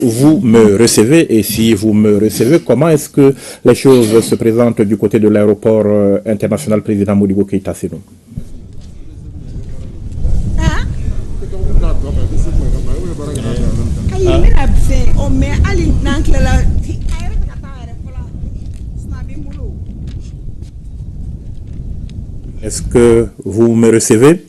vous me recevez, et si vous me recevez, comment est-ce que les choses se présentent du côté de l'aéroport international président Modibo Keïta Sénou? Est-ce que vous me recevez?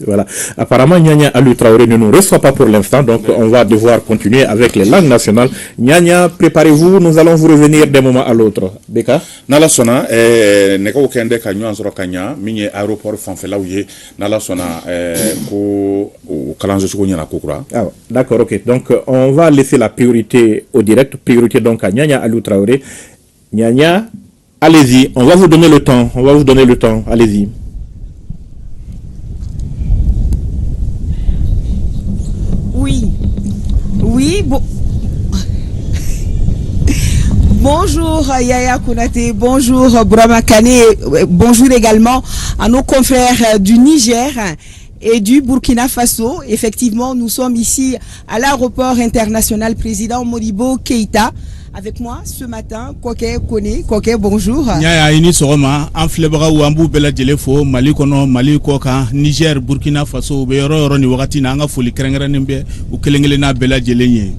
Voilà. Apparemment, Nyanya Alou Traoré ne nous reçoit pas pour l'instant, donc on va devoir continuer avec les langues nationales. Nyanya, préparez-vous, nous allons vous revenir d'un moment à l'autre. Beka? Nala sona, neko kende kanyo anzoro kanya, minye aéroport fanfela ouye, nala sona, ko kalanzo chuko nyana kukura. Ah, d'accord, ok. Donc, on va laisser la priorité au direct, priorité donc à Nyanya Alou Traoré. Nyanya, allez-y, on va vous donner le temps, allez-y. Oui, bon. Bonjour Yaya Konaté, bonjour Bourama Kane, bonjour également à nos confrères du Niger et du Burkina Faso. Effectivement, nous sommes ici à l'aéroport international président Modibo Keïta. Avec moi ce matin, Koke Kone, Koke, bonjour. Nyaya ini soroma, anflebra ou ambu bela jelefo, Mali kono, Mali koka, Niger, Burkina Faso, Beyoro, ni wakati na anga fuli kerengera nimbe, ou kelengelena bela jelenye.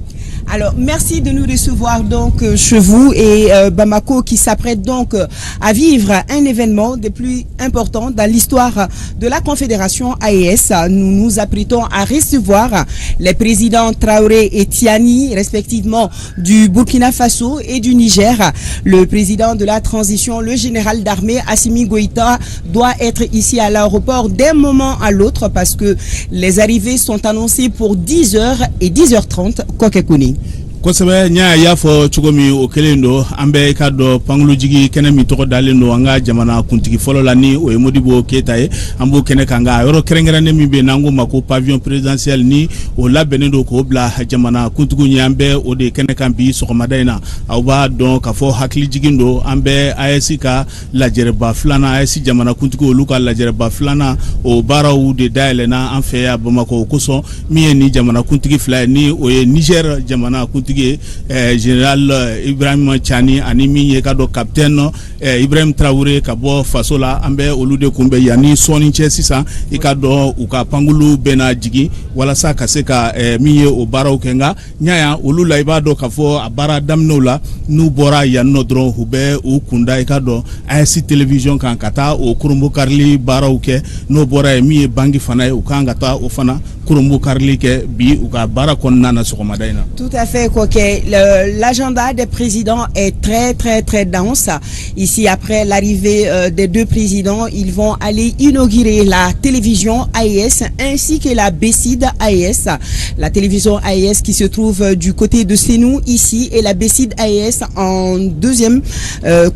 Alors, merci de nous recevoir donc chez vous et Bamako qui s'apprête donc à vivre un événement des plus importants dans l'histoire de la Confédération AES. Nous nous apprêtons à recevoir les présidents Traoré et Tiani, respectivement du Burkina Faso et du Niger. Le président de la transition, le général d'armée Assimi Goïta, doit être ici à l'aéroport d'un moment à l'autre parce que les arrivées sont annoncées pour 10h et 10h30. Kokekuni. Kosebe nya ya fo chugomi okelendo ambe kado panglu jigi kene mi toko dalendo anga jamana kuntigi folo lani o Modibo Keïta e ambo kene kanga yoro kerengera ne mi be nango mako pavillon présidentiel ni o la benendo ko bla jamana kuntugu nyambe o de kene kambi sokomadaina awba donc afo hakli jigindo ambe ASika la jereba flana AS jamana kuntugu luka la jereba flana o barawu de dailena anfe ya Bamako koso mi ni jamana kuntigi fla ni o Niger jamana kuntigi général Ibrahim Chani animi yekado capitaine Ibrahim Traoré kabo fasola ambe olude kumbe yani soni chesisa ikado uka pangulu bena jigi wala sa kaseka miye obara ukenga nyaya olula ibado kafo abara damnola nu bora yanno dron hube ukunda ikado AS television kan kata o kurumbu karli bara uke no bora miye bangi fana ukanga ta ofana kurumbu karli ke bi uka bara konna na sokomadaina. Tout à fait. L'agenda des présidents est très dense. Ici, après l'arrivée des deux présidents, ils vont aller inaugurer la télévision AES ainsi que la BESID AES. La télévision AES qui se trouve du côté de Sénou ici et la BESID AES en deuxième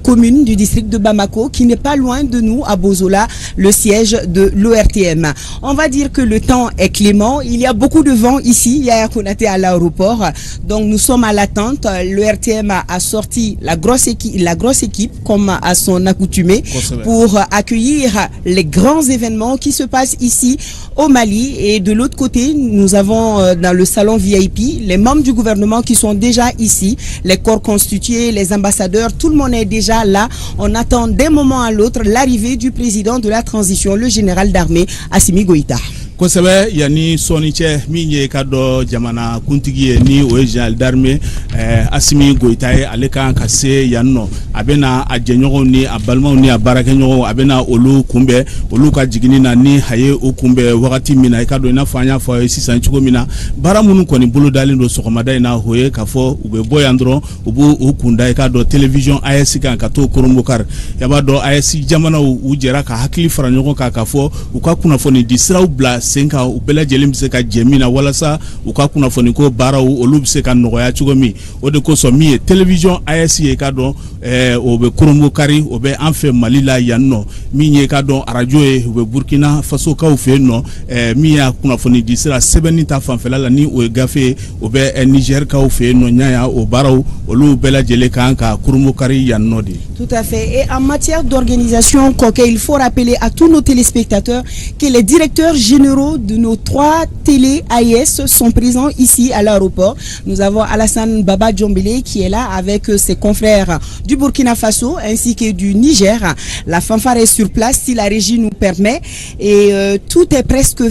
commune du district de Bamako qui n'est pas loin de nous à Bozola, le siège de l'ORTM. On va dire que le temps est clément. Il y a beaucoup de vent ici, Yaya Konaté à l'aéroport. Donc nous sommes à l'attente. Le RTM a sorti la grosse équipe comme à son accoutumé pour accueillir les grands événements qui se passent ici au Mali. Et de l'autre côté, nous avons dans le salon VIP les membres du gouvernement qui sont déjà ici, les corps constitués, les ambassadeurs, tout le monde est déjà là. On attend d'un moment à l'autre l'arrivée du président de la transition, le général d'armée Assimi Goïta. Kosebe yani soniche minye kado jamana kuntigi ni original d'armée Assimi Goïta e aleka kase yanno abena ajenyogo ni abalma ni abarake nyogo abena olu kumbe olu ka jigini na ni haye okumbe wakati mina kado ina fanya fo sisa nchugo mina baramunu koni bulu dalindo sokomada ina hoye kafo ube boyandro ubu okunda kado television AS kan kato kurumbukar yabado AS jamana ujera ka hakili faranyogo ka kafo ukakuna foni disra ubla senka ubela jelim seka jemina wala sa ukakuna foni ko barawu olu seka noya chugomi ode ko so mi television AS kado obe kurumbukari obe anfe malila yanno mi kado radio e obe Burkina Faso ka ofeno mi ya kuna foni disra 7 ta fanfela la ni o gafe obe Niger ka ofeno nyaya o barawu olu bela jele kanka kurumbukari yanno di. Tout à fait. Et en matière d'organisation, il faut rappeler à tous nos téléspectateurs que les directeurs généraux micros de nos 3 télé AES sont présents ici à l'aéroport. Nous avons Alassane Baba Djombele qui est là avec ses confrères du Burkina Faso ainsi que du Niger. La fanfare est sur place si la régie nous permet et tout est presque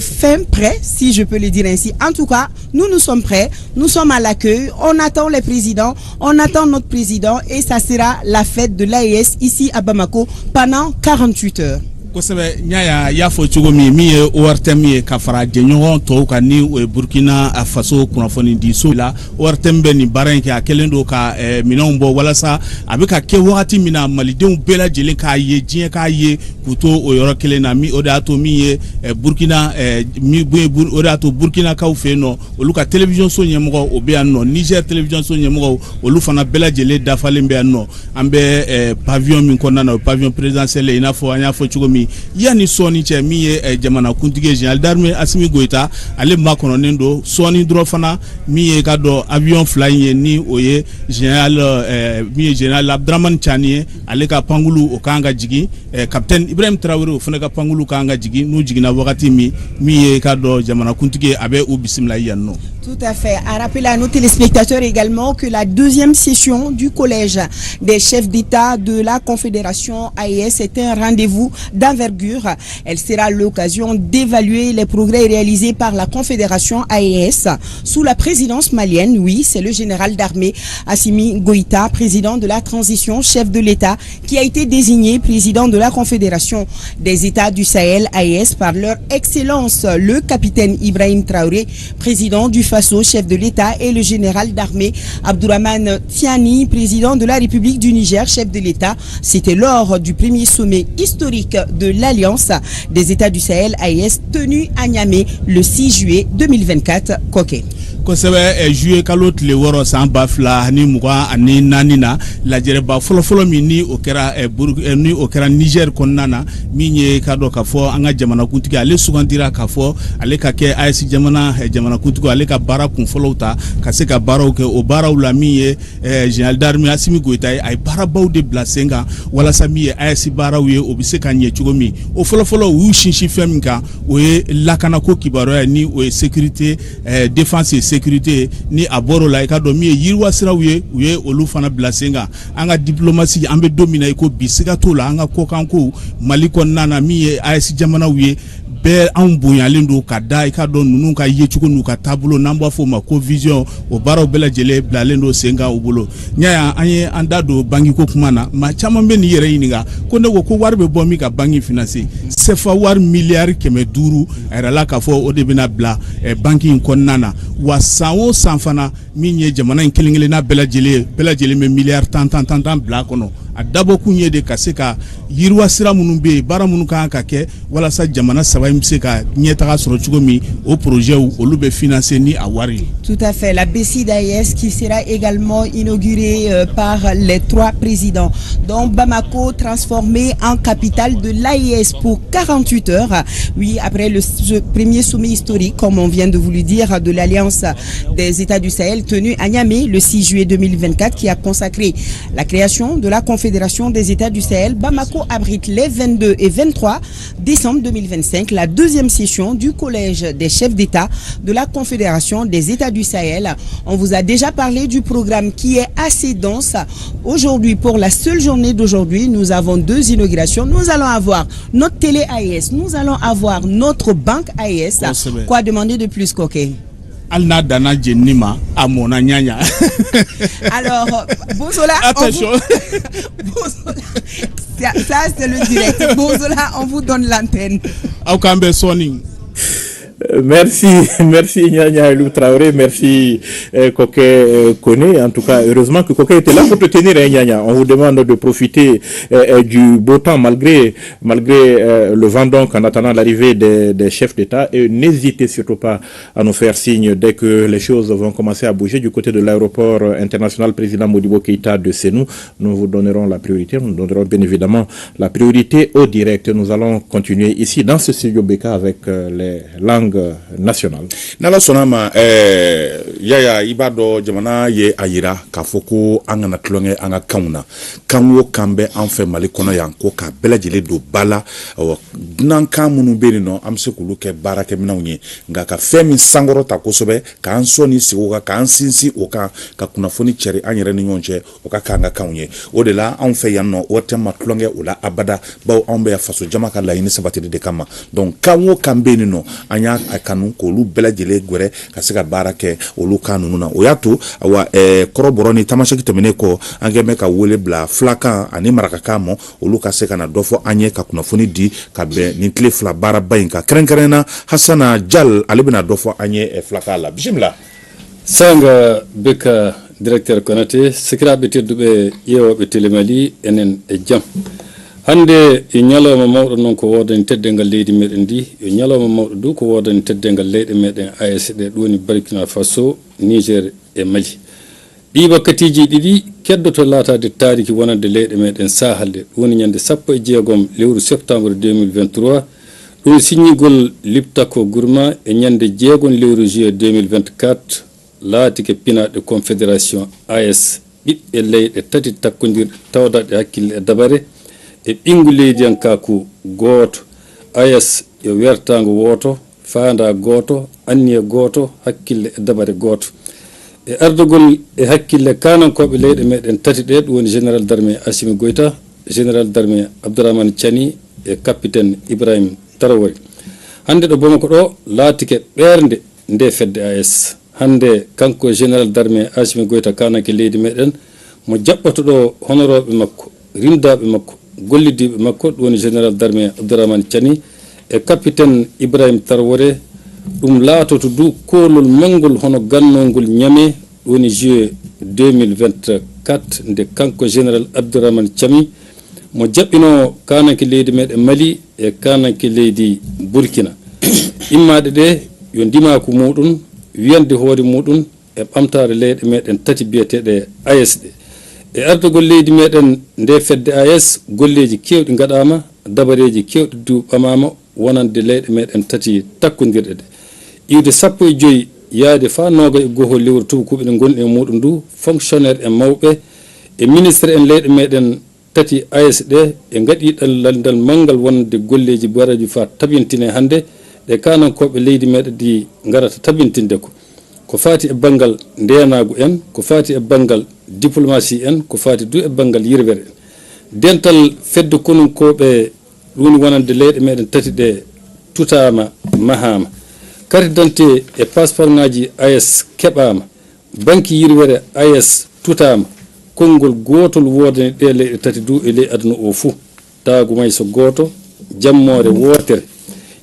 prêt si je peux le dire ainsi. En tout cas, nous sommes prêts, nous sommes à l'accueil, on attend les présidents, on attend notre président et ça sera la fête de l'AES ici à Bamako pendant 48 heures. Kosebe nyaya yafo chugomi mi ORTM ye kafara jenyon to ka ni Burkina Faso kunafoni di so la ORTM be ni baran ke akelendo ka minon bo wala sa abika ke wakati mina malidenw bela jelen ka ye jien ka ye kuto o yoro kele na mi odato mi ye Burkina mi odato Burkina ka fe no oluka television so nyemgo obe anno Niger television so nyemgo olu fana bela jele dafale be anno ambe pavillon min konna na pavillon présidentiel ina fo anya fo chugomi yani soni che mi ye jamana kuntige General d'armée Assimi Goïta ale makono nendo soni dro fana mi ye ka do avion flying ni oye General mi ye General Abdraman Chanie ale ka pangulu o kanga jigi Captain Ibrahim Traoré o fana ka pangulu kanga jigi no jigi na wakati mi ye ka do jamana kuntige abe o bismillah yanno. Tout à fait. À rappeler à nos téléspectateurs également que la 2e session du collège des chefs d'État de la Confédération AES est un rendez-vous d'envergure. Elle sera l'occasion d'évaluer les progrès réalisés par la Confédération AES sous la présidence malienne. Oui, c'est le général d'armée Assimi Goïta, président de la transition, chef de l'État, qui a été désigné président de la Confédération des États du Sahel AES par leur excellence le capitaine Ibrahim Traoré, président du Faso, chef de l'État, et le général d'armée Abdourahmane Tiani, président de la République du Niger, chef de l'État. C'était lors du premier sommet historique de l'Alliance des États du Sahel AES tenu à Niamey le 6 juillet 2024. Koke. Kosebe juillet kalot le woro san bafla ni muga ani nanina la jereba folo mi ni okera ni okera Niger konnana minye kado kafo anga jamana kuntigi ale sugandira kafo ale ka ke AES jamana kuntigo ale ka bara kun folo ta ka se ka bara ke o bara la miye General d'armée Assimi Goïta ay bara baw de blasenga wala samiye AES bara wiye obise ka nye chugomi o folo wu shinshi femka o e lakana ko kibaro ni o sécurité défense sécurité ni aboro la ka do mi yirwa sirawiye uye olu fana blasenga anga diplomatie ambe domina iko bisika to la anga ko kanko maliko nana mi AES jamana wiye be an bonyalen do ka da i ka don nunu ka yechugo nu ka tabulo namba fo ma ko vision o baraw bela jele blalen do senga o bolo nya anye anda do bangi ko kuma na ma chama be ni yere yininga ko ne ko warbe bo mi ka bangi financer c'est fa war milliard keme duru era la ka fo o de bina bla banki ko nana wa sawo sanfana mi nye jamana kelingele na bela jele me milliard tan bla kono adabo kunye de kaseka yirwa sira munun be bara munun kan ka ke wala sa jamana saba imseka nyeta soro chugomi au projet où olube financer ni awari. Tout à fait, la BC d'AES qui sera également inaugurée par les 3 présidents, dont Bamako transformé en capitale de l'AES pour 48 heures. Oui, après ce premier sommet historique, comme on vient de vous le dire, de l'Alliance des États du Sahel tenu à Niamey le 6 juillet 2024 qui a consacré la création de la Confédération des États du Sahel. Bamako abrite les 22 et 23 décembre 2025 la 2e session du collège des chefs d'État de la Confédération des États du Sahel. On vous a déjà parlé du programme qui est assez dense. Aujourd'hui, pour la seule journée d'aujourd'hui, nous avons 2 inaugurations. Nous allons avoir notre télé AES, nous allons avoir notre banque AES. Quoi demander de plus, Koké? Alna dana jenima amona nyanya. Alors, Bozola, attention. Ça c'est le direct. Bozola, on vous donne l'antenne. Aukambe Sony. Merci Nyanya Elou Traoré, merci Koké Koné. En tout cas, heureusement que Koké était là pour te tenir, Nyanya. On vous demande de profiter du beau temps malgré le vent donc en attendant l'arrivée des chefs d'État. Et n'hésitez surtout pas à nous faire signe dès que les choses vont commencer à bouger du côté de l'aéroport international président Modibo Keïta de Sénou. Nous vous donnerons la priorité. Nous donnerons bien évidemment la priorité au direct. Nous allons continuer ici dans ce studio BK avec les langues langue nationale. Nala sonama yaya ibado jamana ye ayira ka foko angana tlonge anga kauna kanwo kambe anfe malikono yanko ka belajele do bala nan kamunu benino amse kuluke barake minawnye nga ka femi sangoro ta kosobe ka ansoni siwoka ka ansinsi oka ka kunafoni cheri anyere ni nyonche oka kanga kaunye odela anfe yanno otema tlonge ula abada bawo ambe ya faso jama ka laini sabati de kama donc kanwo kambe nino anya akanu ko lu belajele gwere ka sega barake olu kanu na oyatu awa koroboroni tamashaki tomene ko angeme ka wole bla flaka ani maraka kamo olu ka sega na dofo anye ka kunafoni di ka be nitle fla bara bayinka krenkrena Hassana Dial alibina dofo anye flaka la bismillah sanga beka directeur Konate sekirabe teddube yewobe telemali enen e jam hande e nyaloma mawdo non ko wodan teddengal leydi meden di e nyaloma mawdo du ko wodan teddengal leydi meden ASD doni Burkina Faso Niger e Mali di wakkatiji didi keddoto latade tariki wonande leydi meden sahalde woni nyande 16 lewru septembre 2023 dum signigol liptako gourma e nyande 6 lewru juillet 2024 laatike pinade confédération AS bibbe leyde tati takkondir tawdade hakkille e dabare e ɓingu leydi en kaku gooto AS yo wertango woto faanda gooto anniye gooto hakkille e dabare gooto e ardugol e hakkille kanankoɓe leyɗe meɗen tati ɗe ɗum woni général d'armée Assimi Goïta général d'armée Abdourahmane Tiani e capitaine Ibrahim Traoré hande ɗo Bamako ɗo laatike ɓerde nde fedde AS hande kanko général d'armée Assimi Goïta kananke leydi meɗen mo jaɓɓoto ɗo honoroɓe makko rimdaɓe makko gollidiɓe makko ɗum woni général d'armée Abdourahmane Tiani e capitaine Ibrahim Traoré ɗum laatoto du kolol mangol hono gannolngol ñame ɗum woni juillet 2024 nde kanko général Abdourahmane Tiani mo jaɓɓino kananke leydi meɗen Mali e kananke leydi Burkina immade ɗe yo ndimaku muɗum wiyande hoore muɗum e ɓamtare leyɗe meɗen tati biyeteɗe ASD e ardugol leydi meɗen nde fedde AS golleji kewɗi gaɗama dabareji kewɗi duɓamama wonande leyɗe meɗen tati takkodirɗe ɗe iwde 15 yaade fa noga e goho lewru tubakuɓe ɗe gonɗi e muɗum du fonctionnaire en mawɓe e ministre en leyɗe meɗen tati AS ɗe e gaɗi ɗallal mangal wonde golleji baraji fa tabintine hande ɗe kanankoɓe leydi meɗen di garata tabintinde ko fati e bangal ndenagu en ko fati e bangal diplomatie en ko fati du e bangal yirwere en dental fedde konunkoɓe ɗum wonande leyɗe meɗen tati ɗe tutama mahama carte d'identité e passeport ngaji AS keɓama banque yirwere AS tutama konngol gotol wodane ɗe leyɗe tati du e ley aduna o fou tagu mayso goto jammore wotere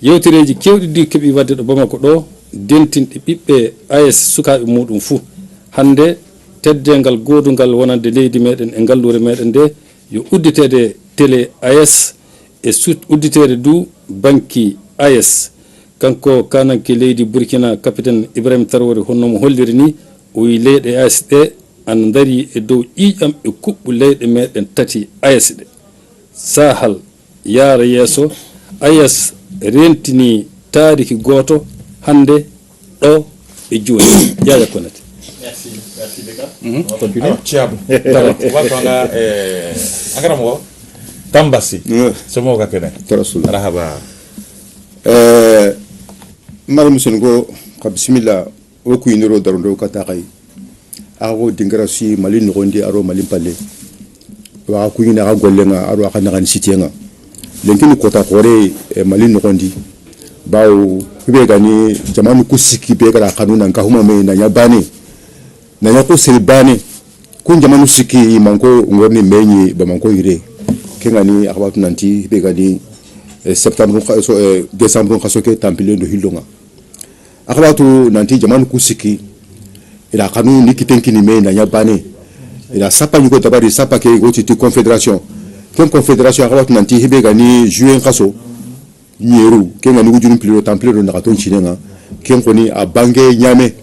yewtereji kewɗi di keeɓi wadde ɗo Bamako ɗo dentinɗe ɓiɓɓe AS sukaɓe muɗum fou hande teddengal godungal wonande leydi meɗen e ngallure meɗen nde yo udditede télé AS e udditede du banque AS kanko kananke leydi Burkina capitaine Ibrahim Traoré honnomo holliri ni o wi leyɗe AS ɗe an dari e dow ƴiƴam e kuɓɓu leyɗe meɗen tati AS ɗe sahal yaara yeeso AS rentini tariki goto hande ɗo e joni Yaya Konate. Merci Beka. Continue. Tiabu. Wakonga agaramo Tambasi. Somo ka kene. Tarasul. Rahaba. Mara musungo ka bismillah o ku iniro darundo ka takai. Ago dingara si Mali ngondi aro Mali pale. Wa ku ina ga gollenga aro ka nagan sitienga. Lenkini kota kore Mali ngondi. Bawo be gani jamanu kusiki be gara kanuna nka huma me na nyabani na nyako selbani kun jamanu siki manko ngorni menyi ba manko ire kengani akabatu nanti be gani septembre décembre kaso ke tampile do hilonga akabatu nanti jamanu kusiki ila kanu ni kitenkini me na nyabani ila sapa nyuko tabari sapa ke goti confédération ken confédération akabatu nanti be gani juin kaso nyeru kenga nugu junu pliro tamplero na katon chinenga ken koni a bange nyame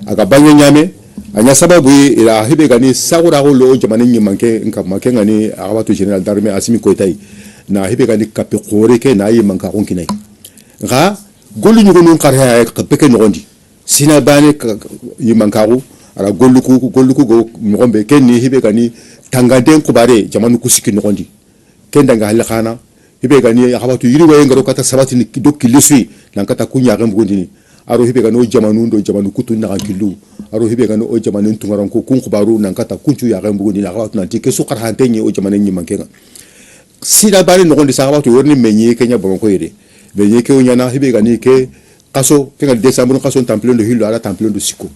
aga bange nyame anya sababu ila hibe gani sagura ko lo jamane nyimanke nka makenga ni agabatu general d'armée Assimi Goïta na hibe gani kape kore ke na yi manka konkinai nga gollu ñu ko non xara ka peke no gondi sina bane yimankaru ala gollu ko go mo gombe kenni hibe gani tangaden ko bare jamanu ku sikki no gondi kenda nga hal khana hibe gani habatu yiri waye ngaro kata sabati ni dokki lesui nan kata kunya gam gondini aro hibe gano jamanu ndo jamanu kutu na kilu aro hibe gano o jamanu tungaran ko kun kubaru nan kata kunchu ya gam gondini habatu nan tike su qarha tenye o jamanu ni mankenga sida bare no gondi sa habatu worni menye kenya bon ko yede menye ke o nyana hibe gani ke kaso kenga décembre kaso temple de hillo ala temple de siko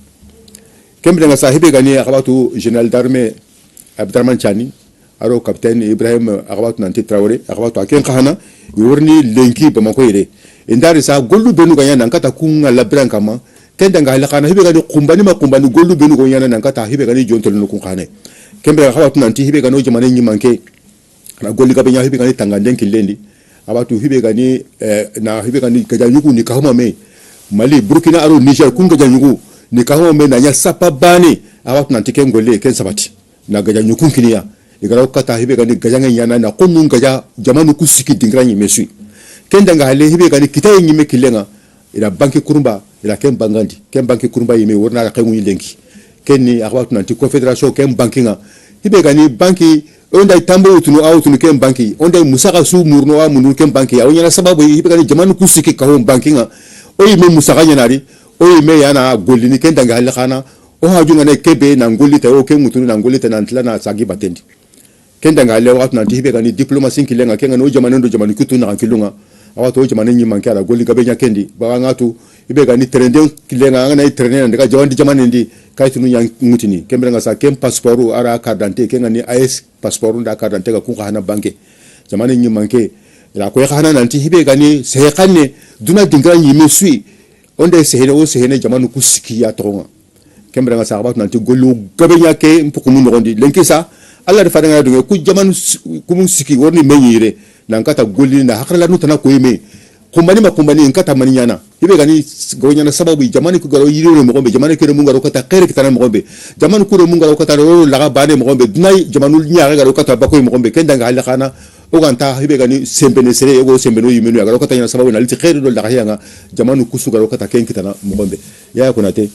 kembe nga sa hibe gani habatu général d'armée Abdraman Chani aro capitaine Ibrahim Arwat Nanti Traoré Arwat aken khana yorni lenki bamako yire indari sa gollu benu ganya nankata kunga labran kama kenda nga halakana hibe gani kumbani gollu benu ganya nankata hibe gani jontol no kun khane kembe Arwat Nanti hibe gani jamane nyi manke na golli gabenya hibe gani tanganden kilendi abatu hibe gani na hibe gani kajanyuku ni kahoma me Mali Burkina aro Niger kunga janyuku ni kahoma me na nya sapa bani Arwat Nanti ken golle ken sabati na gajanyuku kiniya igara kata hibe gani gajanga yana na konnu gaja jamanu kusiki dingranyi mesui kenda nga hale hibe gani kitay nyime kilenga ila banki kurumba ila ken banki kurumba yime worna la kengu lenki kenni akwatu nanti confederation ken bankinga hibe gani banki onda tambo utunu ken banki onda musaka su murno wa munu ken banki ya onya sababu hibe gani jamanu kusiki ka hon bankinga o yime musaka nyanari o yime yana golini kenda nga hale khana o hajunga ne kebe na ngolite o ken mutunu na ngolite na ntla sagi batendi kenda nga le wat nanti hibe gani diplomatie kilenga kenga no jamanu ndo jamanu kutu na kilunga awato jamanu nyi mankara goli gabenya kendi ba ngatu hibe gani trende kilenga ngana trende ndika jawandi jamanu ndi kaitu nya ngutini kembere nga sa kem passeport ara carte d'identité kenga ni AS passeport nda carte d'identité ka kunga hana banke jamanu nyi manke la ko hana nanti hibe gani sehekanne duna dingra nyi mesui onde sehene jamanu kusiki ya tonga kembere nga sa awato nanti golu gabenya ke mpukumu ngondi lenki sa Allah da fadanga dunga ku jamanu kumun siki worni menyire nan kata golli na hakrala nutana ko yime kumbani nkata maninyana hibe gani gonyana sababu jamani ku garo yiro mo gombe jamani kere mungaro kata kere kitana mo gombe jamani ku mungaro kata ro laga bane mo gombe dunai jamanu nyaara garo kata bakoy mo gombe kenda ngala khana o ganta hibe gani sembene sere ego sembeno yimenu ya garo kata yana sababu na liti khere do laga yanga jamanu kusu garo kata ken kitana mo gombe ya kunate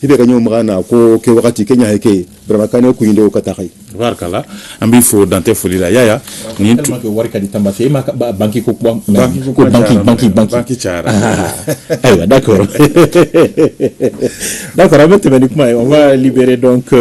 hibe ganyo magana ko ke wakati kenya heke bramakane ku yinde kata kai barkala ambi fo dante folila yaya ni tu ke wari kadi tambase ma banki ko banki chara ah d'accord on va libérer donc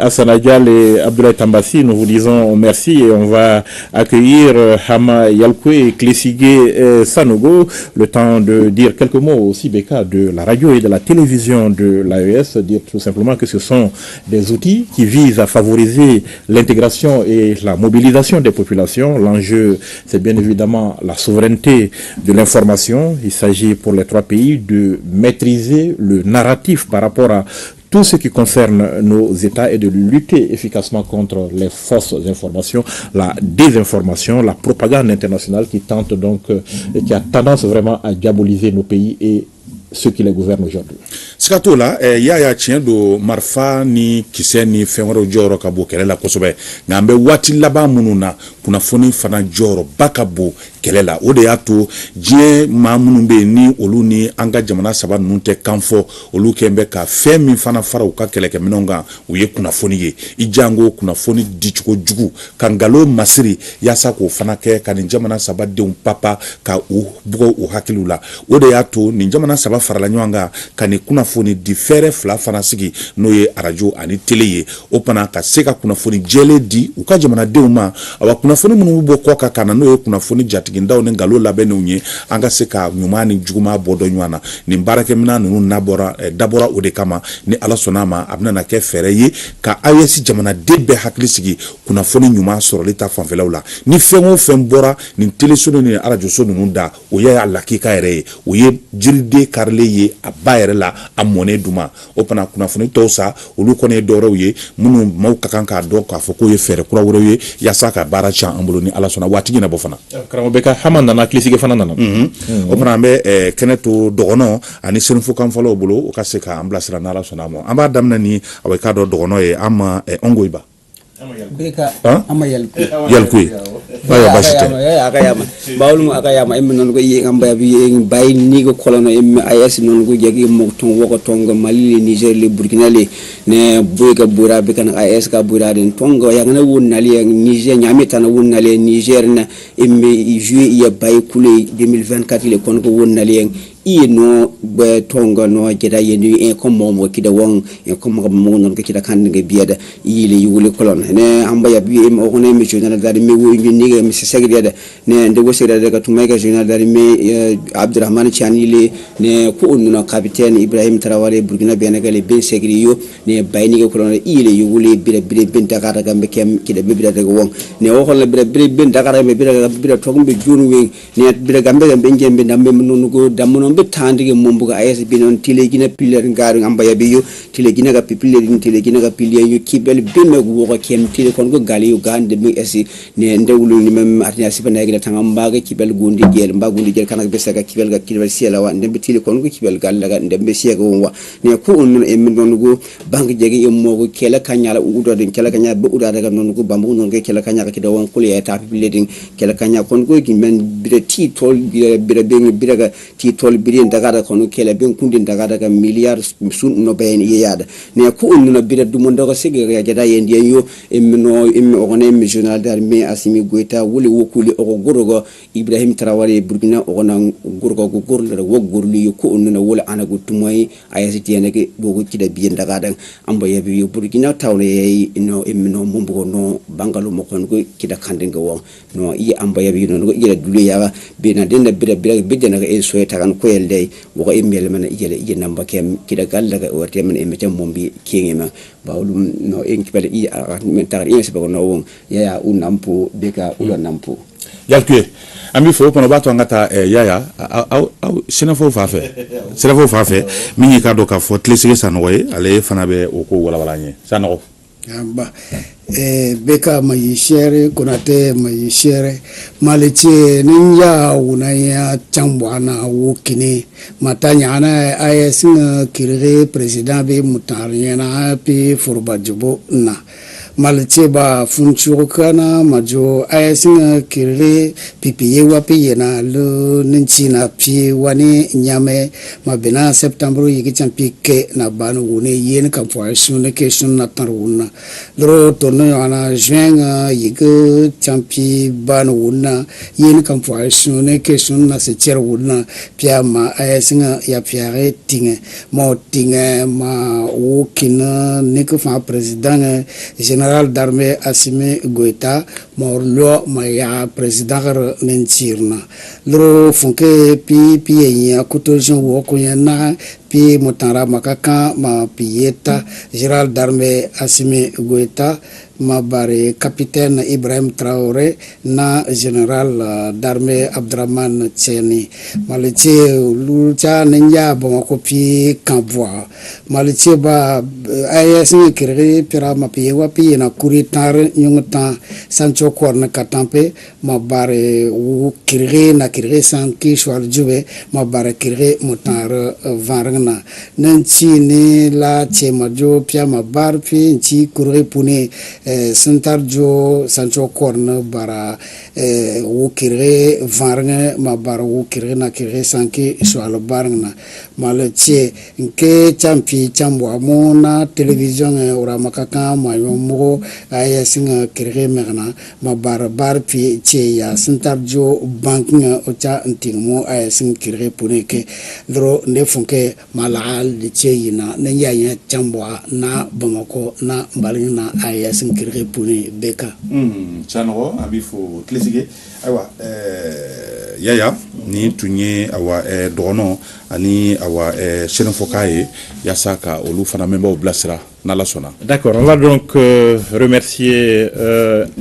Assana Dial et Abdoulaye Tambassi. Nous vous disons merci et on va accueillir Hama Yalkoué et Klesige Sanogo, le temps de dire quelques mots aussi Beka de la radio et de la télévision de l'AES, dire tout simplement que ce sont des outils qui visent à favoriser l'intégration et la mobilisation des populations. L'enjeu, c'est bien évidemment la souveraineté de l'information. Il s'agit pour les trois pays de maîtriser le narratif par rapport à tout ce qui concerne nos États et de lutter efficacement contre les fausses informations, la désinformation, la propagande internationale qui tente donc, qui a tendance vraiment à diaboliser nos pays et ceux qui les gouvernent aujourd'hui. Sikato la ya tien do marfa ni kiseni fenwaro joro kabo kelela kosobe ngambe wati laba mununa kuna foni fana joro bakabo kelela ode yato je mamunu be ni olu ni anga jamana saba nunte kanfo olu kembe ka femi fana fara uka keleke minonga uye kuna foni ye ijango kuna foni dichuko jugu kangalo masiri yasa ko fana ke kan jamana saba de papa ka u bugo u hakilula ode yato ni jamana saba farala nyanga kan kuna foni difere fla fana sigi no ye radio ani tele ye opana ka seka kuna foni jele di uka jamana de uma awa kuna foni munu bo ko ka kana no ye kuna foni jatigi ndaw ne ngalo labene unye anga seka nyumani juguma bodo nywana ni mbarake mina nunu nabora dabora ode kama ni ala sonama abna na ke fere ye ka ayesi jamana debe hakli sigi kuna foni nyuma soro leta fanfelaula ni fengo fembora ni telesono ni radio so nunu da o ya lakika ere o ye jiride karle ye abayere la amone duma opana kuna foni tosa olu kone doro ye munu mau kakanka do ka foko ye fere kura woro ye yasaka baracha ambolo ni ala sona watigi na bofana karamo beka hamanda na Klesige fana nana opana be keneto dogono ani senfo kam falo bolo o kaseka amblasra na ala sona mo amba damna ni aweka do dogono ye ama ongoiba Beka ama Yalkoué akayama bawlu akayama em non ko yi ngamba bi bay ni ko kolono em AS non ko jegi mo ton woko tonga Mali Niger le Burkina le ne boyga bura be kan AS ka bura den tonga ya ngana won nali Niger nyami tan won nali Niger na em juillet ya bay kule 2024 le kon ko won nali no be tonga no jeda yendi e ko momo kida won e ko mo non ko kida kan nge bieda yile yule kolon ne amba ya bi em o ne mi journal dari mi wo ni nge mi segede de ne de wo segede de to mega journal dari mi Abdurrahman Chani le ne ko no capitaine Ibrahim Traoré Burkina Bene gale ben segede yo ne bayni nge kolon yile yule bire ben Dakar gambe kem kida be bire de won ne o hol bire ben Dakar me bire to gumbe junu wen ne bire gambe ngembe ndambe non ko damno tandige mombuga AS binon tile gina piler ngaru amba yabiyo tile gina ga piler tile gina ga piler yu kibel bimme go kem tile kon go gali yu gande mi esi ne ndewulu ni mem arnya sipana gila tanga mbaga kibel gundi gel mbagundi gel kana besa ga kibel siela wa ndembe tile kon go kibel galla ga ndembe siega wonwa ne ko on e min non go bank jegi e mogo kela kanyala udo den kela kanya be uda daga non go bambu non go kela kanya ka won kuli e ta piler din kela kanya kon go gi men bire ti tol bire ga ti tol bire daga kono kele ben kundin daga milliard sun no ben yeyada ne ko onno bida dum ndo ko sigi ya jada yendi yo emno o ne mi journal dar me Assimi Goita wuli wokuli o gorogo Ibrahim Traoré Burkina o na gorgo go gorlo wo gorli ko onno wala ana go tumoy ayati ene ke bogo kida biyen daga dan amba yabi yo Burkina tawne yey no emno mombo no bangalo mo kon ko kida kande go no yi amba yabi no go ila dule ya be na den bida na e so tagan ko yelde wo email man ije namba kem kida galla ga worte man e metam mombi kingema bawlum no en kibale i men tar e se no won ya unampu beka ulo nampu yalkue ami fo kono bato ngata yaya au senafo fafe mingi ka do ka fo tlesige sanoye ale fanabe o ko wala wala nye sanogo amba beka mayishere konate mayishere maliche ninja unaya chambwana wukini matanya na ayasin kirire president be mutariyana pe forbajubo na maliche ba funchu kana majo ayasin kirire pipiye wapi na lo ninchina pi wani nyame mabena september yiki champike na banu wune yen kampoation ne question na taruna dro tono ana juin yiki champi banu wuna yen kampoation ne question na se cher wuna pia ma ayasin ya piare tinge mo tinge ma wokina ne ko fa president général d'armée Assimi Goita morlo maya président mentirna loro fonke pi ya kutojon wo kunyana pi motara makaka ma pieta général d'armée Assimi Goita ma bare capitaine Ibrahim Traoré na général d'armée Abdurrahman Chani maliche lucha nenya bon kopi kanboa maliche ba ayesni kire pira ma piwa pi na kuritar nyungta sancho korna katampe ma bare u kire na kire sanki shwar jube ma bare kire motar varna nanchi ni la chemajo pia ma bar pi nchi kure pune santarjo sancho korna bara wukire varnge ma bara wukire na kire sanki shwal barna malache nke champi chambwa mona television ora makaka ma yomo aya singa kire merna ma bara bar pi che ya santarjo bankinga ocha ntingmo aya sing kire puneke dro ne funke malal de che yina ne ya chambwa na Bamako na balina aya sing kire puni beka chano abifo tlesige awa yaya ni tunye awa dono ani awa chenfokaye yasaka olu fana memba oblasra nala sona. D'accord, on va donc remercier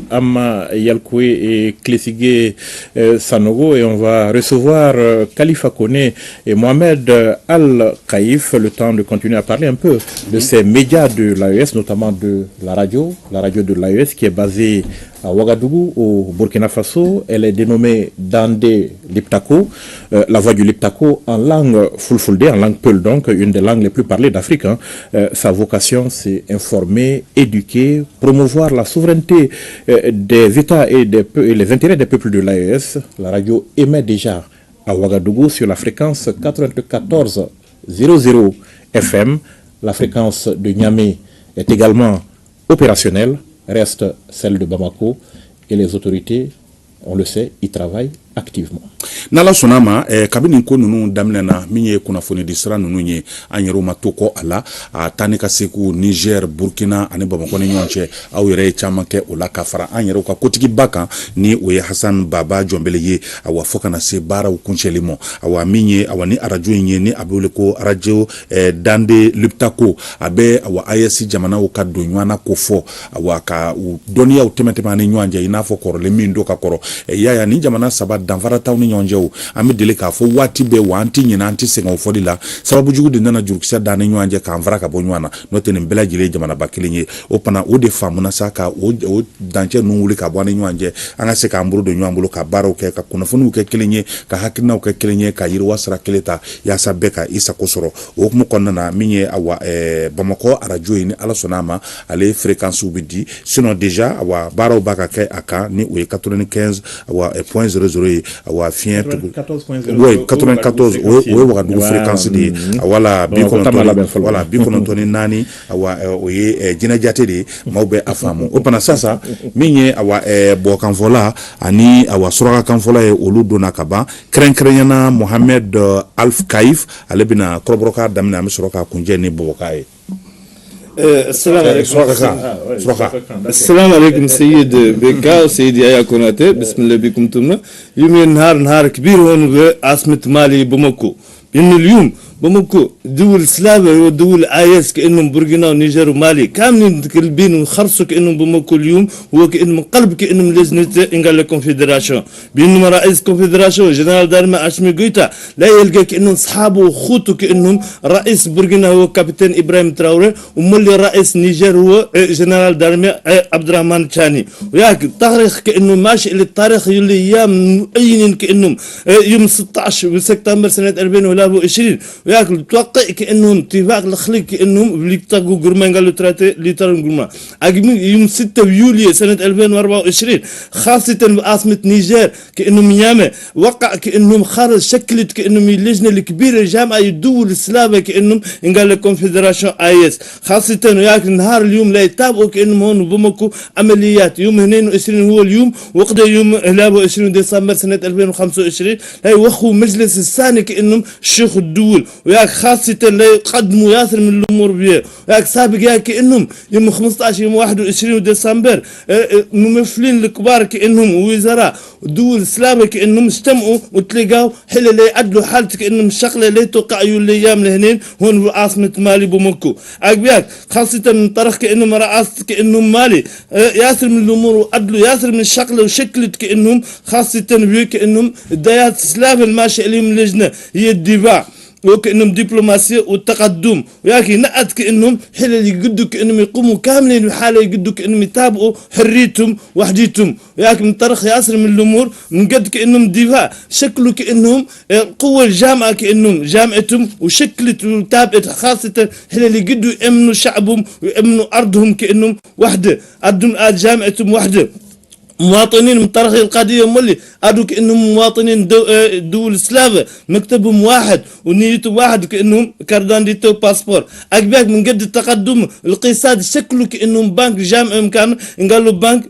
Amma Yalkoué et Klesige Sanogo et on va recevoir Khalifa Koné et Mohamed Al-Kaïf le temps de continuer à parler un peu de ces médias de l'AES, notamment de la radio de l'AES qui est basée à Ouagadougou, au Burkina Faso. Elle est dénommée Dandé Liptako, la voix du Liptako en langue Fulfulde, en langue Peul, donc une des langues les plus parlées d'Afrique. Sa vocation, c'est informer, éduquer, promouvoir la souveraineté des États et les intérêts des peuples de l'AES. La radio émet déjà à Ouagadougou sur la fréquence 94.00 FM. La fréquence de Niamey est également opérationnelle, reste celle de Bamako, et les autorités, on le sait, y travaillent activement. N'ala sonama kabini ko nunu damlena minye kunafoni disra nunu nye anyero matoko ala tani ka seku Niger, Burkina ani Bamako ni nyonche au yere chama ke ola kafara anyero ka kotiki baka ni oye Hassan Baba Jombele ye awa foka na se bara ukunchelimo awa minye awa ni arajo nye ni abule ko arajo Dande Liptako abe awa ayesi jamana o kaddo nywana kofo awa ka donia utemetema ni nyanja inafo koro le mindo ka koro yaya ni jamana saba danfara taw ni nyonjew ami dele ka fo wati be wanti nyina anti senga fo dila sababu jugu de nana jurukisa dane nyanje ka mvara ka bonywana notene mbela jile jamana bakilinye opana o de famuna saka o danche nunguli ka bwana nyanje anga se ka mburu do nyambulo ka baro ke ka kuna funu ke kilinye ka hakina ke kilinye ka yiri wasra kileta ya sabeka isa kosoro o kuma konna na minye awa Bamako arajo ni ala sonama ale fréquence ubidi sinon déjà awa baro baka ke aka ni o 95 awa .00 awa fien 94 ouais Ouagadougou fréquence di wala bi konontoni nani awa oye jina jate de mawbe afamu opana sasa minye awa bokan vola ani awa soroka kan vola e oludona kaba krenyana Mohamed Alf Kaif alebina krobroka damina mi soroka kunje ni bokae. السلام عليكم سيد بكا وسيد يايا كوناتي بسم الله بكم تمنا يوم نهار كبير هون عاصمة مالي باماكو إن اليوم باماكو دول سلافة ودول آيس كأنهم بوركينا ونيجر ومالي كاملين تكلبين وخرصوا كأنهم باماكو اليوم هو كأنهم قلب كأنهم لجنة إنقال الكونفدراسيون بينما رئيس الكونفدراسيون جنرال دارما أشمي قويتا لا يلقى كأنهم صحابه وخوته كأنهم رئيس بوركينا هو كابتن إبراهيم تراوري ومولي رئيس نيجر هو جنرال دارما عبد الرحمن تشاني وياك التاريخ كأنه ماشي للتاريخ يلي أيام مؤينين كأنهم يوم 16 سبتمبر سنة 2020 وياكل توقع كأنهم اتفاق الخليق كأنهم بيتاقوا قرمان قالوا تراتي ليترون قرمان أجمع يوم 6 يوليو سنة 2024 خاصة بعاصمة نيجر كأنهم يامه وقع كأنهم خارج شكلت كأنهم اللجنة الكبيرة جامعة الدول السلافة كأنهم إنقال الكونفدراسيون آيس خاصة وياكل نهار اليوم لا يتابعوا كأنهم هون باماكو عمليات يوم 22 هو اليوم وقت يوم 20 ديسمبر سنة 2025 هاي وخو مجلس الثاني كأنهم شيخ الدول وياك خاصة لا يقدموا ياسر من الأمور بيه وياك سابق ياك كأنهم يوم 15 يوم 21 ديسمبر ممثلين الكبار كأنهم وزراء دول السلامة كأنهم اجتمعوا وتلقاوا حل لا يعدلوا حالتك كأنهم الشغلة لا توقع يوم الأيام لهنين هون بعاصمة مالي باماكو أقبياك خاصة من طرح كأنهم رئاسة كأنهم مالي ياسر من الأمور وعدلوا ياسر من الشغلة وشكلت كأنهم خاصة كأنهم الدايات السلافة الماشية اليوم لجنة هي الدفاع وكأنهم دبلوماسية والتقدم وياكي نقد كأنهم حلل يقدوا كأنهم يقوموا كاملين بحالة يقدوا كأنهم يتابعوا حريتهم وحديتهم وياكي من طرح ياسر من الأمور من قد كأنهم دفاع شكلوا كأنهم قوة الجامعة كأنهم جامعتهم وشكلت وتابعت خاصة حلل يقدوا يأمنوا شعبهم ويأمنوا أرضهم كأنهم وحدة أرضهم جامعتهم وحدة مواطنين من طرح القضية مولي أدو كأنهم مواطنين دول السلافة مكتبهم واحد ونيتهم واحد كأنهم كاردان ديتو باسبور أكباك من قد التقدم الاقتصاد شكله كأنهم بنك جامع كامل قالوا بنك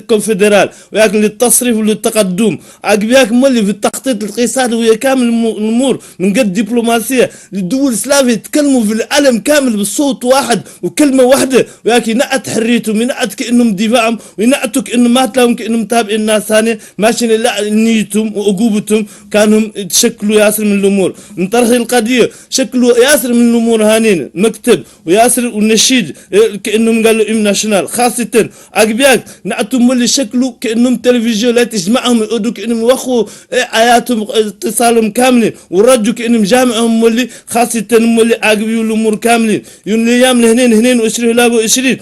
كونفدرال وياك للتصريف وللتقدم أكباك مولي في التخطيط الاقتصادي ويا كامل الأمور من قد دبلوماسية للدول السلافة يتكلموا في العالم كامل بصوت واحد وكلمة واحدة وياك ينقت حريتهم ينقت كأنهم دفاعهم وينقتوا كأنهم ما تلاهم كأنهم تابع الناس ثانية ماشين لا نيتهم وعقوبتهم كانهم تشكلوا ياسر من الأمور من طرح القضية شكلوا ياسر من الأمور هانين مكتب وياسر والنشيد كأنهم قالوا إم ناشونال خاصة أقبياك نعتم اللي شكلوا كأنهم تلفزيون لا تجمعهم يقولوا كأنهم وخوا آياتهم اتصالهم كاملين ورجوا كأنهم جامعهم اللي خاصة اللي أقبيوا الأمور كاملين يوم الأيام هنين وعشرين لا وعشرين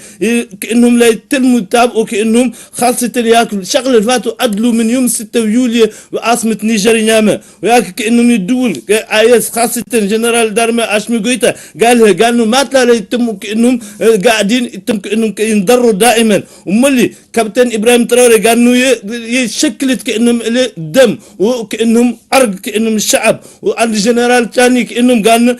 كأنهم لا يتلموا يتابعوا كأنهم خاصة ياكل شغل الفاتو أدلوا من يوم 6 يوليو وعاصمة نيجيريا نعمة وياك كأنهم يدول آيس خاصة جنرال دارما أشمي قويتا قالوا ما تلا يتموا كأنهم قاعدين يتم كأنهم ينضروا دائما وملي كابتن إبراهيم تراوري قالوا يشكلت كأنهم دم وكأنهم عرق كأنهم الشعب والجنرال تاني كأنهم قالوا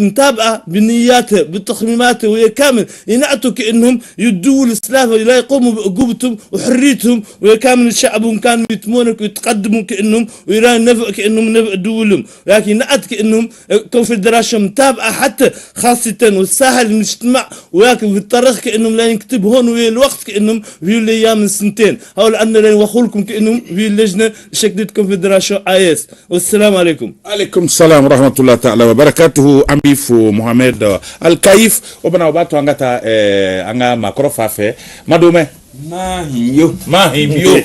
نتابعه بنياته بتصميماته وهي كامل ينعتوا كأنهم يدوا السلافة لا يقوموا بعقوبتهم وحريتهم وهي كامل الشعب كانوا يتمونك ويتقدموا كأنهم ويران نفع كأنهم نفع دولهم لكن نعت كأنهم كونفدراسيون متابعة حتى خاصة والساحل المجتمع وياكل في التاريخ كأنهم لا يكتب هون ويا الوقت كأنهم في الأيام من سنتين أو لأن لا يوخلكم كأنهم في اللجنة شكلت كونفدراسيون آيس والسلام عليكم. عليكم السلام ورحمة الله تعالى وبركاته. أميف محمد الكيف وبنا وباتو أنغتا أنغا ماكروفا في مدومة mahimyo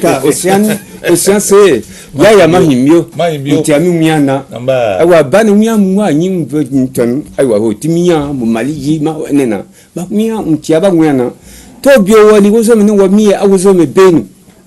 ocean se ya mahimyo utiami miana awa bana miamu wa nyimbo nton awa hotimiya mu maliji ma nena ba miya mtiaba miana to bio wali gozo mene wa miya awozo me benu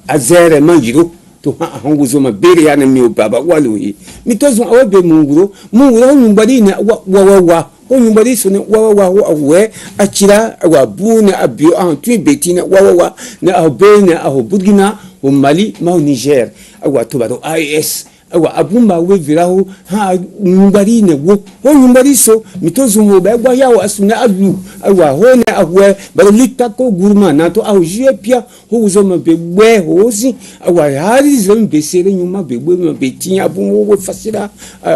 azere manjiro to ha ngozo ma bere ya na mi baba wali mi tozo awabe munguro nyumbali na wa onyumbali so ne wa we akira wa buna abio an tu betina wa na abena ahobugina o Mali ma Niger awa to bado IS awa abumba we viraho ha nyumbali ne wo nyumbali so mitozo mo ba gwa yawo asuna alu awa hone ahwe bado litako gurma na to awje pia ho zo ma begwe ho si awa hari zo mbesere nyuma begwe ma betinya abumo wo fasira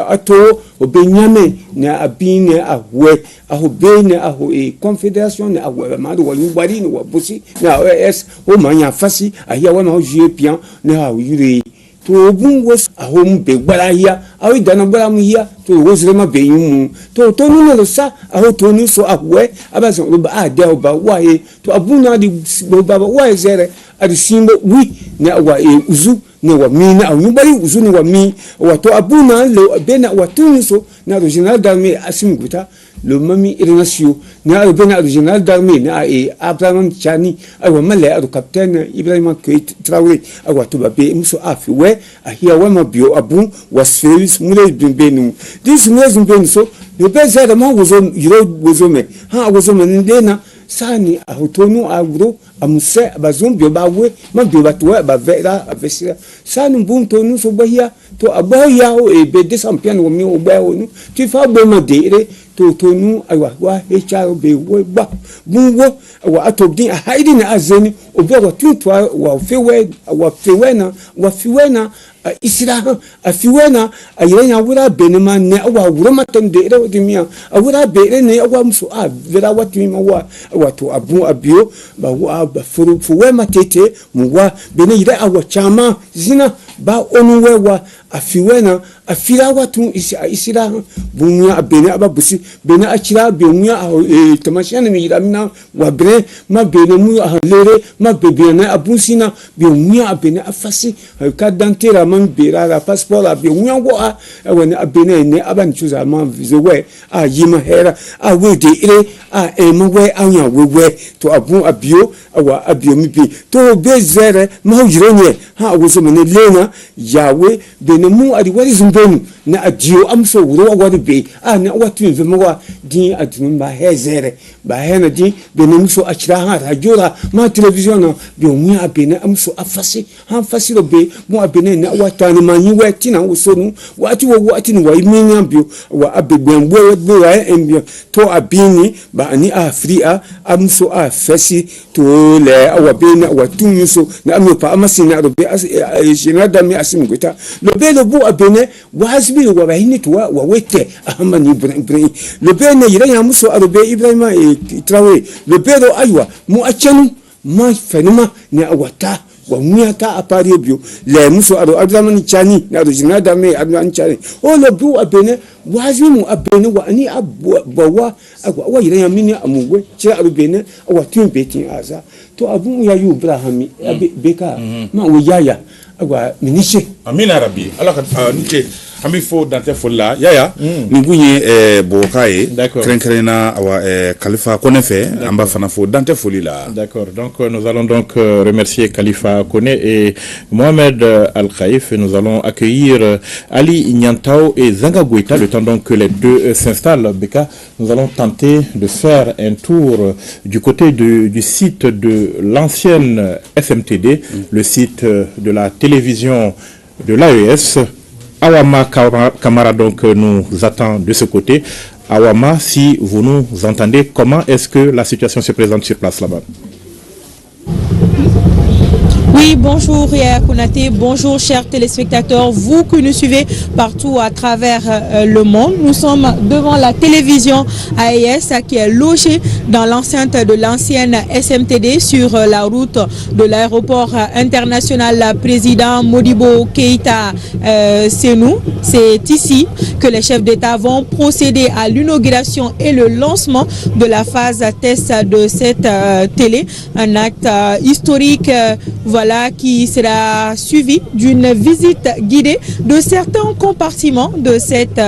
ato obenyame na abine ahwe ahobene aho confederation na ahwe ma do nyumbali no wabusi na OS o manya fasi ahia wa ma ho je pia na awire to bungo ahom be gbaraya awi dana gbara mu hia to wozire ma be yum to nu no sa aho to nu so ahwe abazo ba ade oba wae to abuna di baba wae zere adi simbo wi na wa uzu na wa mi na anyu bari uzu na wa mi wa to abuna lo bena wa tunu so na original d'armée asim guta le mami irnasio na bena original d'armée na Abraham Chani awa male adu capitaine Ibrahim Traoré awa to babe muso afi we ahia wa mabio abu was service mule benu this was benu so le beza da ma wozo me ha wozo me ndena sani ahotonu agro amuse bazumbi bawe mabio batwa bavera avesira sani mbunto nu so bahia to abaya o be champion wo mi o ba onu ti fa bo ma de to nu awa wa HR be wo ba bunwo wa atogin haidi na azeni obi wa tutwa wa fiwena isira afiwena ayenya wura benema ne awa wura matande ere odimia awura bere ne awa muso vera watimi wa to abu abio ba wa furu fuwe matete muwa bene ire awa chama zina ba onuwe wa afiwena afira watu isira bunya bene ababusi bene akira benuya tamashana mi ramina wa bre ma bene mu lere ma bebene abusina benuya bene afasi ka dantera man bera la passeport benuya wa wani bene ne aban chuza man vizewe yima hera we de ire emwe anya we to abu abio awa abio mi bi to bezere ma yirenye ha wozo mene lena yawe bene mu adi wari zumbenu na adio amso wuro wari be na watu vema di adun ba hezere ba hena di bene muso akira ha rajora ma television bi omu abene amso afasi ha fasi ro be mu abene na watani manyi wati na wosonu wati ni wa iminya bio wa abegbenbo be wa embio to abini ba ni afria amso afasi to le awabene watun so na amopa amasina ro be jinada mi asim gota lo be lo bu abene wazbi wa bahini tuwa wa wete ahmani ibrahim le bene yira ya muso arobe Ibrahim Traoré le bedo aywa mu achanu ma fenuma ne awata wa muata apari bio le muso ado adamani chani na do jina dame adamani chani o le bu abene wazimu abene wa ani abwa wa yire ya mini amugwe chira ado bene wa tin beti aza to abu ya yu ibrahimi beka ma wo yaya agwa miniche amina rabbi ala ka nite ami fo dante fo la yaya ngunye bokaye krenkrena awa Khalifa Konefe amba fana fo dante fo la. D'accord, donc nous allons donc remercier Khalifa Kone et Mohamed Al-Khaïf. Nous allons accueillir Ali Nyantao et Zanga Goïta le temps donc que les deux s'installent. Beka, nous allons tenter de faire un tour du côté du site de l'ancienne FMTD, le site de la télévision de l'AES. Awama Kamara donc nous attend de ce côté. Awama, si vous nous entendez, comment est-ce que la situation se présente sur place là-bas? Oui, bonjour Yaya Konaté, bonjour chers téléspectateurs, vous qui nous suivez partout à travers le monde. Nous sommes devant la télévision AES qui est logée dans l'enceinte de l'ancienne SMTD sur la route de l'aéroport international président Modibo Keïta Sénou. C'est ici que les chefs d'État vont procéder à l'inauguration et le lancement de la phase test de cette télé. Un acte historique, voilà, qui sera suivi d'une visite guidée de certains compartiments de cette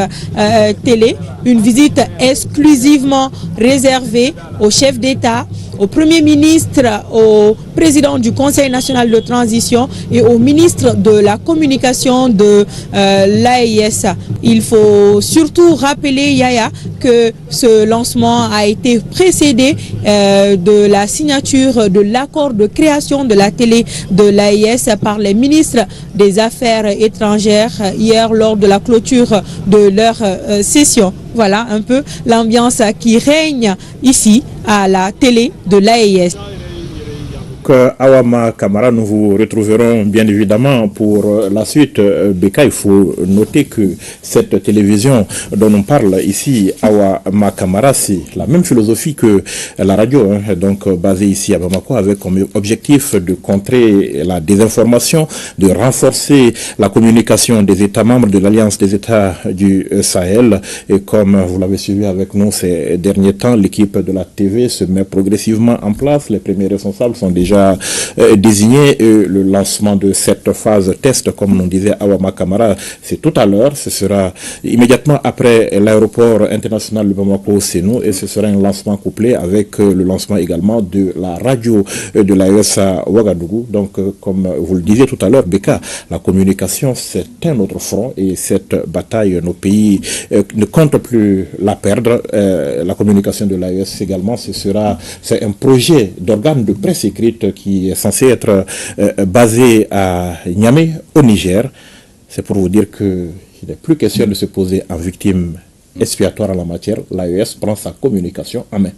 télé. Une visite exclusivement réservée aux chefs d'État, au Premier ministre, au président du Conseil national de transition et au ministre de la communication de l'AES. Il faut surtout rappeler, Yaya, que ce lancement a été précédé de la signature de l'accord de création de la télé de l'AES par les ministres des Affaires étrangères hier lors de la clôture de leur session. Voilà un peu l'ambiance qui règne ici à la télé de l'AES. Awama Kamara, nous vous retrouverons bien évidemment pour la suite. Beka, il faut noter que cette télévision dont on parle ici, Awama Kamara, c'est la même philosophie que la radio, donc basée ici à Bamako, avec comme objectif de contrer la désinformation, de renforcer la communication des États membres de l'Alliance des États du Sahel. Et comme vous l'avez suivi avec nous ces derniers temps, l'équipe de la TV se met progressivement en place. Les premiers responsables sont déjà désigné. Le lancement de cette phase test, comme nous disait Awama Kamara, c'est tout à l'heure. Ce sera immédiatement après l'aéroport international de Bamako-Sénou et ce sera un lancement couplé avec le lancement également de la radio de l'AES à Ouagadougou. Donc, comme vous le disiez tout à l'heure, Beka, la communication, c'est un autre front et cette bataille, nos pays ne comptent plus la perdre. La communication de l'AES également, c'est un projet d'organe de presse écrite qui est censé être basé à Niamey, au Niger. C'est pour vous dire qu'il n'est plus question de se poser en victime expiatoire en la matière. L'AES prend sa communication en main.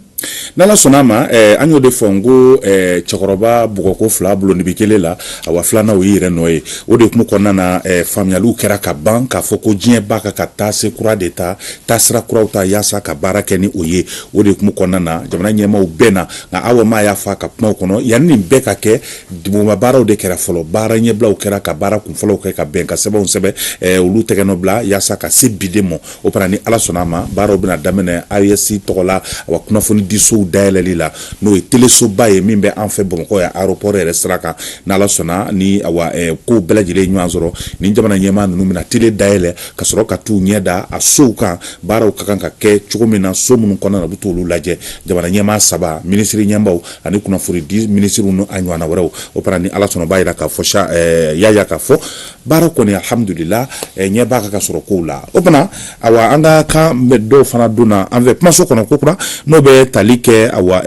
Nala sonama anyo de fongo chakoroba bugoko fla blondi bikele la awa fla na wire noe ode kumu kona na famyalu kera ka banka foko jien baka ka tase kura deta tasra kura uta yasa ka barake ni oye ode kumu kona na jamana nyema ubena na awa ma ya fa ka pma kono yani beka ke dibu mabara ode kera folo bara nye bla ukera ka bara kum folo ka benka seba unsebe ulu tegeno bla yasa ka sibidemo opara ni ala sonama bara obina damene ayesi tokola awa kuna foni diso daeleli la no telesoba e mimbe en fait bon ko ya aéroport restaurant na la sona ni awa ko belajile nyanzoro ni jamana nyema no mina tele daele ka soro ka tu nyeda asuka bara ukakanka ke chukumina somu kona na butulu laje jamana nyema saba ministre nyambao ani kuna furi di ministre no anywana waraw opara ni ala sona bayira ka fosha yaya ka fo bara ko ni alhamdulillah nyeba ka soro ko la opana awa anga ka meddo fana duna avec maso kono kokura no be talike awa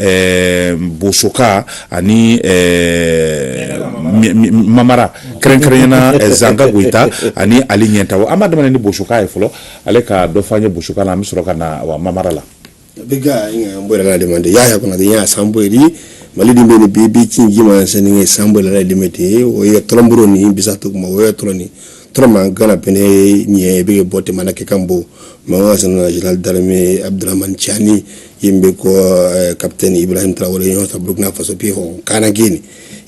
Boshoka ani mamara krenkrena Zanga Goïta ani Ali Nyantao amadama ni Boshoka e folo aleka do fanye Boshoka na misroka na awa mamara la biga inga mbora la demande ya kuna de ya sambori mali dimbe ni bibi kinjima saninge sambori la demete o ya tromboro ni bisatu kuma o ya troni troma gana pene nye bige bote manake kambo mawa sana General Darame Abdurrahman Chani yimbe ko capitaine Ibrahim Traoré yon sa Burkina Faso pi ho kana gini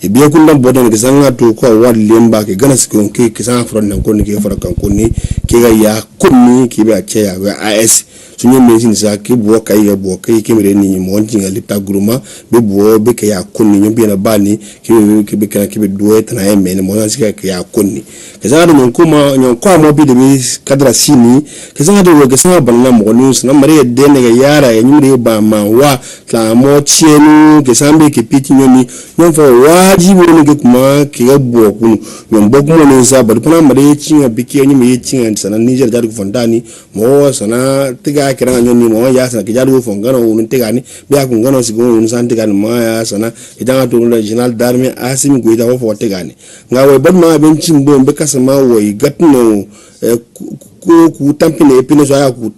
e biya kundan bodan ke sanga to ko wad lemba ke ganas ko ke sanga fron nan ko ni ke fara kan ko ni ke ga ya kunni ke ba ce ya AS sunyo mezin sa ke bo kai ga bo kai ke mere ni mo njinga lita gruma be bo be ke ya kunni nyo bi na bani ke be kana ke be do et na eme mo na sika ke ya kunni ke sanga do kuma nyo ko mo bi de be kadra sini ke sanga do ke sanga banna mo ni na mare de ne ga yara ya nyimre ba ma wa tla mo chienu ke sambe ke piti nyomi nyo fa wajibi ne ke kuma ke ga bo kunu nyo bo kuma ne sa ba pana mare chinga biki nyimi chinga sana Niger da ko fondani mo sana tiga kira nyoni mo ya sana ke jaru fongano un tiga ni be ko ngano sigo un san tiga ni ma ya sana ke janga to regional darmi asim go ida fo tiga ni ngawe bad ma ben chimbo be kasama wo gatno ku tampine epine so ya ku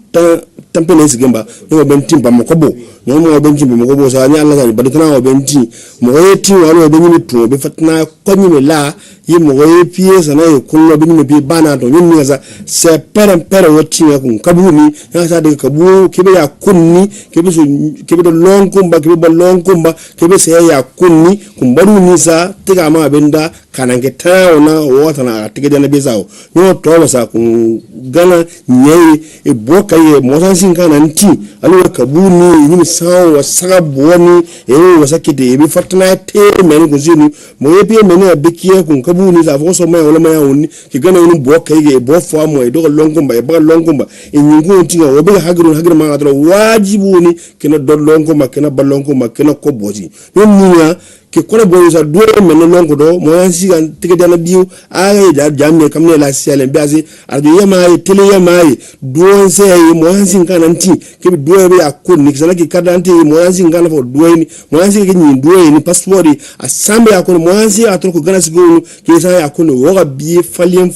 tampene sigamba no ben timba mokobo no mo ben timba mokobo sa nya Allah ba dana ben ti mo yeti walo ben ni to be fatna ko ni la yi mo pie sana e kunno ben ni bi bana to ni za se pere woti ko kabuni ya sa de kabu kebe ya kunni kebe so kebe do long kumba kebe ba long kumba kebe se ya kunni kumbaru ni sa tiga ma benda kanange taona wota na tigede na bezao no to sa kun gana nyei e boka ye mosansin kana nti alwa kabuni ni sawo wasaga boni e wasakide e bi fatna te men ko zinu mo yepi men e bekiye kun kabuni za fo so ma wala ma yawni ki gana ni boka ye bo fo mo e do longomba e ba longomba e nyungu nti o be hagru ma adro wajibuni kena do longomba kena ba longomba kena ko boji yonniya ke kone boyo sa do men longo do mo yansi kan tike dana biu ay da jamme kamne la sele biazi ardo yama ay tele yama ay do se ay mo yansi kan anti ke do be akon ni sana ki kadante mo yansi kan fo do ni mo yansi ke ni do ni password asambe akon mo yansi atro ko gana sigo ke sa akon wo ga bi falien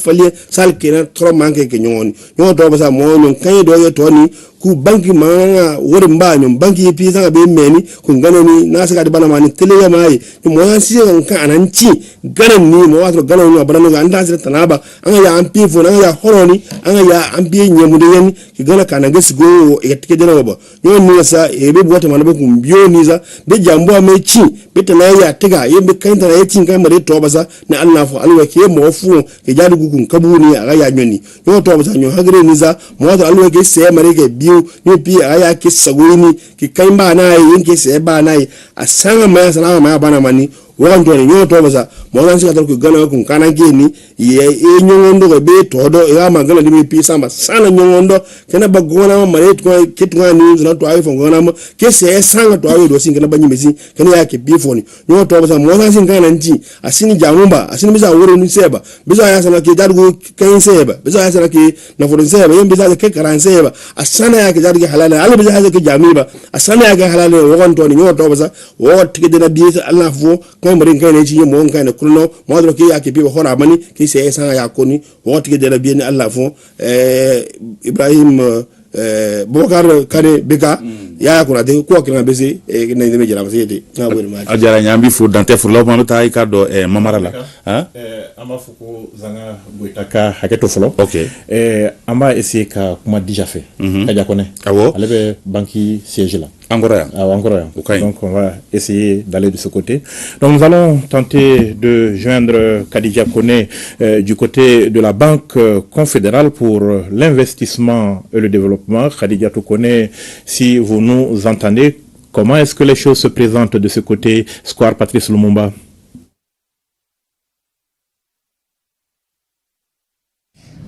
sal ke na tro manke ke nyoni nyo do ba sa mo nyon kan do ye to ni ku banki manga wori mbanyo banki yepi sanga be meni ku ngano ni nasika de bana mani tele ya mai ni mo yansi kan ananchi gana ni mo watro gana ni abana nga anda sire tanaba anga ya ampi fo anga ya horoni anga ya ampi nyemude yen ki gana kana gesi go e tike dena baba yo ni sa e be bote mana be ku mbio ni za be jambo ame chi be tana ya tiga yembe kainta na yechi kan mare to basa na Allah fo alwa ke mo fu ke jadu ku kabuni aga ya nyoni yo to basa nyo hagre ni za mo watro alwa ke se mare ke ni bi aya ke sagoni ki kaimba na yin ke se ba na asanga ma sana ma bana mani wanto ni nyoto basa mo nan sika ko gana ko kana geni ye e nyongondo ko be todo e ama gana dimi pi samba sana nyongondo kana bagona ma mare ko kitwa ni na to ay fo gona ma ke se sanga to ay do singa na banyi mezi kana ya ke bi fo ni nyoto basa mo nan singa nan ti asini jamumba asini bisa woro ni seba bisa ya sana ke dargo kan seba bisa ya sana ke na fo seba yem bisa ke karan seba asana ya ke dargo halala ala bisa ya ke jamiba asana ya ke halala wanto ni nyoto basa wo tike de na bi Allah fo mari ngane ci mo ngane kulno mo do ke yake bi hora mani ki se san ya koni woti ke de bi ni Allah fo Ibrahim Bokar kane beka ya ko na de ko ke na bese e na de jara masete na bo ma ajara nyambi fu dante fu lo manu tay ka do mamara la amba fuko zanga boitaka haketo folo okay amba essayer ka kuma déjà fait kaja kone awo alebe banki siège là Angora. Okay. Donc on va essayer d'aller de ce côté. Donc nous allons tenter de joindre Khadija Kone du côté de la Banque confédérale pour l'investissement et le développement. Khadija Kone, si vous nous entendez, comment est-ce que les choses se présentent de ce côté, Square Patrice Lumumba?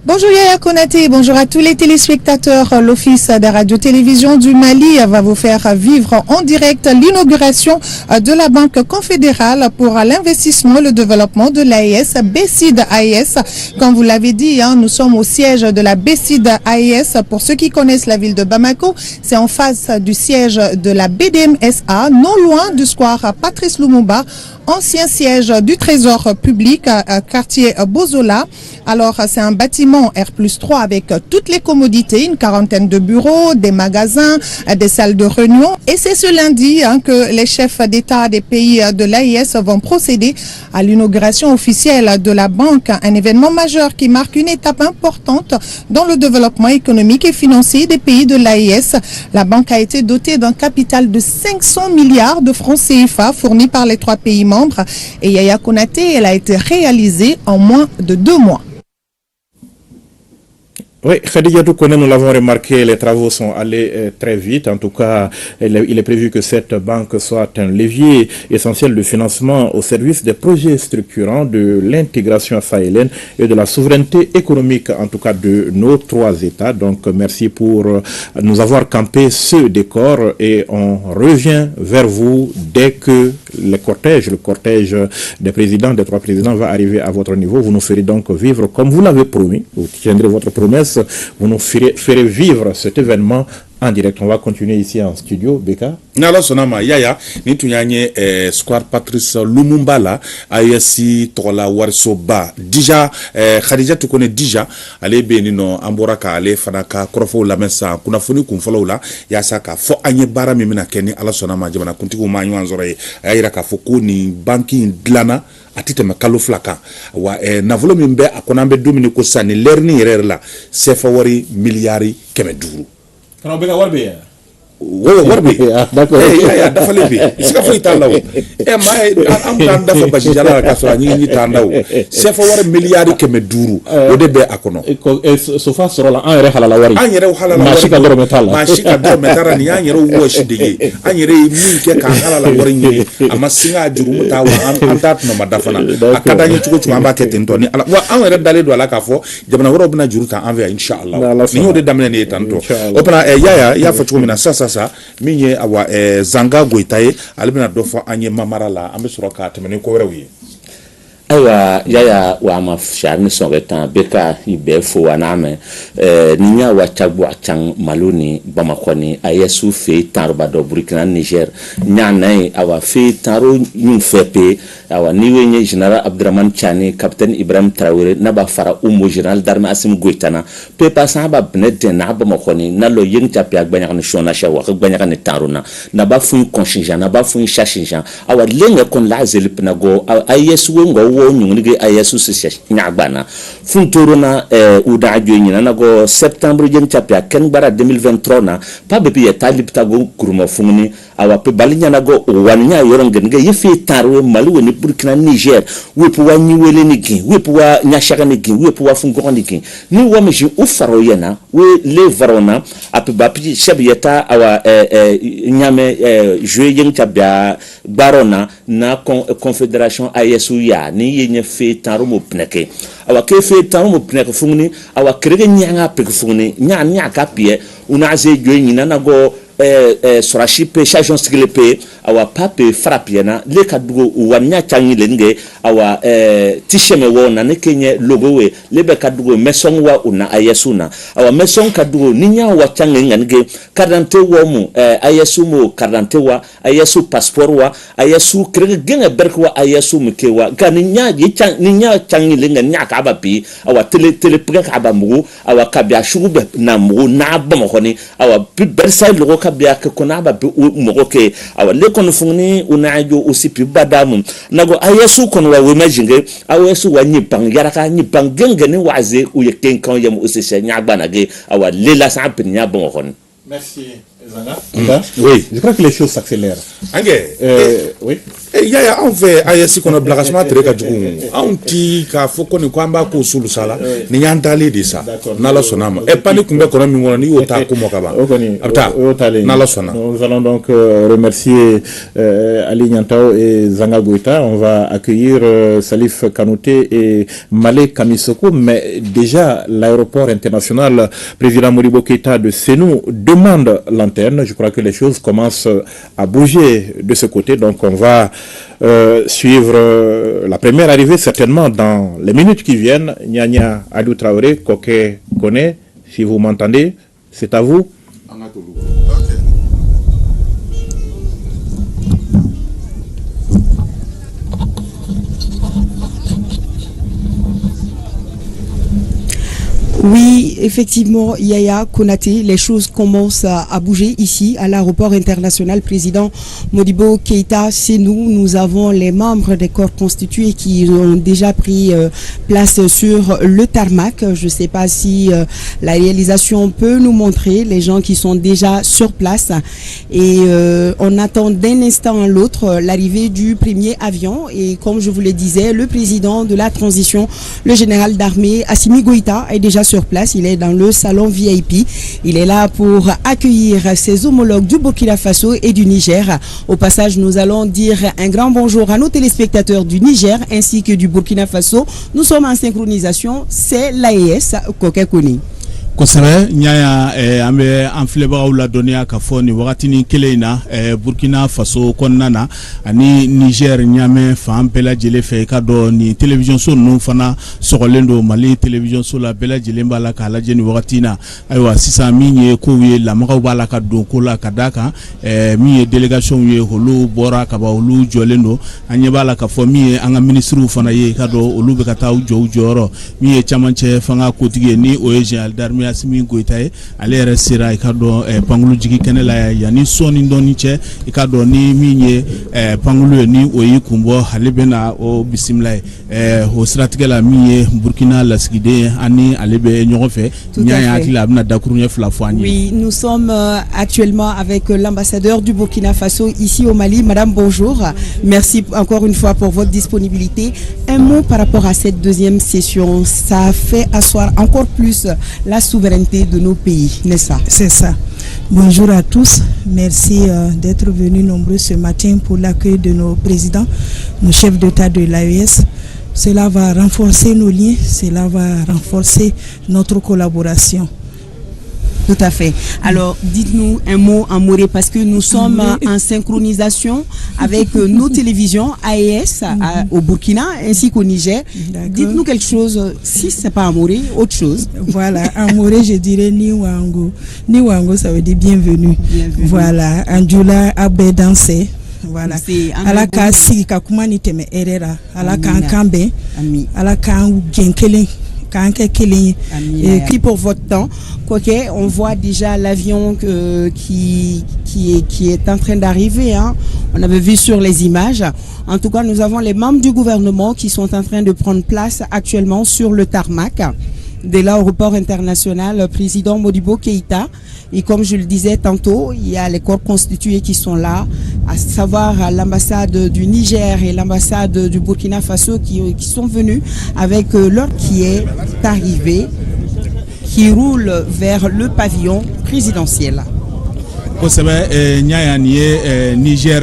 Bonjour Yaya Konaté, bonjour à tous les téléspectateurs. L'Office de radio-télévision du Mali va vous faire vivre en direct l'inauguration de la Banque confédérale pour l'investissement et le développement de l'AES, BCID AES. Comme vous l'avez dit, nous sommes au siège de la BCID AES. Pour ceux qui connaissent la ville de Bamako, c'est en face du siège de la BDMSA, non loin du square Patrice Lumumba. ancien siège du Trésor public, quartier Bozola. Alors, c'est un bâtiment R+3 avec toutes les commodités, une quarantaine de bureaux, des magasins, des salles de réunion. Et c'est ce lundi que les chefs d'État des pays de l'AES vont procéder à l'inauguration officielle de la banque, un événement majeur qui marque une étape importante dans le développement économique et financier des pays de l'AES. La banque a été dotée d'un capital de 500 milliards de francs CFA fournis par les 3 pays membres. Et Yaya Konaté, elle a été réalisée en moins de 2 mois. Oui, Khadija Toukone, nous l'avons remarqué, les travaux sont allés très vite. En tout cas, il est prévu que cette banque soit un levier essentiel de financement au service des projets structurants de l'intégration sahélienne et de la souveraineté économique, en tout cas de nos 3 États. Donc, merci pour nous avoir campé ce décor et on revient vers vous dès que le cortège des présidents, des 3 présidents va arriver à votre niveau. Vous nous ferez donc vivre, comme vous l'avez promis, vous tiendrez votre promesse. Vous nous ferez vivre cet événement en direct. On va continuer ici en studio, Beka. Nala sonama yaya ni tunyanye Square Patrice Lumumba la ayasi tola warso ba déjà Khadija tu connais déjà ale benino amboraka ale fanaka krofo la mensa kuna funi kumfolo la yasa ka fo anye bara mimina keni ala sonama jamana kuntiku manyu anzore ayira ka foko ni banki dlana atite makalo flaka wa navolo mimbe akonambe domini ko sani lerni yerer la sefa wari miliari kemeduru kana beka warbe warbe d'accord ya dafa lebi sika fo italaw am tan dafa baji jala ka so ni tandaw sefa wari miliari kemeduru o de be akono so fa soro la an yere halala wari ma shika doro metal ma shika doro metara ni an yere wo shidege an yere min ke ka halala wari ni ama singa jurumu ta wa an tat no madafana akada ni chuko chuko amba ketento ni ala wa an yere dale do ala ka fo jabana woro bina juruta envers inshallah ni o de damne ni tanto opana ya fo chuko mina sasa minye awa Zanga Goitaye alibina dofo anye mamara la ambe soroka temene ko rewi aywa yaya wa ma sharni songetan beka ibefo waname ninya wa chagbo chang maloni bamakoni ayesu fe tarba do Burkina Niger nyanai awa fe taro nyum fepe awa niwenye general Abdurrahman Chani capitaine Ibrahim Traoré naba fara umo general d'armée Assimi Goïtana pe passa ba benete na bamakoni na lo yeng tapia gbanya kan shona shawa gbanya kan taruna na ba fu contingent na ba fu chashinjan awa lenga kon la zelip na go ayesu ngo nyungi ayesu sese nyagbana funtorona uda ajoyina nago septembre jeng chapia ken bara 2023 na pa bepi ya talipta go kuruma fungni awa pe balinya nago wanya yorongenge yefi tarwe maluwe ni Burkina Niger wepu wa nyiwele nigi wepu wa nyashaka nigi wepu wa fungo nigi ni wa meji ufaro yena we le varona ape bapi shabiyeta awa nyame jouer jeng chapia barona na confédération ayesu ya ni yenye fe taro mo pneke awa ke fe taro mo pneke fungni awa krege nyanga pe fungni nya ka pie una ze joyi na go sorashipe chajon sklepe awa pape frapiena le kadugo wanya changi lenge awa tisheme wona ne kenye logo we lebe kadugo mesong wa una ayesuna awa mesong kadugo ninya wa changi ngange kadante wo mu ayesu mu kadante wa ayesu passport wa ayesu krege genga berkwa ayesu mkewa ganinya ninya changi lenge nya ka bapi awa tele pga ka ba mu awa kabya shugu na mu na bamo khoni awa pi bersay logo kabya ke konaba bi mo ke awa le kon fungni unajo usipi badam nago ayesu kon wa we majinge ayesu wa nyipang yaraka nyipang gengene waze u ye kenkan yam usese nyagba ge awa lela sa pinya bon khon. Merci Zanga. Oui, je crois que les choses s'accélèrent. Oui. Yaya on fait ayesi kono blagashma tereka jugu anti ka foko ni kwamba ko sulu sala ni nyantale de sa nala sonama e pani kumbe kono mi ngona ni yota ko mokaba abta nala sona. Nous allons donc remercier Ali Nyantao et Zanga Goïta. On va accueillir Salif Kanouté et Malé Kamisoko, mais déjà l'aéroport international président Modibo Keïta de Sénou demande l'antenne. Je crois que les choses commencent à bouger de ce côté, donc on va suivre la première arrivée certainement dans les minutes qui viennent. Nyanya Adou Traoré, Koké Kone, si vous m'entendez, c'est à vous. Oui, effectivement, Yaya Konaté, les choses commencent à bouger ici à l'aéroport international. Président Modibo Keïta, c'est nous avons les membres des corps constitués qui ont déjà pris place sur le tarmac. Je ne sais pas si la réalisation peut nous montrer les gens qui sont déjà sur place. Et on attend d'un instant à l'autre l'arrivée du premier avion. Et comme je vous le disais, le président de la transition, le général d'armée Assimi Goïta, est déjà sur place. Il est dans le salon VIP. Il est là pour accueillir ses homologues du Burkina Faso et du Niger. Au passage, nous allons dire un grand bonjour à nos téléspectateurs du Niger ainsi que du Burkina Faso. Nous sommes en synchronisation. C'est l'AES Kokekoni. Kosɛbɛ ɲaya an bɛ an filɛbagaw la dɔnniya ka fɔ nin wagatinin kelen in na Burkina Faso kɔnɔna na ani Niger ɲamɛ fan bɛɛ lajɛlen fɛ i ka dɔn nin télévision so ninnu fana sɔgɔlen don Mali télévision so la bɛɛ lajɛlen b'a la k'a lajɛ nin wagati in na ayiwa sisan min ye kow ye lamagaw b'a la ka don ko la ka d'a kan min ye délégation ye olu bɔra ka ban olu jɔlen don an ɲɛ b'a la ka fɔ min ye an ka ministres fana ye i ka dɔn olu bɛ ka taa u jɔ u jɔyɔrɔ min ye camancɛ fanga kotigi ye ni o ye général d'armée Assimi Goïta ye ale yɛrɛ sera i ka dɔn pankulu jigi kɛnɛ la yanni sɔɔni dɔɔni cɛ i ka dɔn ni min ye pankulu ye ni o y'i kun bɔ ale bɛna o bisimila ye o siratigɛ la min ye Burkina lasigiden ani ale bɛ ɲɔgɔn fɛ ɲa ye hakili a bɛna dakuru ɲɛ fila fɔ an ye. Oui, nous sommes actuellement avec l'ambassadeur du Burkina Faso ici au Mali. Madame, bonjour. Merci encore une fois pour votre disponibilité. Un mot par rapport à cette deuxième session. Ça fait asseoir encore plus la souveraineté de nos pays, n'est-ce pas? C'est ça. Bonjour à tous. Merci d'être venus nombreux ce matin pour l'accueil de nos présidents, nos chefs d'État de l'AES. Cela va renforcer nos liens, cela va renforcer notre collaboration. Tout à fait. Alors, dites-nous un mot en Moré parce que nous sommes en synchronisation avec nos télévisions AES au Burkina ainsi qu'au Niger. Dites-nous quelque chose, si ce n'est pas en Moré, autre chose. Voilà, en Moré, je dirais Niwango. Niwango, ça veut dire bienvenue. Voilà, Anjula Abé Dansé. Voilà. Alaka si kakumani teme erera, alaka kambe, alaka genkele. Et puis pour votre temps, on voit déjà l'avion qui est en train d'arriver. Hein. On avait vu sur les images. En tout cas, nous avons les membres du gouvernement qui sont en train de prendre place actuellement sur le tarmac de l'aéroport international président Modibo Keïta. Et comme je le disais tantôt, il y a les corps constitués qui sont là, à savoir l'ambassade du Niger et l'ambassade du Burkina Faso qui sont venus avec leur qui est arrivé, qui roule vers le pavillon présidentiel. Kosɛbɛ ɲaya nin ye Niger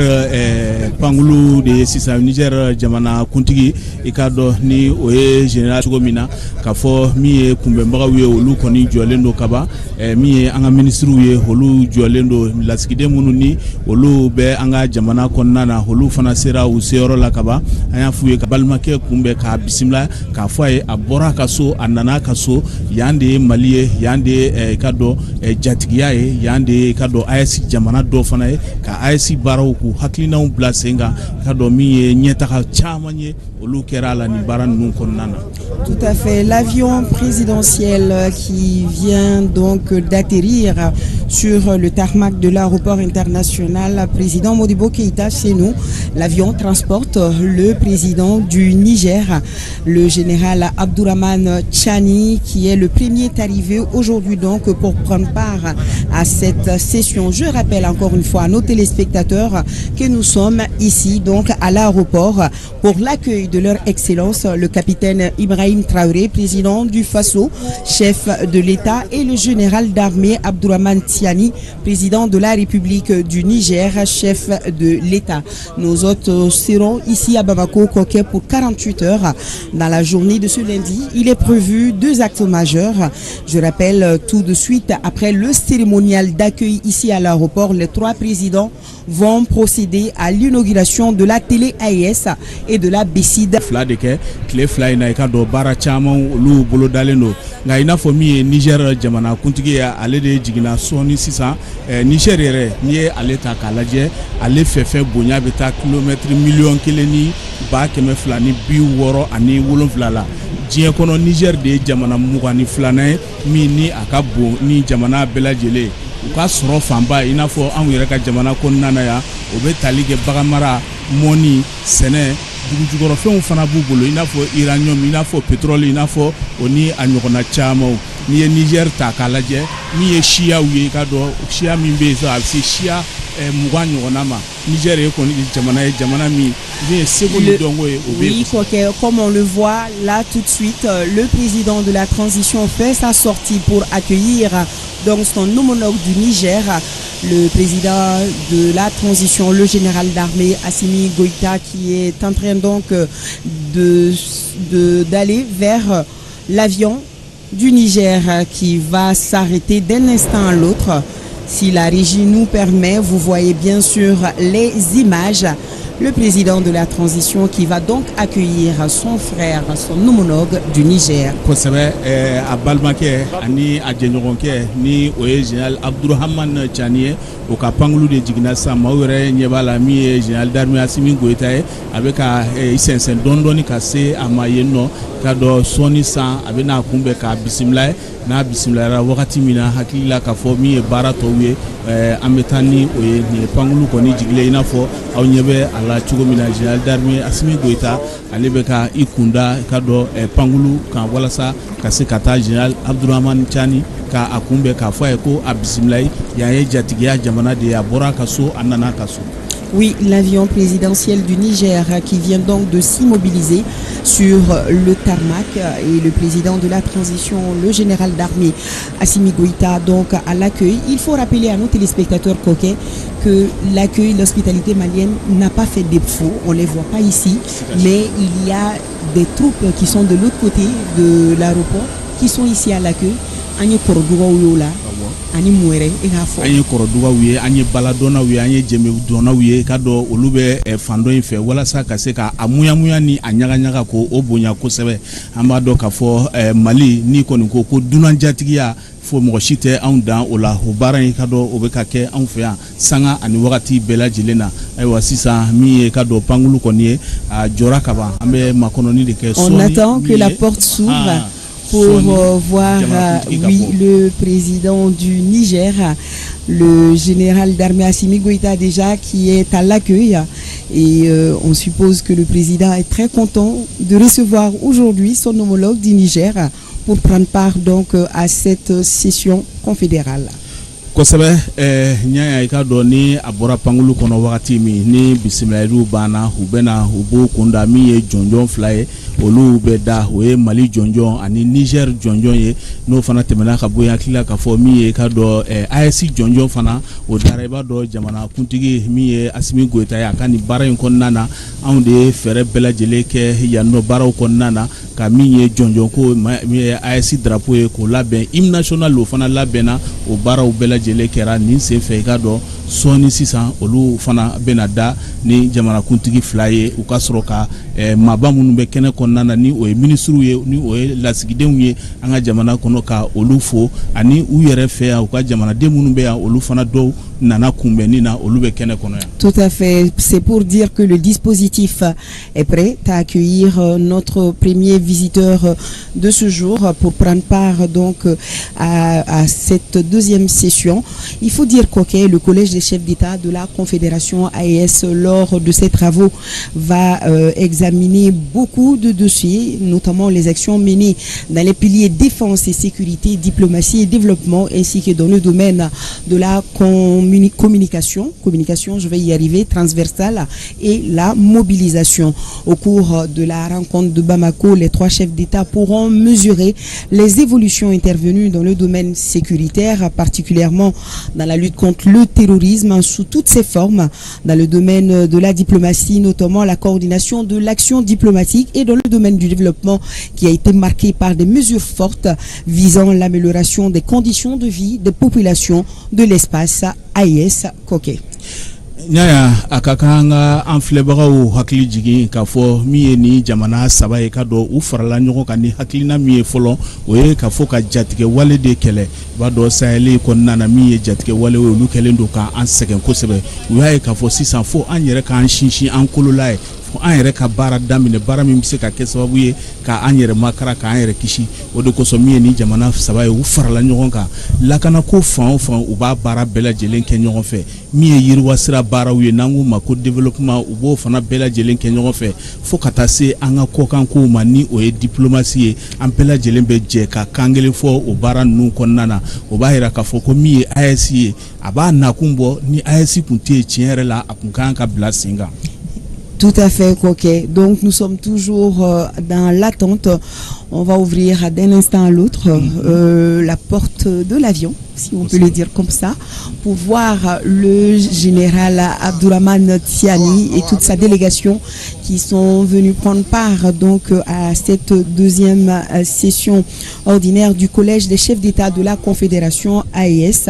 pankulu de ye sisan Niger jamana kuntigi i ka dɔn ni o ye général cogo min na k'a fɔ min ye kunbɛnbagaw ye olu kɔni jɔlen don kaban min ye an ka ministres ye olu jɔlen don lasigiden minnu ni olu bɛ an ka jamana kɔnɔna na olu fana sera u seyɔrɔ la kaban an y'a f'u ye ka balimakɛ kunbɛn k'a bisimila k'a fɔ a ye a bɔra a ka so a nana a ka so yan de ye Mali ye yan de ye i ka dɔn jatigiya ye yan de ye i ka dɔn AES jamana dɔ fana ye ka AES baaraw k'u hakilinaw bila sen kan ka dɔn min ye ɲɛtaga caman ye olu kɛra la nin baara ninnu kɔnɔna na. Tout à fait. L'avion présidentiel qui vient donc d'atterrir sur le tarmac de l'aéroport international président Modibo Keïta chez nous. L'avion transporte le président du Niger, le général Abdourahmane Tchani, qui est le premier arrivé aujourd'hui donc pour prendre part à cette session. Je rappelle encore une fois à nos téléspectateurs que nous sommes ici donc à l'aéroport pour l'accueil de leur excellence le capitaine Ibrahim Traoré, président du Faso, chef de l'État, et le général d'armée Abdourahmane Tiani, président de la République du Niger, chef de l'État. Nous autres serons ici à Bamako pour 48 heures dans la journée de ce lundi. Il est prévu 2 actes majeurs. Je rappelle tout de suite, après le cérémonial d'accueil ici à l'aéroport, les 3 présidents vont procéder à l'inauguration de la télé AES et de la BECID. Fila de kɛ tile fila in na i ka dɔn baara caman olu bolo dalen don nka i n'a fɔ min ye Niger jamana kuntigi ye ale de jiginna sɔɔni sisan Niger yɛrɛ n'i ye ale ta k'a lajɛ ale fɛfɛ bonya bɛ taa kilomɛtiri miliyɔn 1,267,7 la diɲɛ kɔnɔ Niger de ye jamana 22 ye min ni a ka bon ni jamana bɛɛ lajɛlen u ka sɔrɔ fanba i n'a fɔ anw yɛrɛ ka jamana kɔnɔna na yan o bɛ tali kɛ baganmara mɔni sɛnɛ dugujukɔrɔfɛnw fana b'u bolo i n'a fɔ uranium i n'a fɔ pétrole i n'a fɔ o ni a ɲɔgɔnna camanw n'i ye Niger ta k'a lajɛ min ye siyaw ye i ka dɔn siya min bɛ yen so a bɛ se siya 20 ɲɔgɔnna ma Niger ye kɔni jamana min bien oui, comme on le voit là tout de suite, le président de la transition fait sa sortie pour accueillir donc son homologue du Niger, le président de la transition, le général d'armée Assimi Goïta, qui est en train donc d'aller vers l'avion du Niger qui va s'arrêter d'un instant à l'autre. Si la régie nous permet, vous voyez bien sûr les images. Le président de la transition qui va donc accueillir son frère, son homologue du Niger. Kosɛbɛ a balimakɛ ani a jɛɲɔgɔnkɛ ni o ye général Abdurahman Tchani ye o ka pankulu de jiginna sisan maaw yɛrɛ ɲɛ b'a la min ye général d'armée Assimi Goïta ye a bɛ ka i sɛnsɛn dɔɔni ka se a ma yen nɔ ka dɔ sɔɔni san a bɛ n'a kunbɛn k'a bisimila ye n'a bisimilayara wagati min na hakili la k'a fɔ min ye baara tɔw ye an bɛ taa ni o ye nin pankulu kɔni jigilen i n'a fɔ aw ɲɛ bɛ a la cogo min na général d'armée Assimi Goïta ale bɛ ka i kunda ka dɔ pankulu kan walasa ka se ka taa général Abdurahman Tchani ka a kunbɛn k'a fɔ a ye ko a bisimila ye yan ye jatigiya jamana de ye a bɔra ka so a nana ka so. Oui, l'avion présidentiel du Niger qui vient donc de s'immobiliser sur le tarmac et le président de la transition, le général d'armée Assimi Goïta, donc à l'accueil. Il faut rappeler à nos téléspectateurs coquets que l'accueil, l'hospitalité malienne n'a pas fait défaut. On ne les voit pas ici, mais il y a des troupes qui sont de l'autre côté de l'aéroport qui sont ici à l'accueil. Ani muere e ka fɔ an ye kɔrɔdugaw ye an ye baladɔnnaw ye an ye jɛmɛdɔnnaw ye ka dɔ olu bɛ fandɔ in fɛ walasa ka se ka a muyamuya ni a ɲagaɲaga ko o bonya kosɛbɛ an b'a dɔn k'a fɔ Mali ni kɔni ko dunanjatigiya fo mɔgɔ si tɛ anw dan o la o baara in ka dɔ o bɛ ka kɛ anw fɛ yan sanga ani wagati bɛɛ lajɛlen na ayiwa sisan min ye ka dɔ pankulu kɔni ye a jɔra ka ban an bɛ makɔnɔni de kɛ on attend que la porte s'ouvre pour voir oui, le président du Niger, le général d'armée Assimi Goïta déjà qui est à l'accueil et on suppose que le président est très content de recevoir aujourd'hui son homologue du Niger pour prendre part donc à cette session confédérale. Kosɛbɛ ɲaya i ka dɔn ni a bɔra pankulu kɔnɔ wagati min ni bisimilayiw banna u bɛna u b'o kunda min ye jɔnjɔn fila ye olu bɛ da o ye Mali jɔnjɔn ani Niger jɔnjɔn ye n'o fana tɛmɛna ka bɔ hakili la ka fɔ min ye ka dɔn AES jɔnjɔn fana o dara i b'a dɔn jamana kuntigi min ye Assimi Goïta ye a ka nin baara in kɔnɔna na anw de ye fɛɛrɛ bɛɛ lajɛlen kɛ yan nɔ baaraw kɔnɔna na ka min ye jɔnjɔn ko min ye AES drapeau ye k'o labɛn hymne national o fana labɛnna o baaraw bɛɛ lajɛlen kɛra nin sen fɛ i ka dɔn sɔɔni sisan olu fana bɛna da ni jamana kuntigi fila ye u ka sɔrɔ ka maaba minnu bɛ kɛnɛ kɔnɔna na ni o ye ministriw ye ni o ye lasigidenw ye an ka jamana kɔnɔ ka olu fo ani u yɛrɛ fɛ yan u ka jamanaden minnu bɛ yan olu fana dɔw nana kunbɛnni na olu bɛ kɛnɛ kɔnɔ yan. Tout à fait, c'est pour dire que le dispositif est prêt à accueillir notre premier visiteur de ce jour pour prendre part donc à cette deuxième session. Il faut dire qu'au le collège des chefs d'État de la Confédération AES lors de ses travaux va examiner beaucoup de dossiers, notamment les actions menées dans les piliers défense et sécurité, diplomatie et développement, ainsi que dans le domaine de la communication, je vais y arriver, transversale, et la mobilisation. Au cours de la rencontre de Bamako, les trois chefs d'État pourront mesurer les évolutions intervenues dans le domaine sécuritaire, particulièrement dans la lutte contre le terrorisme sous toutes ses formes, dans le domaine de la diplomatie, notamment la coordination de l'action diplomatique, et dans le domaine du développement qui a été marqué par des mesures fortes visant l'amélioration des conditions de vie des populations de l'espace AES Koke. Nyaya akakanga an filɛbagaw hakili jigin k'a fɔ min ye ni jamana saba ye ka dɔn u farala ɲɔgɔn kan ni hakilina min ye fɔlɔ o ye ka fɔ ka jatigɛ wale de kɛlɛ i b'a dɔn saheli kɔnɔna na min ye jatigɛ wale olu kɛlen don k'an sɛgɛn kosɛbɛ u y'a ye k'a fɔ sisan fo an yɛrɛ k'an sinsin an kolola ye fo an yɛrɛ ka baara daminɛ baara min bɛ se ka kɛ sababu ye ka an yɛrɛ makara k'an yɛrɛ kisi o de kosɔn min ye ni jamana saba ye u farala ɲɔgɔn kan lakanako fan o fan u b'a baara bɛɛ lajɛlen kɛ ɲɔgɔn fɛ min ye yiriwasira baaraw ye n'an k'u ma ko développement u b'o fana bɛɛ lajɛlen kɛ ɲɔgɔn fɛ fo ka taa se an ka kɔkankow ma ni o ye diplomasi ye an bɛɛ lajɛlen bɛ jɛ ka kan kelen fɔ o baara ninnu kɔnɔna na o b'a yira k'a fɔ ko min ye AES ye a b'a nakun bɔ ni AES kun tɛ yen tiɲɛ yɛrɛ la a kun kan ka bila sen kan. Tout à fait, Coquet. Donc nous sommes toujours dans l'attente. On va ouvrir d'un instant à l'autre la porte de l'avion, si on peut le dire comme ça, pour voir le général Abdourahmane Tiani et toute sa délégation qui sont venus prendre part donc à cette deuxième session ordinaire du Collège des chefs d'État de la Confédération AES.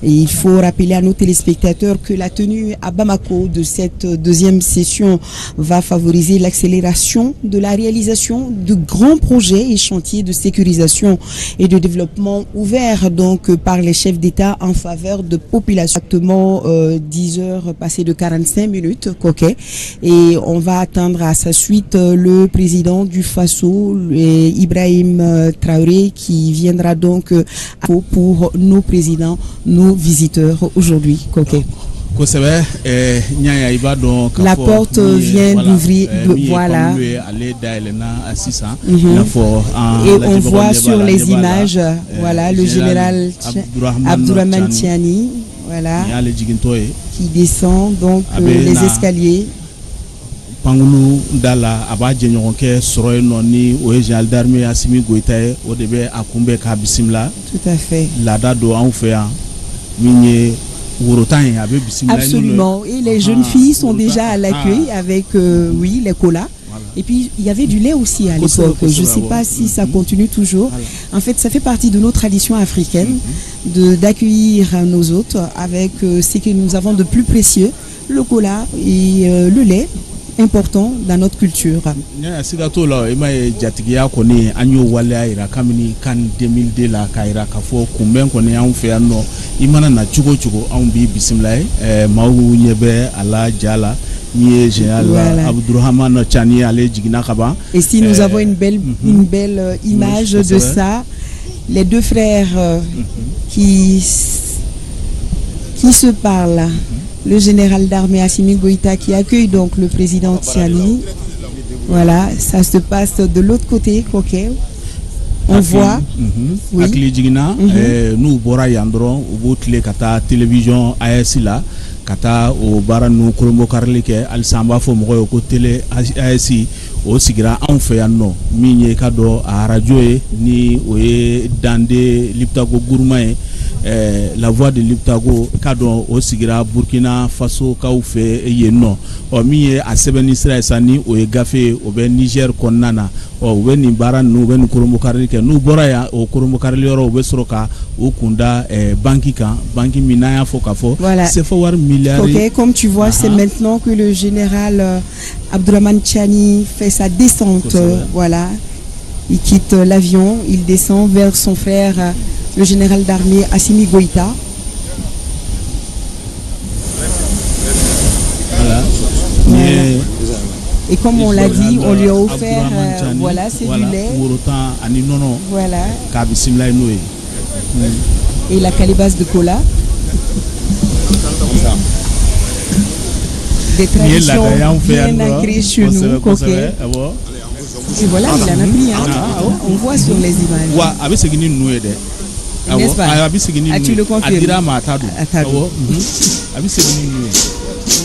Et il faut rappeler à nos téléspectateurs que la tenue à Bamako de cette deuxième session va favoriser l'accélération de la réalisation de grands projets et chantiers de sécurisation et de développement ouverts donc par les chefs d'État en faveur de populations. Exactement 10 heures passées de 45 minutes, Coquet. Et on va attendre à sa suite le président du Faso, Ibrahim Traoré, qui viendra donc pour nos présidents, nos visiteurs aujourd'hui, Coquet. La porte vient d'ouvrir, voilà. Et on voit sur les images, voilà, le général Abdourahmane Tiani, voilà, qui descend donc les escaliers. Pangulu dala abaje ɲɔgɔnkɛ sɔrɔ yen nɔ ni o ye général d'armée Assimi Goïta ye o de bɛ a kunbɛn k'a bisimila. Tout à fait. Laada don anw fɛ yan min ye worotan ye a bɛ bisimila. Absolument. Et les jeunes filles sont déjà à l'accueil avec oui les colas. Et puis il y avait du lait aussi à l'époque. Je ne sais pas si ça continue toujours. En fait, ça fait partie de nos traditions africaines d'accueillir nos hôtes avec ce que nous avons de plus précieux, le cola et le lait. Important dans notre culture. Sigato la ima jatigiya koni anyo wale ira kamini kan 2002 la kaira kafo kumben koni an fe anno imana na chugo an bi bismillah mawu nyebe ala jala ni général Abdourahmane Tiani ale jigina kaba. Et si nous avons une belle image de ça, les deux frères qui se parlent. Le général d'armée Assimi Goïta qui accueille donc le président Tiani. Voilà, ça se passe de l'autre côté, Coquet. On voit. Oui. Nous bora yandron ubutile kata télévision AES la kata o bara nu kolombo karlike al samba fo mo ko télé AES o sigira an fe yanno minye kado a radio ni o e dande liptago gourmay la voix de Liptago kado o sigira Burkina Faso ka u fe yenno o mi a sebeni Israel sani o e gafe o be Niger konnana o be ni bara nu be kurumbu karike nu bora ya o kurumbu karli yoro o be soroka o kunda banki minaya fo ka fo c'est fo war milliard. OK, comme tu vois, c'est maintenant que le général Abdourahmane Tiani fait sa descente. Voilà, il quitte l'avion, il descend vers son frère le général d'armée Assimi Goïta. Voilà. Et comme on l'a dit, on lui a offert, voilà, c'est du lait. Voilà. Et la calebasse de cola. Des traditions bien ancrées chez nous, Coquet. Et voilà, il en a pris, hein. On voit sur les images. N'est-ce pas? Tu le confirmes?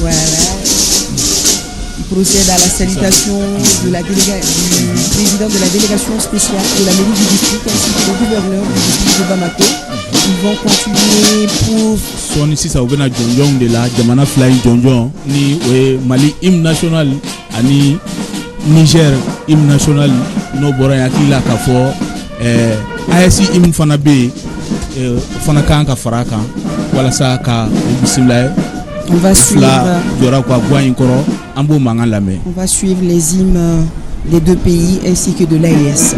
Voilà. Il procède à la salutation de la du président de la délégation spéciale de la mairie du district ainsi que le gouverneur du district de Bamako. Ils vont continuer pour son ici ça ouvre na jonjon de la jamana fly jonjon ni Mali hymne national ani Niger hymne national no bora yakila ka fo AES hymne fana be fana kan ka faraka wala sa ka bismillah. On va suivre les hymnes des deux pays ainsi que de l'AES.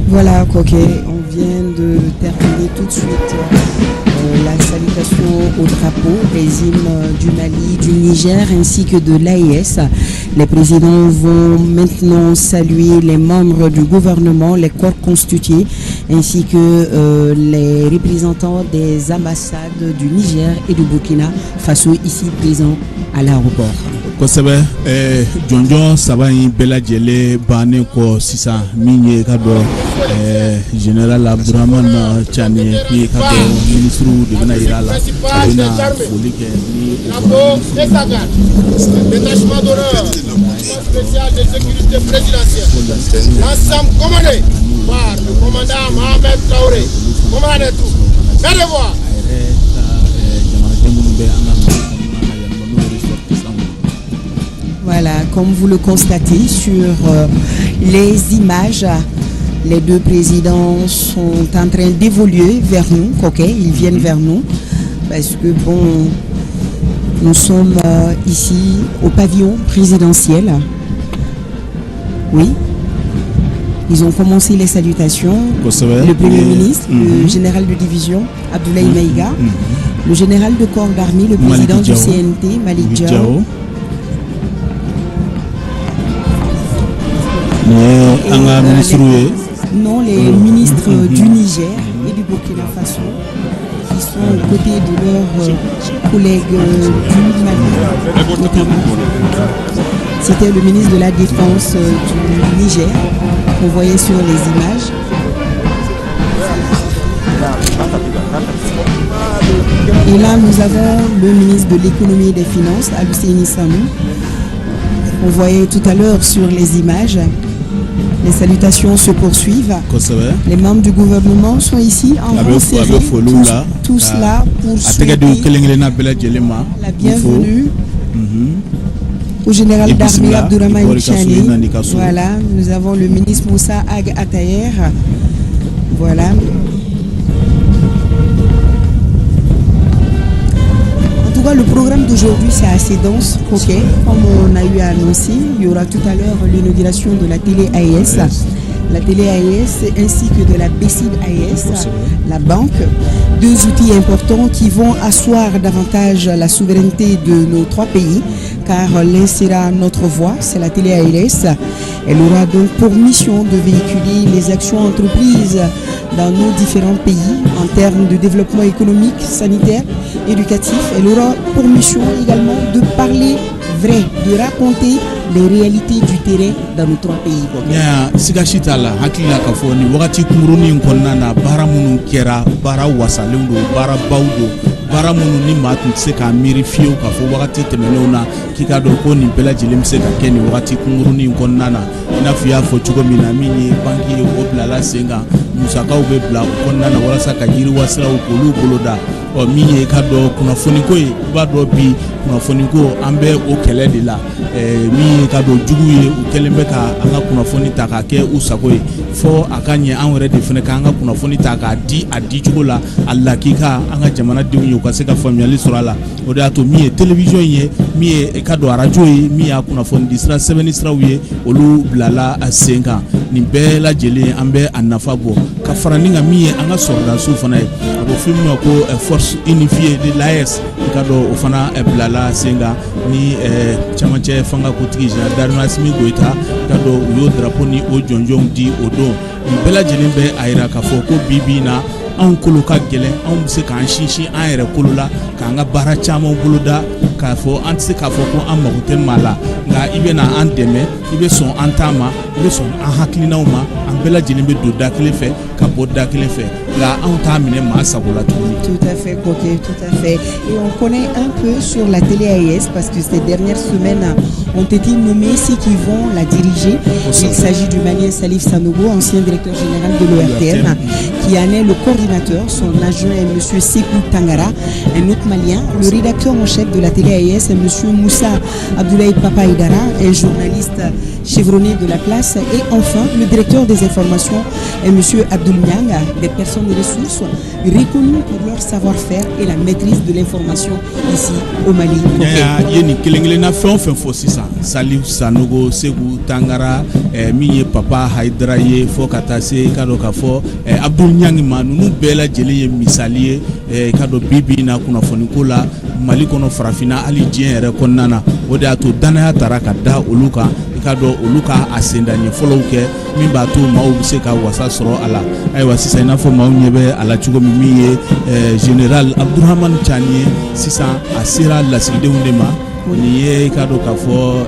Voilà, Koké, on vient de terminer tout de suite la salutation au drapeau des hymnes du Mali, du Niger ainsi que de l'AES. Les présidents vont maintenant saluer les membres du gouvernement, les corps constitués, ainsi que les représentants des ambassades du Niger et du Burkina Faso ici présents à l'aéroport. Kosɛbɛ jɔnjɔn saba in bɛɛ lajɛlen bannen kɔ sisan min ye ka dɔ général Abdourahmane Tiani qui ka dɔ ministre de bɛna yira la a bɛna foli kɛ ni détachement d'honneur spécial de sécurité présidentielle l'ensemble commandé par le commandant Mohamed Traoré commandant de tout mes devoirs. Voilà, comme vous le constatez sur les images, les deux présidents sont en train d'évoluer vers nous. Ok, ils viennent vers nous parce que bon, nous sommes ici au pavillon présidentiel. Oui, ils ont commencé les salutations. Le Premier ministre, le général de division Abdoulaye Maïga, le général de corps d'armée, le président du CNT Malik Diao. Non, les ministres du Niger et du Burkina Faso qui sont aux côtés de leurs collègues du Mali notamment. C'était le ministre de la Défense du Niger qu'on voyait sur les images. Et là, nous avons le ministre de l'économie et des finances, Al-Husseini Sanou. On voyait tout à l'heure sur les images. Les salutations se poursuivent. Les membres du gouvernement sont ici en rang serré, tous là pour souhaiter la bienvenue au général d'armée Abdourahmane Tiani. Voilà, nous avons le ministre Moussa Ag Atayer. Voilà. En tout tout cas, le programme d'aujourd'hui, c'est assez dense. Ok, comme on a eu à annoncer, il y aura tout à l'heure l'inauguration de la télé AES. La télé AES ainsi que de la BCID AES, la banque, deux outils importants qui vont asseoir davantage la souveraineté de nos trois pays, car l'un sera notre voix, c'est la télé AES. Elle aura donc pour mission de véhiculer les actions entreprises dans nos différents pays en termes de développement économique, sanitaire, éducatif. Elle aura pour mission également de parler vrai, de raconter les réalités du terrain dans nos trois pays. Sigashitala hakila kafoni wakati kumuruni nkonnana bara munu kera bara wasalendo bara baudo bara munu ni matu seka mirifio kafo wakati temenona kikado ko ni bela jilemse ka keni wakati kumuruni nkonnana inafia fo chugo minamini banki obla la senga musaka ubebla nkonnana wala saka jiri wasra ukulu boloda o miye kado kuna foniko ba do bi kuna foniko ambe o kele de la mi kado jugu ye u kelembe ka anga kuna foni taka ke usako ye fo akanye an were de fene ka anga kuna foni taka di adi jugu la alla kika anga jamana de unyo ka se ka family surala o da to mi television ye mi kado radio ye mi ya kuna foni disra 7 isra ye olu blala asenga ni bela jele ambe anafa bo ka faraninga mi anga sorda su fana ye abo film ko force unifiée de l'AES kado ofana blala senga ni chamache fanga kutigi Darma Simi Goita kado uyo drapo ni o jonjong di odo ni bela jelembe aira ka foko bibi na an koloka gele an se kan shinshi an yɛrɛ kolola ka an ka baara caman boloda k'a fɔ an tɛ se k'a fɔ ko an mago tɛ maa la nka i bɛ na an dɛmɛ i bɛ sɔn an ta ma i bɛ sɔn an hakilinaw ma an bɛɛ lajɛlen bɛ don da kelen fɛ ka bɔ da kelen fɛ nka anw t'a minɛ maa sago la tuguni. Tout à fait, Koké, tout à fait. Et on connaît un peu sur la télé AES parce que ces dernières semaines ont été nommés ceux qui vont la diriger. Il s'agit du malien Salif Sanogo, ancien directeur général de l'ORTM, qui en est le coordinateur. Son adjoint est M. Sekou Tangara, un autre malien. Le rédacteur en chef de la télé AES est M. Moussa Abdoulaye Papa Idara, un journaliste chevronné de la place. Et enfin, le directeur des informations est M. Abdoul Niang, des personnes ressources reconnues pour leur savoir-faire et la maîtrise de l'information ici au Mali. Salif Sanogo, Sekou Tangara, Miye Papa Haidara ye fo katase kado kafo Abdoul Niang manu bela jeli misaliye kado bibi na kuna foniko la Mali kono farafina ali dien yɛrɛ kɔnɔna na o de y'a to danaya tara ka da olu kan i ka dɔn olu ka a sendani fɔlɔw kɛ min b'a to maaw bɛ se ka wasa sɔrɔ a la ayiwa sisan i n'a fɔ maaw ɲɛ bɛ a la cogo min ye général Abdourahmane Tiani ye sisan a sera lasigidenw de ma nin ye i ka dɔn k'a fɔ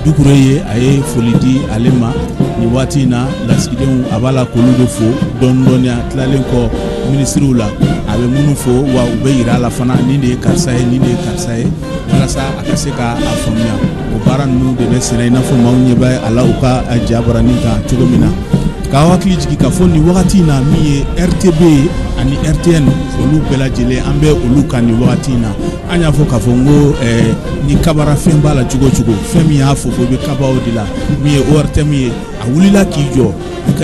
Dukure ye a ye foli di ale ma nin waati in na lasigidenw a b'a la k'olu de fo dɔɔni dɔɔni a tilalen kɔ minisiriw la a bɛ minnu fo wa u bɛ yira a la fana nin de ye karisa ye nin de ye karisa ye walasa a ka se ka a faamuya o baara ninnu de bɛ senna i n'a fɔ maaw ɲɛ bɛ a la u ka jabaranin kan cogo min na k'aw hakili jigin k'a fɔ nin wagati in na min ye RTB ani RTN olu bɛɛ lajɛlen an bɛ olu kan nin wagati in na an y'a fɔ k'a fɔ n ko ni kabara fɛn b'a la cogo cogo fɛn min y'a fɔ i bɛ kaba o de la min ye ORTM ye a wulila k'i jɔ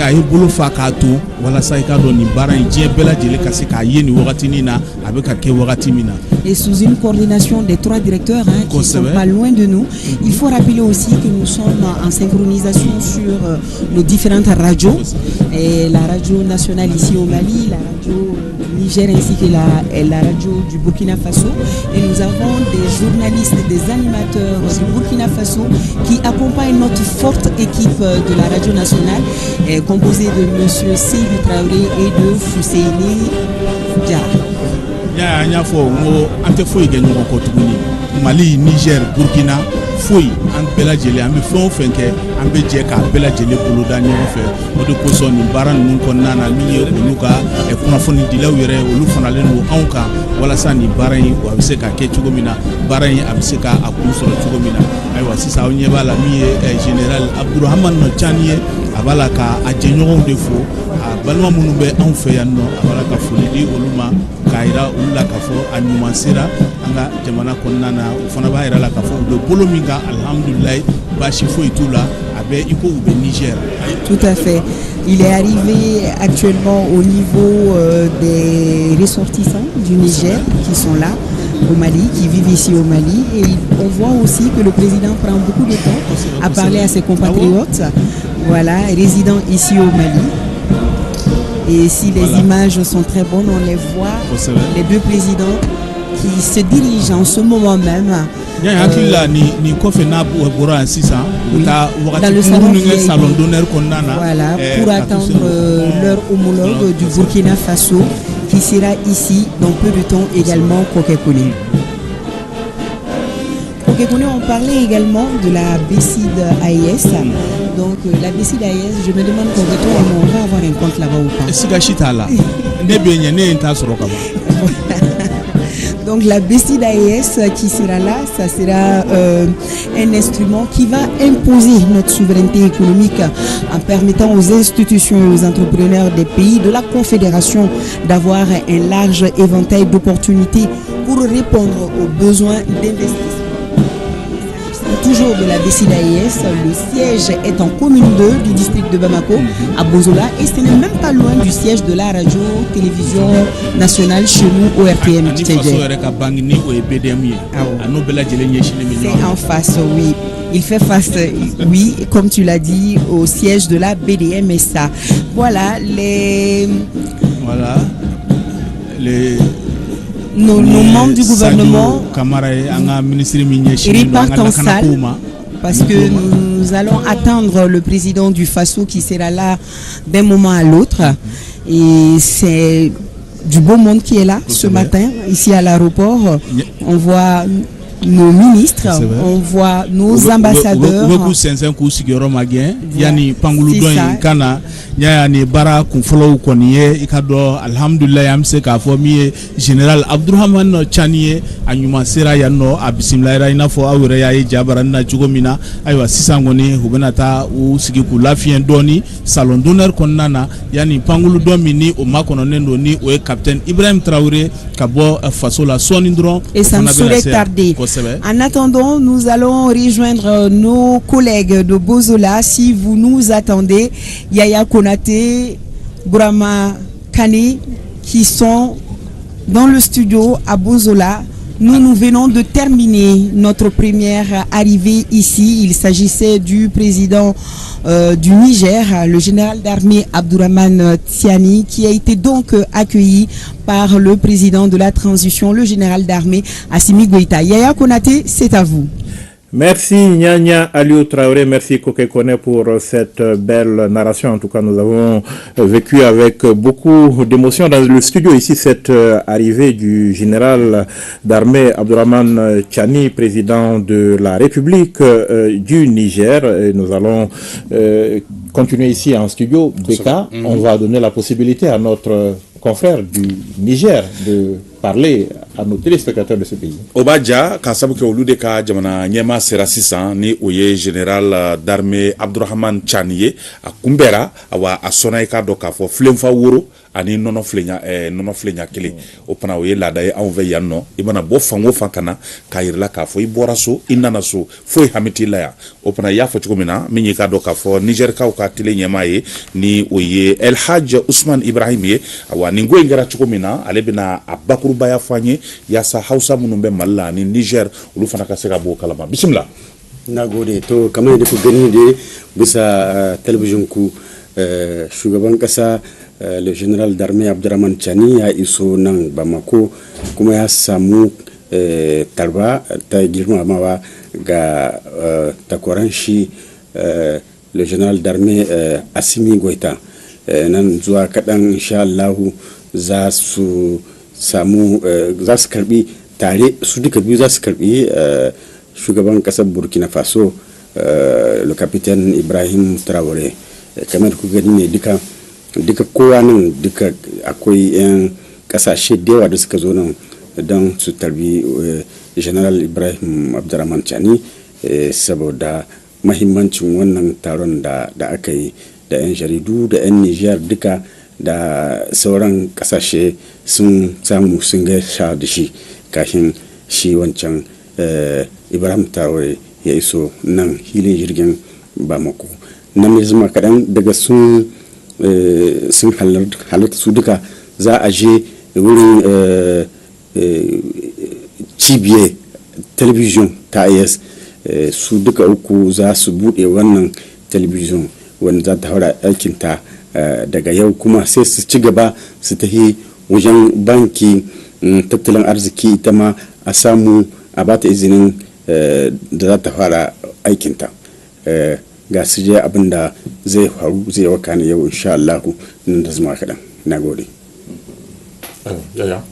a ye bolo fa k'a to walasa i ka dɔn nin baara in diɲɛ bɛɛ lajɛlen ka se k'a ye nin wagatinin na a bɛ ka kɛ wagati min na. Et sous une coordination des trois directeurs qui ne sont pas loin de nous. Il faut rappeler aussi que nous sommes en synchronisation sur nos différentes radios. Et la radio nationale ici au Mali, la radio du Niger ainsi que la radio du Burkina Faso. Et nous avons des journalistes, des animateurs du Burkina Faso qui accompagnent notre forte équipe de la radio nationale composée de M. Seydou Traoré et de Fousseini Diarra. N y'a fɔ n ko an tɛ foyi kɛ ɲɔgɔn kɔ tuguni Mali, Niger, Burkina foyi an bɛɛ lajɛlen an bɛ fɛn o fɛn kɛ an bɛ jɛ k'a bɛɛ lajɛlen boloda ɲɔgɔn fɛ o de kosɔn nin baara ninnu kɔnɔna na min ye olu ka kunnafonidilaw yɛrɛ olu faralen don anw kan walasa nin baara in a bɛ se ka kɛ cogo min na baara in a bɛ se ka a kun sɔrɔ cogo min na ayiwa sisan aw ɲɛ b'a la min ye général Abdourahmane Tiani ye a b'a la ka a jɛɲɔgɔnw de fo a balima minnu bɛ anw fɛ yan nɔ a b'a la ka foli di olu ma k'a yira olu la k'a fɔ a ɲuman sera an ka jamana kɔnɔna na o fana b'a yira la k'a fɔ u bɛ bolo min kan alhamdulilayi baasi foyi t'u la a bɛ i ko u bɛ Niger. Tout à fait. Il est arrivé actuellement au niveau des ressortissants du Niger qui sont là. au Mali, qui vivent ici au Mali. Et on voit aussi que le président prend beaucoup de temps à parler à ses compatriotes, voilà, résidant ici au Mali. Et si les images sont très bonnes, on les voit, les deux présidents qui se dirigent en ce moment même dans le salon d'honneur, voilà, pour attendre leur homologue du Burkina Faso qui sera ici dans peu de temps également, Koké Koné. Koké Koné, on parlait également de la Bécide AES. Donc la Bécide AES, je me demande on va avoir un compte là-bas ou pas. Donc la Bécide AES qui sera là, ça sera un instrument qui va imposer notre souveraineté économique en permettant aux institutions et aux entrepreneurs des pays de la Confédération d'avoir un large éventail d'opportunités pour répondre aux besoins d'investissement. Toujours de la Bécide AES, le siège est en commune 2 du district de Bamako, à Bozola, et ce n'est même pas loin du siège de la radio-télévision nationale chez nous au RTM. C'est en face, oui. Il fait face, oui, comme tu l'as dit, au siège de la BDMSA. Voilà les nos membres du gouvernement repartent en salle parce que nous allons attendre le président du Faso qui sera là d'un moment à l'autre. Et c'est du beau monde qui est là ce matin, ici à l'aéroport. On voit nos ministres, on voit nos ambassadeurs. Général Abdourahmane Tchani anyuma sera yanno abisimlaira inafo awure ya jabarana chugomina aywa sisangoni hubenata u sigiku lafien doni salon d'honneur konnana yani pangulu domini o makono nendo ni o capitaine Ibrahim Traoré kabo fasola sonindron et ça ne saurait tarder. En attendant, nous allons rejoindre nos collègues de Bozola. Si vous nous attendez, Yaya Konaté, Bourama Kane, qui sont dans le studio à Bozola. Nous venons de terminer notre première arrivée ici. Il s'agissait du président du Niger, le général d'armée Abdourahmane Tiani, qui a été donc accueilli par le président de la transition, le général d'armée Assimi Goïta. Yaya Konaté, c'est à vous. Merci Nyanya Aliou Traoré, merci Koké Koné pour cette belle narration. En tout cas, nous avons vécu avec beaucoup d'émotion dans le studio ici cette arrivée du général d'armée Abdourahmane Tchani, président de la République du Niger. Et nous allons continuer ici en studio. Beka, on va donner la possibilité à notre confrère du Niger de parler à nos téléspectateurs de ce pays. Obadja, Kasabu Olude Ka Jamana Nyema Serasisan, ni Oye général d'armée Abdourahmane Tchani, à Kumbera, awa Asonaika Doka for Flemfa Wuro, ani nono flenya kele opana oye lada ye anve yanno ibana bo fango fankana kayirla ka fo ibora so inana so fo hamiti la ya opana ya fo chukomina minyi ka do ka fo Niger ka ka tile nyama ye ni oye El Hadj Ousmane Ibrahim ye awa ningo ingara chukomina alebina abakuru baya fanye ya sa Hausa munumbe malla ni Niger ulu fana ka sega bo kalama bismillah nagode to kamar da ku gani de bisa television ku shugaban kasa le général d'armée Abdourahmane Tchani ya iso nan Bamako kuma ya samu tarba ta girmamawa ga takwaran shi le général d'armée Assimi Goïta nan zuwa kadan insha Allah za su samu za su karbi tare su duka biyu za su karbi shugaban kasar Burkina Faso le capitaine Ibrahim Traoré kamar ku gani ne duka kowa nan duka akwai yan kasashe da yawa da suka zo nan don su tarbi general Ibrahim Abdourahmane Tchani saboda mahimmancin wannan taron da aka yi da yan jaridu da yan Niger duka da sauran kasashe sun samu sun gaisa da shi kafin shi wancan Ibrahim Traoré ya iso nan hilin jirgin Bamako nan mai zama kaɗan daga sun halarta su duka za a je wurin cibiyar television ta IS su duka uku za su buɗe wannan television wanda za ta haura aikinta daga yau kuma sai su ci gaba su tafi wajen banki tattalin arziki ita ma a samu a bata izinin da za ta fara aikinta ga su je abin da zai faru zai wakana yau insha Allah nan da zama kaɗan na gode. Yaya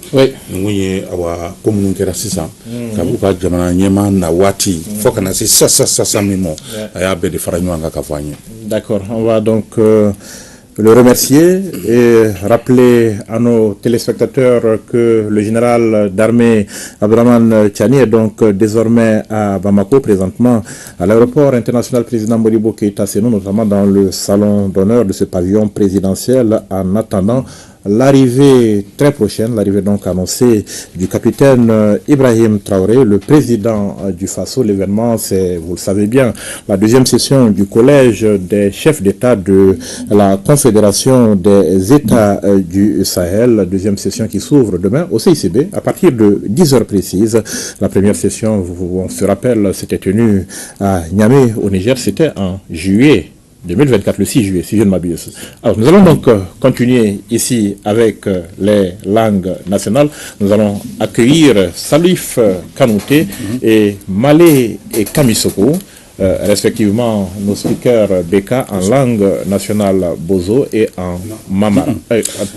nungu ye awa komunun kɛra sisan ka b'u ka jamana ɲɛma na waati fo kana se sasa min mɔ a y'a bɛɛ de fara ɲɔgɔn kan ka fɔ an ye. D'accord, on va donc le remercier et rappeler à nos téléspectateurs que le général d'armée Abdraman Tchani est donc désormais à Bamako, présentement à l'aéroport international président Modibo Keïta Sénou, notamment dans le salon d'honneur de ce pavillon présidentiel, en attendant l'arrivée très prochaine, l'arrivée donc annoncée du capitaine Ibrahim Traoré, le président du FASO. L'événement, c'est, vous le savez bien, la deuxième session du collège des chefs d'État de la Confédération des États du Sahel, la deuxième session qui s'ouvre demain au CICB à partir de 10h précises. La première session, on se rappelle, s'était tenue à Niamey au Niger, c'était en juillet 2024, le 6 juillet, si je ne m'abuse. Alors, nous allons donc continuer ici avec les langues nationales. Nous allons accueillir Salif Kanouté et Malé et Kamisoko, respectivement nos speakers Beka en langue nationale Bozo et en Mama.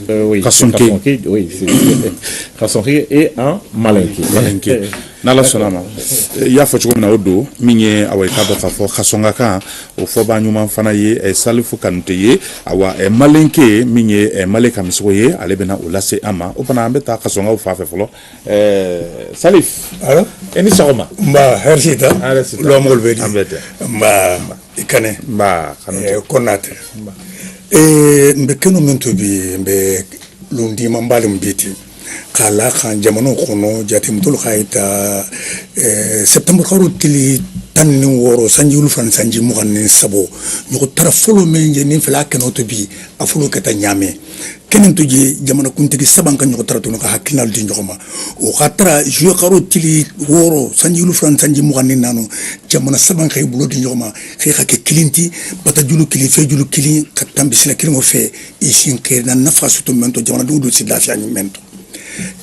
Oui, Kassonki et en Malinké. N'ala sɔnn'a y'a fɔ cogo min na o don min ye awa ka dɔ k'a fɔ Kasɔnga kan o fɔba ɲuman fana ye Salifu Kanute ye awa Malenke min ye Male Kamisogo ye ale bɛna o lase an ma o fana an bɛ taa Kasɔngaw fan fɛ fɔlɔ Salif i ni sɔgɔma nba hɛrɛsi ta lɔmɔgɔlu bɛ di an bɛ tɛ nba i kanɛ nba Kanute Konate n bɛ kɛnɛ min tobi n bɛ lundi man b'ale min bi ten kala kan jamana kɔnɔ jatemutolu ka ita septembre karo tili 16 sanji wolofila sanji 23 ɲɔgɔn tara fɔlɔ min je nin fɛla kɛnɛ to bi a fɔlɔ ka taa ɲaamɛ kɛnɛ to je jamana kuntigi saban ka ɲɔgɔn tara tunu ka hakilinaw di ɲɔgɔn ma o ka tara juillet karo tili 6 sanji wolofila sanji 24 jamana saban ka i bolo di ɲɔgɔn ma k'e ka kɛ kelen ti batajulu kelen fɛjulu kelen ka tanbisila kelen o fɛ i sin kɛrɛna nafa sutu mɛn to jamana dugu do si lafiya ni mɛn to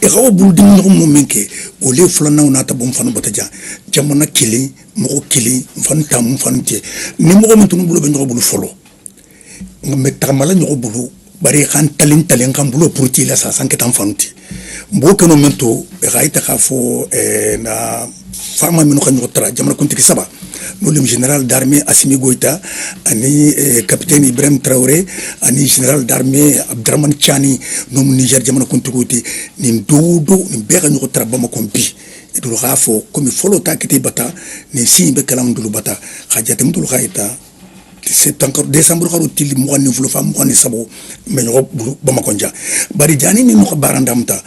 ikaw buldi ɲɔgɔn mun min kɛ o le filananw n'a ta bɔ mfana bataja jamana kelen mɔgɔ kelen mfana ta mfana tɛ ni mɔgɔ min tunu bolo bɛ ɲɔgɔn bolo fɔlɔ nka mɛ tagamala ɲɔgɔn bolo bari kan talen kan bolo puruti la sa san ka taa mfana tɛ mɔgɔ kɛnɛ min to ka ita k'a fɔ na fama minnu ka ɲɔgɔn tara jamana kuntigi saba n'o le général d'armée Assimi Goïta ani capitaine Ibrahim Traoré ani général d'armée Abdraman Tchani n'o Niger jamana kuntigiw tɛ nin don nin bɛɛ ka ɲɔgɔn tara Bamako bi i dolo k'a fɔ komi fɔlɔ ta kite bata nin sin bɛ kalan dolo bata ka jatemutolu ka ita décembre karo tili 27 fa 27 mɛ ɲɔgɔn bolo Bamako ja bari jani min mɔgɔ baara damuta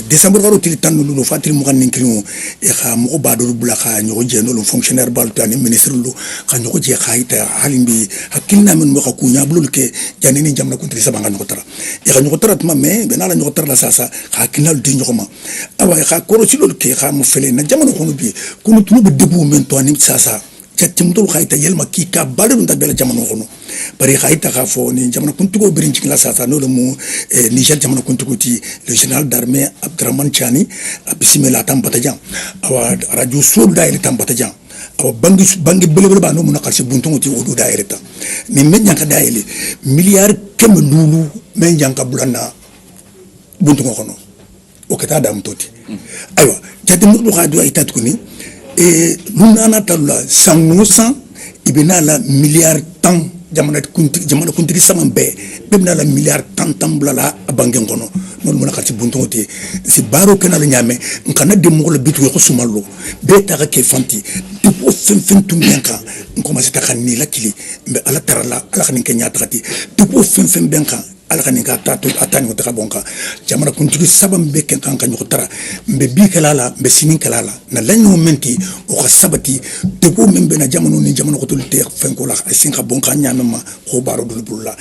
décembre karo tili 15 fa tili 21 ka mɔgɔ b'a dolo bila ka ɲɔgɔn jɛ n'olu fonctionnaire b'alu to ani ministre lu ka ɲɔgɔn jɛ ka ita hali bi hakilina min bɛ ka k'u ɲabolo kɛ jani ni jamana kuntigi saba ka ɲɔgɔn tara ka ɲɔgɔn tara tuma mɛ bɛn n'ala ɲɔgɔn tara la sasa ka hakilina di ɲɔgɔn ma awa ka kɔrɔsilolu kɛ ka mu fɛlɛ na jamana kɔnɔ bi kunu tunu bɛ debu min to ani sasa jatemutolu ka ita yelma k'i ka balo dun ta bɛɛ la jamana kɔnɔ bari ka ita k'a fɔ ni jamana kuntigiw birin jigin la sasa n'o le mu Niger jamana kuntigiw ti le général d'armée Abdraman Tchani a bisimila a tan batajan awa radio so da yɛrɛ tan batajan awa bangi belebele b'a n'o mun na kalisi buntongo ti o do da yɛrɛ tan nin bɛ ɲan ka da yɛlɛ miliyari 500 bɛ ɲan ka bila na buntongo kɔnɔ o ka taa damu to ten ayiwa jatemutolu ka do a ita tuguni lunana talula san o san i bɛ n'a la miliyari 10 jamana kuntigi saman bɛɛ bɛ n'a la miliyari 10 bila la a bangen kɔnɔ n'olu mana ka ti buntongo te si baaro kɛ n'ale ɲaamɛ nka ne de mɔgɔ la bitugu ko sumalo bɛɛ ta ka kɛ fanti depo fɛn tun bɛn kan n commencé ta ka ni la kili n bɛ ala tara la ala ka nin kɛ ɲa taga ten depo fɛn bɛn kan ala ka nin ka taa ɲɔgɔn taga bɔn kan jamana kuntigi saban bɛɛ kɛ kan ka ɲɔgɔn tara n bɛ bi kɛla la n bɛ sini kɛla la na laɲiniw min ten o ka sabati depo min bɛna jamanaw ni jamana kɔtɔlu tɛ fɛn ko la a sin ka bɔn kan ɲaamɛ ma k'o baaro dolo bolo la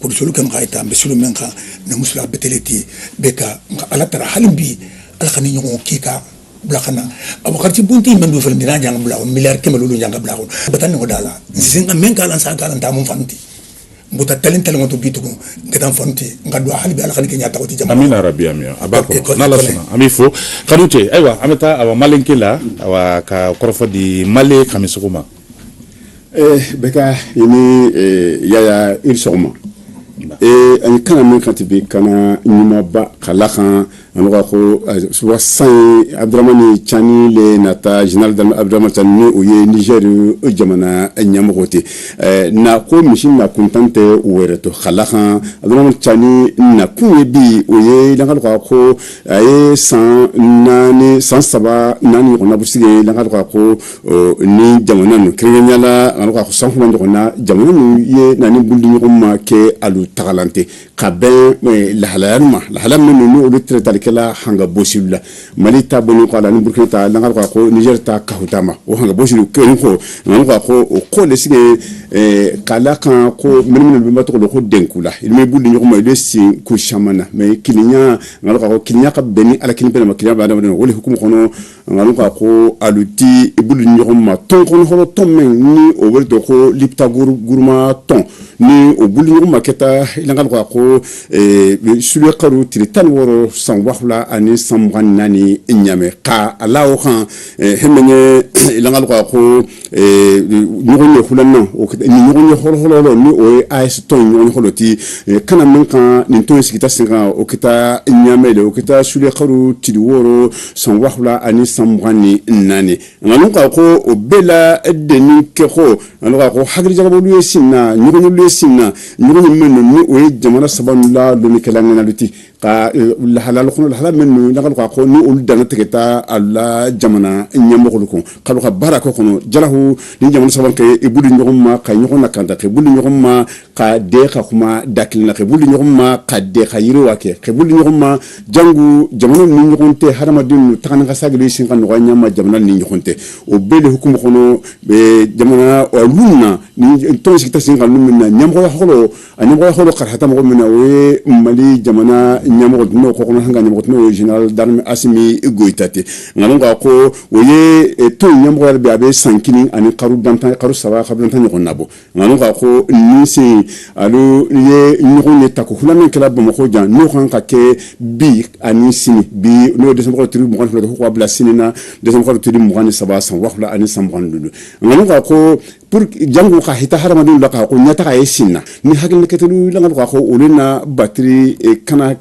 polisolu kɛnɛ ka ita n bɛ solo min kan na musula bɛtɛle ten bɛɛ ka nka ala tara hali bi ala ka ni ɲɔgɔn k'i ka blakana abakati bunti mandu fel mina jang bla milliard kemelu jang bla ko batan ngo dala singa men kala sa kala ta mun fanti buta talent to bitugo ngetan fanti ngadu hali bi ala khali kenya ta ko ti jama amina rabbi amia abako nala suna amifo kanute aywa amata awa malenkela awa ka korofo di male kamisukuma beka ini yaya irsoma an kana men katibi kana nyuma ba kala kan an ko so san Abdurrahmane Chani le nata general Abdurrahmane Chani o ye Niger jamana nyamogote na ko mishin na kontante wereto kala kan Abdurrahmane Chani na kuwe bi o ye langal ko ay san nani san saba nani ko na busige langal ko ni jamana no krenyala an ko san ko na jamana no ye nani buldi ko ma ke alu tagalante kaben la halam no olu traiter kala hanga bosilla malita bonu ko ala ni burkina ta langal ko Niger ta kahutama o hanga bosilu ko ngal ko le sige kala kan ko minimum be mato ko denkula il me buldi ko le si ko shamana mais kilinya ngal ko kilinya ka beni ala kin bena makiliya ba da wala hukum kono ngal ko aluti buldi ko ma ton ko holo ton men ni o welto ko lipta gurma ton ni o buldi ko maketa langal ko sulu qaru tritan woro san wahla ani samban nani nyame ka alaw kan hemene langal ko nyugo hulanno o nyugo holo ni o as ton nyugo holoti kana men kan ni ton sikita singa o kita nyame le o kita sulu qaru tidi woro san wahla ani samban nani ngalon ko o bela edeni keko ngalon ko hagri jagabo lu sinna nyugo lu sinna nyugo men ni o jamana sabanula do ni kala ngana luti ka la halal khunu la halal men la ko ni ul dana tegeta alla jamana nyamokul ko kalu ka barako kono jalahu ni jamana saban kay e budi ñogum ma kay ñogum nakanta ke budi ñogum ma ka de ka kuma dakil na ke budi ñogum ma ka de ka yiri wake ke budi ñogum ma jangu jamana ni ñogonte harama din takana ka sagli sin kan no nyama jamana ni ñogonte o bele hukum kono be jamana o lunna ni ton sikta sin kan lumna ñamko holo anyamko holo karhata mo mena we mali jamana nyamo no ko kono hanga nyamo no original darme asimi goitati ngalonga ko oye to nyamo yar be abe sankini ani qaru dantan qaru saba qaru dantan ko nabo ngalonga ko nisi alu ye nyoko ne tako hulame kala bo ko jan no kan ka ke bi ani sini bi no desem ko tribu mo ko ko bla sinina desem ko tribu mo kan saba san waxla ani sam kan lulu ngalonga ko pour jangu ka hita harama dun la ka ko nyata ka yesinna ni hakil ne ketelu la ngal ko olena batterie kana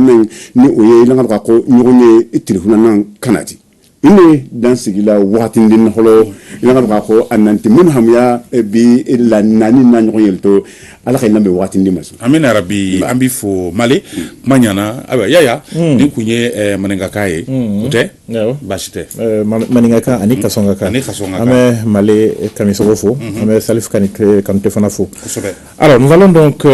men ni oye la ngal ko nyugonye itilhuna nan kanati ine dan sigila watin din holo la ngal ko ananti mun hamya bi la nani nan nyugonye ala kay lambe watin di masu amina rabbi ambi fo male manyana aba yaya ni kunye manenga kaye ote bashite maninga ka ani kasonga ka ame male kamisogo fo ame salif kanite fana fo alors nous allons donc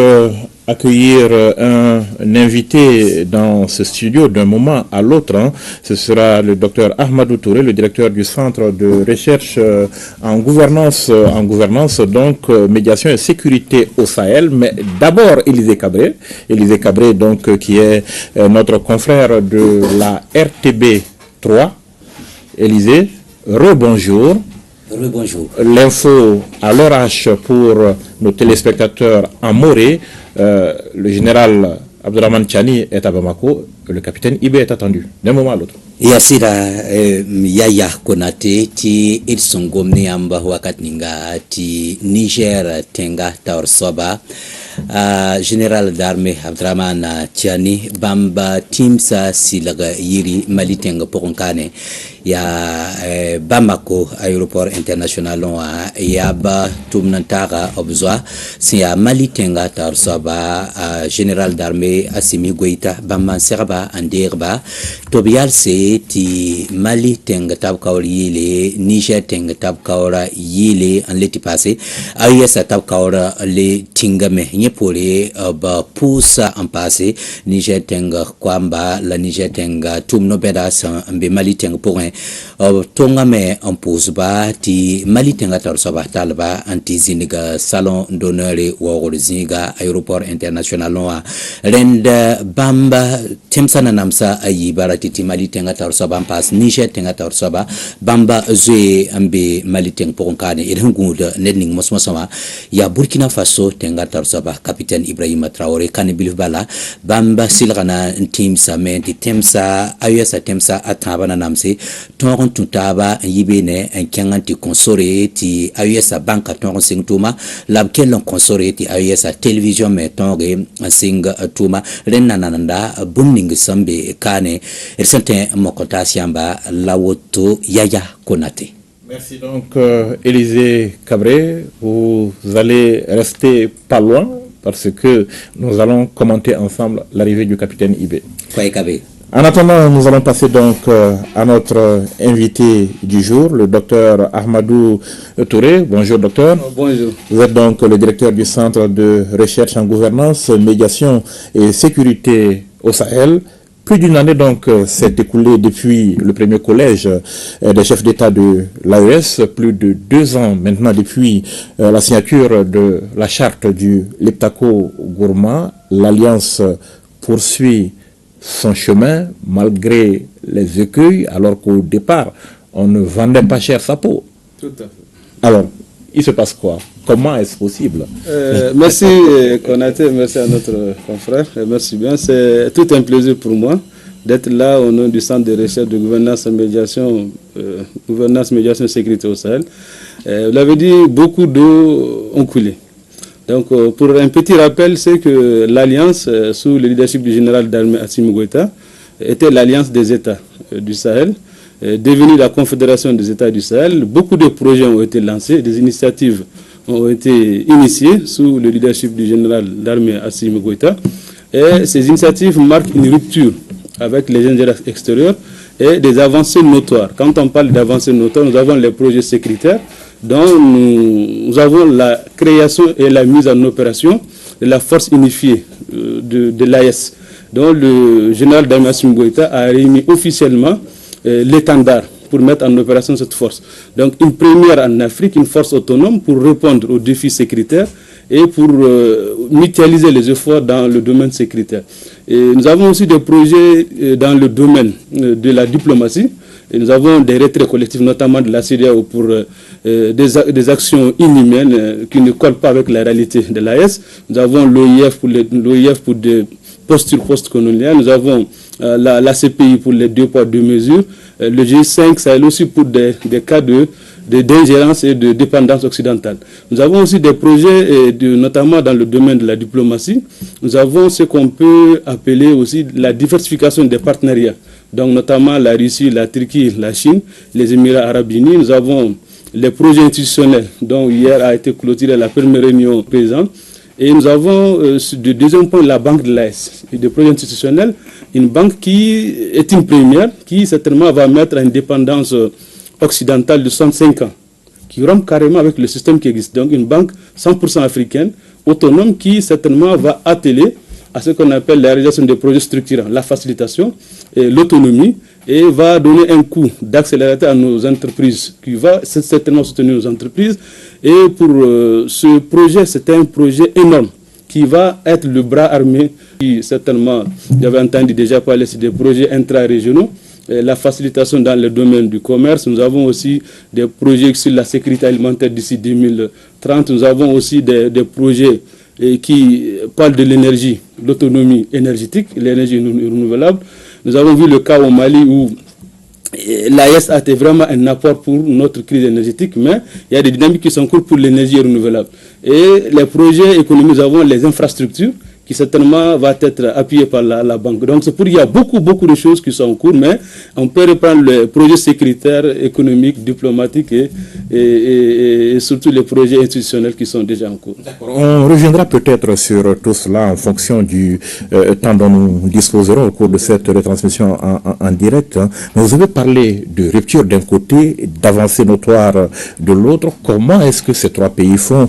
accueillir un invité dans ce studio d'un moment à l'autre. Hein. Ce sera le docteur Ahmadou Touré, le directeur du Centre de recherche en gouvernance, donc médiation et sécurité au Sahel. Mais d'abord, Élisée Cabré, donc qui est notre confrère de la RTB 3. Élisée, rebonjour. Rebonjour. L'info à l'heure H pour nos téléspectateurs en Morée. Le général Abdurrahmane Chani est à Bamako, le capitaine Ibé est attendu d'un moment à l'autre. Yasira Yaya Konate ti Ilsongomni amba wakatninga ti Niger tenga Taorsoba général d'armée Abdurrahmane Chani bamba timsa silaga yiri Mali tenga pokonkane ya Bamako aéroport international yaba tumnantara obzwa si ya Mali tenga Taorsoba général d'armée Assimi Goïta bamba serba andirba tobial se ti Mali tenga tab kawri yile Niger tenga tab kawra yile en leti passé ayesa tab kawra le tingame nyepole ba pousa en passé Niger tenga kwamba la Niger tenga tumno beda sa mbe Mali tenga pour un tonga me impose ba ti Mali tenga tar soba talba anti ziniga salon d'honneur wa ziniga aéroport international no renda bamba temsana namsa ayi barati ti Mali tenga tar soba pas Niger tenga tar soba bamba zwe ambe Mali teng ponkane irhunguda nedning mosmosama ya Burkina Faso tenga tar soba capitaine Ibrahima Traoré kan bilbala bamba silgana timsa menti temsa ayesa temsa ataba na namse ton tutaba yibene enkanganti consore ti ayesa banka ton singtuma labkel consore ti ayesa television me tonge singa tuma renananda bunning sambe kane certain mokota siamba lawoto Yaya Konaté. Merci donc Élisée Cabré, vous allez rester pas loin parce que nous allons commenter ensemble l'arrivée du capitaine Ibé. En attendant, nous allons passer donc à notre invité du jour, le docteur Ahmadou Touré. Bonjour docteur. Bonjour. Vous êtes donc le directeur du Centre de recherche en gouvernance, médiation et sécurité au Sahel. Plus d'une année donc s'est écoulée depuis le premier collège des chefs d'État de l'AES, plus de 2 ans maintenant depuis la signature de la charte du Leptako Gourma. L'Alliance poursuit son chemin malgré les écueils, alors qu'au départ on ne vendait pas cher sa peau. Tout à fait. Alors, il se passe quoi? Comment est-ce possible? Merci Konaté, merci à notre confrère, merci bien. C'est tout un plaisir pour moi d'être là au nom du Centre de recherche de gouvernance, médiation et sécurité au Sahel. Vous l'avez dit, beaucoup d'eau ont coulé. Donc pour un petit rappel, c'est que l'Alliance, sous le leadership du général d'armée Assimi Goïta, était l'Alliance des États du Sahel, devenue la Confédération des États du Sahel. Beaucoup de projets ont été lancés, des initiatives ont été initiées sous le leadership du général d'armée Assimi Goïta. Et ces initiatives marquent une rupture avec les ingérences extérieures et des avancées notoires. Quand on parle d'avancées notoires, nous avons les projets sécuritaires, dont nous avons la création et la mise en opération de la force unifiée de l'AES, dont le général d'armée Assimi Goïta a remis officiellement l'étendard pour mettre en opération cette force. Donc une première en Afrique, une force autonome pour répondre aux défis sécuritaires et pour mutualiser les efforts dans le domaine sécuritaire. Et nous avons aussi des projets dans le domaine de la diplomatie. Et nous avons des retraits collectifs, notamment de la CEDEAO, pour des actions inhumaines qui ne collent pas avec la réalité de l'AES. Nous avons l'OIF pour des postures post-coloniales. Nous avons la CPI pour les 2 poids 2 mesures. Le G5, ça est aussi pour des cas d'ingérence et de dépendance occidentale. Nous avons aussi des projets, notamment dans le domaine de la diplomatie. Nous avons ce qu'on peut appeler aussi la diversification des partenariats. Donc notamment la Russie, la Turquie, la Chine, les Émirats arabes unis. Nous avons les projets institutionnels dont hier a été clôturée la première réunion présente. Et nous avons, de deuxième point, la banque de l'AES, des projets institutionnels, une banque qui est une première, qui certainement va mettre une dépendance occidentale de 65 ans, qui rompt carrément avec le système qui existe. Donc une banque 100% africaine, autonome, qui certainement va atteler à ce qu'on appelle la réalisation des projets structurants, la facilitation et l'autonomie, et va donner un coup d'accélérateur à nos entreprises, qui va certainement soutenir nos entreprises. Et pour ce projet, c'est un projet énorme, qui va être le bras armé, qui certainement, j'avais entendu déjà parler sur des projets intra-régionaux, la facilitation dans le domaine du commerce. Nous avons aussi des projets sur la sécurité alimentaire d'ici 2030. Nous avons aussi des projets qui parlent de l'énergie, l'autonomie énergétique, l'énergie renouvelable. Nous avons vu le cas au Mali où l'AES a été vraiment un apport pour notre crise énergétique, mais il y a des dynamiques qui sont en cours pour l'énergie renouvelable. Et les projets économiques, nous avons les infrastructures qui certainement va être appuyé par la banque. Donc c'est pour il y a beaucoup de choses qui sont en cours, mais on peut reprendre les projets sécuritaires, économiques, diplomatiques et surtout les projets institutionnels qui sont déjà en cours. On reviendra peut-être sur tout cela en fonction du temps dont nous disposerons au cours de cette retransmission en direct. Hein. Mais vous avez parlé de rupture d'un côté, d'avancée notoire de l'autre. Comment est-ce que ces 3 pays font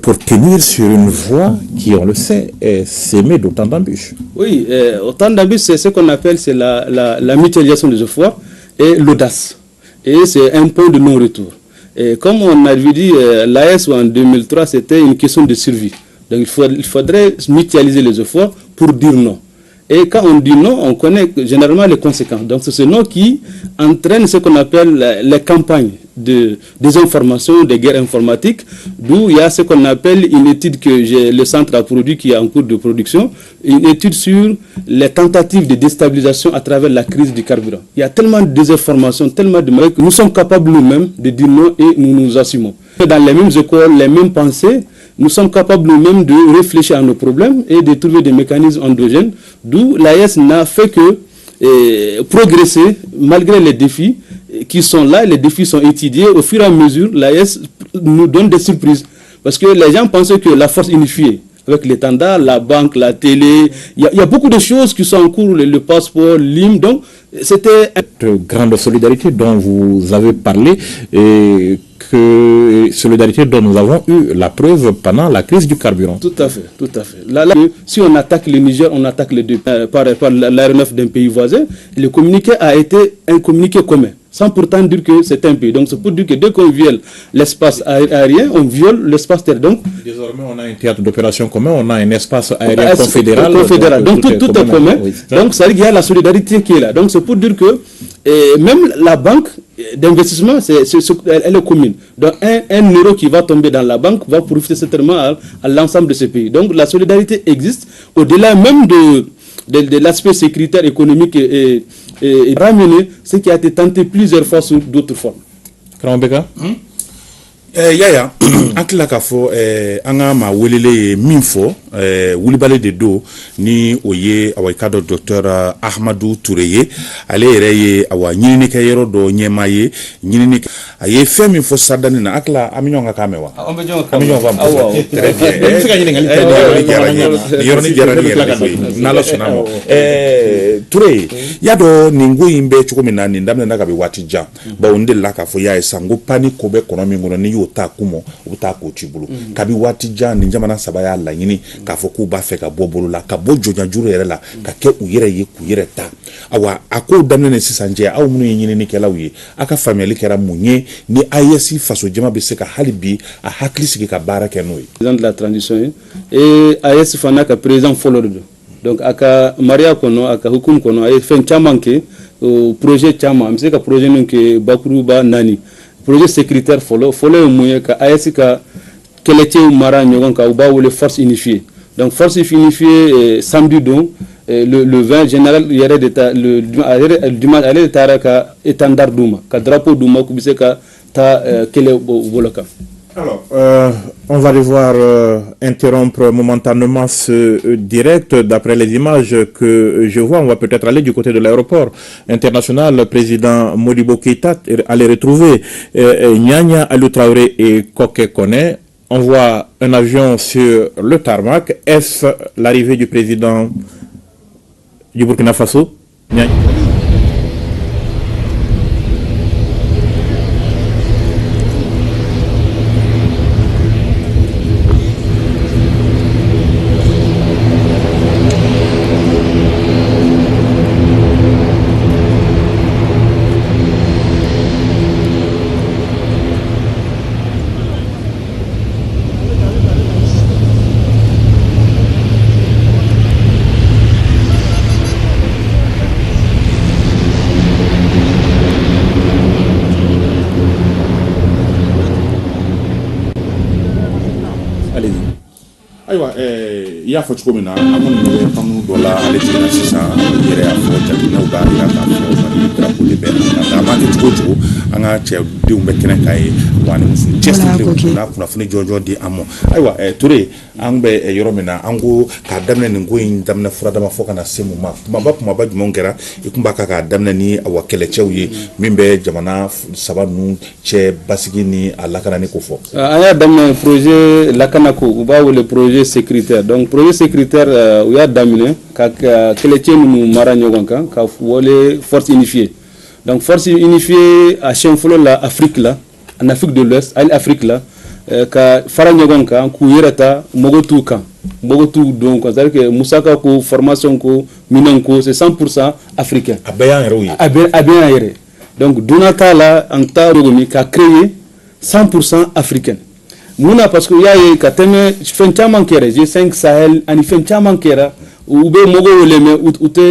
pour tenir sur une voie qui, on le sait, s'aimer d'autant d'embûches? Oui, autant d'embûches, c'est ce qu'on appelle la mutualisation des efforts et l'audace. Et c'est un point de non-retour. Et comme on avait dit, l'AES en 2003, c'était une question de survie. Donc il faudrait mutualiser les efforts pour dire non. Et quand on dit non, on connaît généralement les conséquences. Donc c'est ce non qui entraîne ce qu'on appelle les campagnes de désinformation, des guerres informatiques, d'où il y a ce qu'on appelle une étude que le centre a produit, qui est en cours de production, une étude sur les tentatives de déstabilisation à travers la crise du carburant. Il y a tellement de désinformation, tellement de mal que nous sommes capables nous-mêmes de dire non et nous nous assumons. Dans les mêmes écoles, les mêmes pensées, nous sommes capables nous-mêmes de réfléchir à nos problèmes et de trouver des mécanismes endogènes, d'où l'AES n'a fait que progresser malgré les défis qui sont là. Les défis sont étudiés. Au fur et à mesure, l'AES nous donne des surprises. Parce que les gens pensaient que la force unifiée, avec l'étendard, la banque, la télé, il y a beaucoup de choses qui sont en cours, le passeport, l'hymne, donc c'était... Cette grande solidarité dont vous avez parlé, et que solidarité dont nous avons eu la preuve pendant la crise du carburant. Tout à fait, tout à fait. Là, si on attaque le Niger, on attaque les deux par l'aéronef d'un pays voisin. Le communiqué a été un communiqué commun, sans pourtant dire que c'est un pays. Donc c'est pour dire que dès qu'on viole l'espace aérien, on viole l'espace terrestre. Donc désormais, on a un théâtre d'opération commun, on a un espace aérien confédéral. Donc tout est commun. Oui. Donc ça veut dire qu'il y a la solidarité qui est là. Donc c'est pour dire que même la banque d'investissement, elle est commune. Donc un euro qui va tomber dans la banque va profiter certainement à l'ensemble de ce pays. Donc la solidarité existe au-delà même de l'aspect sécuritaire, économique et ramener ce qui a été tenté plusieurs fois sous d'autres formes. Krambeka Yaya, akila ka fɔ an ka ma welele min fɔ wulibale de do ni o ye awa ka dɔ docteur Ahmadou Touré ye ale yɛrɛ ye awa ɲininikɛ yɔrɔ dɔ ɲɛma ye ɲinini a ye fɛn min fɔ sadani na akila an bɛ ɲɔgɔn ka kan mɛn wa an bɛ ɲɔgɔn kan mɛn très bien bɛ se ka ɲininkali tɛ yɔrɔni diyara ni yɛrɛ koyi n'ala sɔnna ma Touré y'a dɔn nin ko in bɛ cogo min na nin daminɛna ka bɛ waati jan bawo n delila k'a fɔ y'a ye san ko pani ko bɛ kɔnɔ min kɔnɔ ni y'o ta kumo u bɛ taa k'o ci bolo kabi waati jan ni jamana saba y'a laɲini k'a fɔ k'u b'a fɛ ka bɔ bolo la ka bɔ jɔnjajuru yɛrɛ la ka kɛ u yɛrɛ ye k'u yɛrɛ ta awa a kow daminɛ sisan cɛ aw minnu ye ɲininikɛlaw ye a ka faamuyali kɛra mun ye ni AES faso jama bɛ se ka hali bi a hakili sigi ka baara kɛ n'o ye. Président de la transition et AES fana ka président fɔlɔ de don donc a ka mariya kɔnɔ a ka hukumu kɔnɔ a ye fɛn caman kɛ projet caman an bɛ se ka projet ninnu kɛ bakuruba 4 projet sécuritaire fɔlɔ ye mun ye ka AES ka kɛlɛcɛw mara ɲɔgɔn kan u b'a wele force unifiée donc force unifiée samedi don le 20 général yɛrɛ de ta le dimanche ale de taara ka étendard d'u ma ka drapeau d'u ma k'u bɛ se ka taa kɛlɛ bolo kan. Alors, on va devoir interrompre momentanément ce direct. D'après les images que je vois, on va peut-être aller du côté de l'aéroport international. Le président Modibo Keïta allait retrouver Nyanya Alou Traoré et Koké Kone. On voit un avion sur le tarmac. Est-ce l'arrivée du président du Burkina Faso? Nyanya. I y'a fɔ cogo min na an kɔni bɛ kanu dɔ la ale tigɛna sisan yɛrɛ y'a fɔ jateminɛw b'a jira k'a fɔ Mali drapeau de bɛ an na a ma kɛ cogo o cogo an ka cɛdenw bɛ kɛnɛ kan ye wa ni muso cɛsirilenw n'a kunnafoni jɔjɔ di an ma ayiwa Touré an bɛ yɔrɔ min na an ko k'a daminɛ nin ko in daminɛ furadama fɔ ka na se mun ma kumaba jumɛnw kɛra i tun b'a kan k'a daminɛ ni awa kɛlɛcɛw ye min bɛ jamana saba ninnu cɛ basigi ni a lakanani ko fɔ. An y'a daminɛ projet lakanako u b'a wele projet sécuritaire donc projet sécuritaire u y'a daminɛ ka kɛlɛcɛ minnu mara ɲɔgɔn kan ka wele force unifiée donc force unifiée a siɲɛ fɔlɔ la Afrique la en Afrique de l'Ouest hali Afrique la ka fara ɲɔgɔn kan k'u yɛrɛ ta mɔgɔ t'u kan mɔgɔ t'u don quoi c'est-à-dire que musaka ko formation ko minɛn ko c'est 100% africain. A bɛɛ y'an yɛrɛw ye. A bɛɛ y'an yɛrɛ Donc, Donata là, en Tarogomi, qui a créé 100% africaine. Mouna, parce qu'il y a eu Fenchaman Kera, G5 Sahel, Ani Fenchaman Kera, ou be mogo leme ou te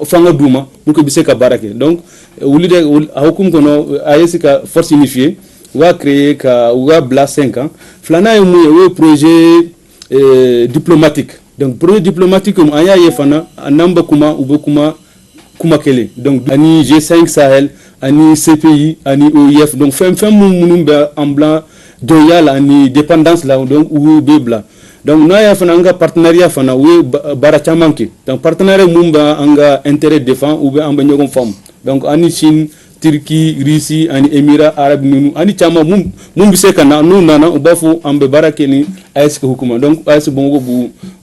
fanga duma pour que bise ka barake. Donc, ou l'idée a hukum kono AES ka force unifiée, ou a créé ka ou a bla 5 ans. Flana est projet diplomatique. Donc, projet diplomatique comme aya yefana, anamba kuma ou kuma kele. Donc, ani G5 Sahel, ani CPI, ani OIF. Donc, femme mounumba en blanc, doyal, ani dépendance là, donc, ou bebla. Donc, nous avons un partenariat avec Barachamanki. Donc, partenariat mumba anga intérêt défend ou bien en forme. Donc, ani Chine, Turquie, Russie, ani Émirats Arabes, ani Chama mumbise kana nous nana ubafu ambe barakeni AES hukuma. Donc, AES bongo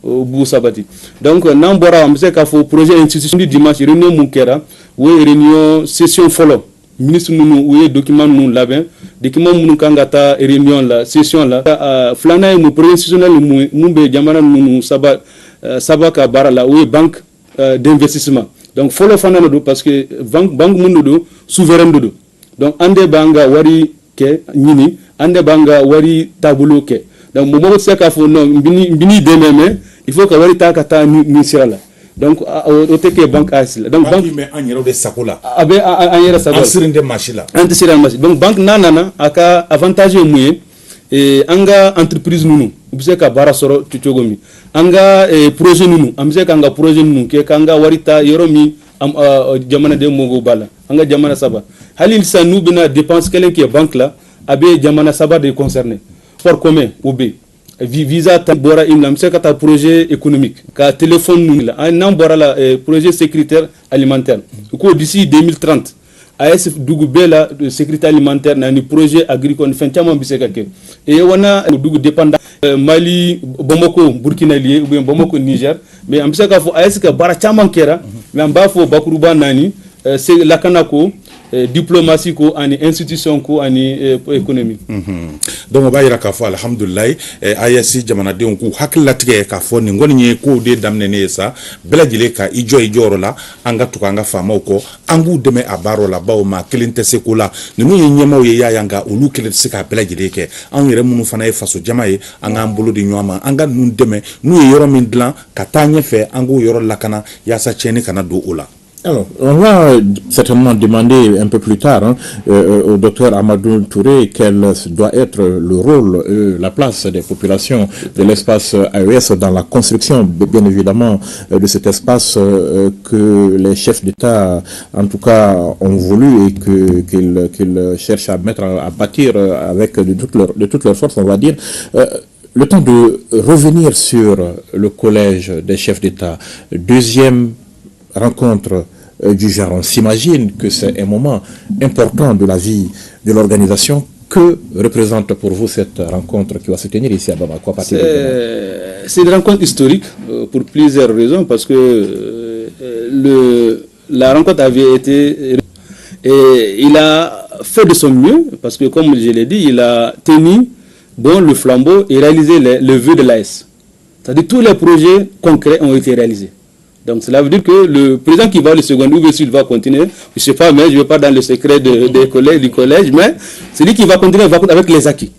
bu sabati. Donc, nambora amse ka fo projet institution du dimanche réunion mukera ou réunion session follow. Ministre nous ou document nous labin document nous kangata réunion la session la flana mu professionnel mu be jamana nous sabaka barala ou banque d'investissement. Donc follow fana do parce que banque mundu do souverain do. Donc ande banga wari ke nyini ande banga wari tabulu ke. Donc mo mo seka fo no bini dememe il faut que wari ta kata ni sirala. Donc au teke banque AES donc banque mais en yero de sakola abe en yero sakola ansirinde machila donc banque nanana aka avantage muye et anga entreprise nunu ubise ka bara soro tuchogomi anga projet nunu amse ka anga projet nunu ke kanga warita yoromi jamana de mogo bala anga jamana saba halil sanu bina dépense kelen qui est banque là abe jamana saba de concerné for commun obe visa tambora imlam c'est un projet économique ka téléphone nous là un bora la projet sécuritaire alimentaire ko d'ici 2030 AES dugu bela de sécurité alimentaire na ni projet agricole fentama biseka ke et wana dugu dépendant Mali Bamako Burkina lié ou bien Bamako Niger mais am biseka fo AES ka bara chaman kera mais am ba fo bakuruba nani c'est la kanako diplomatie ko ani institution ko ani économie donc ba yira ka fo alhamdulillah AES jamana de ko hakilatige ka fo ni ngoni nye ko de damne ne sa belajile ka ijo la anga tuka anga fama ko angu deme abaro la ba o ma kelinte sekula ni mu nyema o ya yanga olu kelinte seka belajile ke an yere munu fana e faso jamaye anga mbolo de nyama anga nun deme nu yoro min blanc ka tanye fe angu yoro lakana ya sa cheni kana do ola. Alors, on va certainement demander un peu plus tard au docteur Amadou Touré quel doit être le rôle, la place des populations de l'espace AES dans la construction, bien évidemment, de cet espace que les chefs d'État, en tout cas, ont voulu et qu'ils cherchent à mettre à bâtir avec de toutes leurs forces, on va dire. Le temps de revenir sur le collège des chefs d'État, deuxième rencontre du genre. On s'imagine que c'est un moment important de la vie de l'organisation. Que représente pour vous cette rencontre qui va se tenir ici à Bamako? C'est une rencontre historique pour plusieurs raisons, parce que la rencontre avait été... Et il a fait de son mieux, parce que comme je l'ai dit, il a tenu le flambeau et réalisé le vœu de l'AES. C'est-à-dire tous les projets concrets ont été réalisés. Donc cela veut dire que le président qui va le second, ou s'il va continuer, je ne sais pas, mais je ne vais pas dans le secret du collège, mais c'est lui qui va continuer avec les acquis.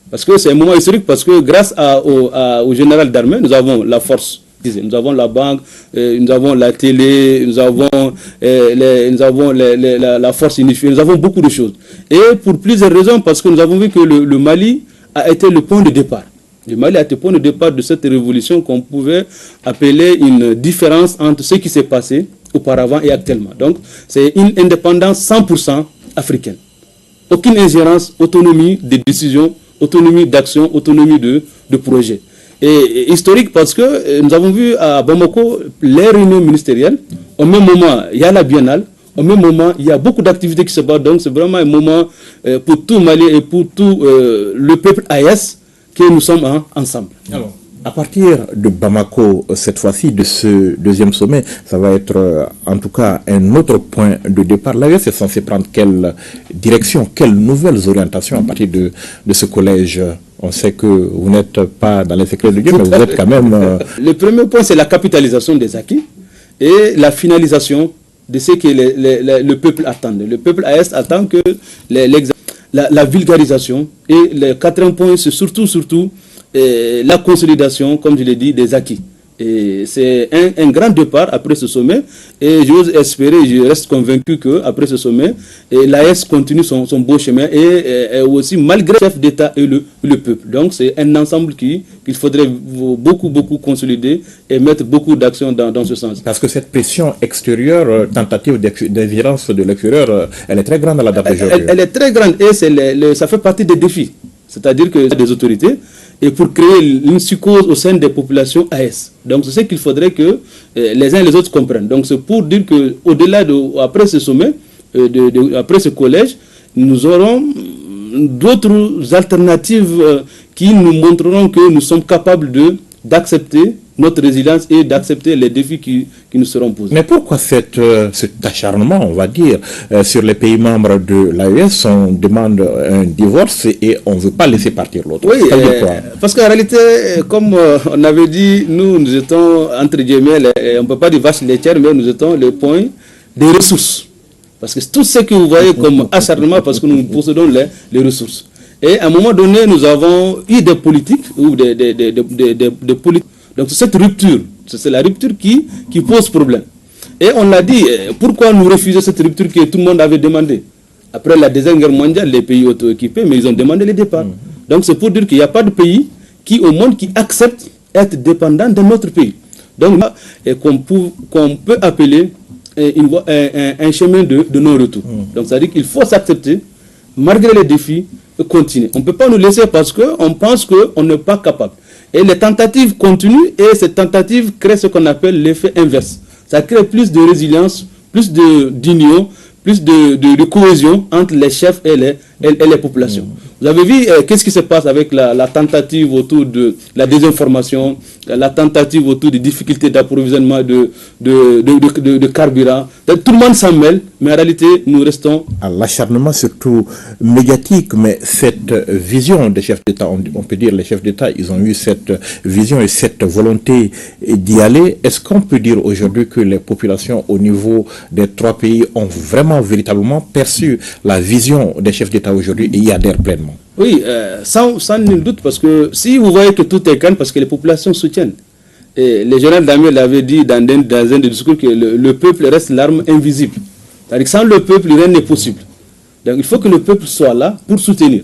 Parce que c'est un moment historique, parce que grâce au général d'armée, nous avons la force, nous avons la banque, nous avons la télé, nous avons la force unifiée, nous avons beaucoup de choses. Et pour plusieurs raisons, parce que nous avons vu que le Mali a été le point de départ. Le Mali a été le point de départ de cette révolution qu'on pouvait appeler une différence entre ce qui s'est passé auparavant et actuellement. Donc, c'est une indépendance 100% africaine. Aucune ingérence, autonomie de décision, autonomie d'action, autonomie de projet. Et historique parce que nous avons vu à Bamako les réunions ministérielles. Au même moment, il y a la biennale. Au même moment, il y a beaucoup d'activités qui se passent. Donc, c'est vraiment un moment pour tout Mali et pour tout le peuple AES que nous sommes ensemble. Alors, à partir de Bamako, cette fois-ci, de ce deuxième sommet, ça va être en tout cas un autre point de départ. L'AES est censé prendre quelle direction, quelles nouvelles orientations à partir de ce collège? On sait que vous n'êtes pas dans les secrets de Dieu, mais vous êtes quand même... Le premier point, c'est la capitalisation des acquis et la finalisation de ce que le peuple attend. Le peuple AES attend que la vulgarisation et le quatrième point, c'est surtout la consolidation, comme je l'ai dit, des acquis. Et c'est un grand départ après ce sommet, et j'ose espérer, je reste convaincu qu'après ce sommet, l'AES continue son beau chemin, et aussi malgré le chef d'État et le peuple. Donc c'est un ensemble qu'il faudrait beaucoup consolider et mettre beaucoup d'actions dans ce sens. Parce que cette pression extérieure, tentative d'ingérence de l'extérieur, elle est très grande à la date d'aujourd'hui. Elle est très grande, et ça fait partie des défis. C'est-à-dire que des autorités, et pour créer une psychose au sein des populations AES. Donc c'est ce qu'il faudrait que les uns et les autres comprennent. Donc c'est pour dire qu'au-delà après ce sommet, après ce collège, nous aurons d'autres alternatives qui nous montreront que nous sommes capables d'accepter notre résilience et d'accepter les défis qui nous seront posés. Mais pourquoi cet acharnement, on va dire, sur les pays membres de l'AES? On demande un divorce et on ne veut pas laisser partir l'autre. Oui, parce qu'en réalité, comme on avait dit, nous étions, entre guillemets, on ne peut pas dire vaches laitières, mais nous étions le point des ressources. Parce que tout ce que vous voyez comme acharnement, parce que nous possédons les ressources. Et à un moment donné, nous avons eu des politiques, ou des politiques. Donc c'est cette rupture, c'est la rupture qui pose problème. Et on l'a dit, pourquoi nous refuser cette rupture que tout le monde avait demandé? Après la Deuxième Guerre mondiale, les pays auto-équipés, mais ils ont demandé le départ. Donc c'est pour dire qu'il n'y a pas de pays au monde qui accepte être dépendant d'un autre pays. Donc qu'on peut appeler un chemin de non-retour. Donc ça veut dire qu'il faut s'accepter, malgré les défis, continuer. On ne peut pas nous laisser parce qu'on pense qu'on n'est pas capable. Et les tentatives continuent, et ces tentatives créent ce qu'on appelle l'effet inverse. Ça crée plus de résilience, plus d'union, plus de cohésion entre les chefs et les populations. Vous avez vu qu'est-ce qui se passe avec la tentative autour de la désinformation, la tentative autour des difficultés d'approvisionnement de carburant. Tout le monde s'en mêle, mais en réalité, nous restons... À l'acharnement surtout médiatique, mais cette vision des chefs d'État, on peut dire les chefs d'État, ils ont eu cette vision et cette volonté d'y aller. Est-ce qu'on peut dire aujourd'hui que les populations au niveau des trois pays ont vraiment, véritablement perçu la vision des chefs d'État aujourd'hui et y adhèrent pleinement? Oui, sans nul doute, parce que si vous voyez que tout est calme, parce que les populations soutiennent. Et le général Damé l'avait dit dans un des discours que le peuple reste l'arme invisible. C'est-à-dire que sans le peuple, rien n'est possible. Donc il faut que le peuple soit là pour soutenir.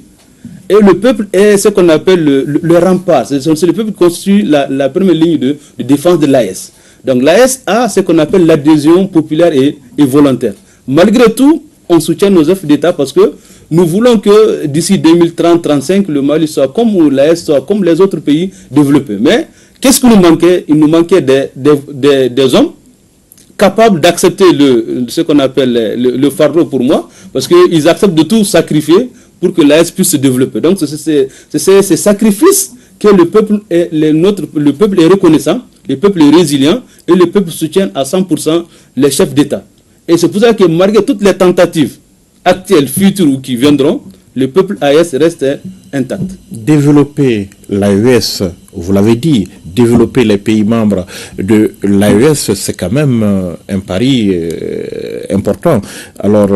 Et le peuple est ce qu'on appelle le rempart. C'est le peuple qui constitue la première ligne de défense de l'AES. Donc l'AES a ce qu'on appelle l'adhésion populaire et volontaire. Malgré tout, on soutient nos œuvres d'État parce que nous voulons que d'ici 2030-35, le Mali soit comme l'AES, soit comme les autres pays développés. Mais qu'est-ce qui nous manquait? Il nous manquait des hommes capables d'accepter ce qu'on appelle le fardeau pour moi, parce qu'ils acceptent de tout sacrifier pour que l'AES puisse se développer. Donc c'est ces sacrifices que le peuple est reconnaissant, le peuple est résilient et le peuple soutient à 100% les chefs d'État. Et c'est pour ça que malgré toutes les tentatives actuelles, futures ou qui viendront, le peuple AES reste intact. Développer l'AES, vous l'avez dit, développer les pays membres de l'AES, c'est quand même un pari important. Alors,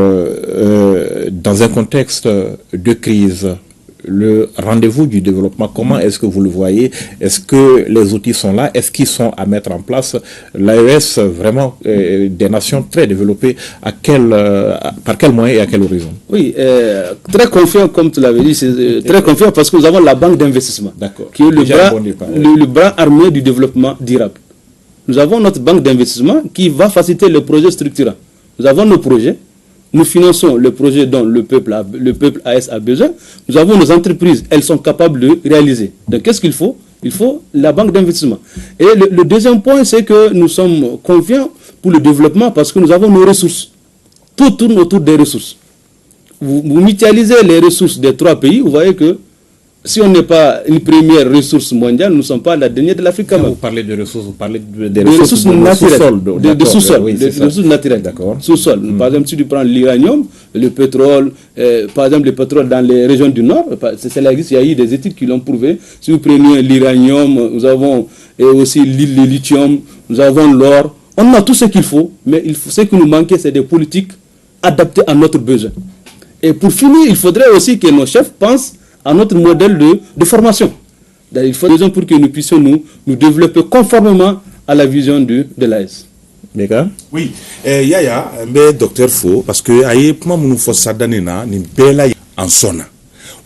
dans un contexte de crise, le rendez-vous du développement, comment est-ce que vous le voyez? Est-ce que les outils sont là? Est-ce qu'ils sont à mettre en place? L'AES, vraiment, des nations très développées, par quel moyen et à quel horizon? Oui, très confiant, comme tu l'avais dit, très confiant parce que nous avons la banque d'investissement, qui est le bras armé du développement durable. Nous avons notre banque d'investissement qui va faciliter le projet structurant. Nous avons nos projets. Nous finançons le projet dont le peuple AES a besoin. Nous avons nos entreprises, elles sont capables de réaliser. Donc qu'est-ce qu'il faut? Il faut la banque d'investissement. Et le deuxième point, c'est que nous sommes confiants pour le développement parce que nous avons nos ressources. Tout tourne autour des ressources. Vous mutualisez les ressources des trois pays, vous voyez que si on n'est pas une première ressource mondiale, nous ne sommes pas la dernière de l'Afrique quand même. Vous parlez de ressources, vous parlez des ressources naturelles, de sous-sol, oui, des ressources naturelles, sous-sol. Par exemple, si tu prends l'uranium, le pétrole, par exemple le pétrole dans les régions du Nord, cela existe, il y a eu des études qui l'ont prouvé. Si vous prenez l'uranium, nous avons aussi le lithium, nous avons l'or, On a tout ce qu'il faut, mais ce qui nous manque, c'est des politiques adaptées à notre besoin. Et pour finir, il faudrait aussi que nos chefs pensent à notre modèle de formation. Il faut des raisons pour que nous puissions nous développer conformément à la vision de l'AS. Oui, Yaya, mais docteur Fo, parce que aïe, comment nous faut ça donner ni bella en sona.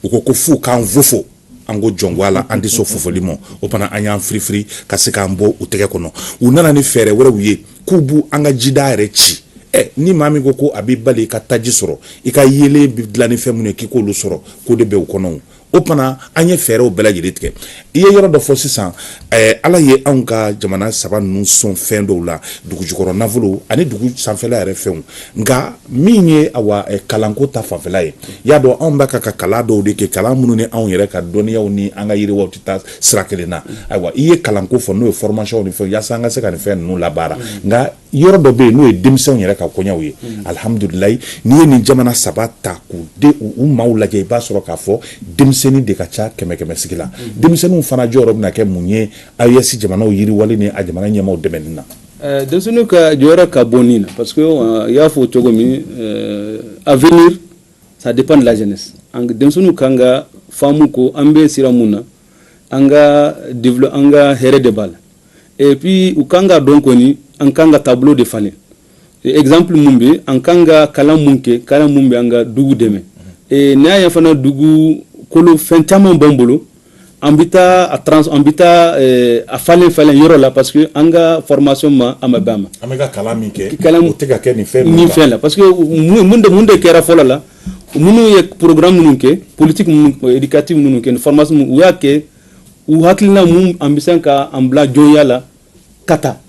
Ou qu'on fou quand vous faut. Ango jongwala andi so fofolimo opana anya free kasika mbo uteke kono unana ni fere wore wiye kubu anga jida rechi ni mami goko abibali ka taji soro ika yele bidlani femune kiko lu soro ko de be kono opana anya fere o bela jiritke iye yoro do fosisan ala ye anka jamana saba nu son fendo la dugu jukoro navulu ani dugu sanfela re feun nga minye awa kalanko ta fafela ye ya do amba ka kala do de ke kala munu ne an yere ka doniya ni anga yiri wotita srakelena aywa iye kalanko fo no formation ni fe ya sanga se kan fe nu la bara nga yoro do be no demison yere ka konya wi alhamdulillah ni ni jamana saba ta ku de u maula je ba soro ka fo demseni de ka cha keme sigila demseni fana joro na ke munye ayesi jamana o yiri wali ni a jamana nyama o demenina demseni ka jora ka bonina parce que ya fo chogomi avenir ça dépend de la jeunesse ang demseni kanga famu ko ambe siramuna anga développer anga here de bal et puis ukanga donc ni ankanga tableau de fane exemple mumbe ankanga kala mumbe anga dugu deme et na ya fana dugu kolo fentama bombolo ambita a falen yoro la parce que anga formation ma amabama amega kalamike kalam utega ke ni fe la parce que munde kera fola la munu ye programme nunke politique éducative nunke formation mu yake u haklina mu ambisan ka ambla joya la kata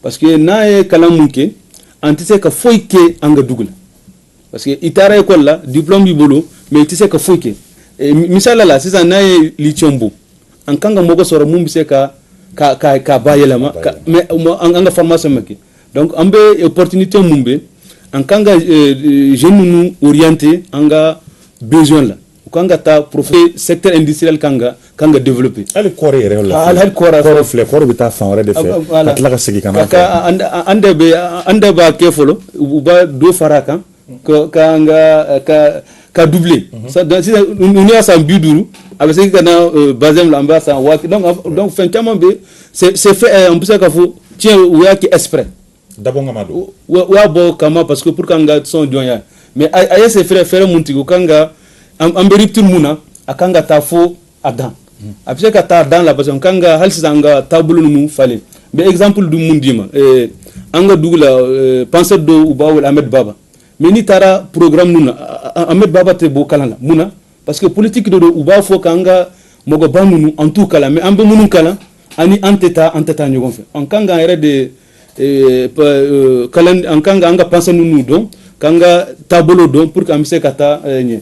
parce que na ye kalamunke antise ka foike anga dugula parce que itara école la diplôme bi bolo mais tise ka foike misala la sisa na ye lichombo ankanga mogo soro mu bise ka bayela ma mais anga formation maki donc ambe opportunité mumbe ankanga jeune nous orienté anga besoin la kanga ta profil secteur industriel kanga développer ali kore re la ali kore fle kore bita fa ore de fe atla ka sigi kana ande ba kefolo uba do faraka ka doubler ça si nous a 100 biduru avec ce kana bazem lamba ça donc fin kambe c'est fait on peut ka fo tiens ouya ki exprès dabonga mado wa bo kama parce que pour kanga son donya mais aya c'est frère muntigo kanga ambe rupture muna akanga tafo adan après ka ta dans la parce que kanga halsanga tabulu nu fale be exemple du mundima anga dugula penseur do ubawul Ahmed Baba mais ni tara programme nuna Ahmed Baba te bo kala muna parce que politique do uba fo kanga mogo banunu en tout cas mais ambe munun kala ani anteta nyogon fe en kanga era de kala en kanga anga penseur nunu donc kanga tabolo don pour kamse kata nye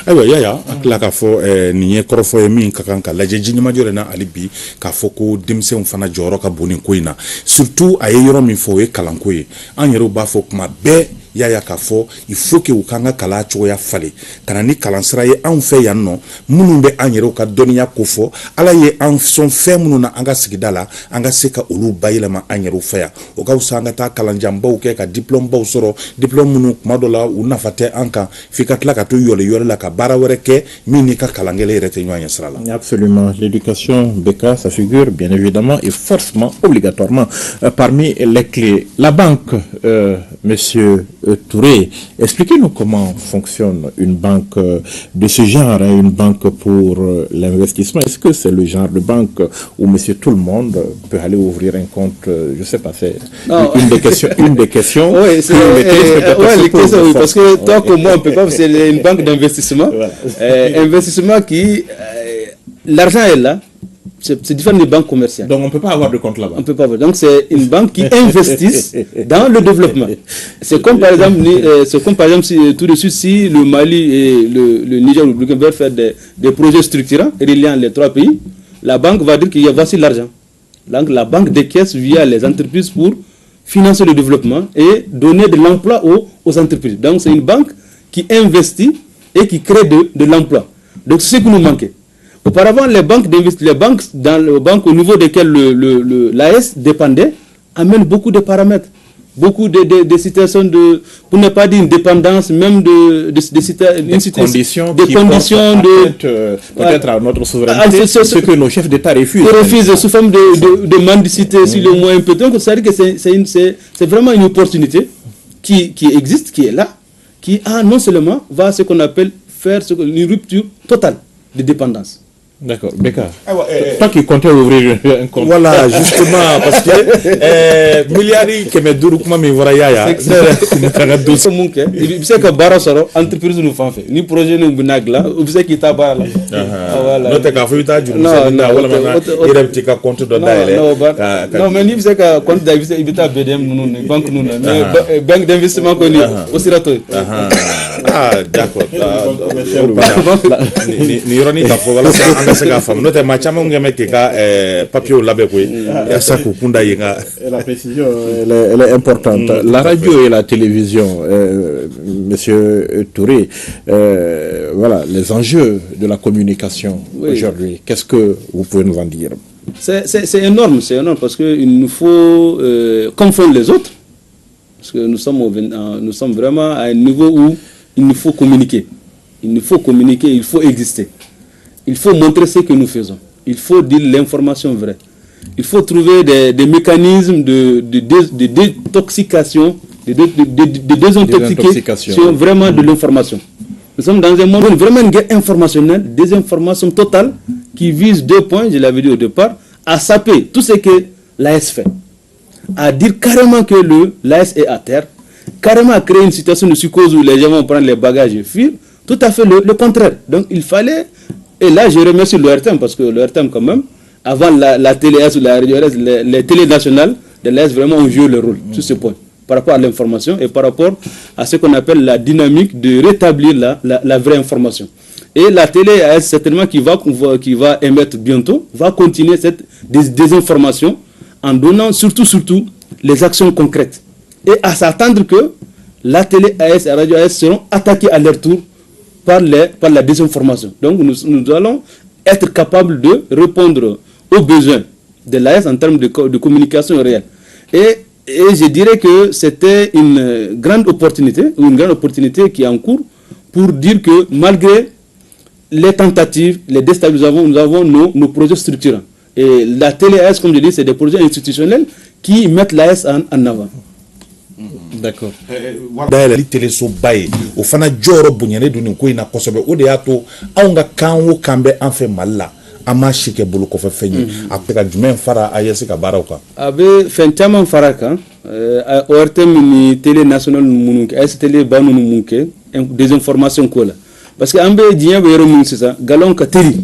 aywa yaya akla ka fo niye korofo min ka kanka la jeji ma jore na alibi ka fo ko dimse on fana joro ka boni koina surtout ay yoro min fo e kalanko yi an yero ba fo kuma be yaya ka fo il faut que ukanga kala cho ya fale kana ni kalansra ye an fe yanno munu be an yero ka doniya ko fo ala ye an son fe munu na anga sigidala anga seka olu bayila ma an yero fe ya o ka usanga ta kalanjamba o ke ka diplôme ba soro diplôme munu madola una fate anka fikatla ka to yole la ka bara wereke mini ka kalangele rete nyoanya srala. Absolument, l'éducation Beka ça figure bien évidemment et forcément obligatoirement parmi les clés. La banque monsieur Touré, expliquez-nous comment fonctionne une banque de ce genre, une banque pour l'investissement. Est-ce que c'est le genre de banque où monsieur tout le monde peut aller ouvrir un compte, je sais pas, c'est une des questions. Oui, c'est les questions, oui, parce que toi comme moi on peut pas, c'est une banque d'investissement. Investissement qui l'argent est là. C'est différent des banques commerciales. Donc on ne peut pas avoir de compte là-bas. On peut pas avoir. Donc c'est une banque qui investit dans le développement. C'est comme par exemple, si, tout de suite si le Mali et le Niger ou le Burkina veulent faire des projets structurants reliant les trois pays, la banque va dire qu'il y a voici l'argent. Donc la banque décaisse via les entreprises pour financer le développement et donner de l'emploi aux entreprises. Donc c'est une banque qui investit et qui crée de l'emploi. Donc c'est ce qui nous manquait. Auparavant, les banques au niveau desquelles l'AS dépendait, amène beaucoup de paramètres, beaucoup de situations pour ne pas dire une dépendance, même des conditions peut-être à notre souveraineté, ce que nos chefs d'État refusent. Sous forme de mendicité sur le moins peu. Donc, ça veut dire que c'est vraiment une opportunité qui existe, qui est là, qui non seulement va ce qu'on appelle faire une rupture totale de dépendance. D'accord, Beka. Toi qui comptais ouvrir un compte. Voilà, justement, parce que milliards qui me durent comme ils voient Yaya. C'est que Barasoro, entreprise nous fait. Ni projet nous binagla, vous savez qui t'a barré. Voilà. Notre café est à du. Non, il a un petit compte de non, mais ni vous savez que compte d'Avis est à BDM, nous, banque nous, banque d'investissement connu, aussi rato. Ah, d'accord. Ni ironique, voilà. Notamment, papier la précision elle est importante. La radio et la télévision, Monsieur Touré, voilà les enjeux de la communication aujourd'hui. Qu'est-ce que vous pouvez nous en dire? C'est énorme, parce qu'il nous faut confondre les autres, parce que nous sommes vraiment à un niveau où il nous faut communiquer. Il faut exister. Il faut montrer ce que nous faisons. Il faut dire l'information vraie. Il faut trouver des mécanismes de détoxication, de désintoxication vraiment de l'information. Nous sommes dans un monde vraiment une guerre informationnelle, désinformation totale, qui vise 2 points, je l'avais dit au départ, à saper tout ce que l'AS fait. À dire carrément que l'AS est à terre, carrément à créer une situation de psychose où les gens vont prendre les bagages et fuir, tout à fait le contraire. Donc il fallait... Et là, je remercie l'ORTM parce que l'ORTM, quand même, avant la télé-S ou la radio-S, les télés nationales de l'Est vraiment ont joué le rôle sur ce point, par rapport à l'information et par rapport à ce qu'on appelle la dynamique de rétablir la vraie information. Et la télé-S, certainement, qui va émettre bientôt, va continuer cette désinformation en donnant surtout les actions concrètes. Et à s'attendre que la télé-AS et la radio-AS seront attaquées à leur tour par la désinformation. Donc nous allons être capables de répondre aux besoins de l'AS en termes de communication réelle. Et je dirais que c'était une grande opportunité qui est en cours pour dire que malgré les tentatives, les déstabilisations, nous avons nos projets structurants. Et la télé-AS, comme je dis, c'est des projets institutionnels qui mettent l'AS en avant. D'accord. Voilà li télé so baye o fana joro bunyane duni ko ina kosobe o de yato aunga kanwo kambe anfe malla ama shike bulu ko fa fenyi apeka jumen fara ayese ka baraka abe fentama faraka ORTM ni télé nationale mununke ay télé banu mununke des informations ko la parce que ambe dinya be yero mun sisa galon ka teri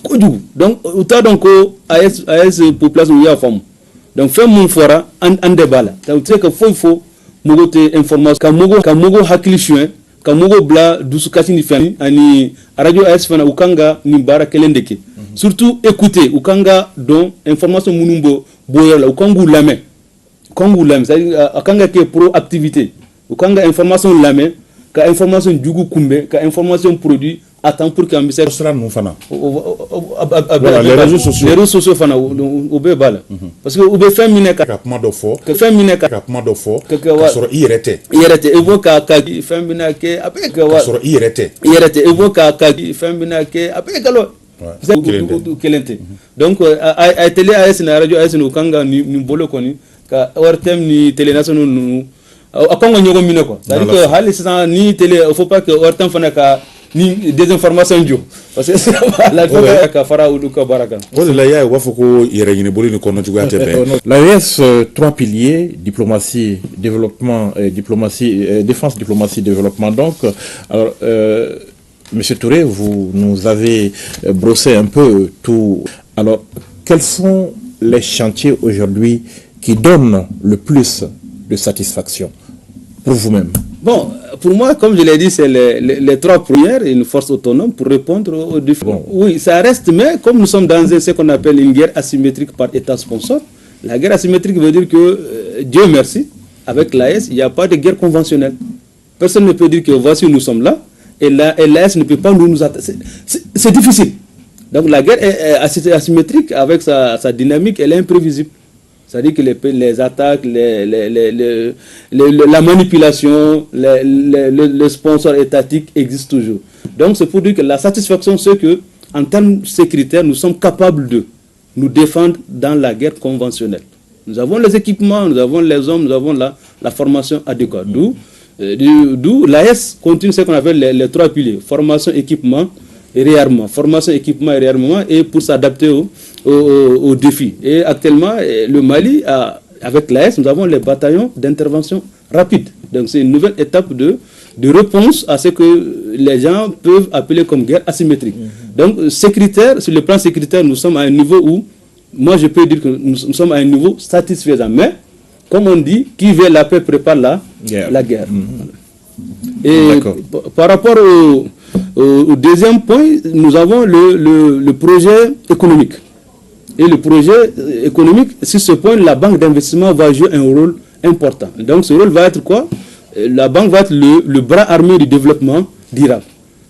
kojugu donc uta donc AS population ya fam donc fait mun fora ande bala donc c'est que faut mogo te information ka mogo hakili chuen ka mogo bla dusukati ni fani ani radio AS fana ukanga ni bara kelendeke surtout écouter ukanga don information munumbo boyala ukangu lame c'est-à-dire akanga ke pro activité ukanga information lame ka information jugu kumbe ka information produit attends pour qu'on puisse sera nous fana les réseaux sociaux fana au be bala parce que au be fait mine ka capement de fort que fait mine ka capement de fort que sur irete evoka ka fait mine ke après que wa sur irete evoka ka fait mine ke après que lo kelente donc a télé AS na radio AS no kanga ni bolo koni ka ORTM ni télé nationale nu akongo nyogo mine ko c'est-à-dire que hali ça ni télé faut pas que ORTM fana ka ni des informations dio parce que la fois ka fara uduka baraka la ya wafoko yereyine boli ni kono juga tebe l'AES 3 piliers diplomatie développement défense diplomatie développement donc alors Monsieur Touré, vous nous avez brossé un peu tout. Alors, quels sont les chantiers aujourd'hui qui donnent le plus de satisfaction pour vous-même? Bon, pour moi, comme je l'ai dit, c'est les 3 premières, une force autonome pour répondre aux défis. Bon. Oui, ça reste, mais comme nous sommes dans ce qu'on appelle une guerre asymétrique par État sponsor, la guerre asymétrique veut dire que, Dieu merci, avec l'AS, il n'y a pas de guerre conventionnelle. Personne ne peut dire que voici, nous sommes là. Et l'AS ne peut pas nous attaquer. C'est difficile. Donc la guerre est asymétrique avec sa dynamique, elle est imprévisible. C'est-à-dire que les attaques, la manipulation, les sponsors étatiques existent toujours. Donc c'est pour dire que la satisfaction, c'est que en termes sécuritaires, nous sommes capables de nous défendre dans la guerre conventionnelle. Nous avons les équipements, nous avons les hommes, nous avons la formation adéquate. D'où l'AS continue ce qu'on appelle les 3 piliers, formation, équipement et réarmement. Formation, équipement et réarmement, et pour s'adapter aux défis. Et actuellement, le Mali, avec l'AS, nous avons les bataillons d'intervention rapide. Donc c'est une nouvelle étape de réponse à ce que les gens peuvent appeler comme guerre asymétrique. Donc sécuritaire, sur le plan sécuritaire, nous sommes à un niveau où, moi je peux dire que nous sommes à un niveau satisfaisant. Mais, comme on dit, qui veut la paix prépare la guerre. Et par rapport au deuxième point, nous avons le projet économique. Et le projet économique, sur ce point, la banque d'investissement va jouer un rôle important. Donc ce rôle va être quoi? La banque va être le bras armé du développement durable.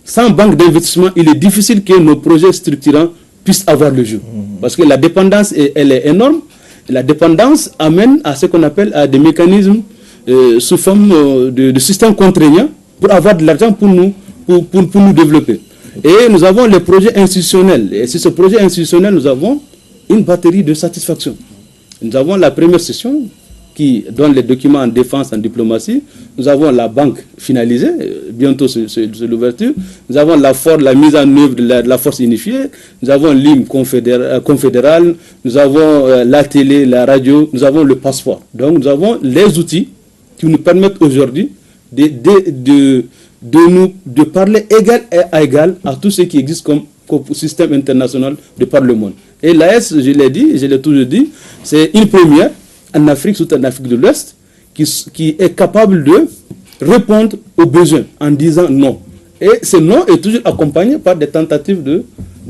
Sans banque d'investissement, il est difficile que nos projets structurants puissent avoir le jour. Parce que la dépendance, elle est énorme. La dépendance amène à ce qu'on appelle à des mécanismes sous forme de systèmes contraignants pour avoir de l'argent pour nous développer. Et nous avons les projets institutionnels. Et sur ce projet institutionnel, nous avons une batterie de satisfaction. Nous avons la première session qui donne les documents en défense, en diplomatie. Nous avons la banque finalisée, bientôt c'est l'ouverture. Nous avons la mise en œuvre de la force unifiée. Nous avons l'hymne confédéral. Nous avons la télé, la radio. Nous avons le passeport. Donc nous avons les outils qui nous permettent aujourd'hui de parler égal à égal à tout ce qui existe comme système international de par le monde. Et l'AS, je l'ai dit, je l'ai toujours dit, c'est une première en Afrique, surtout en Afrique de l'Ouest, qui est capable de répondre aux besoins en disant non. Et ce non est toujours accompagné par des tentatives de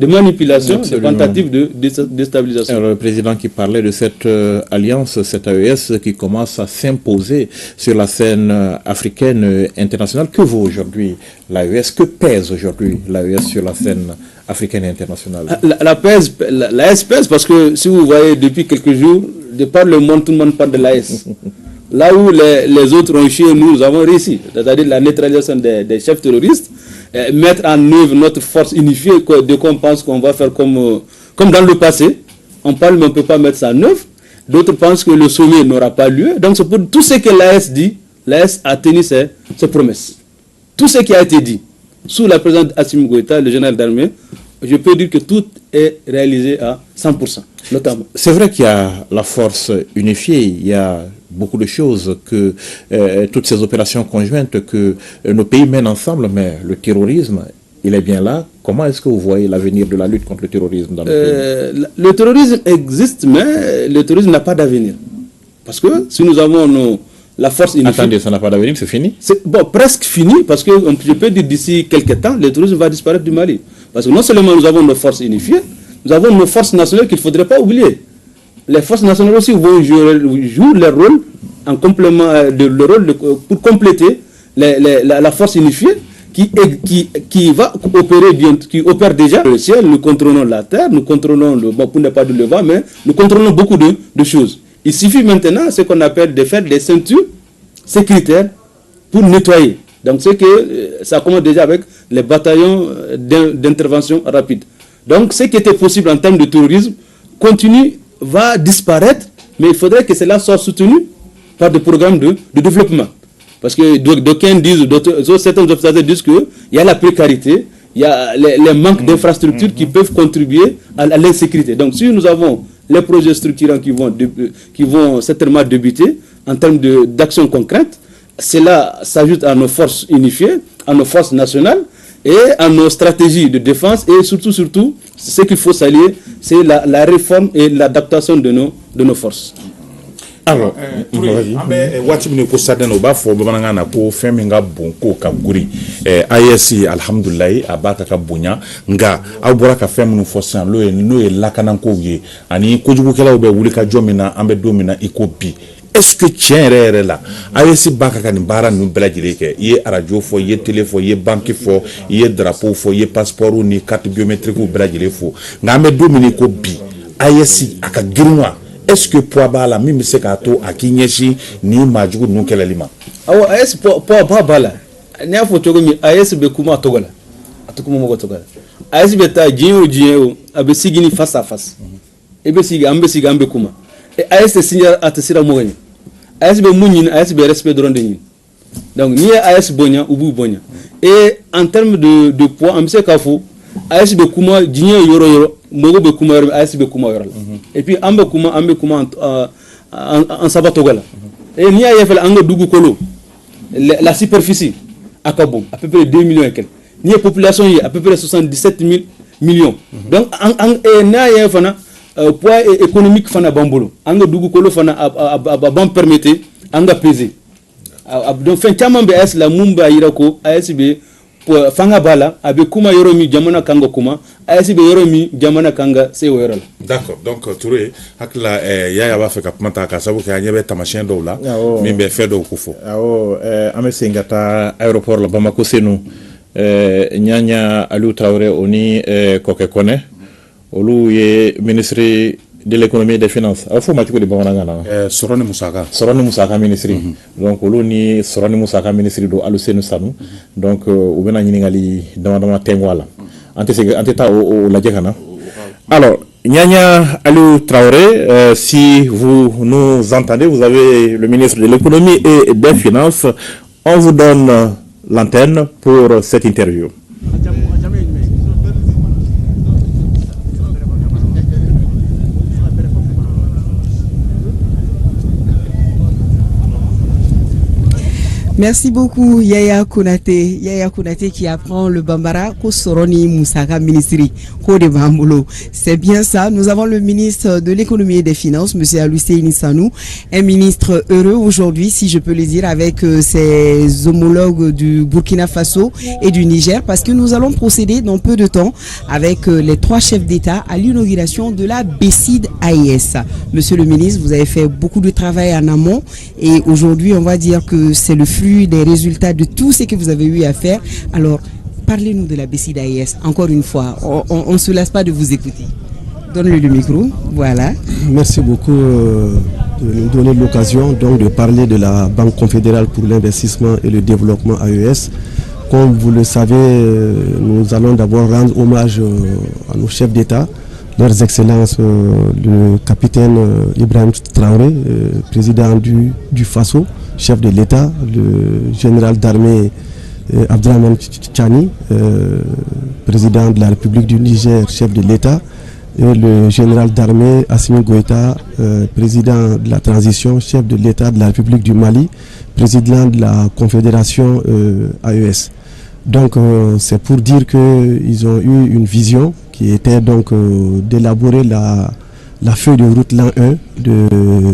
manipulation, Absolument. des tentatives de déstabilisation. Alors, le président qui parlait de cette alliance, cette AES qui commence à s'imposer sur la scène africaine internationale. Que vaut aujourd'hui l'AES? Que pèse aujourd'hui l'AES sur la scène africaine et internationale? L'AES pèse parce que si vous voyez depuis quelques jours, de par le monde, tout le monde parle de l'AES. Là où les autres ont échoué, nous avons réussi. C'est-à-dire la neutralisation des chefs terroristes, mettre en œuvre notre force unifiée, de quoi on pense qu'on va faire comme dans le passé. On parle mais on ne peut pas mettre ça en œuvre. D'autres pensent que le sommet n'aura pas lieu. Donc c'est pour tout ce que l'AES dit, l'AES a tenu ses promesses. Tout ce qui a été dit sous la présidente Assimi Goïta, le général d'armée, je peux dire que tout est réalisé à 100%, notamment. C'est vrai qu'il y a la force unifiée, il y a beaucoup de choses, que toutes ces opérations conjointes que nos pays mènent ensemble, mais le terrorisme, il est bien là. Comment est-ce que vous voyez l'avenir de la lutte contre le terrorisme dans nos pays? Le terrorisme existe, mais le terrorisme n'a pas d'avenir. Parce que si nous avons la force unifiée... Attendez, ça n'a pas d'avenir, c'est fini? C'est presque fini, parce que je peux dire d'ici quelques temps, le terrorisme va disparaître du Mali. Parce que non seulement nous avons nos forces unifiées, nous avons nos forces nationales qu'il ne faudrait pas oublier. Les forces nationales aussi vont jouer leur rôle en complément pour compléter la force unifiée qui va opérer bien, qui opère déjà le ciel. Nous contrôlons la terre, nous contrôlons pour ne pas dire le vent, mais nous contrôlons beaucoup de choses. Il suffit maintenant ce qu'on appelle de faire des ceintures sécuritaires pour nettoyer. Donc c'est que ça commence déjà avec les bataillons d'intervention rapide. Donc ce qui était possible en termes de terrorisme va disparaître, mais il faudrait que cela soit soutenu par des programmes de développement. Parce que d'aucuns disent, certains observateurs disent qu'il y a la précarité, il y a les manques d'infrastructures qui peuvent contribuer à l'insécurité. Donc si nous avons les projets structurants qui vont certainement débuter en termes d'action concrète, cela s'ajoute à nos forces unifiées, à nos forces nationales et à nos stratégies de défense, et surtout, ce qu'il faut saluer, c'est la réforme et l'adaptation de nos forces. Alors, waati min ko sadana o b'a fɔ bamanankan na ko fɛn min ka bon ko ka guri AES alhamdulilayi a b'a ta ka bonya, nka aw bɔra ka fɛn minnu fɔ sisan n'o ye lakanankow ye ani kojugukɛlaw bɛ wuli ka jɔ min na an bɛ don min na i ko bi. Est-ce que tiɲɛ yɛrɛ la AES b'a ka nin baara ninnu bɛɛ lajɛlen kɛ? I ye radio fɔ, i ye télé fɔ, i ye banque fɔ, i ye drapeau fɔ, i ye passeport ni carte biométrique bɛɛ lajɛlen fɔ, nka an bɛ don min na i ko bi AES a ka girin wa? est-ce que poids b'a la même c'est qu'à toi à qui n'y ni majou nous quel aliment awo AS poids ba bala ni a photo comme AS be kuma togala atukuma mo togala AS be ta jien abe sigini face à face e be sigi ambe kuma e AS signa atsira mo gani AS be munyin AS be respect de ronde ni donc ni AS bonya ubu bonya et en termes de poids am se kafo AS be kuma jien yoro mogo be kuma yoro AS be kuma yoro et puis ambe kuma en sabatogala et ni a fait anga dugu kolo la superficie à Kabou à peu près 2 millions et quelques ni la population y à peu près 77 millions donc et na ya fana poids économique fana bambolo anga dugu kolo fana a bon permettre anga peser donc fin tellement be AS la mumba irako ASB fanga bala abe kuma yoromi jamana kanga kuma ASB yoromi jamana kanga se yorala. D'accord, donc Touré hakla yaya ba fe kapmata ka sabu ka nyebe tamashen do la mimbe fe do kufo ame singata aéroport la Bamako senu nyanya Aliou Traoré oni kokekone olu ye ministre de l'économie et des finances afo matiko de bamananga Sorone Moussaka ministre donc olu ni Sorone Moussaka ministre do Aliou Senu Sanu donc ubena nyiningali dama tengwala anteta o la jekana. Alors Nyanya Aliou Traoré, si vous nous entendez, vous avez le ministre de l'économie et des finances, on vous donne l'antenne pour cette interview. Merci beaucoup Yaya Konaté qui apprend le Bambara ko Soroni Moussaka ministri ko de Bambulo. C'est bien ça. Nous avons le ministre de l'économie et des finances, monsieur Aliou Senu Sanou, un ministre heureux aujourd'hui, si je peux le dire, avec ses homologues du Burkina Faso et du Niger, parce que nous allons procéder dans peu de temps avec les 3 chefs d'État à l'inauguration de la BECID AES. Monsieur le ministre, vous avez fait beaucoup de travail en amont et aujourd'hui on va dire que c'est le fruit des résultats de tout ce que vous avez eu à faire. Alors, parlez-nous de la BECID AES. Encore une fois, on ne se lasse pas de vous écouter. Donne-lui le micro. Voilà. Merci beaucoup de nous donner l'occasion donc de parler de la Banque confédérale pour l'investissement et le développement AES. Comme vous le savez, nous allons d'abord rendre hommage à nos chefs d'État, leurs excellences, le capitaine Ibrahim Traoré, président du Faso, chef de l'État, le général d'armée Abdrahmane Tchani, président de la République du Niger, chef de l'État, et le général d'armée Assimi Goïta, président de la transition, chef de l'État de la République du Mali, président de la Confédération AES. Donc c'est pour dire qu'ils ont eu une vision qui était donc d'élaborer la feuille de route l'an 1 de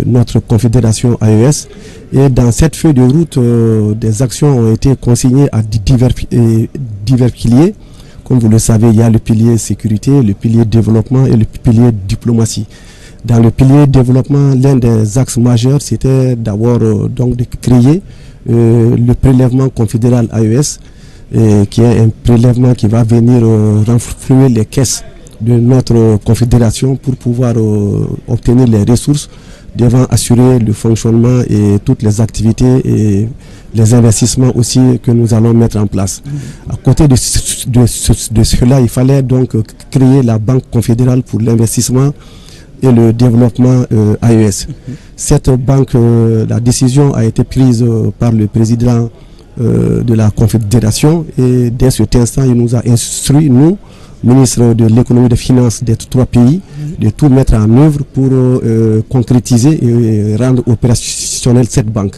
notre confédération AES. Et dans cette feuille de route, des actions ont été consignées à divers piliers. Comme vous le savez, il y a le pilier sécurité, le pilier développement et le pilier diplomatie. Dans le pilier développement, l'un des axes majeurs, c'était d'abord donc de créer le prélèvement confédéral AES, qui est un prélèvement qui va venir renflouer les caisses de notre confédération pour pouvoir obtenir les ressources devant assurer le fonctionnement et toutes les activités et les investissements aussi que nous allons mettre en place. À côté de cela, il fallait donc créer la Banque confédérale pour l'investissement et le développement AES. Cette banque, la décision a été prise par le président de la Confédération et dès cet instant, il nous a instruit, nous, ministre de l'économie et des finances des 3 pays, de tout mettre en œuvre pour concrétiser et rendre opérationnelle cette banque.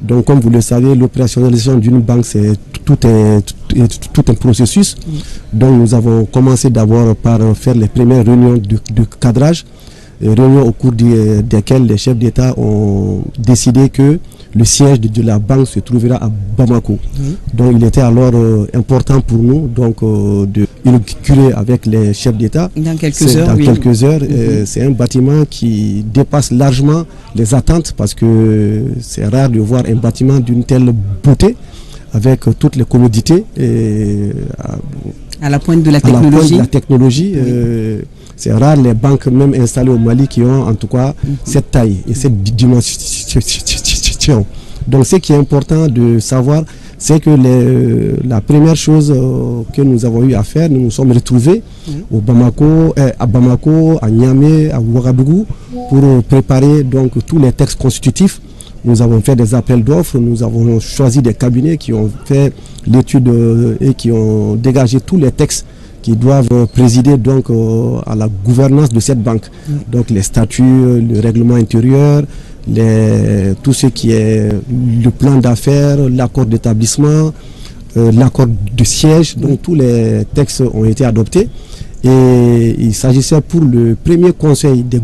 Donc comme vous le savez, l'opérationnalisation d'une banque, c'est tout un processus. Donc nous avons commencé d'abord par faire les premières réunions de cadrage, réunions au cours desquelles les chefs d'État ont décidé que le siège de la banque se trouvera à Bamako. Donc il était alors important pour nous donc, de inaugurer avec les chefs d'État dans quelques heures. C'est un bâtiment qui dépasse largement les attentes parce que c'est rare de voir un bâtiment d'une telle beauté avec toutes les commodités. À la pointe de la technologie. C'est rare les banques même installées au Mali qui ont en tout cas cette taille et cette dimension. Donc ce qui est important de savoir, c'est que la première chose que nous avons eu à faire, nous nous sommes retrouvés à Bamako, à Niamey, à Ouagadougou pour préparer donc tous les textes constitutifs. Nous avons fait des appels d'offres, nous avons choisi des cabinets qui ont fait l'étude et qui ont dégagé tous les textes qui doivent présider donc à la gouvernance de cette banque. Donc les statuts, le règlement intérieur, tout ce qui est le plan d'affaires, l'accord d'établissement, l'accord de siège, donc tous les textes ont été adoptés. Et il s'agissait pour le premier conseil des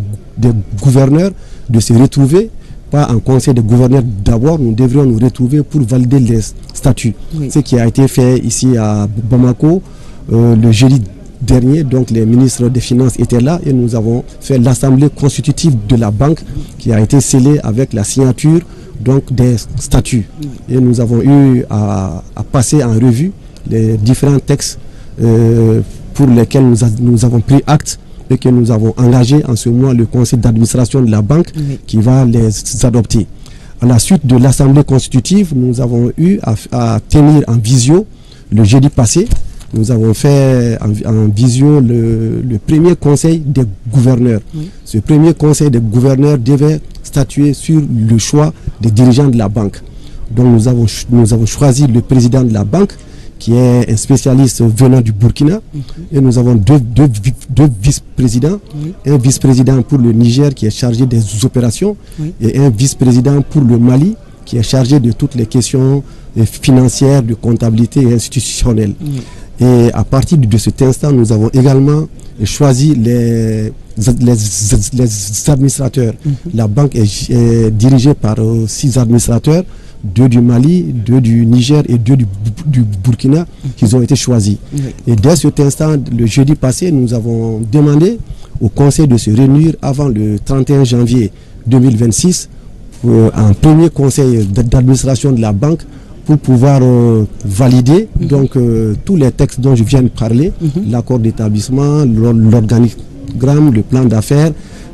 gouverneurs de se retrouver, pas un conseil de gouverneurs d'abord, nous devrions nous retrouver pour valider les statuts. Ce qui a été fait ici à Bamako le jeudi dernier, donc les ministres des Finances étaient là et nous avons fait l'assemblée constitutive de la banque qui a été scellée avec la signature donc des statuts. Et nous avons eu à passer en revue les différents textes pour lesquels nous avons pris acte et que nous avons engagé en ce moment le conseil d'administration de la banque qui va les adopter. À la suite de l'assemblée constitutive, nous avons eu à tenir en visio le jeudi passé. Nous avons fait en visio le premier conseil des gouverneurs. Ce premier conseil des gouverneurs devait statuer sur le choix des dirigeants de la banque. Donc nous avons choisi le président de la banque, qui est un spécialiste venant du Burkina, et nous avons deux vice-présidents, un vice-président pour le Niger qui est chargé des opérations, et un vice-président pour le Mali qui est chargé de toutes les questions financières, de comptabilité et institutionnelle. Et à partir de cet instant, nous avons également choisi les administrateurs. La banque est dirigée par 6 administrateurs, 2 du Mali, 2 du Niger et 2 du Burkina qui ont été choisis. Et dès cet instant, le jeudi passé, nous avons demandé au conseil de se réunir avant le 31 janvier 2026 un premier conseil d'administration de la banque pour pouvoir valider donc tous les textes dont je viens de parler, l'accord d'établissement, l'organigramme, le plan d'affaires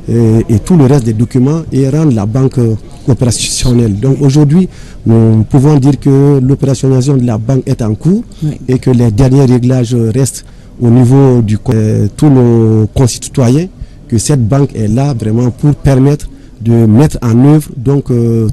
et tout le reste des documents et rendre la banque opérationnelle. Donc aujourd'hui, nous pouvons dire que l'opérationnalisation de la banque est en cours et que les derniers réglages restent au niveau de tous nos concitoyens, que cette banque est là vraiment pour permettre de mettre en œuvre donc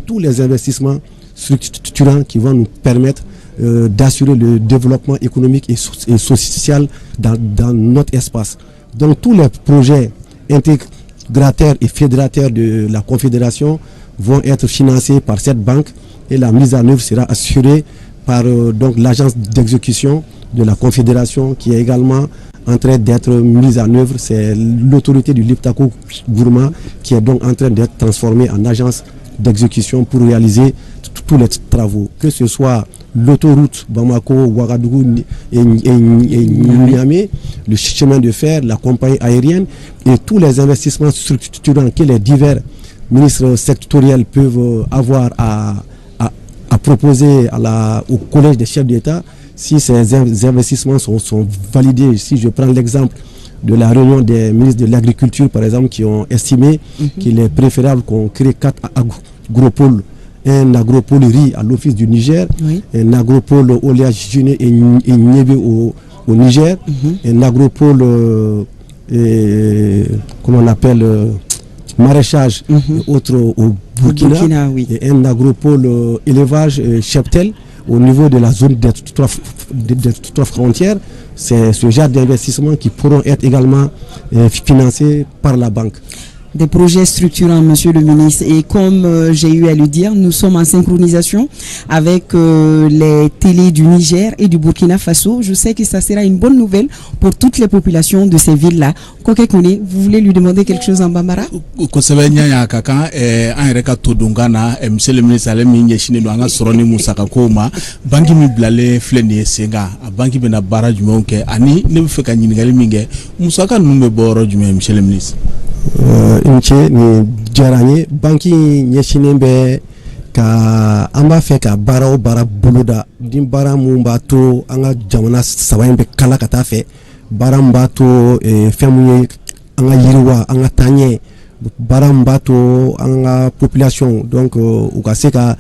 tous les investissements structurants qui vont nous permettre d'assurer le développement économique et social dans notre espace. Donc tous les projets intégrateurs et fédérateurs de la Confédération vont être financés par cette banque et la mise en œuvre sera assurée par donc l'agence d'exécution de la Confédération qui est également en train d'être mise en œuvre. C'est l'autorité du Liptako Gourma qui est donc en train d'être transformée en agence d'exécution pour réaliser tous les travaux, que ce soit l'autoroute Bamako, Ouagadougou et Niamey, le chemin de fer, la compagnie aérienne et tous les investissements structurants que les divers ministres sectoriels peuvent avoir à proposer au collège des chefs d'État. Si ces investissements sont validés, si je prends l'exemple de la réunion des ministres de l'Agriculture, par exemple, qui ont estimé qu'il est préférable qu'on crée 4 agropoles, un agropole riz à l'office du Niger, un agropole oléagineux et niébé au Niger, un agropole comment on appelle maraîchage et autres au Burkina, et un agropole élevage cheptel au niveau de la zone des 3 frontières. C'est ce genre d'investissement qui pourront être également financés par la banque. Des projets structurants, monsieur le ministre, et comme j'ai eu à le dire, nous sommes en synchronisation avec les télés du Niger et du Burkina Faso. Je sais que ça sera une bonne nouvelle pour toutes les populations de ces villes-là. Kokekone, vous voulez lui demander quelque chose en Bambara? Monsieur le ministre, ale mi nyeshine do anga soroni musaka koma banki mi blale fleni senga banki bena bara jumonke ani ne fe ka nyingali minge musaka numbe boro jume monsieur le ministre. Inche ni jaranye banki nyeshine be ka amba fe ka bara buluda dim bara mumba to anga jamana sabayin be kala kata fe bara mba to femuye anga yiriwa anga tanye baram bato anga population donc u ka se ka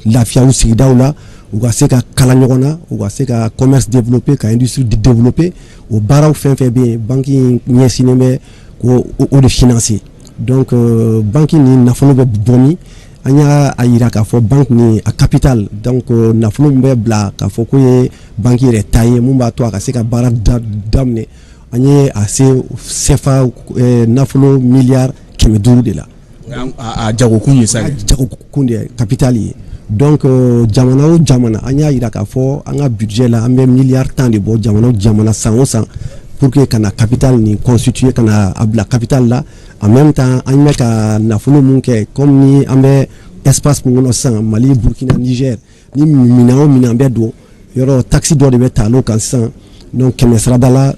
lafiya u sigidaw la u ka se ka kala ɲɔgɔn na u ka se ka commerce développer ka industrie développer o baaraw fɛn fɛn bɛ yen banque ɲɛsinnen bɛ ko o de financer donc banque ni nafolo bɛ bɔ min an y'a yira k'a fɔ banque ni a capital donc nafolo min bɛ bila k'a fɔ ko ye banque yɛrɛ ta ye mun b'a to a ka se ka baara daminɛ an ye a se CFA nafolo miliyari 500 de la a jagokun ye sa jagokun de capital ye donc jamana o jamana an y'a yira k'a fɔ an ka budget la an bɛ miliyari 10 de bɔ jamana o jamana san o san pour que kana capital ni constituer kana a bila capital la en même temps an bɛ ka nafolo mun kɛ comme ni an bɛ espace mun kɔnɔ sisan Mali Burkina Niger ni minɛn o minɛn bɛ don yɔrɔ taxe dɔ de bɛ ta l'o kan sisan donc kɛmɛ sarada la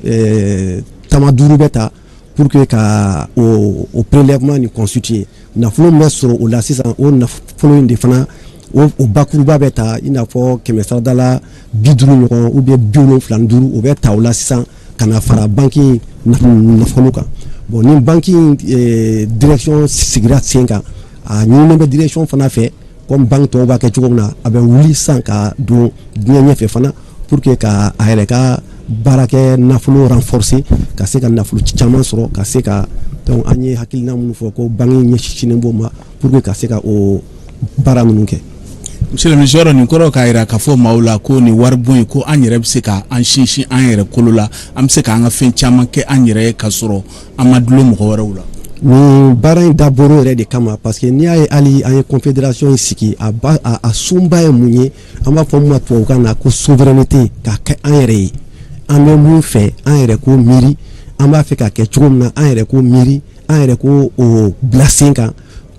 tama 5 bɛ ta pour que ka o prélèvement ni constituer nafolo min bɛ sɔrɔ o la sisan o nafolo in de fana o bakuruba bɛ ta i n'a fɔ kɛmɛ sarada la 50 ɲɔgɔn ou bien 75 o bɛ ta o la sisan kana fara banque nafolo kan bon ni banque direction sigira sen kan a ɲininen bɛ direction fana fɛ comme banque tɔw b'a kɛ cogo min na a bɛ wuli sisan ka don diɲɛ ɲɛfɛ fana pour que ka a yɛrɛ ka baara kɛ nafolo renforcer ka se ka nafolo caman sɔrɔ ka se ka donc an ye hakilina minnu fɔ ko banque ɲɛsinnen b'o ma pour que ka se ka o baara ninnu kɛ. Monsieur le ministre nin kɔrɔ k'a yira k'a fɔ maaw la ko nin wari bon ye ko an yɛrɛ bɛ se ka an sinsin an yɛrɛ kolo la an bɛ se k'an ka fɛn caman kɛ an yɛrɛ ye ka sɔrɔ an ma dulon mɔgɔ wɛrɛw la. Ni baara in dabɔra yɛrɛ de kama parce que n'i y'a ye hali an ye confédération in sigi a sunba ye mun ye an b'a fɔ mun ma tubabukan na ko souveraineté k'a kɛ an yɛrɛ ye an bɛ mun fɛ an yɛrɛ k'o miiri an b'a fɛ k'a kɛ cogo min na an yɛrɛ k'o miiri an yɛrɛ k'o bila sen kan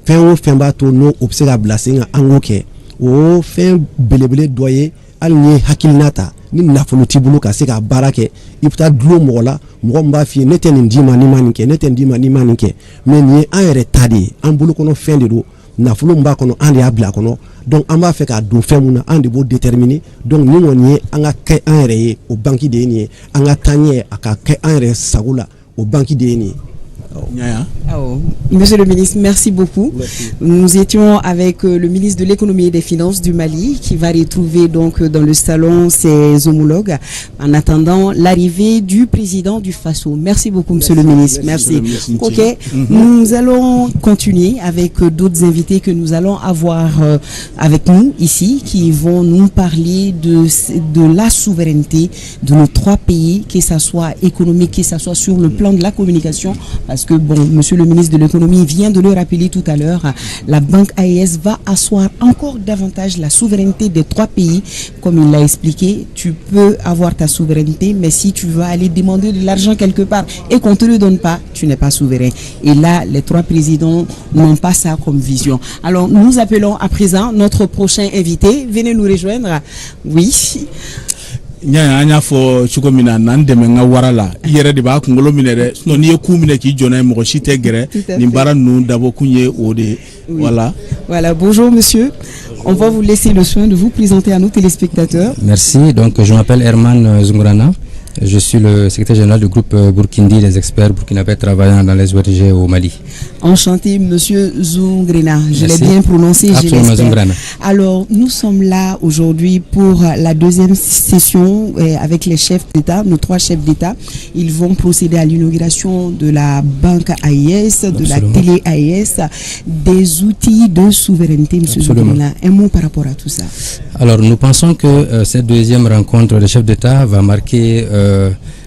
fɛn o fɛn b'a to n'o bɛ se ka bila sen kan an k'o kɛ o fɛn belebele dɔ ye hali ni ye hakilina ta ni nafolo t'i bolo ka se ka baara kɛ i bɛ taa dulon mɔgɔ la mɔgɔ min b'a f'i ye ne tɛ nin d'i ma n'i ma nin kɛ ne tɛ nin d'i ma n'i ma nin kɛ mais nin ye an yɛrɛ ta de ye an bolokɔnɔ fɛn de don nafolo min b'a kɔnɔ an de y'a bila a kɔnɔ donc an b'a fɛ k'a don fɛn mun na an de b'o déterminer donc ni kɔni ye an ka kɛ an yɛrɛ ye o banque de ye nin ye an ka taa ɲɛ a ka kɛ an yɛrɛ sago la o banque de ye nin ye. Monsieur le ministre, merci beaucoup. Merci. Nous étions avec le ministre de l'économie et des finances du Mali qui va retrouver donc dans le salon ses homologues en attendant l'arrivée du président du FASO. Merci beaucoup, monsieur le ministre. Merci. Ok, nous allons continuer avec d'autres invités que nous allons avoir avec nous ici qui vont nous parler de la souveraineté de nos 3 pays, que ce soit économique, que ce soit sur le plan de la communication. Parce que, bon, monsieur le ministre de l'économie vient de le rappeler tout à l'heure, la banque AES va asseoir encore davantage la souveraineté des 3 pays. Comme il l'a expliqué, tu peux avoir ta souveraineté, mais si tu vas aller demander de l'argent quelque part et qu'on ne te le donne pas, tu n'es pas souverain. Et là, les 3 présidents n'ont pas ça comme vision. Alors, nous appelons à présent notre prochain invité. Venez nous rejoindre. Oui. Nya anya fo chuko mina nan deme nga warala yere de ba kungolo minere no ni ku mine ki jona mo ci te gere ni bara nu dabo kunye ode voilà. Voilà, bonjour monsieur. On va vous laisser le soin de vous présenter à nos téléspectateurs. Merci. Donc je m'appelle Herman Zungrana. Je suis le secrétaire général du groupe Burkindi, les experts burkinabés travaillant dans les ONG au Mali. Enchanté, monsieur Zungrana. Je l'ai bien prononcé. Absolument, Zungrana. Alors, nous sommes là aujourd'hui pour la 2e session avec les chefs d'État, nos 3 chefs d'État. Ils vont procéder à l'inauguration de la banque AES, de la télé AES, des outils de souveraineté, monsieur Zungrana. Un mot par rapport à tout ça. Alors, nous pensons que cette 2e rencontre des chefs d'État va marquer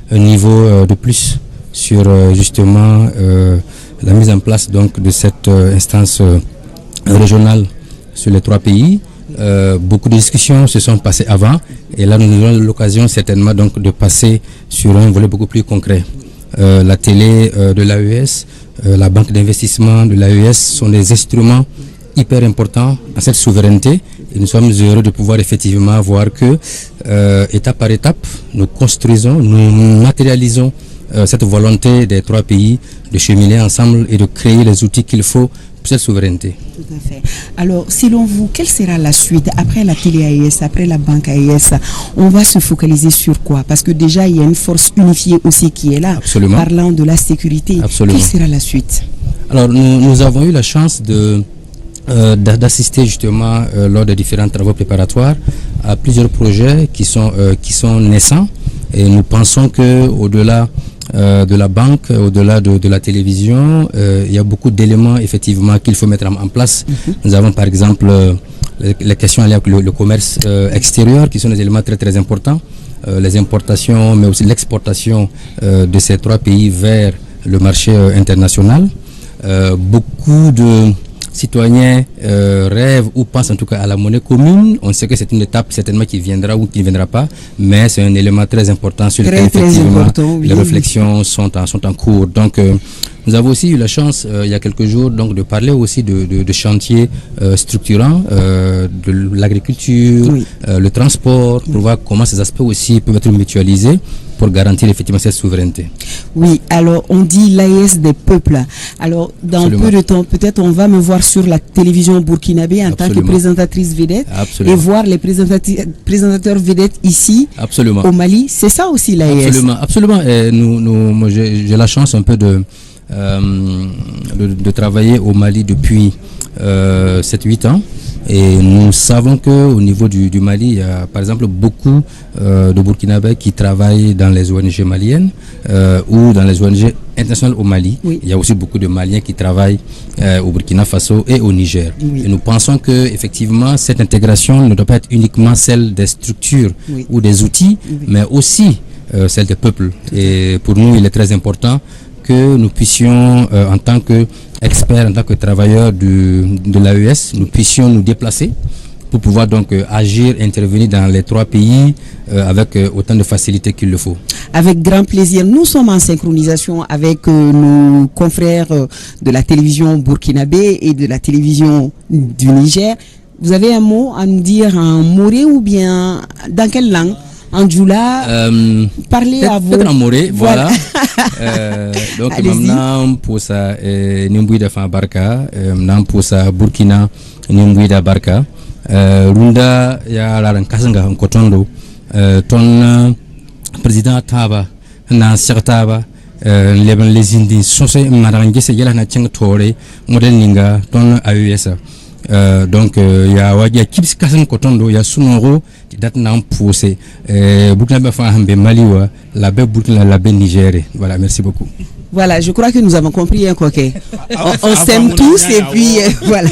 un niveau de plus sur justement la mise en place donc de cette instance régionale sur les 3 pays. Beaucoup de discussions se sont passées avant et là nous aurons l'occasion certainement donc de passer sur un volet beaucoup plus concret. La télé de l'AES, la banque d'investissement de l'AES sont des instruments hyper importants à cette souveraineté et nous sommes heureux de pouvoir effectivement voir que étape par étape nous construisons, nous matérialisons cette volonté des 3 pays de cheminer ensemble et de créer les outils qu'il faut cette souveraineté. Tout à fait. Alors, selon vous, quelle sera la suite après la télé AES, après la banque AES? On va se focaliser sur quoi? Parce que déjà, il y a une force unifiée aussi qui est là. Absolument. Parlant de la sécurité. Absolument. Quelle sera la suite? Alors, nous avons eu la chance d'assister justement lors des différents travaux préparatoires à plusieurs projets qui sont naissants, et nous pensons que au-delà de la banque, au-delà de la télévision, il y a beaucoup d'éléments effectivement qu'il faut mettre en place. Nous avons par exemple les questions liées avec le commerce extérieur, qui sont des éléments très très importants, les importations mais aussi l'exportation de ces 3 pays vers le marché international. Beaucoup de citoyens rêvent ou pensent en tout cas à la monnaie commune. On sait que c'est une étape certainement qui viendra ou qui ne viendra pas, mais c'est un élément très important sur lequel effectivement les réflexions sont en cours. Donc nous avons aussi eu la chance il y a quelques jours donc de parler aussi de chantiers structurants, de l'agriculture, le transport, pour voir comment ces aspects aussi peuvent être mutualisés pour garantir effectivement cette souveraineté. Oui, alors on dit l'AES des peuples. Alors dans Absolument. Peu de temps, peut-être on va me voir sur la télévision burkinabé en tant que présentatrice vedette. Absolument. Et voir les présentateurs vedettes ici Absolument. Au Mali. C'est ça aussi l'AES. Absolument, absolument. Et moi, j'ai la chance un peu de travailler au Mali depuis 7-8 ans. Et nous savons qu'au niveau du Mali, il y a par exemple beaucoup de Burkinabés qui travaillent dans les ONG maliennes ou dans les ONG internationales au Mali. Oui. Il y a aussi beaucoup de Maliens qui travaillent au Burkina Faso et au Niger. Oui. Et nous pensons que effectivement cette intégration ne doit pas être uniquement celle des structures ou des outils, mais aussi celle des peuples. Et pour nous, il est très important que nous puissions, en tant qu'experts, en tant que travailleurs de l'AES, nous puissions nous déplacer pour pouvoir donc agir, intervenir dans les 3 pays avec autant de facilité qu'il le faut. Avec grand plaisir. Nous sommes en synchronisation avec nos confrères de la télévision burkinabé et de la télévision du Niger. Vous avez un mot à nous dire en moré ou bien dans quelle langue? En Djoula, parlez à vous. Peut-être en moré, voilà. Donc, maintenant, pour ça, Nimbouida Barka, maintenant pour ça, Burkina, Nimbouida Barka, Runda, ya la Kasanga, en Kotondo, ton président Taba, na Sertaba, les Indiens, Sosé, Marangé, c'est Yala Natchang Tore, modèle Ninga, ton AES. Donc il y a Kibs Kassan Kotondo, il y a Sunoro qui date nan poussé Burkina Faso Maliwa, la baie Burkina, la baie Niger. Voilà, merci beaucoup. Voilà, je crois que nous avons compris, hein, Koké. On s'aime tous et puis voilà.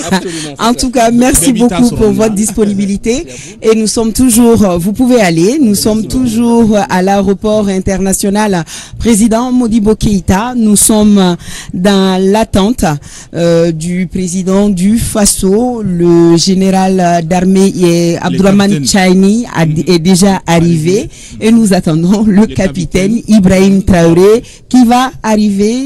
En tout cas, merci beaucoup pour votre disponibilité. Et nous sommes toujours, vous pouvez aller, nous sommes toujours à l'aéroport international président Modibo Keïta. Nous sommes dans l'attente du président du Faso, le général d'armée Abdourahmane Chani est déjà arrivé. Et nous attendons le capitaine Ibrahim Traoré qui va arriver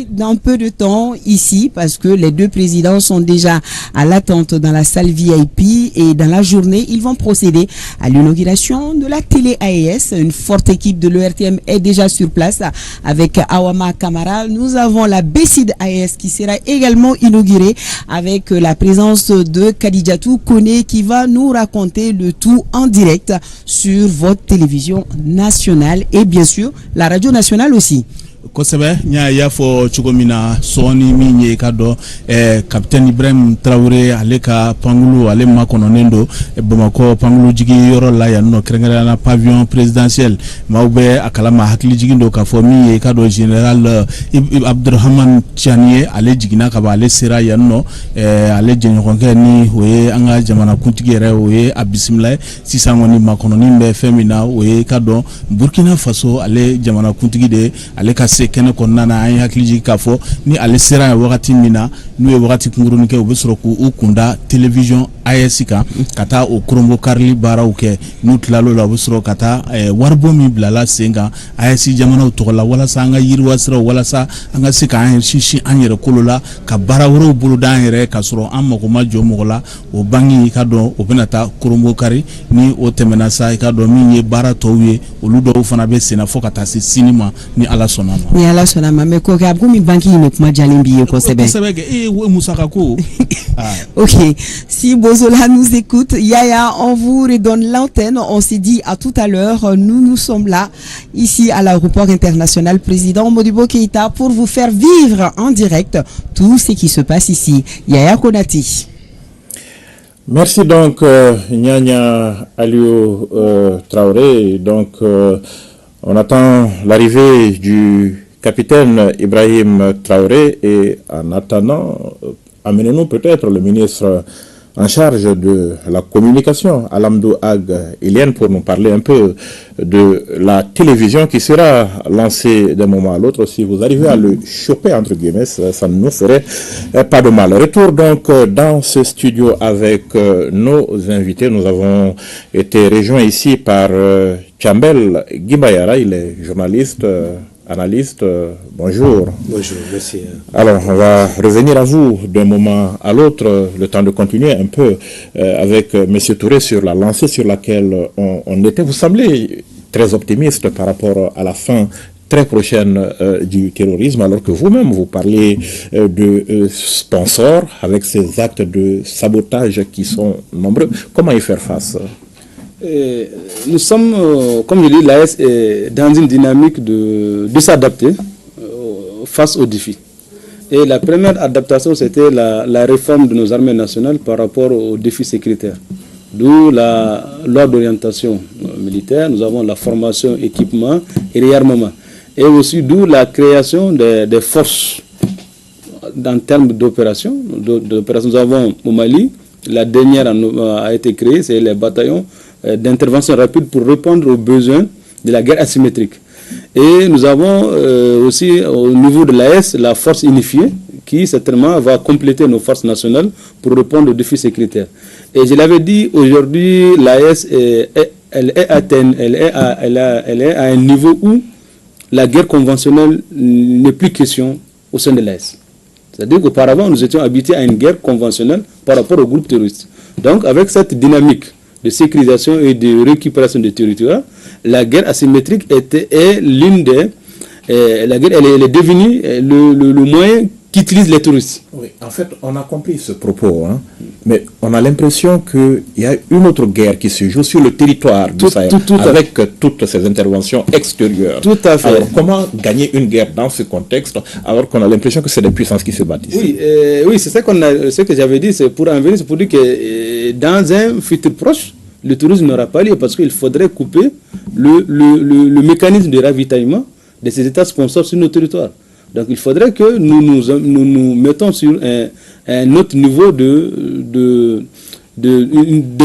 dans peu de temps ici parce que les 2 présidents sont déjà à l'attente dans la salle VIP et dans la journée ils vont procéder à l'inauguration de la télé AES. Une forte équipe de l'ERTM est déjà sur place avec Awama Kamara. Nous avons la BCID AES qui sera également inaugurée avec la présence de Kadijatou Kone qui va nous raconter le tout en direct sur votre télévision nationale et bien sûr la radio nationale aussi. Kosebe nya ya fo chugomina soni minye kado capitaine Ibrahim Traoré aleka pangulu ale makononendo Bamako pangulu jigi yoro la ya no krengera na pavillon présidentiel maube akalama hakli jigindo ka fo minye kado général Abdourahmane Chani ale jigina ka ba ale sera ya no ale jenyo konke ni we anga jamana kuntigere we abisimla sisangoni makononimbe femina we kado Burkina Faso ale jamana kuntigide ale ka se kene konnana ay hakiliji kafo ni ale sera wakati mina nu e wakati kungurunike obesroku ukunda television ASika kata o krombo karli bara uke nutlalo la obesro kata warbo mi blala senga ASI jamana utola wala sanga yirwa sira wala sa anga sika an shishi anyere kolola ka bara woro bulu danere kasro amma ko majo mogola o bangi kado obenata krombo kari ni o temena sa kado minye bara towe oludo fana be sena fokata sinima ni ala sonama ni ala sonama me ko abgumi banki ne kuma jalimbi ko sebe Ok, si Bozola nous écoute, Yaya, on vous redonne l'antenne. On s'est dit à tout à l'heure, nous sommes là, ici à l'aéroport international Président Modibo Keïta, pour vous faire vivre en direct tout ce qui se passe ici. Yaya Konati. Merci donc, Nyanya Aliou Traoré. Donc, on attend l'arrivée du capitaine Ibrahim Traoré et en attendant, amenez-nous peut-être le ministre en charge de la communication, Alamdou Ag Eliane, pour nous parler un peu de la télévision qui sera lancée d'un moment à l'autre. Si vous arrivez à le choper, entre guillemets, ça ne nous ferait pas de mal. Retour donc dans ce studio avec nos invités. Nous avons été rejoints ici par Chambel Gibayara, il est journaliste, analyste. Bonjour. Bonjour, merci. Alors, on va revenir à vous d'un moment à l'autre, le temps de continuer un peu avec M. Touré sur la lancée sur laquelle on était. Vous semblez très optimiste par rapport à la fin très prochaine du terrorisme, alors que vous-même, vous parlez de sponsors avec ces actes de sabotage qui sont nombreux. Comment y faire face? Nous sommes, comme je dis, l'AS est dans une dynamique de s'adapter face aux défis. Et la première adaptation, c'était la réforme de nos armées nationales par rapport aux défis sécuritaires. D'où la loi d'orientation militaire, nous avons la formation, équipement et réarmement. Et aussi d'où la création des forces en termes d'opération. Nous avons au Mali, la dernière a été créée, c'est les bataillons d'intervention rapide pour répondre aux besoins de la guerre asymétrique. Et nous avons aussi au niveau de l'AS la force unifiée qui certainement va compléter nos forces nationales pour répondre aux défis sécuritaires. Et je l'avais dit, aujourd'hui l'AS elle est à un niveau où la guerre conventionnelle n'est plus question au sein de l'AS. C'est-à-dire qu'auparavant nous étions habitués à une guerre conventionnelle par rapport aux groupes terroristes. Donc avec cette dynamique de sécurisation et de récupération des territoires, la guerre asymétrique est l'une des... la guerre, elle est devenue le moyen qu'utilisent les touristes. Oui, en fait, on a compris ce propos, hein, mais on a l'impression qu'il y a une autre guerre qui se joue sur le territoire du Sahel, avec toutes ces interventions extérieures. Tout à fait. Alors, comment gagner une guerre dans ce contexte, alors qu'on a l'impression que c'est des puissances qui se bâtissent? Oui, oui, c'est ce que j'avais dit, c'est pour en venir, c'est pour dire que dans un futur proche, le tourisme n'aura pas lieu parce qu'il faudrait couper le mécanisme de ravitaillement de ces États sponsors sur nos territoires. Donc il faudrait que nous mettons sur un autre niveau de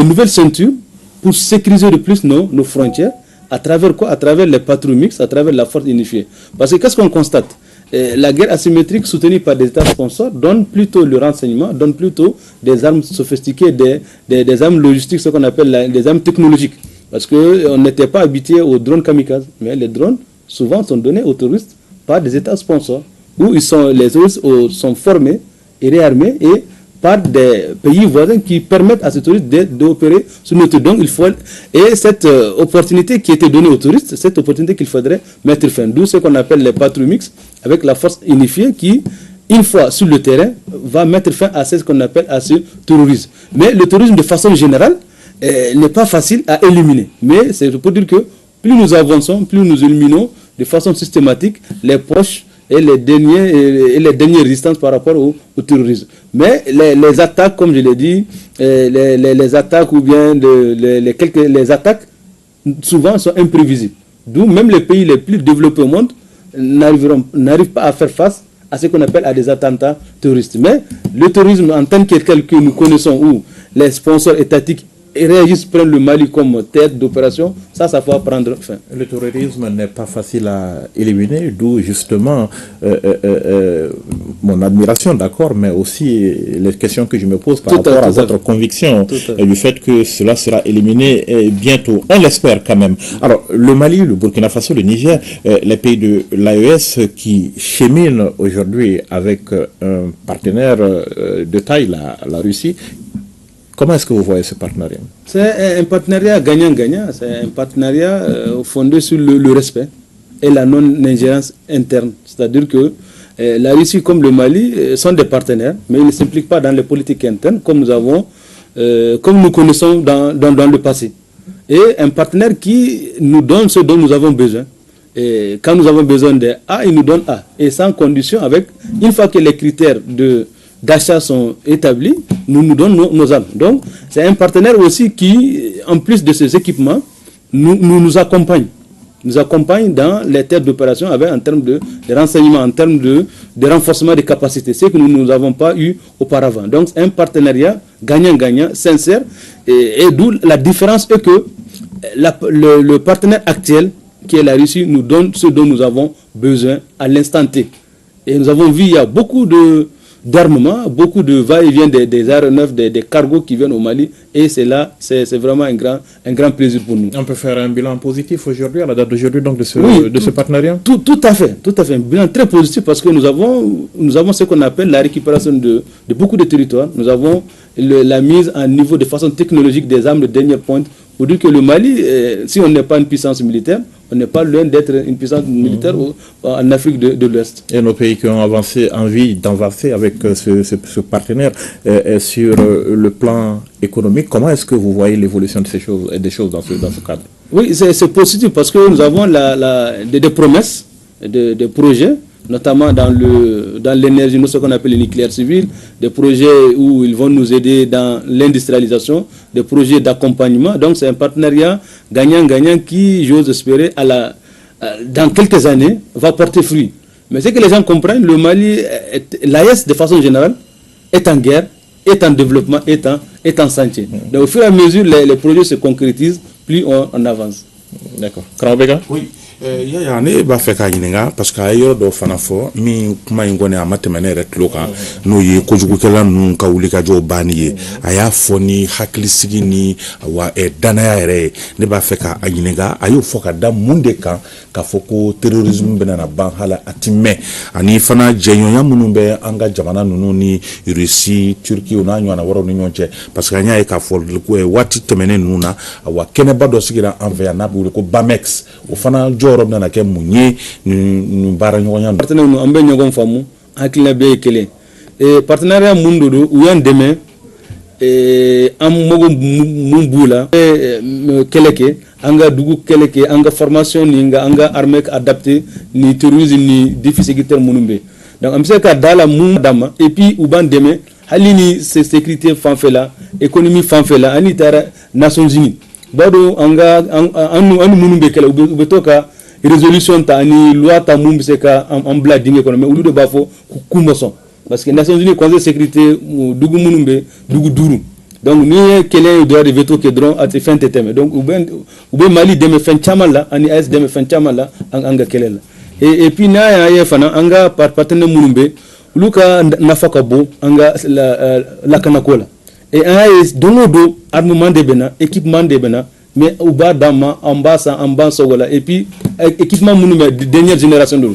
nouvelles ceintures pour sécuriser de plus nos frontières. À travers quoi? À travers les patrouilles mixtes, à travers la force unifiée. Parce que qu'est-ce qu'on constate? La guerre asymétrique soutenue par des États sponsors donne plutôt le renseignement, donne plutôt des armes sophistiquées, des armes logistiques, ce qu'on appelle des armes technologiques. Parce qu'on n'était pas habitué aux drones kamikazes. Mais les drones, souvent, sont donnés aux touristes par des États sponsors, où les touristes sont formés et réarmés et par des pays voisins qui permettent à ces touristes d'opérer sur notre donc il faut et cette opportunité qui était donnée aux touristes, cette opportunité qu'il faudrait mettre fin, d'où ce qu'on appelle les patrouilles mixtes avec la force unifiée qui, une fois sur le terrain, va mettre fin à ce qu'on appelle à ce terrorisme. Mais le terrorisme de façon générale n'est pas facile à éliminer, mais c'est pour dire que plus nous avançons, plus nous éliminons de façon systématique les proches et les dernières résistances par rapport au terrorisme. Mais les attaques, comme je l'ai dit, les attaques ou bien les attaques souvent sont imprévisibles. D'où même les pays les plus développés au monde n'arrivent pas à faire face à ce qu'on appelle à des attentats terroristes. Mais le terrorisme en tant que tel que nous connaissons, où les sponsors étatiques réagissent, prennent le Mali comme tête d'opération, ça va prendre fin. Le terrorisme n'est pas facile à éliminer, d'où justement mon admiration, d'accord, mais aussi les questions que je me pose par rapport à votre conviction du fait que cela sera éliminé bientôt. On l'espère quand même. Alors, le Mali, le Burkina Faso, le Niger, les pays de l'AES qui cheminent aujourd'hui avec un partenaire de taille, la Russie. Comment est-ce que vous voyez ce partenariat? C'est un partenariat gagnant-gagnant, c'est un partenariat fondé sur le respect et la non-ingérence interne. C'est-à-dire que La Russie comme le Mali sont des partenaires, mais ils ne s'impliquent pas dans les politiques internes comme nous connaissons dans le passé. Et un partenaire qui nous donne ce dont nous avons besoin. Et quand nous avons besoin de A, il nous donne A. Et sans condition, une fois que les critères d'achat sont établis, nous donne nos armes. Donc, c'est un partenaire aussi qui, en plus de ces équipements, nous accompagne. Nous accompagne dans les terres d'opération en termes de renseignement, en termes de renforcement des capacités, ce que nous n'avons pas eu auparavant. Donc, un partenariat gagnant-gagnant, sincère, et d'où la différence est que le partenaire actuel, qui est la Russie, nous donne ce dont nous avons besoin à l'instant T. Et nous avons vu, il y a beaucoup d'armements, beaucoup de va-et-vient des aéronefs, des cargos qui viennent au Mali, et c'est vraiment un grand plaisir pour nous. On peut faire un bilan positif aujourd'hui, à la date d'aujourd'hui, donc de ce partenariat? Tout à fait, un bilan très positif, parce que nous avons ce qu'on appelle la récupération de beaucoup de territoires. Nous avons la mise en niveau de façon technologique des armes de dernière pointe, pour dire que le Mali, si on n'est pas une puissance militaire, on n'est pas loin d'être une puissance militaire en Afrique de l'Ouest. Et nos pays qui ont envie d'avancer avec ce partenaire sur le plan économique, comment est-ce que vous voyez l'évolution des choses dans ce cadre? Oui, c'est positif parce que nous avons des promesses, des projets, notamment dans l'énergie, ce qu'on appelle le nucléaire civil, des projets où ils vont nous aider dans l'industrialisation, des projets d'accompagnement. Donc c'est un partenariat gagnant-gagnant qui, j'ose espérer, dans quelques années, va porter fruit. Mais ce que les gens comprennent, le Mali, l'AES de façon générale, est en guerre, est en développement, est en chantier. Donc au fur et à mesure, les projets se concrétisent, plus on avance. D'accord. Krabega? Oui. Yaya ne b'a fɛ k'a ɲininka parce que a ye yɔrɔ dɔ fana fɔ min kuma in kɔni a ma tɛmɛ ne yɛrɛ tulo kan n'o ye kojugukɛla ninnu ka wulikajɔw banni ye a y'a fɔ ni hakilisigi ni danaya yɛrɛ ye ne b'a fɛ k'a ɲininka a y'o fɔ ka da mun de kan k'a fɔ ko terrorisme bɛna na ban hala a ti mɛn ani fana jɛɲɔgɔnya minnu bɛ an ka jamana ninnu ni Russie Turquie o n'a ɲɔgɔnna wɛrɛw ni ɲɔgɔn cɛ parce que an y'a ye k'a fɔ waati tɛmɛnen ninnu na kɛnɛba dɔ sigira an fɛ yan n'a bɛ wele ko BAMEX o fana jɔyɔrɔ bɛna kɛ mun ye nin baara ɲɔgɔnya partenaire ninnu an bɛ ɲɔgɔn faamu hakilina bɛɛ ye kelen partenariat mun de don u y'an dɛmɛ an mago mun b'u la kɛlɛ kɛ an ka dugu kɛlɛ kɛ an ka formation ni an ka armée adapté ni terrorisme ni défi sécuritaire minnu bɛ donc an bɛ se ka da la mun d'a ma et puis u b'an dɛmɛ hali ni sécurité fanfɛ la économie fanfɛ la ani taara Nations Unies b'a dɔn an ni minnu bɛ kɛlɛ u bɛ to ka résolution ta ani loi ta mun bɛ se ka an bila dingɛ kɔnɔ mais olu de b'a fɔ k'u mɔsɔn parce que Nations Unies conseil de sécurité dugu minnu bɛ dugu 5 donc ni ye kelen ye droit de veto kɛ dɔrɔn a tɛ fɛn tɛ tɛmɛ donc u bɛ Mali dɛmɛ fɛn caman la ani AES dɛmɛ fɛn caman la an ka kɛlɛ la et puis n'a y'a ye fana an ka partenaire minnu bɛ olu ka nafa ka bon an ka lakanako la et an y'a ye don o don armement de bɛ na équipement de bɛ na mais u b'a d'an ma an b'a san an b'an sogo la et puis équipement minnu bɛ dernière génération de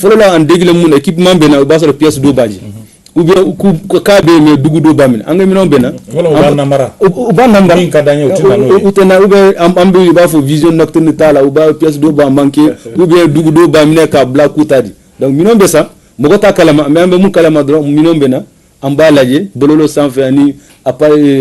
fɔlɔ la an degelen mun na équipement bɛ na u b'a sɔrɔ pièce dɔ b'a jɛ ou bien k'a bɛ yen mais dugu dɔ b'a minɛ an ka minɛnw bɛ na wala u b'a namara u b'a namara min ka d'an ye u tɛ na n'o ye u tɛ na ou bien an bɛ u b'a fɔ vision nocturne t'a la u b'a pièce dɔ b'a manqué ou bien dugu dɔ b'a minɛ k'a bila k'u ta di donc minɛnw bɛ san mɔgɔ t'a kalama mais an bɛ mun kalama dɔrɔn minɛnw bɛ na an b'a lajɛ bɔlɔlɔ sanfɛ ani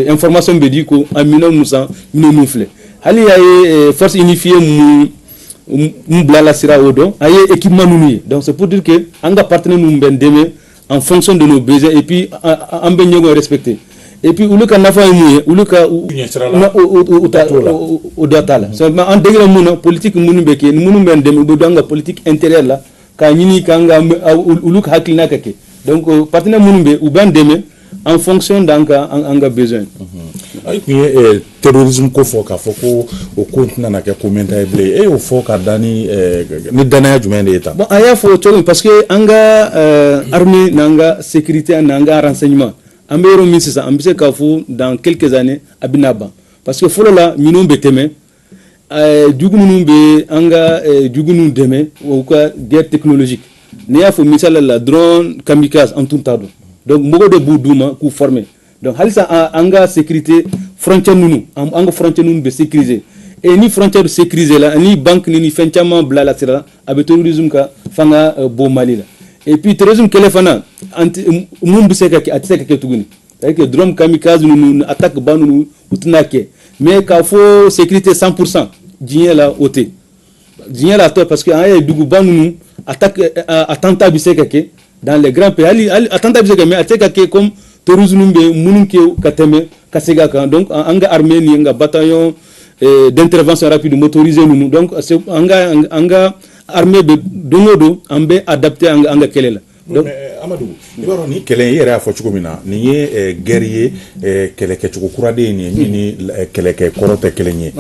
information bɛ di ko an minɛnw mun san minɛn mun filɛ hali y'a ye force unifiée mun bilala sira o dɔn a ye équipement ninnu ye donc c'est pour dire que an ka partenaire ninnu bɛ dɛmɛ en fonction de nos besoins et puis an bɛ ɲɔgɔn respecter et puis olu ka nafa ye mun ye olu ka o da t'a la seulement an degera mun na politique minnu bɛ kɛ minnu bɛ dɛmɛ u bɛ don an ka politique intérieure la k'a ɲini k'an ka olu ka hakilina ka kɛ donc partenaire minnu bɛ u b'an dɛmɛ en fonction d'an ka besoin. Ayi kun ye terrorisme ko fɔ k'a fɔ ko o ko tɛna na kɛ ko mɛn ta ye bilen e y'o fɔ ka da ni danaya jumɛn de ye tan. bon a y'a fɔ cogo min parce que an ka armée n'an ka sécurité n'an ka renseignement an bɛ yɔrɔ min sisan an bɛ se k'a fɔ dans quelques années a bɛna ban parce que fɔlɔ la minnu bɛ tɛmɛ jugu minnu bɛ an ka jugu ninnu dɛmɛ u ka guerre technologique n'i y'a fɔ misali la drone kamikaze an tun t'a dɔn. donc mɔgɔ de b'u d'u ma k'u former donc halisa an ka sécurité frontière ninnu an ka frontière ninnu bɛ sécuriser et ni frontière sécuriser la ni banque ni fɛn caman bila la sira la a bɛ terrorisme ka fanga bɔ Mali la et puis terrorisme kele fana mun biseka ki atseka ke tuguni c'est-à-dire que drone kamikaze nous attaque ba nous utunake mais ka fo sécurité 100% djien la oté djien la to parce que ay dugu ba nous attaque attentat biseka ke dans les grands pays attentat biseka mais atseka ke comme terrorisme be munun ke kateme kasega kan donc anga armée ni nga bataillon d'intervention rapide motorisé nous donc c'est anga armée de dongodo ambe adapté anga kelela donc Amadou ibaro ni kelen yere afo chukumina ni ye guerrier kele ke chukukura de ni kele ke korote kelenye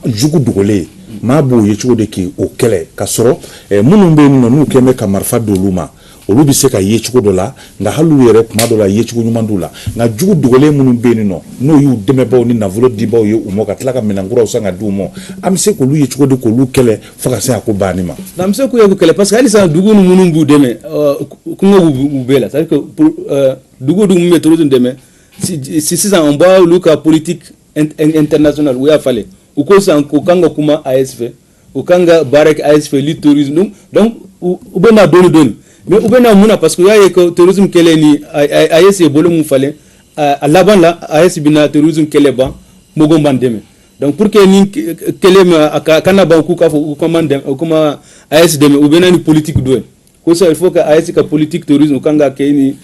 jugu dugole mabu ye chude ki o kele kasoro munumbe nu keme kamarfa doluma olu bi se ka ye chugo dola nga halu yere kuma dola ye chugo nyumandula nga jugu dugole munu beni no yu demeba ni navolo diba ye umo ka tlaka menangura usanga dumo amse ko lu ye chugo de ko lu kele faka se akobani ma namse ko ye ko kele parce que ali sa dugu nu munu bu deme kungo bu bela c'est à dire que dugu du mu métro deme si ça en bas lu ka politique international où ya fallait ou ko san ko kanga kuma ASF ou kanga barek ASF li tourisme donc ou bena doni mais ou bien muna parce que y a que terrorisme kele ni AES bolo mu fale à l'avant là AES bina terrorisme kele ba mogo mandeme donc pour que ni kele ma kana ba ku ka fo commande kuma AES deme ou bien ni politique do ko ça il faut que AES ka politique terrorisme kanga ke ni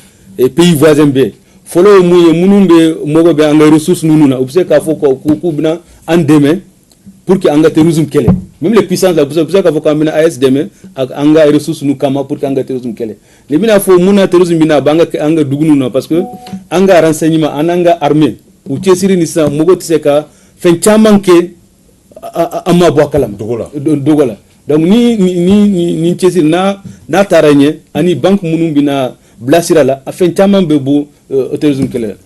pays voisin be folo mu munumbe mogo be anga ressources nununa ou c'est ka fo ko ku bina en deme pour que anga terrorisme kele même les puissances là pour ça qu'il faut qu'on AES demain anga ressources nous kama pour qu'anga terrorisme kele les bina faut muna terrorisme bina banga anga dugunu na parce que anga renseignement anga armée ou tiesiri ni sa mogo tiseka fen chamanke amma bokalam dogola donc ni tiesiri na taranye ani banque munum bina blasira la fen chaman bebu terrorisme kele.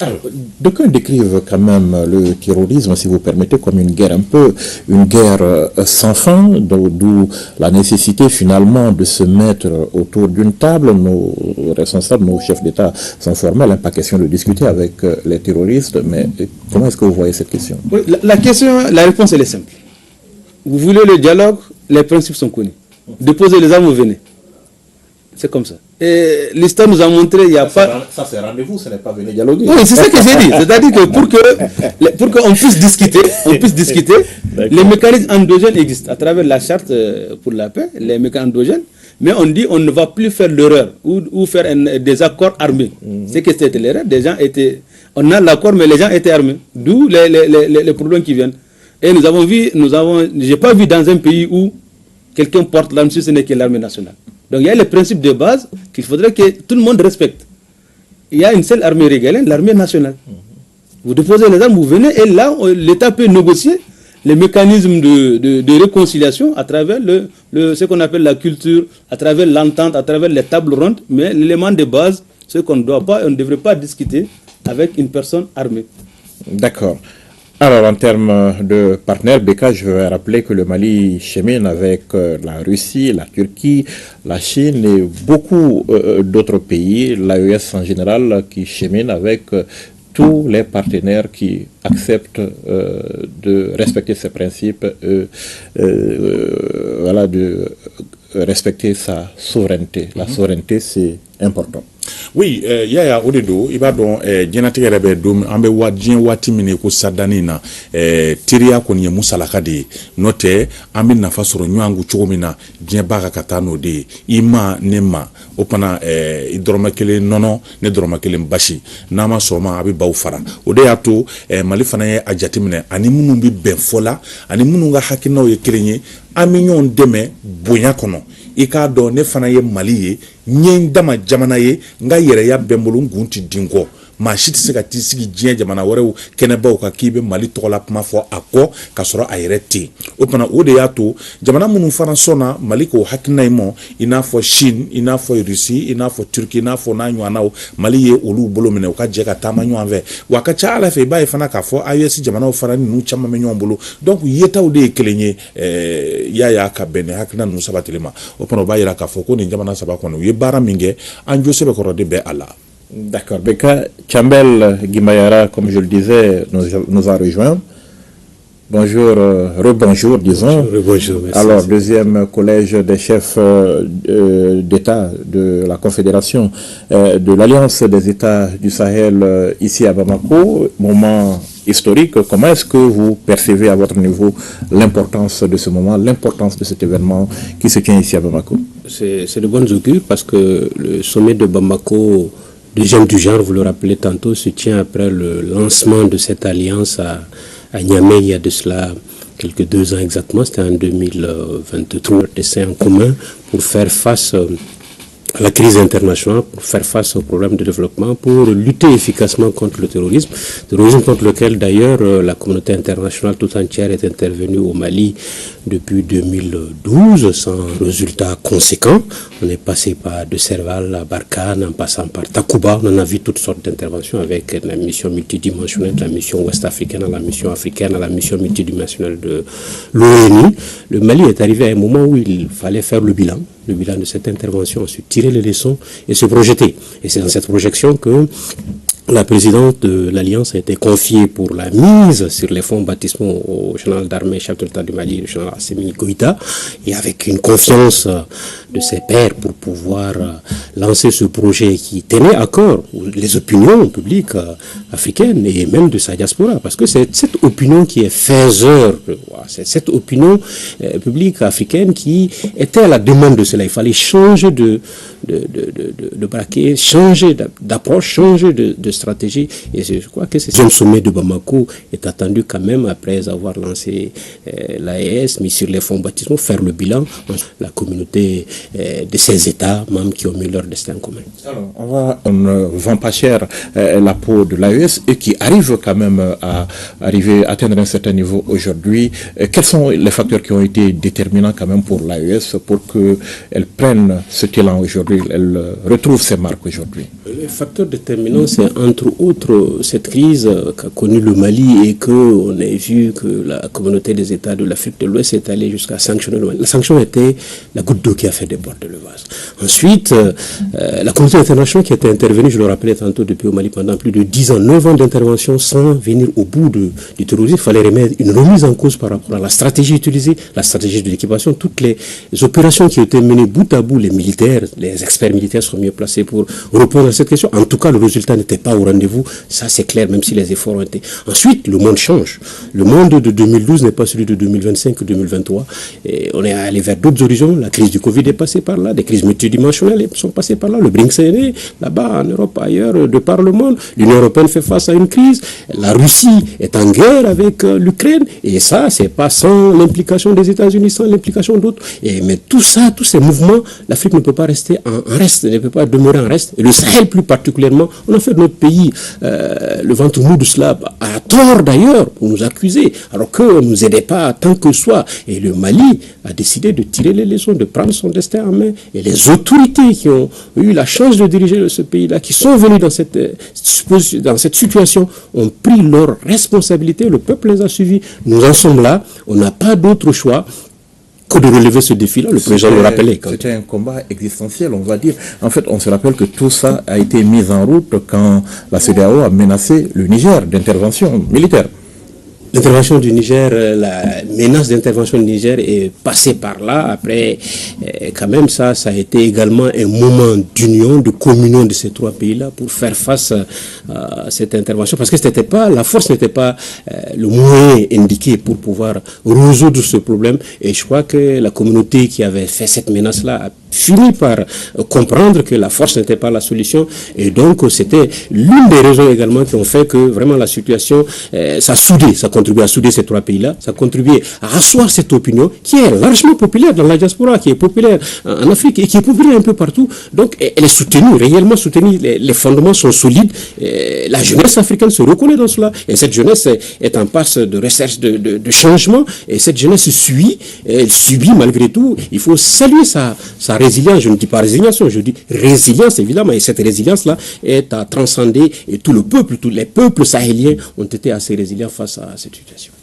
Alors, d'aucuns décrivent quand même le terrorisme, si vous permettez, comme une guerre sans fin, d'où la nécessité finalement de se mettre autour d'une table. Nos responsables, nos chefs d'État sont formels, pas question de discuter avec les terroristes, mais comment est-ce que vous voyez cette question? Oui, la réponse elle est simple. Vous voulez le dialogue, les principes sont connus. Déposez les armes, vous venez. C'est comme ça. Et l'histoire nous a montré il n'y a pas. Ça c'est rendez-vous, ce n'est pas venir dialoguer. Oui, c'est ça que j'ai dit. C'est-à-dire que pour qu'on puisse discuter, les mécanismes endogènes existent à travers la charte pour la paix, les mécanismes endogènes. Mais on dit on ne va plus faire l'erreur ou faire des accords armés. C'est que c'était l'erreur. Des gens étaient. On a l'accord, mais les gens étaient armés. D'où les problèmes qui viennent. Et j'ai pas vu dans un pays où quelqu'un porte l'arme si ce n'est que l'armée nationale. Donc il y a les principes de base qu'il faudrait que tout le monde respecte. Il y a une seule armée régalienne, l'armée nationale. Vous déposez les armes, vous venez, et là, l'État peut négocier les mécanismes de réconciliation à travers ce qu'on appelle la culture, à travers l'entente, à travers les tables rondes, mais l'élément de base, c'est qu'on ne devrait pas discuter avec une personne armée. D'accord. Alors, en termes de partenaires, Beka, je veux rappeler que le Mali chemine avec la Russie, la Turquie, la Chine et beaucoup d'autres pays, l'AES en général, qui chemine avec tous les partenaires qui acceptent de respecter ces principes, voilà, de respecter sa souveraineté. La souveraineté, c'est important. Oui, yaya o de do i b'a dɔn diɲɛnatigɛ yɛrɛ bɛ don an bɛ diɲɛ waati min ko sadani na teriya kɔni ye musalaka de ye n'o tɛ an bɛ nafa sɔrɔ ɲɔgɔn cogo min na diɲɛ b'a ka taa n'o de ye i ma ne ma o fana i dɔrɔmɛ kelen nɔnɔ ne dɔrɔmɛ kelen basi n'a ma sɔn ma a bɛ baw fara o de y'a to Mali fana ye a jateminɛ ani minnu bɛ bɛn fɔ la ani minnu ka hakilinaw ye kelen ye an bɛ ɲɔgɔn dɛmɛ bonya kɔnɔ i k'a dɔn ne fana ye Mali ye ɲɛ dama jamana ye n ka yɛrɛya bɛn bolo n kun ti din kɔ maa si tɛ se ka t'i sigi diɲɛ jamana wɛrɛw kɛnɛbaw kan k'i bɛ Mali tɔgɔla kuma fɔ a kɔ ka sɔrɔ a yɛrɛ tɛ o fana o de y'a to jamana minnu fana sɔnna Mali k'o hakilina in ma i n'a fɔ Chine i n'a fɔ Russie i n'a fɔ Turquie i n'a fɔ n'a ɲɔgɔnnaw Mali ye olu bolo minɛ u ka jɛ ka taama ɲɔgɔn fɛ wa a ka ca Ala fɛ i b'a ye fana k'a fɔ AES jamanaw fana ninnu caman bɛ ɲɔgɔn bolo donc yetaw de ye kelen ye yaya ka bɛn ni hakilina ninnu sabatili ma o fana o b'a yira k'a fɔ ko nin jamana saba kɔnɔ u ye baara min kɛ an jo sɛbɛkɔrɔ de bɛ a la. D'accord. Beka Chambel Guimayara, comme je le disais, nous a rejoint. Bonjour, rebonjour, disons. Rebonjour, merci. Alors, deuxième collège des chefs d'État de la Confédération de l'Alliance des États du Sahel ici à Bamako, moment historique. Comment est-ce que vous percevez à votre niveau l'importance de ce moment, l'importance de cet événement qui se tient ici à Bamako? C'est de bonnes augures parce que le sommet de Bamako, deuxième du genre, vous le rappelez tantôt, se tient après le lancement de cette alliance à Niamey il y a de cela quelques 2 ans exactement, c'était en 2023, dessin en commun pour faire face à la crise internationale, pour faire face aux problèmes de développement, pour lutter efficacement contre le terrorisme contre lequel d'ailleurs la communauté internationale tout entière est intervenue au Mali depuis 2012 sans résultat conséquent. On est passé par de Serval à Barkhane en passant par Takuba, on en a vu toutes sortes d'interventions avec la mission multidimensionnelle, la mission ouest-africaine, la mission africaine, la mission multidimensionnelle de l'ONU. Le Mali est arrivé à un moment où il fallait faire le bilan de cette intervention, ensuite tirer les leçons et se projeter. Et c'est dans cette projection que la présidente de l'Alliance a été confiée pour la mise sur les fonds baptismaux au général d'armée, chef de l'État du Mali, le général Assimi Goïta, et avec une confiance de ses pairs pour pouvoir lancer ce projet qui tenait à cœur les opinions publiques africaines et même de sa diaspora, parce que c'est cette opinion qui est faiseur, c'est cette opinion publique africaine qui était à la demande de cela. Il fallait changer de braquet, changer d'approche, changer de stratégie, et je crois que ce sommet de Bamako est attendu quand même après avoir lancé l'AES, mis sur les fonds baptismaux, faire le bilan, la communauté de ces États membres qui ont mis leur destin en commun. Alors, on ne vend pas cher la peau de l'AES et qui arrive quand même à atteindre un certain niveau aujourd'hui. Quels sont les facteurs qui ont été déterminants quand même pour l'AES pour qu'elle prenne ce élan aujourd'hui, elle retrouve ses marques aujourd'hui? Les facteurs déterminants, c'est entre autres cette crise qu'a connue le Mali et qu'on a vu que la communauté des États de l'Afrique de l'Ouest est allée jusqu'à sanctionner le Mali. La sanction était la goutte d'eau qui a fait déborder le vase. Ensuite, la communauté internationale qui était intervenue, je le rappelais tantôt, depuis au Mali pendant plus de 10 ans, 9 ans d'intervention sans venir au bout du terrorisme. Il fallait remettre une remise en cause par rapport à la stratégie utilisée, la stratégie de l'équipation, toutes les opérations qui ont été menées bout à bout, les militaires, les experts militaires sont mieux placés pour répondre à cette question. En tout cas, le résultat n'était pas au rendez-vous, ça c'est clair, même si les efforts ont été. Ensuite, le monde change. Le monde de 2012 n'est pas celui de 2025 ou 2023. Et on est allé vers d'autres horizons. La crise du Covid est passée par là, des crises multidimensionnelles sont passées par là, le BRICS est né, là-bas, en Europe, ailleurs, de par le monde. L'Union européenne fait face à une crise. La Russie est en guerre avec l'Ukraine. Et ça, c'est pas sans l'implication des États-Unis, sans l'implication d'autres. Mais tout ça, tous ces mouvements, l'Afrique ne peut pas rester en reste, ne peut pas demeurer en reste. Et le Sahel plus particulièrement, on a fait de notre pays le ventre mou de cela, à tort d'ailleurs, pour nous accuser, alors qu'on ne nous aidait pas tant que soit. Et le Mali a décidé de tirer les leçons, de prendre son destin en main. Et les autorités qui ont eu la chance de diriger ce pays-là, qui sont venues dans cette situation, ont pris leurs responsabilités, le peuple les a suivis. Nous en sommes là, on n'a pas d'autre choix que de relever ce défi-là, le président le rappelait. C'était un combat existentiel, on va dire. En fait, on se rappelle que tout ça a été mis en route quand la CEDEAO a menacé le Niger d'intervention militaire. L'intervention du Niger, la menace d'intervention du Niger est passée par là. Après, quand même, ça a été également un moment d'union, de communion de ces trois pays-là pour faire face à cette intervention. Parce que la force n'était pas le moyen indiqué pour pouvoir résoudre ce problème. Et je crois que la communauté qui avait fait cette menace-là a fini par comprendre que la force n'était pas la solution. Et donc, c'était l'une des raisons également qui ont fait que vraiment la situation, ça a contribué à souder ces trois pays-là, ça a contribué à asseoir cette opinion qui est largement populaire dans la diaspora, qui est populaire en Afrique et qui est populaire un peu partout. Donc, elle est soutenue, réellement soutenue. Les fondements sont solides. La jeunesse africaine se reconnaît dans cela. Et cette jeunesse est en passe de recherche de changement. Et cette jeunesse suit, elle subit malgré tout. Il faut saluer sa résilience. Je ne dis pas résignation, je dis résilience évidemment. Et cette résilience-là est à transcender. Et tout le peuple, tous les peuples sahéliens ont été assez résilients face à cette situation.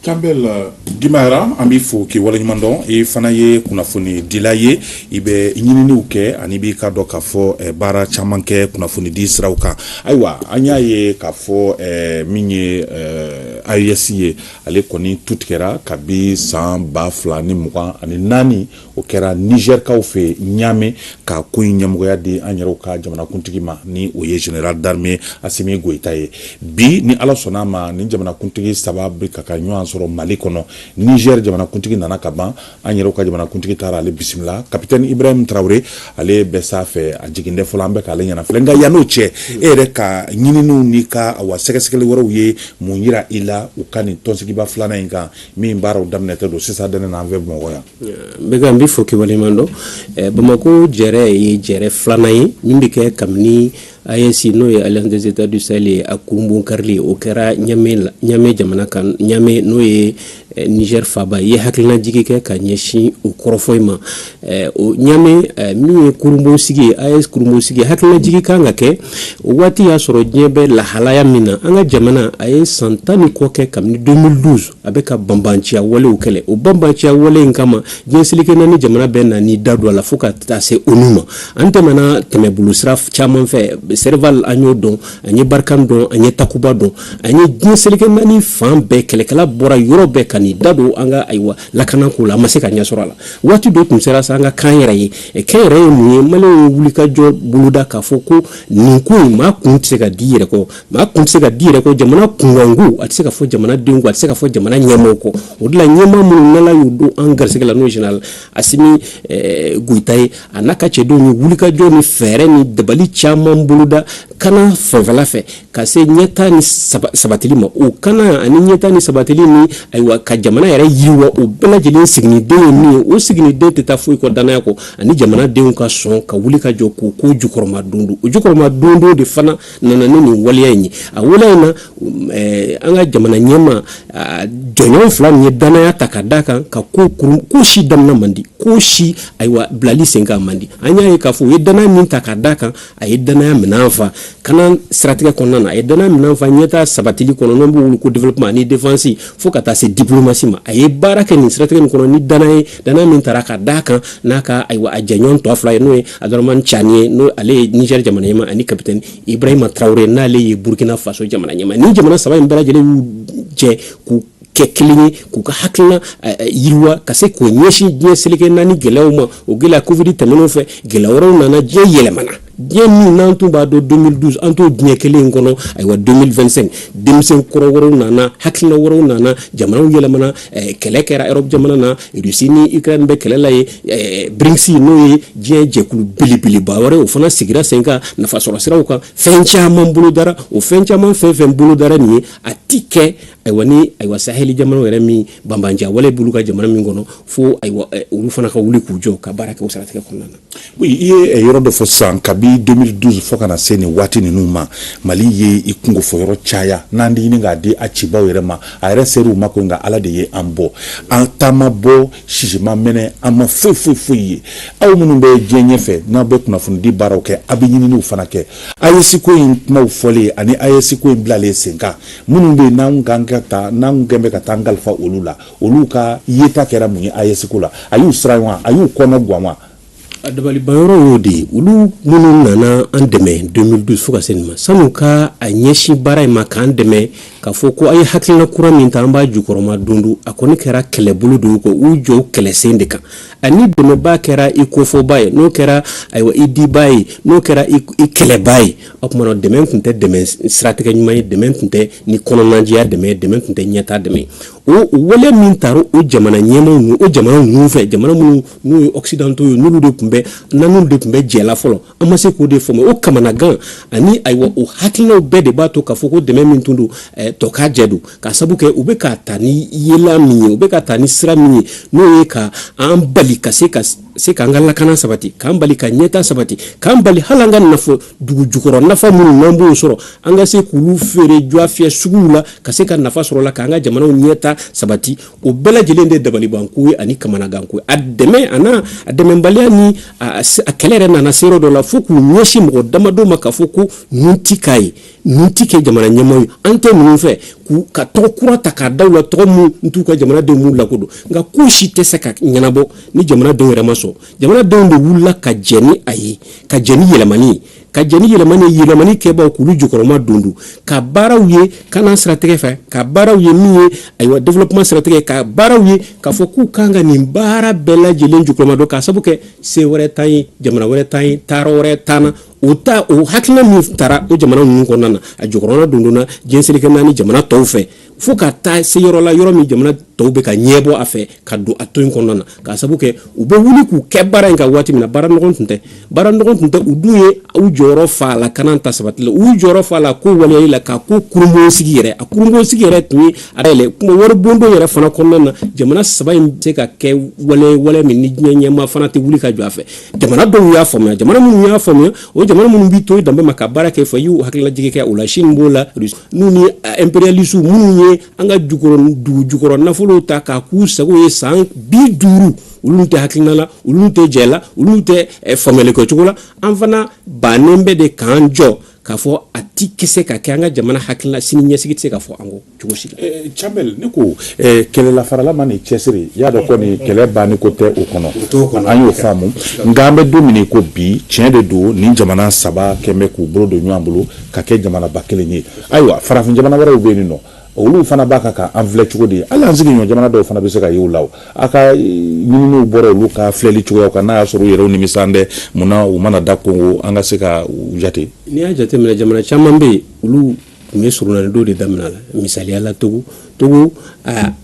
Campbell Gimara ambi fo ki wala nyumando e fana ye kunafuni dilaye ibe nyinini uke anibi ka do ka fo bara chamanke kunafuni di srauka aiwa anya ye ka fo minye ayesiye ale koni tutkera kabi san ba flani muka ani nani okera Niger ka ofe nyame ka kuinyamugo ya di anyaruka jamana kuntigi ma ni oye general d'armée Assimi Goïta bi ni ala sonama ni jamana kuntigi sababu ka nyuan soro Mali kono Niger jamana kuntigi nana kaban anyero ka jamana kuntigi tara ale bismillah capitaine Ibrahim Traoré ale besa fe ajiginde folambe ka ale nyana flenga yano che ere ka nyininu nika awa sekesekele woro ye munyira ila ukani tonsigi ba flana inga mi mbara udamnete do sisa dene na enve mo ya bega mbi foki walimando Bamako jere flana yi nimbike kamni AES no ye Alliance des États du Sahel et Akumbu Karli okera nyame jamana kan nyame no ye Niger faba ye haklina jigike ka nyeshi ukorofoima o nyame mi kurumbo sigi AES kurumbo sigi haklina jigika ngake wati ya soro nyebe la halaya mina anga jamana AES santani koke kamni 2012 abeka bambanchia wale ukele o bambanchia wale nkama jensilike nani jamana bena ni dadwa la fuka tase onuma ante mana teme bulusraf chaman fe serval anyo don anye barkam don anye takuba don anye jensilike nani fan be kelekala bora yoro be kani dado anga aiwa lakana kula maseka nyasora la wati do tumsera sanga kanyera yi kanyera yi mu male wulika jo buluda ka foko ninku ma kuntseka dire ko jamana kunwangu atseka fo jamana dengu atseka fo jamana nyamoko odla nyama mu nala yudo angar sekala national Assimi Goïta anaka chedo ni wulika jo ni fere ni debali chama buluda kana fevela fe kase nyeta ni sabatili ma o kana ani nyeta ni sabatili ni aiwa ka jamana yare yiwa o bela jeli signi de ni o signi de teta fu ko dana ko ani jamana de ka son ka wulika jo ko jukorma dundu de fana nanani ni waliya yi a wala na anga jamana nyema jonyon flam ni dana ya takadaka ka ko shi damna mandi ko shi aiwa blali senga mandi anya yi ka fu yedana min takadaka ay dana ya minanfa kana stratégie konna ay dana minanfa nyeta sabatili kono no bu ko développement ni défense fo ka ta se diplomatie ma ay baraka ni stratégie kono ni dana min taraka daka naka aywa ajanyon to afla no adorman chanie no ale Niger jamana yema ani capitaine Ibrahim Traoré na le Burkina Faso jamana yema ni jamana saba mbara jele je ku keklinyi kuka hakla yirwa kase ko nyeshi je seleke nani gelawma o gela covid tameno fe gelawro nana je yelemana jemi nantu ba do 2012 anto dnyekele ngono aywa 2025 demsen koroworo nana hakla woro nana jamana yelemana kelekera Europe jamana na Rusini Ukraine be kelela ye brinksi no je kulu bilibili ba wore o fana sigira senka na fasora sira ko fencha mambulu dara o fencha man fefen bulu dara ni atike aywa saheli jamana were mi bambanja wala buluka jamana mi ngono fo aywa ulu fana ka wuli kujo ka baraka usarate ka konnana oui iye yoro do fo san kabi 2012 fo kana seni wati ni numa Mali ye ikungo fo yoro chaya nandi ni ngadi achiba were ma ayre seru mako nga ala de ye ambo antama bo shijima mene ama fu ye awu munu be jenye fe na be kuna fundi baroke abinyini ni ufana ke ayesi ko na ufole ani ayesi ko blale senka munu be na nganga ta nangembe katangal fa olula oluka yeta kera munye ayesikula ayu srawa ayu kono gwama adabali bayoro yodi ulu munu nana andeme 2012 fuka senima sanuka anyeshi barai maka andeme ka foko ay haklina kura min tamba jukoroma dundu akoni kera kele bulu du ko ujo kele sendika ani deme ba kera ikofo baye no kera aywa idi baye no kera ikele baye opmono deme kunte deme strategie nyuma deme kunte ni kono nanjia deme kunte nyata deme o wole min taro o jamana nyema o jamana nufe jamana mu nu occidentaux nu de kumbe nanu de kumbe jela folo amase ko de fomo o kamana gan ani aywa o haklina be de bato ka foko deme min tundu to ka jedu ka sabuke ubeka tani yela mi ubeka tani sira mi no ye ka ambali kase ka se k'an ka lakana sabati k'an bali ka ɲɛta sabati k'an bali hali an ka nafa dugu jukɔrɔ nafa minnu n'an b'o sɔrɔ an ka se k'olu feere jɔ fiyɛ suguw la ka se ka nafa sɔrɔ la k'an ka jamanaw ɲɛta sabati o bɛɛ lajɛlen de dabalibanko ye ani kamanaganko ye a dɛmɛ a dɛmɛbaliya ni a kɛlɛ yɛrɛ nana se yɔrɔ dɔ la fo k'u ɲɛsin mɔgɔ damadɔ ma k'a fɔ ko ninnu ti k'a ye ninnu ti kɛ jamana ɲɛmaaw ye an tɛ ninnu fɛ k'u ka tɔgɔ kura ta k'a da u la tɔgɔ min t'u ka jamanadenw m'u lakodɔn nka ko si tɛ se ka ɲɛnabɔ ni jamanadenw yɛrɛ ma sɔn jamanadenw de wulila ka jɛ ni a ye ka jɛ ni yɛlɛmani ye ka jɛ ni yɛlɛmani kɛbaaw k'olu jukɔrɔma don ka baaraw ye kanan siratigɛ fɛ ka baaraw ye min ye ayiwa développement siratigɛ ka baaraw ye k'a fɔ k'u kan ka nin baara bɛɛ lajɛlen jukɔrɔma don k'a sabu kɛ se wɛrɛ t'an ye jamana wɛrɛ t'an ye taara wɛrɛ t'an na o hakilina min taara o jamana ninnu kɔnɔna na a jukɔrɔma don na diɲɛ selikɛ naani jamana tɔw fɛ fo ka taa se yɔrɔ la yɔrɔ min jamana tɔw bɛ ka ɲɛbɔ a fɛ ka don a to in kɔnɔna na k'a sabu kɛ u bɛ wuli k'u kɛ baara in ka waati min na baara nɔgɔn tun tɛ u dun ye u jɔyɔrɔ fa a la kanan ta sabati la u jɔyɔrɔ fa a la ko waliyali la ka ko kurunbon sigi yɛrɛ a kurunbon sigi yɛrɛ tun ye a yɛlɛ kuma wari bondon yɛrɛ fana kɔnɔna na jamana saba in bɛ se ka kɛ wale min ni diɲɛ ɲɛmaa fana tɛ wuli ka jɔ a fɛ jamana dɔw y'a faamuya jamana minnu y'a faamuya o jamana minnu b'i to danbe ma ka baara kɛ fɔ y'u hakililajigi kɛ o la Chine b'o la n'u ni impérialistes minnu ye an ka dugu jukɔrɔ nafolo ta k'a k'u sago ye san 50 olu tɛ hakilina la olu tɛ jɛ la olu tɛ faamuyali kɛcogo la an fana bannen bɛ de k'an jɔ k'a fɔ a ti kise ka kɛ an ka jamana hakilina sini ɲɛsigi tɛ se ka fɔ an ko cogo si la. Chambel ne ko kɛlɛla farala ma ni cɛsiri y'a dɔn ko ni kɛlɛ banni ko tɛ o kɔnɔ an y'o faamu nka an bɛ don min ko bi tiɲɛ de don ni jamana saba kɛmɛ k'u bolo don ɲɔgɔn bolo ka kɛ jamana ba kelen ye ayiwa farafin jamana wɛrɛw bɛ yen nɔ olu fana b'a ka an filɛ cogo di hali an sigi ɲɔgɔn jamana dɔw fana bɛ se ka ye o la a ka ɲininiw bɔra olu ka filɛli cogoyaw kan n'a y'a sɔrɔ u yɛrɛw nimisan dɛ munna u mana da Kongo an ka se ka u jate. N'i y'a jate minɛ jamana caman bɛ yen olu tun bɛ surunalidon de daminɛ la misaliya la Togo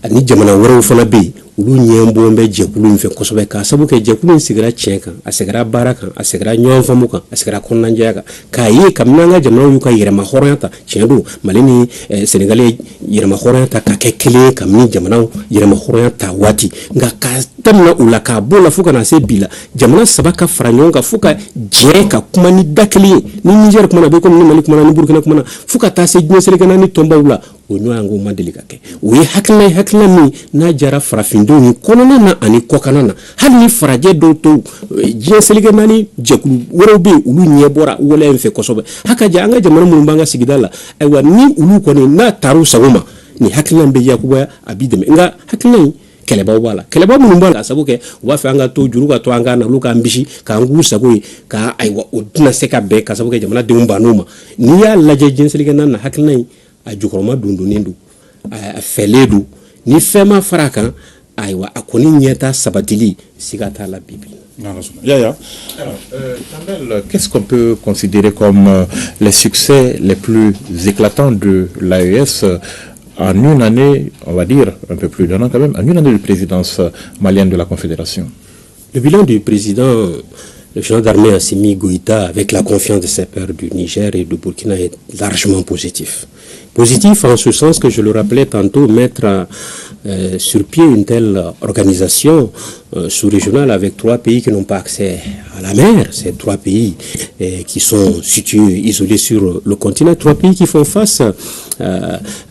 ani jamana wɛrɛw fana bɛ yen olu ɲɛbɔ bɛ jɛkulu in fɛ kosɛbɛ k'a sabu kɛ jɛkulu in sigira tiɲɛ kan a sigira baara kan a sigira ɲɔgɔn faamu kan a sigira kɔnɔnajɛya kan k'a ye kabini an ka jamanaw y'u ka yɛrɛma hɔrɔnya ta tiɲɛ don Mali ni Senegal ye yɛrɛma hɔrɔnya ta ka kɛ kelen ye kabini jamanaw yɛrɛma hɔrɔnya ta waati nka k'a daminɛ u la k'a bɔ la fo ka na se bi la jamana saba ka fara ɲɔgɔn kan fo ka jɛ ka kuma ni da kelen ye ni Niger kuma na bɛ komi ni Mali kuma na ni Burkina kuma na fo ka taa se diɲɛ selikɛ naani tɔnbaw la o ɲɔgɔn ko ma deli ka kɛ o ye hakilina min n'a jara farafindenw ni kɔnɔna na ani kɔkanna na hali ni farajɛ dɔw to diɲɛ selikɛ naani jɛkulu wɛrɛw bɛ yen olu ɲɛ bɔra waleya in fɛ kosɛbɛ hakaja an ka jamana minnu b'an ka sigida la ayiwa ni olu kɔni n'a taar'u sago ma ni hakilina bɛ yakubaya a b'i dɛmɛ nka hakilina in kɛlɛbaw b'a la kɛlɛbaw minnu b'a la a sabu kɛ u b'a fɛ an ka to juru ka to an ka na olu k'an bisi k'an k'u sago ye ka ayiwa o tɛna se ka bɛn ka sabu kɛ jamanadenw bann'o ma n'i y'a lajɛ diɲɛ selikɛ naani na hakilina in a jukɔrɔma dondonnen don a fɛlen don ni fɛn ma fara kan ayiwa a kɔni ɲɛta sabatili siga t'a la bibi. Yaya. Qu'est-ce qu'on peut considérer comme les succès les plus éclatants de l'AES en une année, on va dire un peu plus d'un an quand même, en une année de présidence malienne de la Confédération? Le bilan du président, le général d'armée Assimi Goïta, avec la confiance de ses pairs du Niger et du Burkina, est largement positif. Positif en ce sens que je le rappelais tantôt, mettre sur pied une telle organisation sous-régionale avec 3 pays qui n'ont pas accès à la mer, ces 3 pays qui sont situés, isolés sur le continent, 3 pays qui font face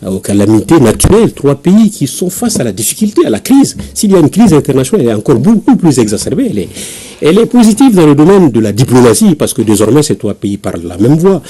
aux calamités naturelles, 3 pays qui sont face à la difficulté, à la crise. S'il y a une crise internationale, elle est encore beaucoup plus exacerbée. Elle est positive dans le domaine de la diplomatie parce que désormais ces 3 pays parlent la même voix.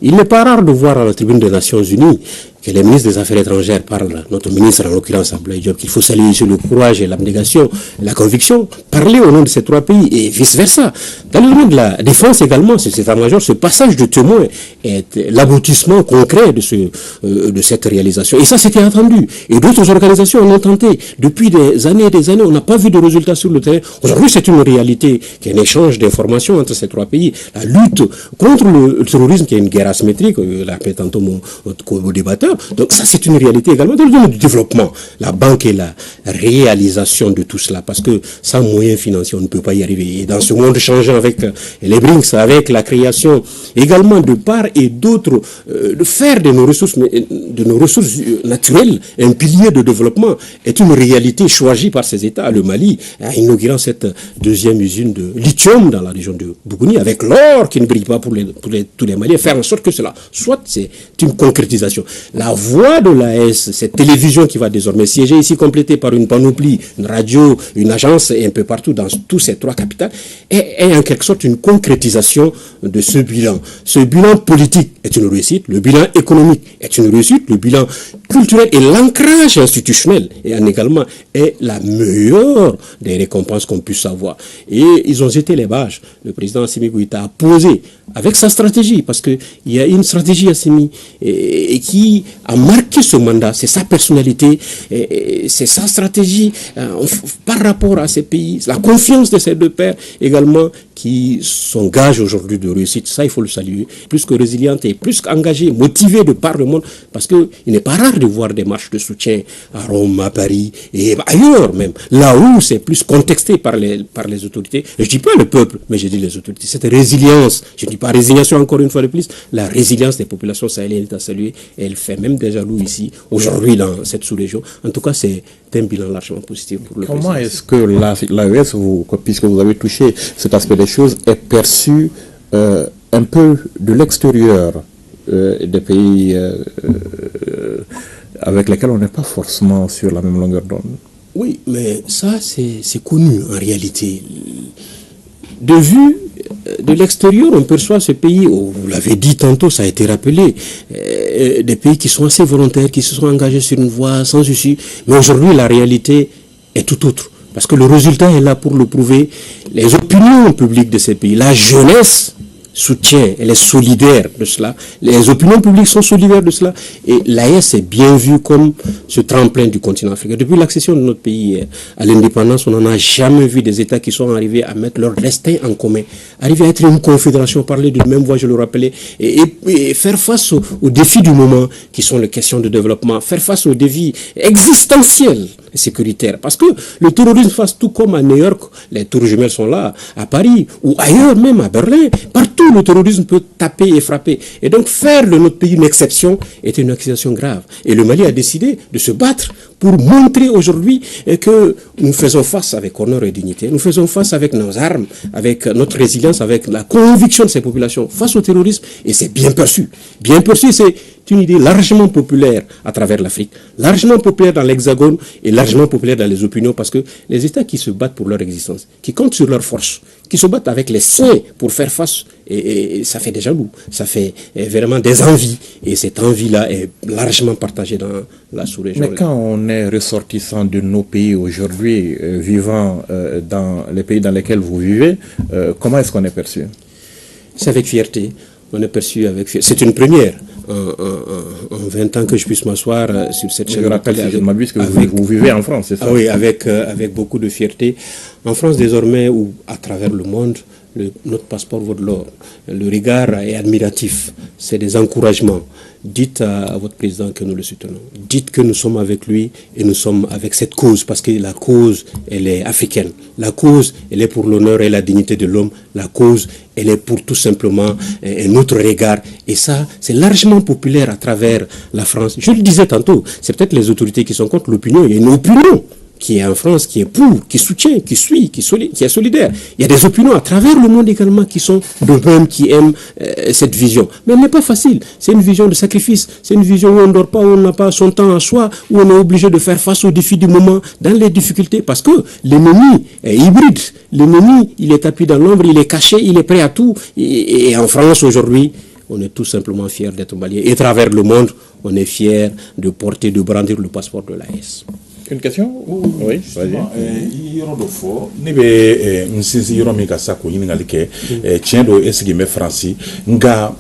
Il n'est pas rare de voir à la tribune des Nations Unies que les ministres des Affaires étrangères parlent, notre ministre en l'occurrence Abdoulaye Diop, qu'il faut saluer sur le courage et l'abnégation, la conviction, parler au nom de ces 3 pays et vice-versa. Dans le domaine de la défense également, c'est cet état-major, ce passage de témoin est l'aboutissement concret de cette réalisation. Et ça, c'était attendu. Et d'autres organisations en ont tenté. Depuis des années et des années, on n'a pas vu de résultats sur le terrain. Aujourd'hui, c'est une réalité qui est un échange d'informations entre ces 3 pays. La lutte contre le terrorisme, qui est une guerre asymétrique, l'a appelé tantôt mon co-débatteur, secteurs. Donc ça, c'est une réalité également dans le domaine du développement. La banque est la réalisation de tout cela, parce que sans moyens financiers, on ne peut pas y arriver. Et dans ce monde changeant avec les BRICS, avec la création également de part et d'autre, de faire de nos ressources naturelles un pilier de développement est une réalité choisie par ces États. Le Mali a inauguré cette deuxième usine de lithium dans la région de Bougouni, avec l'or qui ne brille pas pour tous les Maliens, faire en sorte que cela soit c'est une concrétisation. La voix de l'AS, cette télévision qui va désormais siéger ici, complétée par une panoplie, une radio, une agence et un peu partout dans tous ces trois capitales, est en quelque sorte une concrétisation de ce bilan. Ce bilan politique est une réussite, le bilan économique est une réussite, le bilan culturel et l'ancrage institutionnel également est la meilleure des récompenses qu'on puisse avoir. Et ils ont jeté les bases. Le président Assimi Goïta a posé avec sa stratégie, parce qu'il y a une stratégie Assimi et qui a marqué ce mandat, c'est sa personnalité, c'est sa stratégie par rapport à ces pays, la confiance de ces deux pairs également qui s'engagent aujourd'hui de réussite. Ça, il faut le saluer. Plus que résiliente et plus qu'engagée, motivée de par le monde, parce qu'il n'est pas rare de voir des marches de soutien à Rome, à Paris et ailleurs même, là où c'est plus contexté par les autorités. Et je ne dis pas le peuple, mais je dis les autorités. Cette résilience, je ne dis pas résignation encore une fois de plus, la résilience des populations sahéliennes est à saluer, et elle fait même des jaloux ici, aujourd'hui dans cette sous-région. En tout cas, c'est un bilan largement positif pour le Comment est-ce que l'AES, puisque vous avez touché cet aspect des choses, est perçu un peu de l'extérieur des pays avec lesquels on n'est pas forcément sur la même longueur d'onde? Oui, mais ça, c'est connu en réalité. De vue de l'extérieur, on perçoit ce pays, vous l'avez dit tantôt, ça a été rappelé, des pays qui sont assez volontaires, qui se sont engagés sur une voie sans issue. Mais aujourd'hui, la réalité est tout autre. Parce que le résultat est là pour le prouver. Les opinions publiques de ces pays, la jeunesse soutient, elle est solidaire de cela. Les opinions publiques sont solidaires de cela. Et l'AES est bien vu comme ce tremplin du continent africain. Depuis l'accession de notre pays à l'indépendance, on n'en a jamais vu des États qui sont arrivés à mettre leur destin en commun, arriver à être une confédération, parler d'une même voix, je le rappelais, et faire face aux défis du moment, qui sont les questions de développement, faire face aux défis existentiels et sécuritaires. Parce que le terrorisme face, tout comme à New York, les tours jumelles sont là, à Paris, ou ailleurs même, à Berlin, partout le terrorisme peut taper et frapper. Et donc faire de notre pays une exception est une accusation grave. Et le Mali a décidé de se battre pour montrer aujourd'hui que nous faisons face avec honneur et dignité, nous faisons face avec nos armes, avec notre résilience, avec la conviction de ces populations face au terrorisme, et c'est bien perçu. Bien perçu, c'est une idée largement populaire à travers l'Afrique, largement populaire dans l'Hexagone et largement populaire dans les opinions, parce que les États qui se battent pour leur existence, qui comptent sur leur force, qui se battent avec les siens pour faire face, et ça fait des jaloux, ça fait vraiment des envies, et cette envie-là est largement partagée dans la sous-région. Mais quand on est ressortissant de nos pays aujourd'hui, vivant dans les pays dans lesquels vous vivez, comment est-ce qu'on est perçu? C'est avec fierté. On est perçu avec fierté. C'est une première. En 20 ans que je puisse m'asseoir sur cette chaîne. Je rappelle, si je ne m'abuse, que vous vivez en France, c'est ça? Ah oui, avec beaucoup de fierté. En France désormais, ou à travers le monde, notre passeport vaut de l'or. Le regard est admiratif. C'est des encouragements. Dites à votre président que nous le soutenons. Dites que nous sommes avec lui et nous sommes avec cette cause, parce que la cause, elle est africaine. La cause, elle est pour l'honneur et la dignité de l'homme. La cause, elle est pour tout simplement un autre regard. Et ça, c'est largement populaire à travers la France. Je le disais tantôt, c'est peut-être les autorités qui sont contre l'opinion. Il y a une opinion qui est en France, qui est pour, qui soutient, qui suit, qui est solidaire. Il y a des opinions à travers le monde également qui sont de même, qui aiment cette vision. Mais elle n'est pas facile. C'est une vision de sacrifice. C'est une vision où on ne dort pas, où on n'a pas son temps à soi, où on est obligé de faire face aux défis du moment, dans les difficultés. Parce que l'ennemi est hybride. L'ennemi, il est tapis dans l'ombre, il est caché, il est prêt à tout. Et en France, aujourd'hui, on est tout simplement fiers d'être maliens. Et à travers le monde, on est fiers de porter, de brandir le passeport de l'AES. Une question? Oui, vas-y. Yɔrɔ dɔ fɔ ne bɛ n sinsin yɔrɔ min ka sa k'o ɲininkali kɛ tiɲɛ don e sigi bɛ Faransi nka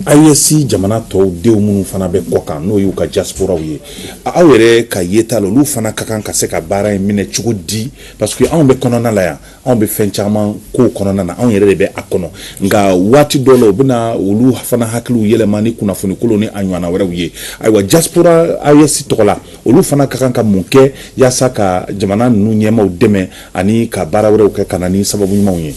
AES jamana tɔw denw minnu fana bɛ kɔ kan n'o y'u ka diasporaw ye aw yɛrɛ ka yeta la olu fana ka kan ka se ka baara in minɛ cogo di parce que anw bɛ kɔnɔna la yan anw bɛ fɛn caman ko kɔnɔna na anw yɛrɛ de bɛ a kɔnɔ nka waati dɔ la u bɛna olu fana hakiliw yɛlɛma ni kunnafoni kolon ni a ɲɔgɔnna wɛrɛw ye ayiwa diaspora AES tɔgɔ la olu fana ka kan ka mun kɛ yaasa ka jamana ninnu ɲɛmaaw dɛmɛ ani ka baara wɛrɛw kɛ ka na ni sababu ɲumanw ye.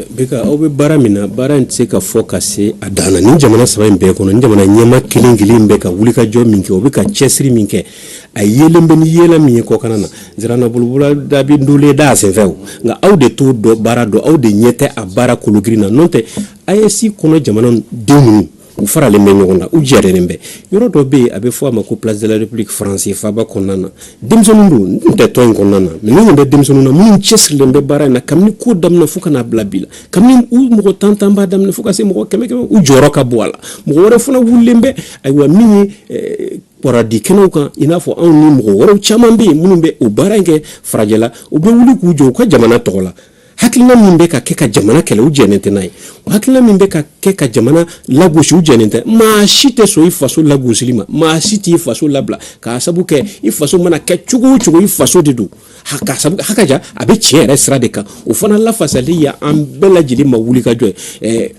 Beka aw bɛ baara min na baara in tɛ se ka fɔ ka se a dan na ni jamana saba in bɛɛ kɔnɔ ni jamana ɲɛma kelen kelen bɛ ka wulikajɔ min kɛ o bɛ ka cɛsiri min kɛ a yelen bɛ ni yela min ye kɔkan na zirana bulubula dabi ndole da senfɛ o nka aw de t'o dɔ baara dɔn aw de ɲɛ tɛ a baara kologirin na n'o tɛ AES kɔnɔ jamana den ninnu u faralen bɛ ɲɔgɔn na u jɛrɛlen bɛ yɔrɔ dɔ bɛ yen a bɛ fɔ a ma ko place de la république français faba kɔnɔna na denmisɛnninw don n tɛ tɔn in kɔnɔna na mais minnu bɛ denmisɛnninw na minnu cɛsirilen bɛ baara in na kabini ko daminɛ fo ka n'a bila bi la kabini u mɔgɔ tan b'a daminɛ fo ka se mɔgɔ kɛmɛ u jɔyɔrɔ ka bɔ a la mɔgɔ wɛrɛ fana wulilen bɛ ayiwa min ye bɔradi kɛnɛw kan i n'a fɔ anw ni mɔgɔ wɛrɛw caman bɛ yen minnu bɛ o baara in kɛ farajɛla u bɛ wuli k'u jɔ u ka jamana tɔgɔ la hakilina min bɛ ka kɛ ka jamana kɛlɛ u jɛnen tɛ n'a ye hakilina min bɛ ka kɛ ka jamana lagosi u jɛnen tɛ maa si tɛ sɔn i faso lagosili ma maa si t'i faso labila k'a sabu kɛ i faso mana kɛ cogo o cogo i faso de don k'a sabu hakaja a bɛ tiɲɛ yɛrɛ sira de kan o fana lafasali ya an bɛɛ lajɛlen ma wuli ka jɔ ye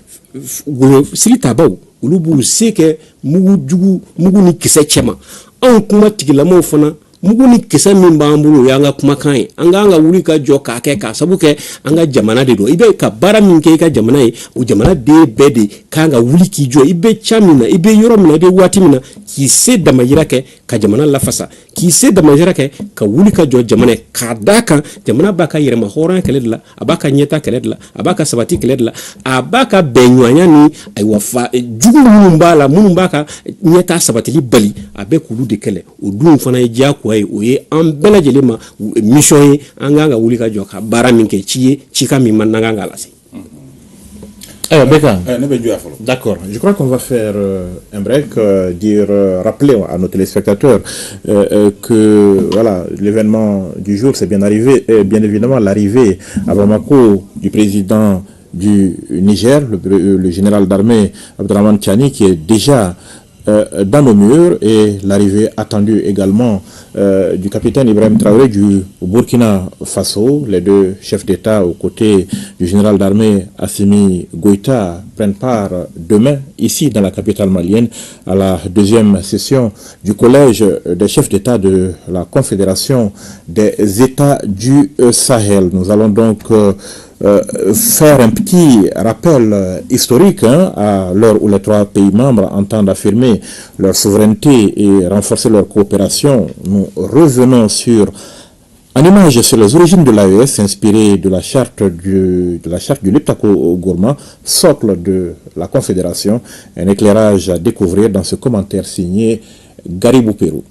sigi tabaw olu b'u se kɛ mugu ni kisɛ cɛma anw kuma tigilamɔgɔw fana mugu ni kisɛ min b'an bolo o y'an ka kumakan ye an k'an ka wuli ka jɔ k'a kɛ k'a sabu kɛ an ka jamana de don i bɛ ka baara min kɛ i ka jamana ye o jamana den bɛɛ de kan ka wuli k'i jɔ i bɛ ca min na i bɛ yɔrɔ min na i bɛ waati min na k'i se damayira kɛ ka jamana lafasa k'i se damayira kɛ ka wuli ka jɔ jamana ye k'a d'a kan jamana b'a ka yɛrɛma hɔrɔnya kɛlɛ de la a b'a ka ɲɛta kɛlɛ de la a b'a ka sabati kɛlɛ de la a b'a ka bɛnɲɔgɔnya ni ayiwa jugu minnu b'a la minnu b'a ka ɲɛta sabatili bali a bɛ k'olu de kɛlɛ o dun fana ye diyagoya ye o ye an bɛɛ lajɛlen ma mission ye an kan ka wuli ka jɔ ka baara min kɛ ci ye cikan min man n'an kan ka lase. D'accord, je crois qu'on va faire un break, rappeler à nos téléspectateurs que voilà, l'événement du jour c'est bien évidemment l'arrivée à Bamako du président du Niger, le général d'armée Abdraman Tiani, qui est déjà dans nos murs, et l'arrivée attendue également du capitaine Ibrahim Traoré du Burkina Faso. Les deux chefs d'État aux côtés du général d'armée Assimi Goïta prennent part demain ici dans la capitale malienne à la deuxième session du collège des chefs d'État de la Confédération des États du Sahel. Nous allons donc faire un petit rappel historique à l'heure où les trois pays membres entendent affirmer leur souveraineté et renforcer leur coopération. Nous revenons en image sur les origines de l'AES inspirée de la charte du Liptako Gourma, socle de la Confédération. Un éclairage à découvrir dans ce commentaire signé Garibou Pérou.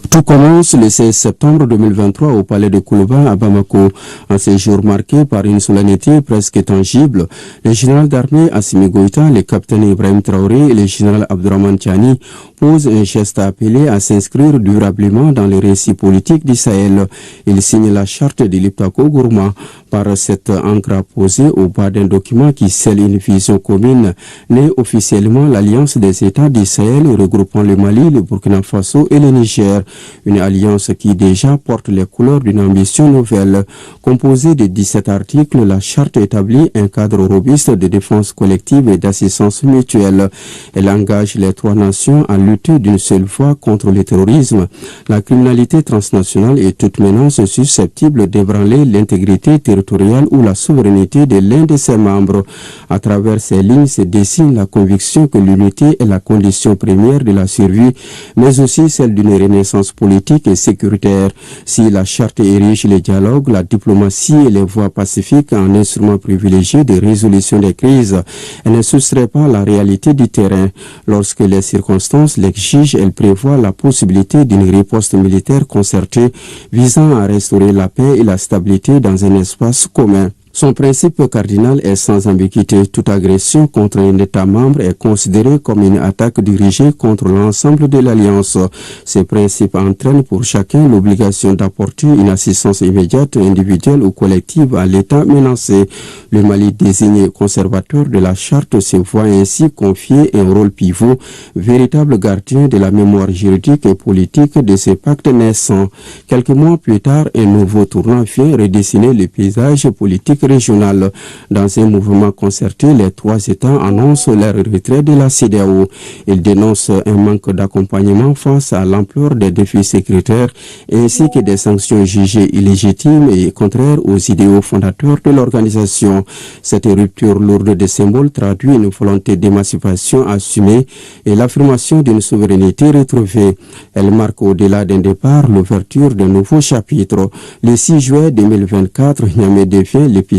Tout commence le 16 septembre 2023 au palais de Koulouba à Bamako. Un séjour marqué par une solennité presque tangible. Le général d'armée Assimi Goïta, le capitaine Ibrahim Traoré et le général Abdraman Tiani posent un geste appelé à s'inscrire durablement dans les récits politiques du Sahel. Ils signent la charte de Liptako Gourma. Par cette encre apposée au bas d'un document qui scelle une vision commune, naît officiellement l'Alliance des États du Sahel regroupant le Mali, le Burkina Faso et le Niger. Une alliance qui déjà porte les couleurs d'une ambition nouvelle. Composée de 17 articles, la charte établit un cadre robuste de défense collective et d'assistance mutuelle. Elle engage les trois nations à lutter d'une seule voix contre le terrorisme, la criminalité transnationale et toute menace susceptible d'ébranler l'intégrité territoriale ou la souveraineté de l'un de ses membres. À travers ces lignes se dessine la conviction que l'unité est la condition première de la survie, mais aussi celle d'une renaissance politique et sécuritaire. Si la charte érige le dialogue, la diplomatie et les voies pacifiques en instruments privilégiés de résolution des crises, elle ne soustrait pas la réalité du terrain. Lorsque les circonstances l'exigent, elle prévoit la possibilité d'une riposte militaire concertée visant à restaurer la paix et la stabilité dans un espace commun. Son principe cardinal est sans ambiguïté. Toute agression contre un État membre est considérée comme une attaque dirigée contre l'ensemble de l'Alliance. Ces principes entraînent pour chacun l'obligation d'apporter une assistance immédiate, individuelle ou collective à l'État menacé. Le Mali, désigné conservateur de la charte, se voit ainsi confier un rôle pivot, véritable gardien de la mémoire juridique et politique de ces pactes naissants. Quelques mois plus tard, un nouveau tournant vient redessiner le paysage politique régional. Dans un mouvement concerté, les trois États annoncent leur retrait de la CEDEAO. Ils dénoncent un manque d'accompagnement face à l'ampleur des défis sécuritaires ainsi que des sanctions jugées illégitimes et contraires aux idéaux fondateurs de l'organisation. Cette rupture lourde de symboles traduit une volonté d'émancipation assumée et l'affirmation d'une souveraineté retrouvée. Elle marque au-delà d'un départ l'ouverture d'un nouveau chapitre. Le 6 juin 2024, Niamey devient l'épicentre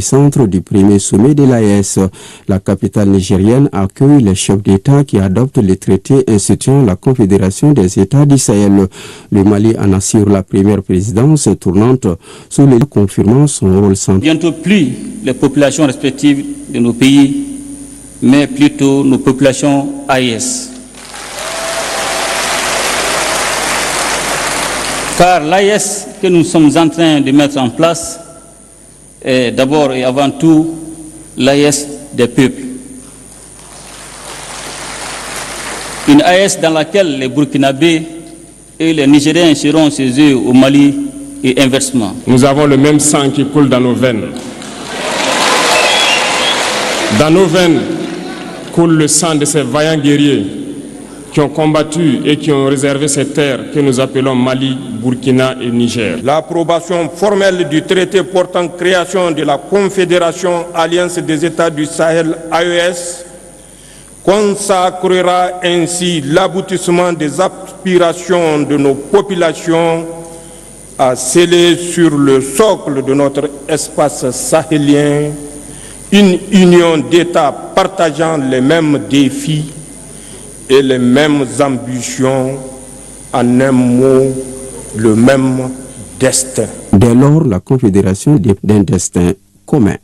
du premier sommet de l'AES. La capitale nigérienne accueille les chefs d'État qui adoptent les traités instituant la Confédération des États du Sahel. Le Mali en assure la première présidence tournante sous les confirmant son rôle central. Bientôt plus les populations respectives de nos pays, mais plutôt nos populations AES. Car l'AES que nous sommes en train de mettre en place est d'abord et avant tout l'AES des peuples. Une AES dans laquelle les Burkinabés et les Nigériens seront chez eux au Mali et inversement. Nous avons le même sang qui coule dans nos veines. Dans nos veines coule le sang de ces vaillants guerriers qui ont combattu et qui ont réservé ces terres que nous appelons Mali, Burkina et Niger. L'approbation formelle du traité portant création de la Confédération Alliance des États du Sahel AES consacrera ainsi l'aboutissement des aspirations de nos populations à sceller sur le socle de notre espace sahélien une union d'États partageant les mêmes défis et les mêmes ambitions, en un mot, le même destin. Dès lors, la confédération d'un destin commun.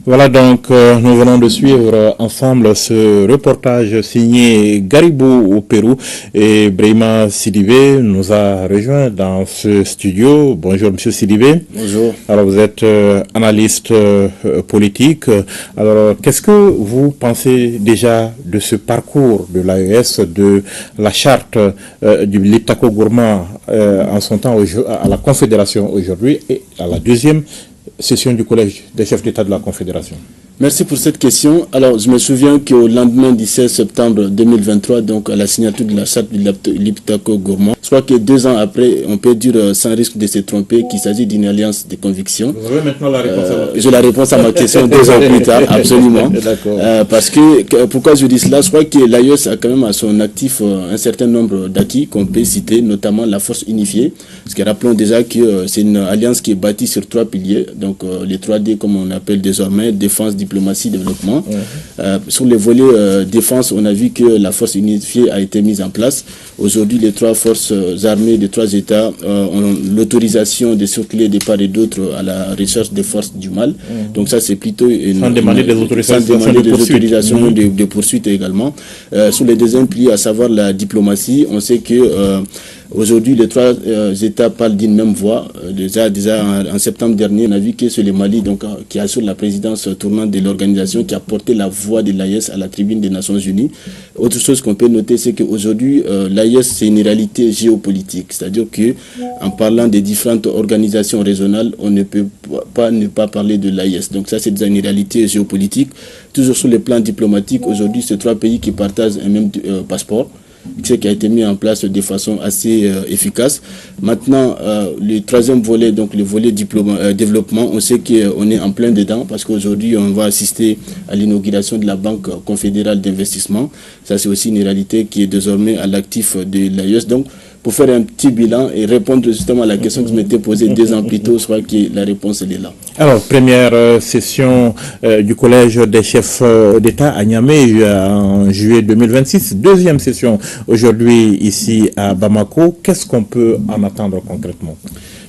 Voilà donc, nous venons de suivre ensemble ce reportage signé Garibou au Pérou et Brahima Sidibé nous a rejoint dans ce studio. Bonjour Monsieur Sidibé. Bonjour. Alors vous êtes analyste politique. Alors qu'est-ce que vous pensez déjà de ce parcours de l'AES, de la charte du Liptako Gourma en son temps à la Confédération aujourd'hui et à la deuxième session du Collège des chefs d'État de la Confédération? Merci pour cette question. Alors, je me souviens qu'au lendemain du 16 septembre 2023, donc à la signature de la charte du Liptako Gourma, je crois que 2 ans après, on peut dire sans risque de se tromper qu'il s'agit d'une alliance de conviction. Vous avez maintenant la réponse à ma question. J'ai la réponse à ma question 2 ans plus tard, absolument. Parce que, pourquoi je dis cela? Je crois que l'AES a quand même à son actif un certain nombre d'acquis qu'on peut citer, notamment la force unifiée. Parce que rappelons déjà que c'est une alliance qui est bâtie sur 3 piliers, donc les 3D comme on appelle désormais, défense, diplomatie, développement. Sur les volets défense, on a vu que la force unifiée a été mise en place. Aujourd'hui, les 3 forces armées des 3 États ont l'autorisation de circuler de part et d'autre à la recherche des forces du mal. Donc ça, c'est plutôt sans demander des autorisations de poursuite également. Sur les deuxièmes piliers, à savoir la diplomatie, on sait que aujourd'hui, les 3 États parlent d'une même voix. Déjà en septembre dernier, on a vu que c'est le Mali donc, qui assure la présidence tournante de l'organisation, qui a porté la voix de l'AES à la tribune des Nations Unies. Autre chose qu'on peut noter, c'est qu'aujourd'hui, l'AES, c'est une réalité géopolitique. C'est-à-dire qu'en parlant des différentes organisations régionales, on ne peut pas ne pas parler de l'AES. Donc ça, c'est déjà une réalité géopolitique. Toujours sur le plan diplomatique, aujourd'hui, c'est 3 pays qui partagent un même passeport, ce qui a été mis en place de façon assez efficace. Maintenant, le 3e volet, donc le volet développement, on sait qu'on est en plein dedans parce qu'aujourd'hui, on va assister à l'inauguration de la Banque confédérale d'investissement. Ça, c'est aussi une réalité qui est désormais à l'actif de l'AES. Donc, pour faire un petit bilan et répondre justement à la question que je m'étais posée 2 ans plus tôt, je crois que la réponse elle est là. Alors, première session du Collège des chefs d'État à Niamey en juillet 2026. Deuxième session aujourd'hui ici à Bamako. Qu'est-ce qu'on peut en attendre concrètement?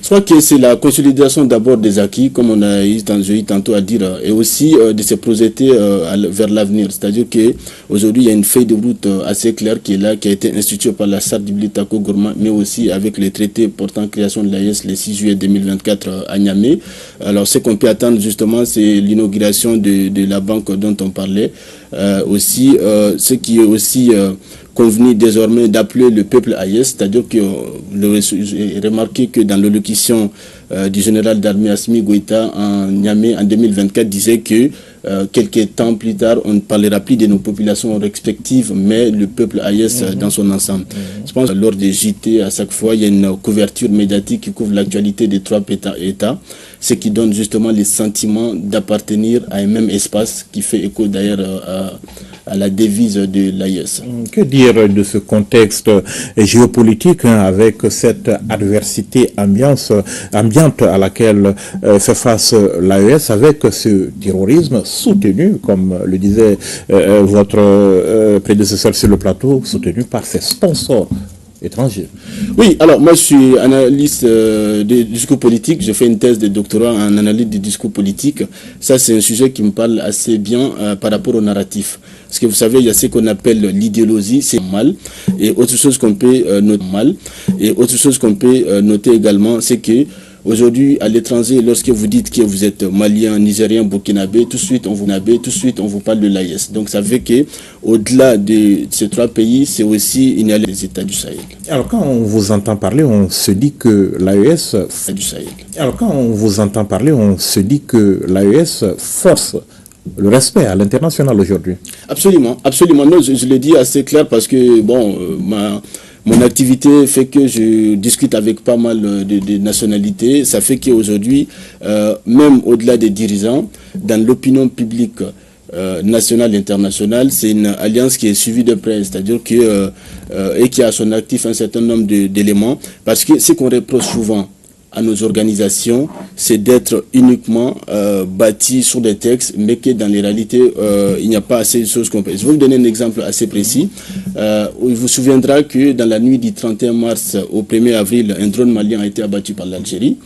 Je Je crois que c'est la consolidation d'abord des acquis, comme on a eu tantôt à dire, et aussi de se projeter vers l'avenir. C'est-à-dire qu'aujourd'hui, il y a une feuille de route assez claire qui est là, qui a été instituée par la Charte du Blitako Gourma, mais aussi avec les traités portant création de l'AES le 6 juillet 2024 à Niamey. Alors, ce qu'on peut attendre justement, c'est l'inauguration de la banque dont on parlait. Aussi, ce qui est aussi convenu désormais d'appeler le peuple AES, c'est-à-dire que j'ai remarqué que dans l'allocution du général d'armée Assimi Goïta en Niamey en 2024 disait que quelques temps plus tard, on ne parlera plus de nos populations respectives, mais le peuple AES dans son ensemble. Je pense que lors des JT, à chaque fois, il y a une couverture médiatique qui couvre l'actualité des trois États, ce qui donne justement le sentiment d'appartenir à un même espace, qui fait écho d'ailleurs à la devise de l'AES. Que dire de ce contexte géopolitique avec cette adversité ambiante à laquelle fait face l'AES, avec ce terrorisme soutenu, comme le disait votre prédécesseur sur le plateau, soutenu par ses sponsors étrangers. Oui, alors moi je suis analyste des discours politiques, je fais une thèse de doctorat en analyse du discours politique. Ça c'est un sujet qui me parle assez bien par rapport au narratif. Parce que vous savez, il y a ce qu'on appelle l'idéologie, c'est mal. Et autre chose qu'on peut noter mal. Et autre chose qu'on peut noter également, c'est que aujourd'hui, à l'étranger, lorsque vous dites que vous êtes malien, nigérien, burkinabé, tout de suite on vous parle de l'AES. Donc ça fait que au-delà de ces trois pays, c'est aussi il y a les États du Sahel. Alors quand on vous entend parler, on se dit que l'AES du Sahel. Alors quand on vous entend parler, on se dit que l'AES force le respect à l'international aujourd'hui. Absolument, absolument. Non, je le dis assez clair parce que bon, mon activité fait que je discute avec pas mal de nationalités. Ça fait qu'aujourd'hui, même au-delà des dirigeants, dans l'opinion publique nationale et internationale, c'est une alliance qui est suivie de près, c'est-à-dire que et qui a à son actif un certain nombre d'éléments, parce que ce qu'on reproche souvent à nos organisations, c'est d'être uniquement bâti sur des textes, mais que dans les réalités, il n'y a pas assez de choses qu'on peut. Je vais vous donner un exemple assez précis. Il vous souviendra que dans la nuit du 31 mars au 1er avril, un drone malien a été abattu par l'Algérie.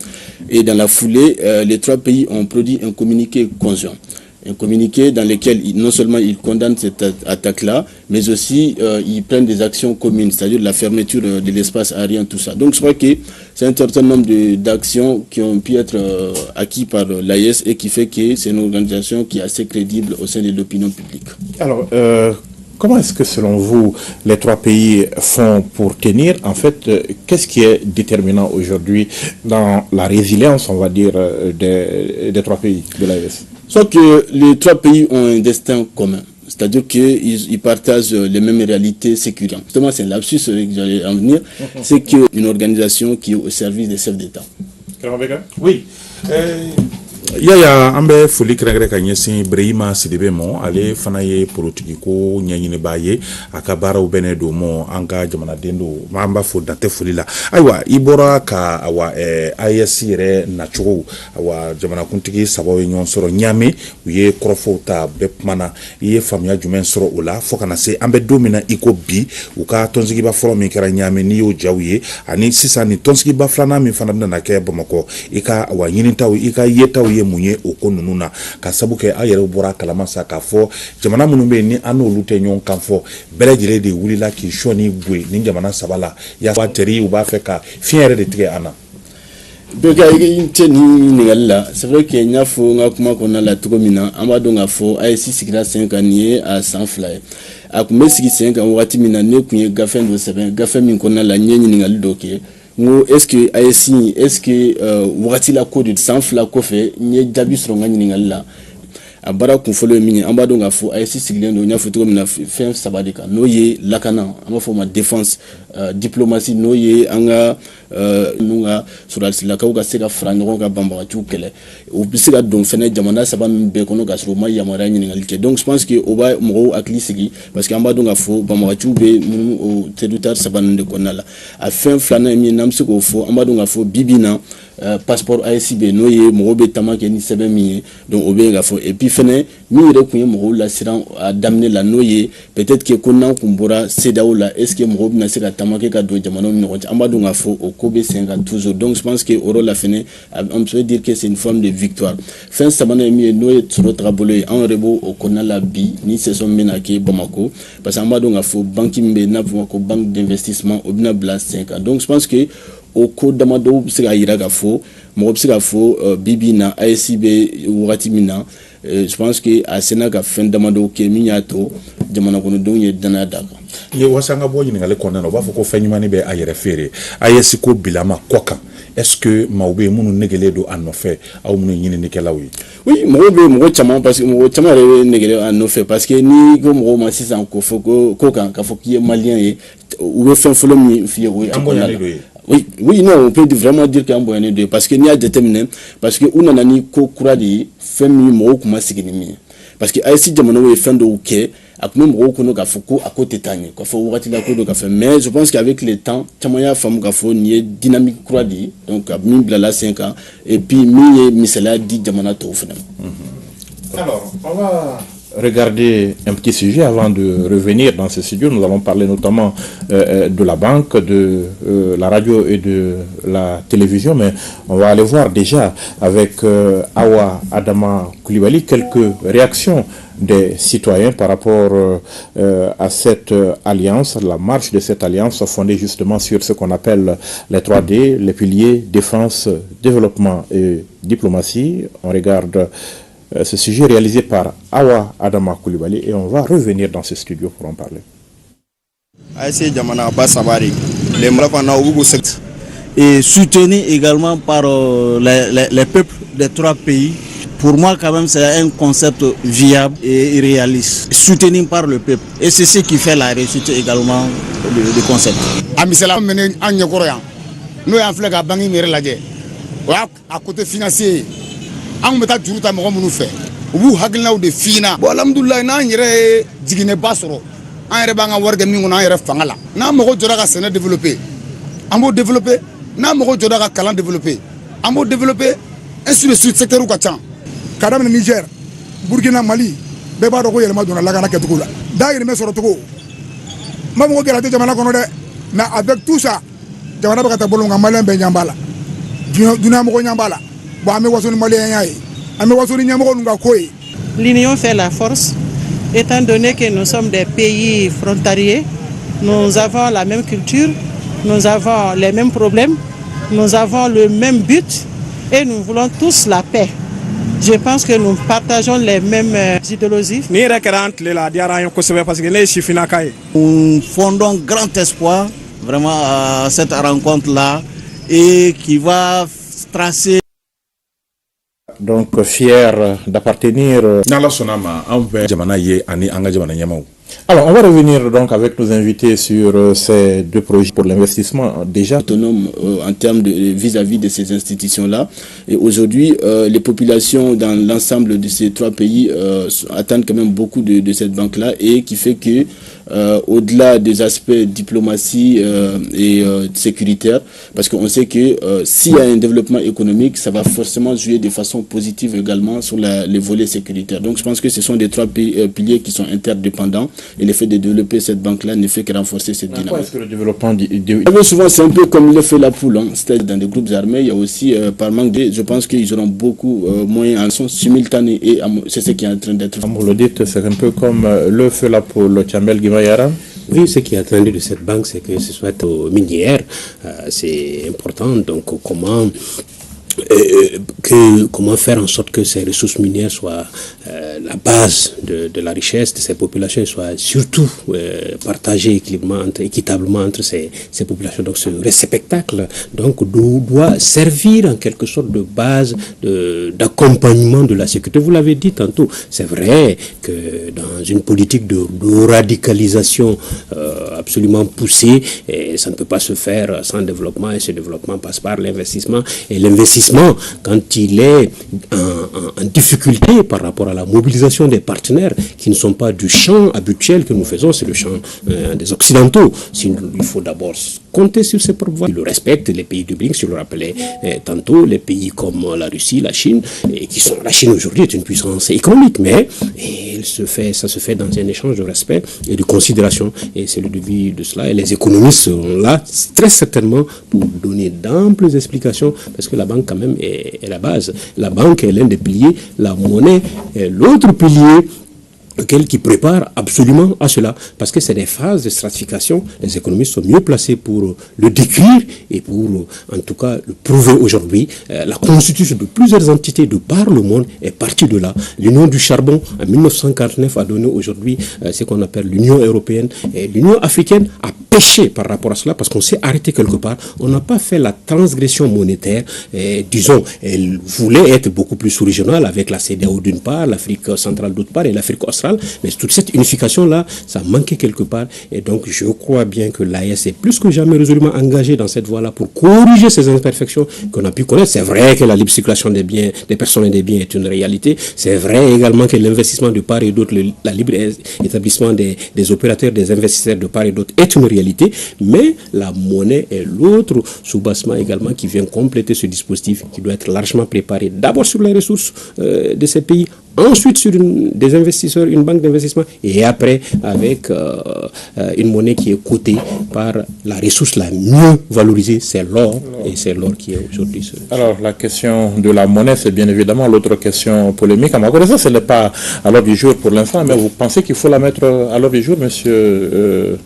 Et dans la foulée, les trois pays ont produit un communiqué conjoint. Un communiqué dans lequel non seulement ils condamnent cette attaque-là, mais aussi ils prennent des actions communes, c'est-à-dire la fermeture de l'espace aérien, tout ça. Donc je crois que c'est un certain nombre d'actions qui ont pu être acquis par l'AES et qui fait que c'est une organisation qui est assez crédible au sein de l'opinion publique. Alors, comment est-ce que selon vous, les trois pays font pour tenir? En fait, qu'est-ce qui est déterminant aujourd'hui dans la résilience, on va dire, des trois pays de l'AES? Sauf que les trois pays ont un destin commun. C'est-à-dire qu'ils partagent les mêmes réalités sécuritaires. Justement, c'est un lapsus que j'allais en venir. C'est qu'une organisation qui est au service des chefs d'État. Oui. Yaya an bɛ foli kɛrɛnkɛrɛn ka ɲɛsin Brahima Sidibe ma, ale fana ye politiki ko ɲɛɲinibaa ye, a ka baaraw bɛnnen don ma, an ka jamanaden don, an b'a fɔ dantɛ foli la. Ayiwa, i bɔra ka AES yɛrɛ nacogo, jamanakuntigi saba ye ɲɔgɔn sɔrɔ Niamey, u ye kɔrɔfɔw ta bɛɛ kumana, i ye faamuya jumɛn sɔrɔ o la fo kana se an bɛ don min na i ko bi, u ka tɔnsigiba fɔlɔ min kɛra Niamey n'i y'o jaw ye, ani sisan ni tɔnsigiba filanan min fana bɛna kɛ Bamakɔ, i ka ɲinitaw, i ka yetaw ye mun ye o ko ninnu na, ka sabu kɛ aw yɛrɛ bɔra kalama sa k'a fɔ jamana minnu bɛ yen ni an n'olu tɛ ɲɔgɔn kan fɔ, bɛɛ lajɛlen de wulila k'i sɔ ni goe ni jamana saba la, yafa teri u b'a fɛ ka fiɲɛ yɛrɛ de tigɛ an na. Bɛka i tɛ nin ɲininkali la, c'est vrai que n y'a fɔ n ka kuma kɔnɔna la cogo min na, an b'a dɔn k'a fɔ AES sigira sen kan nin ye a san 2 ye. A kun bɛ sigi sen kan wagati min na ne kun ye gafe dɔ sɛbɛn, gafe min kɔnɔna la n ye ɲininkali dɔ kɛ. Ngo est-ce que AES est-ce que wagati la ko de san 2 kɔfɛ n ye jaabi sɔrɔ n ka ɲininkali la. A baara kunfɔlɔ ye min ye, an b'a dɔn k'a fɔ AES sigilen don, n y'a fɔ cogo min na fɛn saba de kan, n'o ye lakana, an b'a fɔ o ma défense, diplomatie, n'o ye an ka ninnu ka sɔrɔdasilakaw ka se ka fara ɲɔgɔn ka banbagaciw kɛlɛ, o bɛ se ka don fɛnɛ jamana saba min bɛɛ kɔnɔ ka sɔrɔ o ma yamaruya ɲininkali kɛ. Donc je pense que o b'a mɔgɔw hakili sigi, parce que an b'a dɔn k'a fɔ banbagaciw bɛ ninnu o territoire saba ninnu de kɔnɔna la. A fɛn filanan ye min ye n'an bɛ se k'o fɔ, an b'a dɔn k'a fɔ bi bi in na passeport AES bɛ n'o ye mɔgɔw bɛ taama kɛ ni sɛbɛn min ye, donc o bɛ yen k'a fɔ, et puis fɛnɛ min yɛrɛ kun ye mɔgɔw lasiran a daminɛ la n'o ye peut-être que ko n'an kun bɔra CEDEAO la, est ce que mɔgɔw bɛna se ka taama kɛ ka don jamanaw ni ɲɔgɔn cɛ, an b'a dɔn k'a fɔ o Kobe Senga toujours. Donc je pense que Oro la fene, on peut dire que c'est une forme de victoire. Fin sabana mi no trop trabolo en rebo au konala bi ni se sont menake Bamako parce que donc il faut banque mbe na ko banque d'investissement au bina bla 5 ans. Donc je pense que au cours d'amado sera iraga fo mo sera fo bibi na ASB wati mina. Je pense que à Sénégal fin d'amado ke minyato jamana kono donye dana daga ye wasanga bo yini ngale konna no ba foko fanyimani be ayere fere ayesi ko bilama koka est-ce que maube munu negele do anno fait aw munu yini nikelawi oui mo chama parce que mo chama re negele anno fait parce que ni go mo ma 600 ko foko koka ka foki malien ye ou be fin folo mi fi ko oui, non, on peut vraiment dire qu'il y a un moyen de parce que n'y a déterminé parce que on a ni ko kuradi femi mo kuma sigini parce que ici jamano e fin de OK a même ro kono ka foko à côté tani ko fo wati la ko do ka fait mais je pense qu'avec le temps tamaya fam ka fo ni dynamique kuradi donc a min bla la 5 ans et puis mi misela di jamana to fena. Alors, on va regarder un petit sujet avant de revenir dans ce studio. Nous allons parler notamment de la banque, de la radio et de la télévision, mais on va aller voir déjà avec Awa Adama Koulibaly quelques réactions des citoyens par rapport à cette alliance, la marche de cette alliance fondée justement sur ce qu'on appelle les 3D, les piliers défense, développement et diplomatie. On regarde ce sujet réalisé par Awa Adama Koulibaly et on va revenir dans ce studio pour en parler. Et soutenu également par les peuples des 3 pays. Pour moi, quand même, c'est un concept viable et réaliste, soutenu par le peuple. Et c'est ce qui fait la réussite également du concept. À côté financier, on met tout à mon fait. Vous haglez de fina. Bon, alhamdoulilah, n'a yere digine basoro. Un rebanga warga mi on a yere fangala. N'a mo jodaka sene développer. Amo développer. N'a mo jodaka kalan développer. Amo développer. Ainsi de suite secteur ou kachan. Kadam Niger, Burkina, Mali. Beba doko yele ma dona la gana ketukula. Da yele me soro toko. Mamu ko gerate jamana kono de. Na avec tout ça, jamana ba ta bolonga malen be nyambala. Duna mo ko nyambala. L'union fait la force, étant donné que nous sommes des pays frontaliers, nous avons la même culture, nous avons les mêmes problèmes, nous avons le même but et nous voulons tous la paix. Je pense que nous partageons les mêmes idéologies. Nous fondons grand espoir vraiment à cette rencontre-là et qui va tracer. Donc fier d'appartenir. Alors, on va revenir donc avec nos invités sur ces 2 projets pour l'investissement déjà autonome en termes de vis-à-vis de ces institutions-là. Et aujourd'hui, les populations dans l'ensemble de ces 3 pays attendent quand même beaucoup de cette banque-là et qui fait que au-delà des aspects diplomatie et sécuritaire, parce qu'on sait que s'il y a un développement économique, ça va forcément jouer de façon positive également sur les volets sécuritaires. Donc je pense que ce sont des 3 piliers qui sont interdépendants. Et le fait de développer cette banque-là ne fait que renforcer cette dynamique. Est-ce que le développement souvent, c'est un peu comme l'effet la poule. Hein. C'est-à-dire dans des groupes armés, il y a aussi, par manque de... Je pense qu'ils auront beaucoup moyens en son simultané et c'est ce qui est en train d'être... Vous le dites, c'est un peu comme le feu la poule, Tchamel Guimayara. Oui, ce qui est attendu de cette banque, c'est que ce soit minière. C'est important. Donc, comment faire en sorte que ces ressources minières soient la base de la richesse de ces populations, soient surtout partagées équitablement entre ces populations. Donc ce réceptacle doit servir en quelque sorte de base d'accompagnement de la sécurité. Vous l'avez dit tantôt, c'est vrai que dans une politique de radicalisation absolument poussée, ça ne peut pas se faire sans développement, et ce développement passe par l'investissement. Et l'investissement, quand il est en difficulté par rapport à la mobilisation des partenaires qui ne sont pas du champ habituel que nous faisons, c'est le champ des Occidentaux. Il faut d'abord compter sur ses propres voies. Ils le respectent, les pays du BRICS, je le rappelais tantôt, les pays comme la Russie, la Chine, et qui sont... La Chine aujourd'hui est une puissance économique, mais ça se fait dans un échange de respect et de considération. Et c'est le début de cela. Et les économistes sont là très certainement pour donner d'amples explications, parce que la banque quand même est la base. La banque est l'un des piliers, la monnaie est l'autre pilier qui prépare absolument à cela, parce que c'est des phases de stratification. Les économistes sont mieux placés pour le décrire et pour en tout cas le prouver aujourd'hui. La constitution de plusieurs entités de par le monde est partie de là. L'Union du charbon en 1949 a donné aujourd'hui ce qu'on appelle l'Union européenne, et l'Union africaine a péché par rapport à cela, parce qu'on s'est arrêté quelque part. On n'a pas fait la transgression monétaire, disons, elle voulait être beaucoup plus sous-régionale avec la CEDEAO d'une part, l'Afrique centrale d'autre part et l'Afrique australe. Mais toute cette unification-là, ça manquait quelque part. Et donc, je crois bien que l'AES est plus que jamais résolument engagée dans cette voie-là pour corriger ces imperfections qu'on a pu connaître. C'est vrai que la libre circulation des biens, des personnes et des biens est une réalité. C'est vrai également que l'investissement de part et d'autre, la libre établissement des opérateurs, des investisseurs de part et d'autre est une réalité. Mais la monnaie est l'autre soubassement également qui vient compléter ce dispositif qui doit être largement préparé d'abord sur les ressources de ces pays, ensuite sur des investisseurs, une banque d'investissement, et après avec une monnaie qui est cotée par la ressource la mieux valorisée, c'est l'or, et c'est l'or qui est aujourd'hui. Alors la question de la monnaie, c'est bien évidemment l'autre question polémique. À ma connaissance, ce n'est pas à l'ordre du jour pour l'instant, mais vous pensez qu'il faut la mettre à l'ordre du jour, monsieur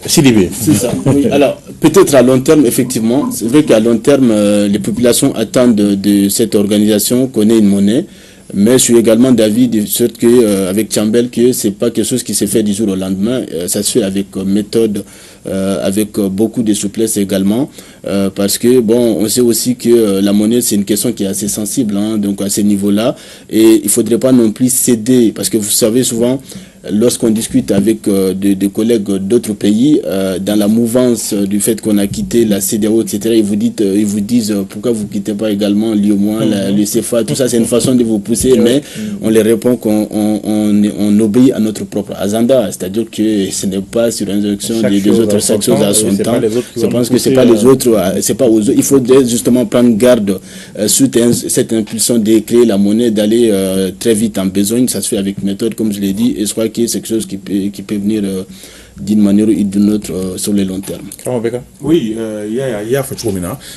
Sidibé? C'est ça, oui. Alors, peut-être à long terme, effectivement, c'est vrai qu'à long terme, les populations attendent de cette organisation qu'on ait une monnaie. Mais je suis également d'avis de sorte que avec Chambel que c'est pas quelque chose qui se fait du jour au lendemain, ça se fait avec méthode, avec beaucoup de souplesse également, parce que bon, on sait aussi que la monnaie c'est une question qui est assez sensible, hein, donc à ce niveau-là, et il faudrait pas non plus céder, parce que vous savez souvent, lorsqu'on discute avec des collègues d'autres pays, dans la mouvance du fait qu'on a quitté la CEDEAO, etc., ils vous disent pourquoi vous ne quittez pas également l'UEMOA, le CFA, tout ça, c'est une façon de vous pousser, mais on les répond qu'on obéit à notre propre agenda, c'est-à-dire que ce n'est pas sur l'injonction des autres, chaque chose à son temps. Je pense que ce n'est pas les autres, c'est pas aux autres. Il faut justement prendre garde sur cette impulsion de créer la monnaie, d'aller très vite en besogne. Ça se fait avec méthode, comme je l'ai dit, et je crois que c'est quelque chose qui peut venir d'une manière ou d'une autre sur le long terme. Oui, il y a fait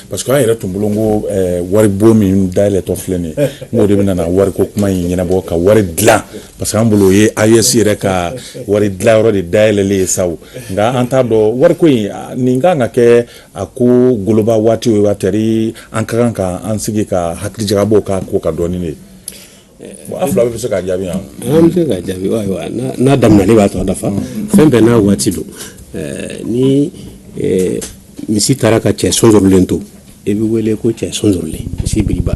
parce que il y a tout le monde wari bomi d'aller ton flâner. Moi de maintenant wari kokma y na boka wari dla parce que ambulo ye ayesi reka wari dla ro de d'aller les saw nga antado wari ko ninga ngake aku global wati we wateri ankanka ansigi ka hakli jabo ka ko ka doni ne. Afla be se ka jabi ha se ka jabi wa na damna le ba to dafa fembe na watido ni misi taraka che sonzorlento e bi wele ko che sonzorle misi biba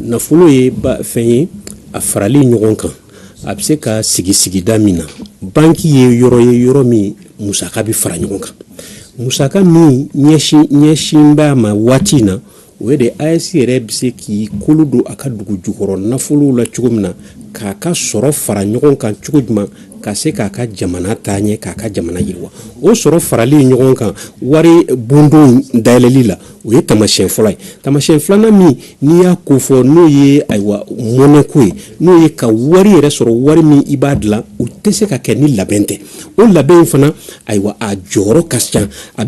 na fulo ye ba fenye afrali nyogon kan abse ka sigi damina banki ye yoro mi musaka bi fara nyogon kan musaka mi nyeshi ba ma watina o de AES yɛrɛ bɛ se k'i kolo don a ka dugu jukɔrɔ nafolow la cogo min na k'a ka sɔrɔ fara ɲɔgɔn kan cogo jumɛn ka se k'a ka jamana taa ɲɛ k'a ka jamana yiriwa o sɔrɔ farali ɲɔgɔn kan wari bondon dayɛlɛli la o ye tamasiyɛn fɔlɔ ye tamasiyɛn filanan min n'i y'a ko fɔ n'o ye ayiwa mɔnɛ ko ye n'o ye ka wari yɛrɛ sɔrɔ wari min i b'a dilan o tɛ se ka kɛ ni labɛn tɛ o labɛn fana ayiwa a jɔyɔrɔ ka ca a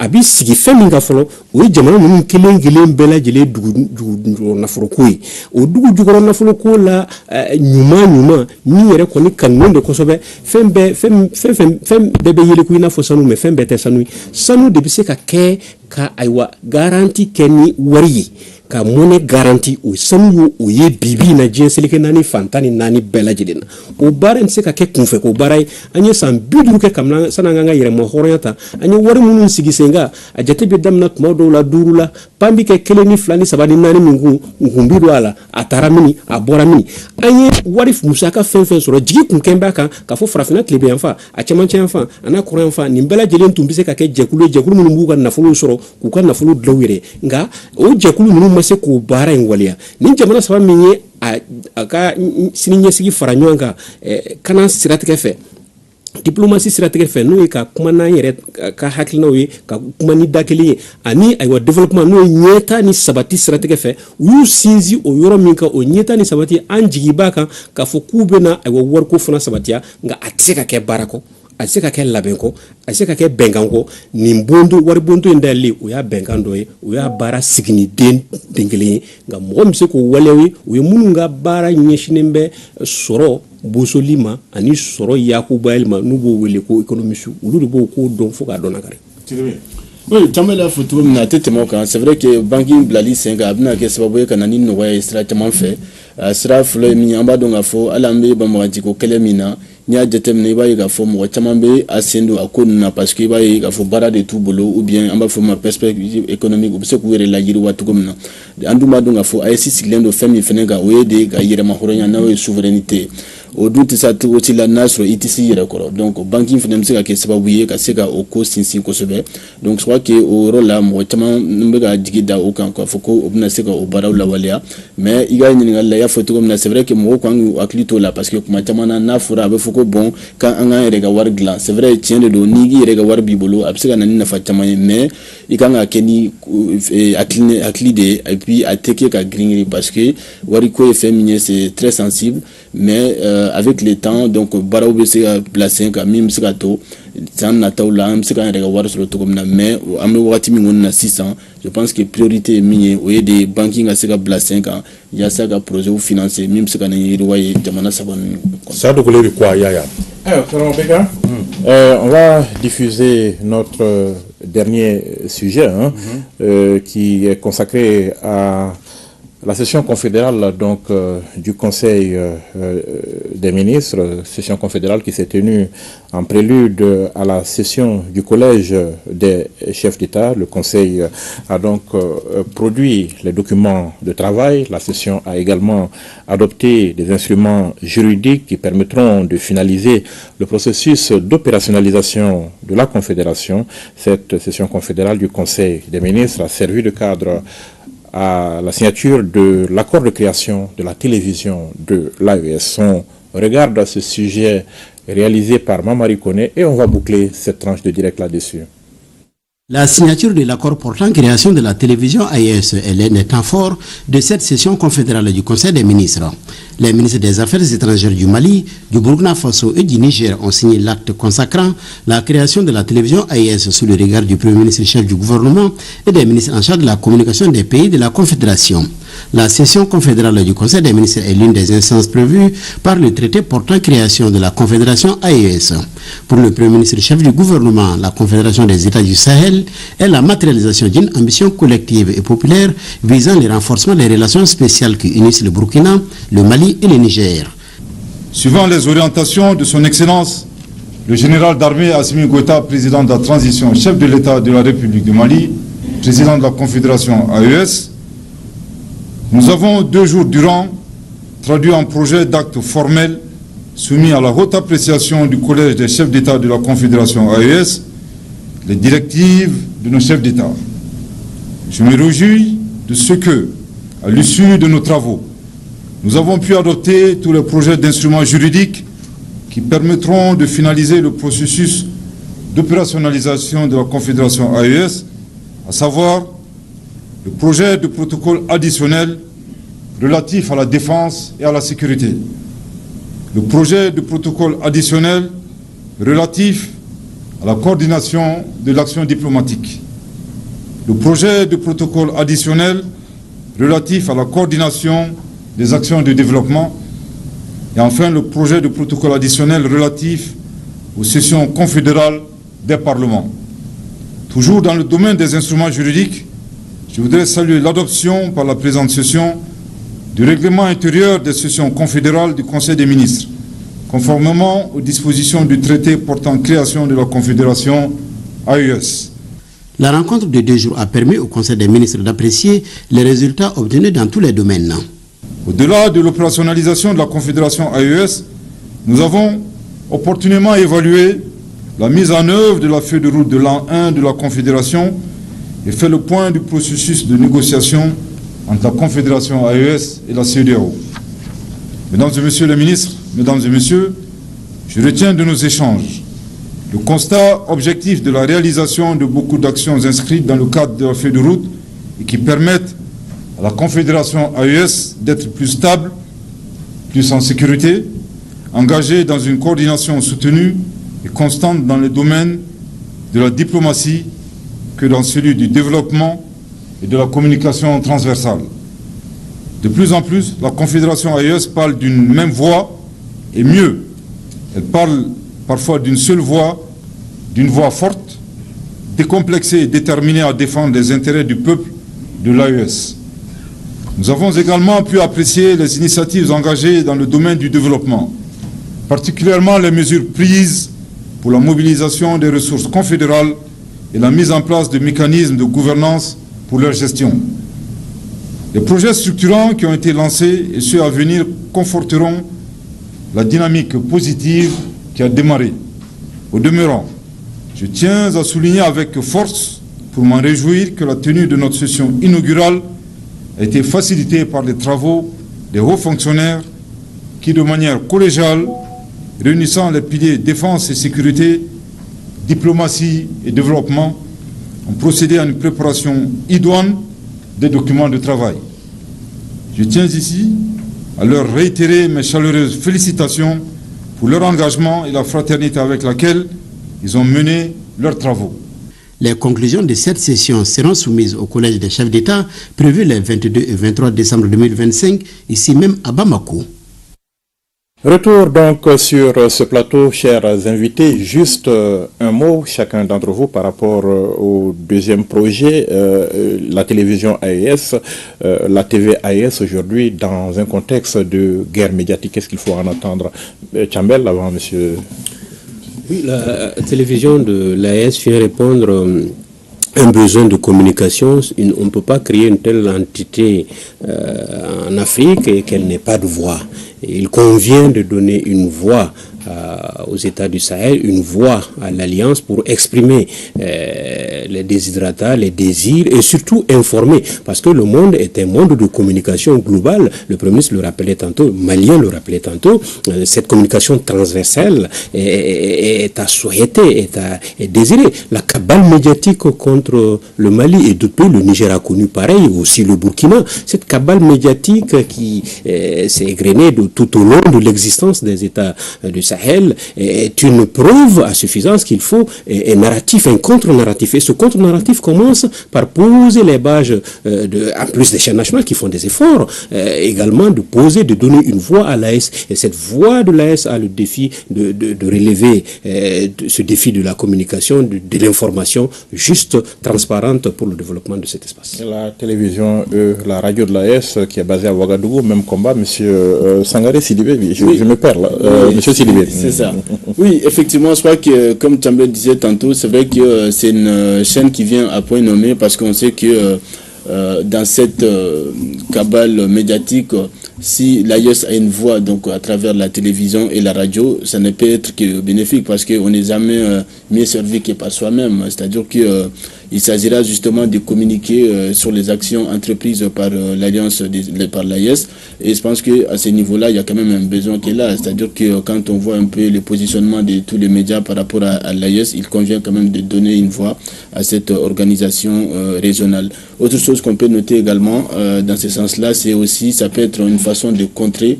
bi sigi fɛn min ka fɔlɔ o ye jamana ninnu kelen kelen bɛɛ lajɛlen dugu nafoloko ye o dugu jukɔrɔ nafoloko la ɲuman min yɛrɛ kɔni kanunen de kosɛbɛ fɛn bɛɛ bɛ yeleku i n'a fɔ sanu mais fɛn bɛɛ tɛ sanu ye sanu de bɛ se ka kɛ ka ayiwa garanti kɛ ni wari ye ka monnaie garanti o sanu o ye bibi na diɲɛ seleke naani fantan ni naani bɛɛ lajɛlen na o baara in tɛ se ka kɛ kunfɛ ko baara ye an ye san 50 kɛ kabini san'an ka yɛrɛma hɔrɔnya ta an ye wari minnu sigi sen kan a jate bɛ daminɛ tuma dɔw la 5 la pan bi kɛ 1 ni 2 ni 3 ni 4 min kun bi don a la a taara mini a bɔra mini an ye wari musaka fɛn sɔrɔ jigi kun kɛn b'a kan ka fɔ farafinna tilebe yan fa a cɛmancɛ yan fa a n'a kɔrɔ yan fa nin bɛɛ lajɛlen tun bɛ se ka kɛ jɛkulu minnu b'u ka nafolo sɔrɔ k'u ka nafolo dilan u yɛrɛ nka o jɛkulu ninnu ma se k'o baara in waleya ni jamana saba min ye a ka sini ɲɛsigi fara ɲɔgɔn kan kana siratigɛ fɛ diplomatie siratigɛ fɛ n'o ye ka kuma n'an yɛrɛ ka hakilinaw ye ka kuma ni da kelen ye ani ayiwa développement n'o ye ɲɛta ni sabati siratigɛ fɛ u y'u sinsin o yɔrɔ min kan o ɲɛta ni sabati an jigi b'a kan k'a fɔ k'u bɛna ayiwa wariko fana sabatiya nka a tɛ se ka kɛ baara kɔ a tɛ se ka kɛ labɛn kɔ a tɛ se ka kɛ bɛnkan kɔ nin bonto wari bonto in dayɛlɛli o y'a bɛnkan dɔ ye o y'a baara sigini den kelen ye nka mɔgɔ min bɛ se k'o waleyaw ye o ye minnu ka baara ɲɛsinnen bɛ sɔrɔ bosoli ma ani sɔrɔ yakubayɛli ma n'u b'o wele ko économiste olu de b'o ko dɔn fo k'a dɔn nakari. Oui, caman y'a fɔ cogo min na a tɛ tɛmɛ o kan c'est vrai que banque in bilali sen kan a bɛna kɛ sababu ye ka na ni nɔgɔya ye sira caman fɛ sira fɔlɔ ye min ye an b'a dɔn k'a fɔ hali an bɛ banbagajiko kɛlɛ min na n'i y'a jateminɛ i b'a ye k'a fɔ mɔgɔ caman bɛ a sen don a ko ninnu na parce que i b'a ye k'a fɔ baara de t'u bolo ou bien an b'a fɔ ma perspective économique u bɛ se k'u yɛrɛ layiriwa cogo min na an dun b'a dɔn k'a fɔ AES sigilen don fɛn min fɛnɛ kan o ye de ka yɛrɛma hɔrɔnya n'o ye souveraineté o dun tɛ se cogo ci la n'a sɔrɔ i tɛ s'i yɛrɛ kɔrɔ donc banque in fɛnɛ bɛ se ka kɛ sababu ye ka se ka o ko sinsin kosɛbɛ donc je crois que o yɔrɔ la mɔgɔ caman bɛ ka jigi da o kan k'a fɔ ko o bɛna se ka o baaraw lawaleya mais i ka ɲininkali la i y'a fɔ cogo min na c'est vrai que mɔgɔw kan k'u hakili t'o la parce que kuma caman na n'a fɔra a bɛ fɔ ko bon kan an k'an yɛrɛ ka wari dilan c'est vrai tiɲɛ de don n'i yɛrɛ ka wari b'i bolo a bɛ se ka na ni nafa caman ye mais i kan ka kɛ ni hakili de ye et puis a tɛ kɛ ka girin parce que wariko ye fɛn min ye c'est très sensible mais avec le temps donc baaraw bɛ se ka bila sen kan min bɛ se ka to san nataw la an bɛ se k'an yɛrɛ ka wari sɔrɔ cogo min na mais an bɛ wagati min kɔni na sisan je pense que priorité ye min ye o ye de banque ka se ka bila sen kan yaasa ka projet financer min bɛ se ka nin yiriwa ye jamana saba ninnu. Ça doit coller quoi, Yaya? On va diffuser notre dernier sujet qui est consacré à la session confédérale donc, du Conseil des ministres, session confédérale qui s'est tenue en prélude à la session du Collège des chefs d'État. Le Conseil a donc produit les documents de travail. La session a également adopté des instruments juridiques qui permettront de finaliser le processus d'opérationnalisation de la Confédération. Cette session confédérale du Conseil des ministres a servi de cadre à la signature de l'accord de création de la télévision de l'AES. On regarde ce sujet réalisé par Mamari Koné et on va boucler cette tranche de direct là-dessus. La signature de l'accord portant création de la télévision AES est un temps fort de cette session confédérale du Conseil des ministres. Les ministres des Affaires étrangères du Mali, du Burkina Faso et du Niger ont signé l'acte consacrant la création de la télévision AES sous le regard du Premier ministre chef du gouvernement et des ministres en charge de la communication des pays de la Confédération. La session confédérale du Conseil des ministres est l'une des instances prévues par le traité portant création de la Confédération AES. Pour le Premier ministre chef du gouvernement, la Confédération des États du Sahel est la matérialisation d'une ambition collective et populaire visant le renforcement des relations spéciales qui unissent le Burkina, le Mali et le Niger. Suivant les orientations de son Excellence, le général d'armée Assimi Goïta, président de la transition, chef de l'État de la République du Mali, président de la Confédération AES, nous avons 2 jours durant traduit un projet d'acte formel soumis à la haute appréciation du Collège des chefs d'État de la Confédération AES, les directives de nos chefs d'État. Je me réjouis de ce que, à l'issue de nos travaux, nous avons pu adopter tous les projets d'instruments juridiques qui permettront de finaliser le processus d'opérationnalisation de la Confédération AES, à savoir le projet de protocole additionnel relatif à la défense et à la sécurité, le projet de protocole additionnel relatif à la coordination de l'action diplomatique, le projet de protocole additionnel relatif à la coordination des actions de développement et enfin le projet de protocole additionnel relatif aux sessions confédérales des parlements. Toujours dans le domaine des instruments juridiques, je voudrais saluer l'adoption par la présente session du règlement intérieur des sessions confédérales du Conseil des ministres, conformément aux dispositions du traité portant création de la Confédération AES. La rencontre de 2 jours a permis au Conseil des ministres d'apprécier les résultats obtenus dans tous les domaines. Au-delà de l'opérationnalisation de la Confédération AES, nous avons opportunément évalué la mise en œuvre de la feuille de route de l'an 1 de la Confédération et fait le point du processus de négociation entre la Confédération AES et la CEDEAO. Mesdames et Messieurs les ministres, Mesdames et Messieurs, je retiens de nos échanges Le constat objectif de la réalisation de beaucoup d'actions inscrites dans le cadre de la feuille de route et qui permettent à la Confédération AES d'être plus stable, plus en sécurité, engagée dans une coordination soutenue et constante dans les domaines de la diplomatie que dans celui du développement et de la communication transversale. De plus en plus, la Confédération AES parle d'une même voix et mieux, elle parle parfois d'une seule voix, d'une voix forte, décomplexée et déterminée à défendre les intérêts du peuple de l'AES. Nous avons également pu apprécier les initiatives engagées dans le domaine du développement, particulièrement les mesures prises pour la mobilisation des ressources confédérales et la mise en place de mécanismes de gouvernance pour leur gestion. Les projets structurants qui ont été lancés et ceux à venir conforteront la dynamique positive qui a démarré. Au demeurant, je tiens à souligner avec force, pour m'en réjouir, que la tenue de notre session inaugurale a été facilitée par les travaux des hauts fonctionnaires qui, de manière collégiale, réunissant les piliers défense et sécurité, diplomatie et développement, ont procédé à une préparation idoine des documents de travail. Je tiens ici à leur réitérer mes chaleureuses félicitations pour leur engagement et la fraternité avec laquelle ils ont mené leurs travaux. Les conclusions de cette session seront soumises au Collège des chefs d'État, prévu les 22 et 23 décembre 2025, ici même à Bamako. Retour donc sur ce plateau, chers invités. Juste un mot, chacun d'entre vous, par rapport au deuxième projet, la télévision AES, la TV AES aujourd'hui, dans un contexte de guerre médiatique. Qu'est-ce qu'il faut en attendre? Chambel, avant, monsieur. Oui, la télévision de l'AES vient répondre un besoin de communication. On ne peut pas créer une telle entité en Afrique et qu'elle n'ait pas de voix. Et il convient de donner une voix aux États du Sahel, une voix à l'Alliance pour exprimer les desiderata, les désirs et surtout informer. Parce que le monde est un monde de communication globale. Le Premier ministre le rappelait tantôt, Malien le rappelait tantôt. Cette communication transversale est à souhaiter, est désirée. La cabale médiatique contre le Mali et d'autres pays, le Niger a connu pareil, aussi le Burkina. Cette cabale médiatique qui s'est égrenée tout au long de l'existence des États du Sahel est une preuve à suffisance qu'il faut un narratif, un contre-narratif. Et ce contre-narratif commence par poser les bases, en plus des chaînes nationales qui font des efforts, également de poser, de donner une voix à l'AES. Et cette voix de l'AES a le défi de relever ce défi de la communication, de l'information juste, transparente pour le développement de cet espace. La télévision, la radio de l'AES qui est basée à Ouagadougou, même combat, monsieur Sangaré Sidibé, je me perds là, monsieur Sidibé. C'est ça. Oui, effectivement, je crois que, comme Chambel disait tantôt, c'est vrai que c'est une chaîne qui vient à point nommé parce qu'on sait que dans cette cabale médiatique, si l'AES a une voix donc à travers la télévision et la radio, ça ne peut être que bénéfique parce qu'on n'est jamais mieux servi que par soi-même. C'est-à-dire qu'il s'agira justement de communiquer sur les actions entreprises par l'Alliance, par l'AES. Et je pense qu'à ce niveau-là, il y a quand même un besoin qui est là. C'est-à-dire que quand on voit un peu le positionnement de tous les médias par rapport à l'AES, il convient quand même de donner une voix à cette organisation régionale. Autre chose qu'on peut noter également dans ce sens-là, c'est aussi, ça peut être une façon de contrer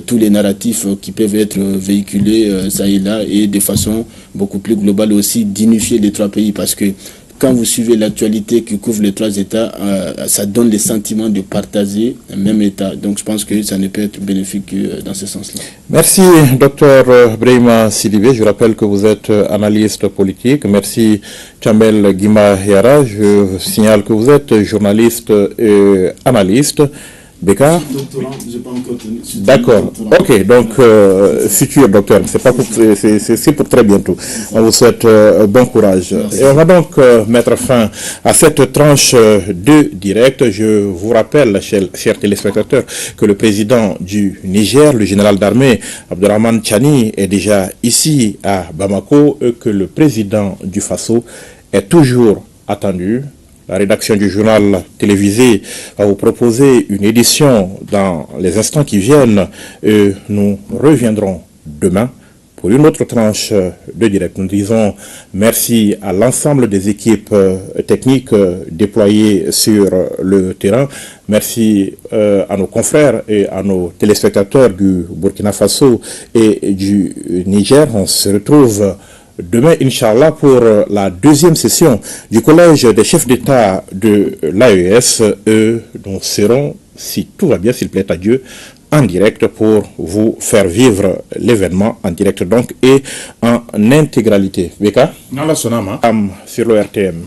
tous les narratifs qui peuvent être véhiculés ça et là, et de façon beaucoup plus globale aussi d'unifier les trois pays, parce que quand vous suivez l'actualité qui couvre les trois États, ça donne le sentiment de partager un même État. Donc je pense que ça ne peut être bénéfique que dans ce sens-là. Merci, Dr Brahima Sidibé. Je rappelle que vous êtes analyste politique. Merci, Chambel Guima Yara. Je signale que vous êtes journaliste et analyste. Bécard? D'accord. Ok, donc futur docteur, c'est pour très bientôt. On vous souhaite bon courage. Merci. Et on va donc mettre fin à cette tranche de direct. Je vous rappelle, chers téléspectateurs, que le président du Niger, le général d'armée Abdourahmane Tchani, est déjà ici à Bamako et que le président du Faso est toujours attendu. La rédaction du journal télévisé va vous proposer une édition dans les instants qui viennent et nous reviendrons demain pour une autre tranche de direct. Nous disons merci à l'ensemble des équipes techniques déployées sur le terrain. Merci à nos confrères et à nos téléspectateurs du Burkina Faso et du Niger. On se retrouve demain, Inch'Allah, pour la deuxième session du Collège des chefs d'État de l'AES. Nous serons, si tout va bien, s'il plaît à Dieu, en direct pour vous faire vivre l'événement en direct donc et en intégralité. Beka, sur le RTM.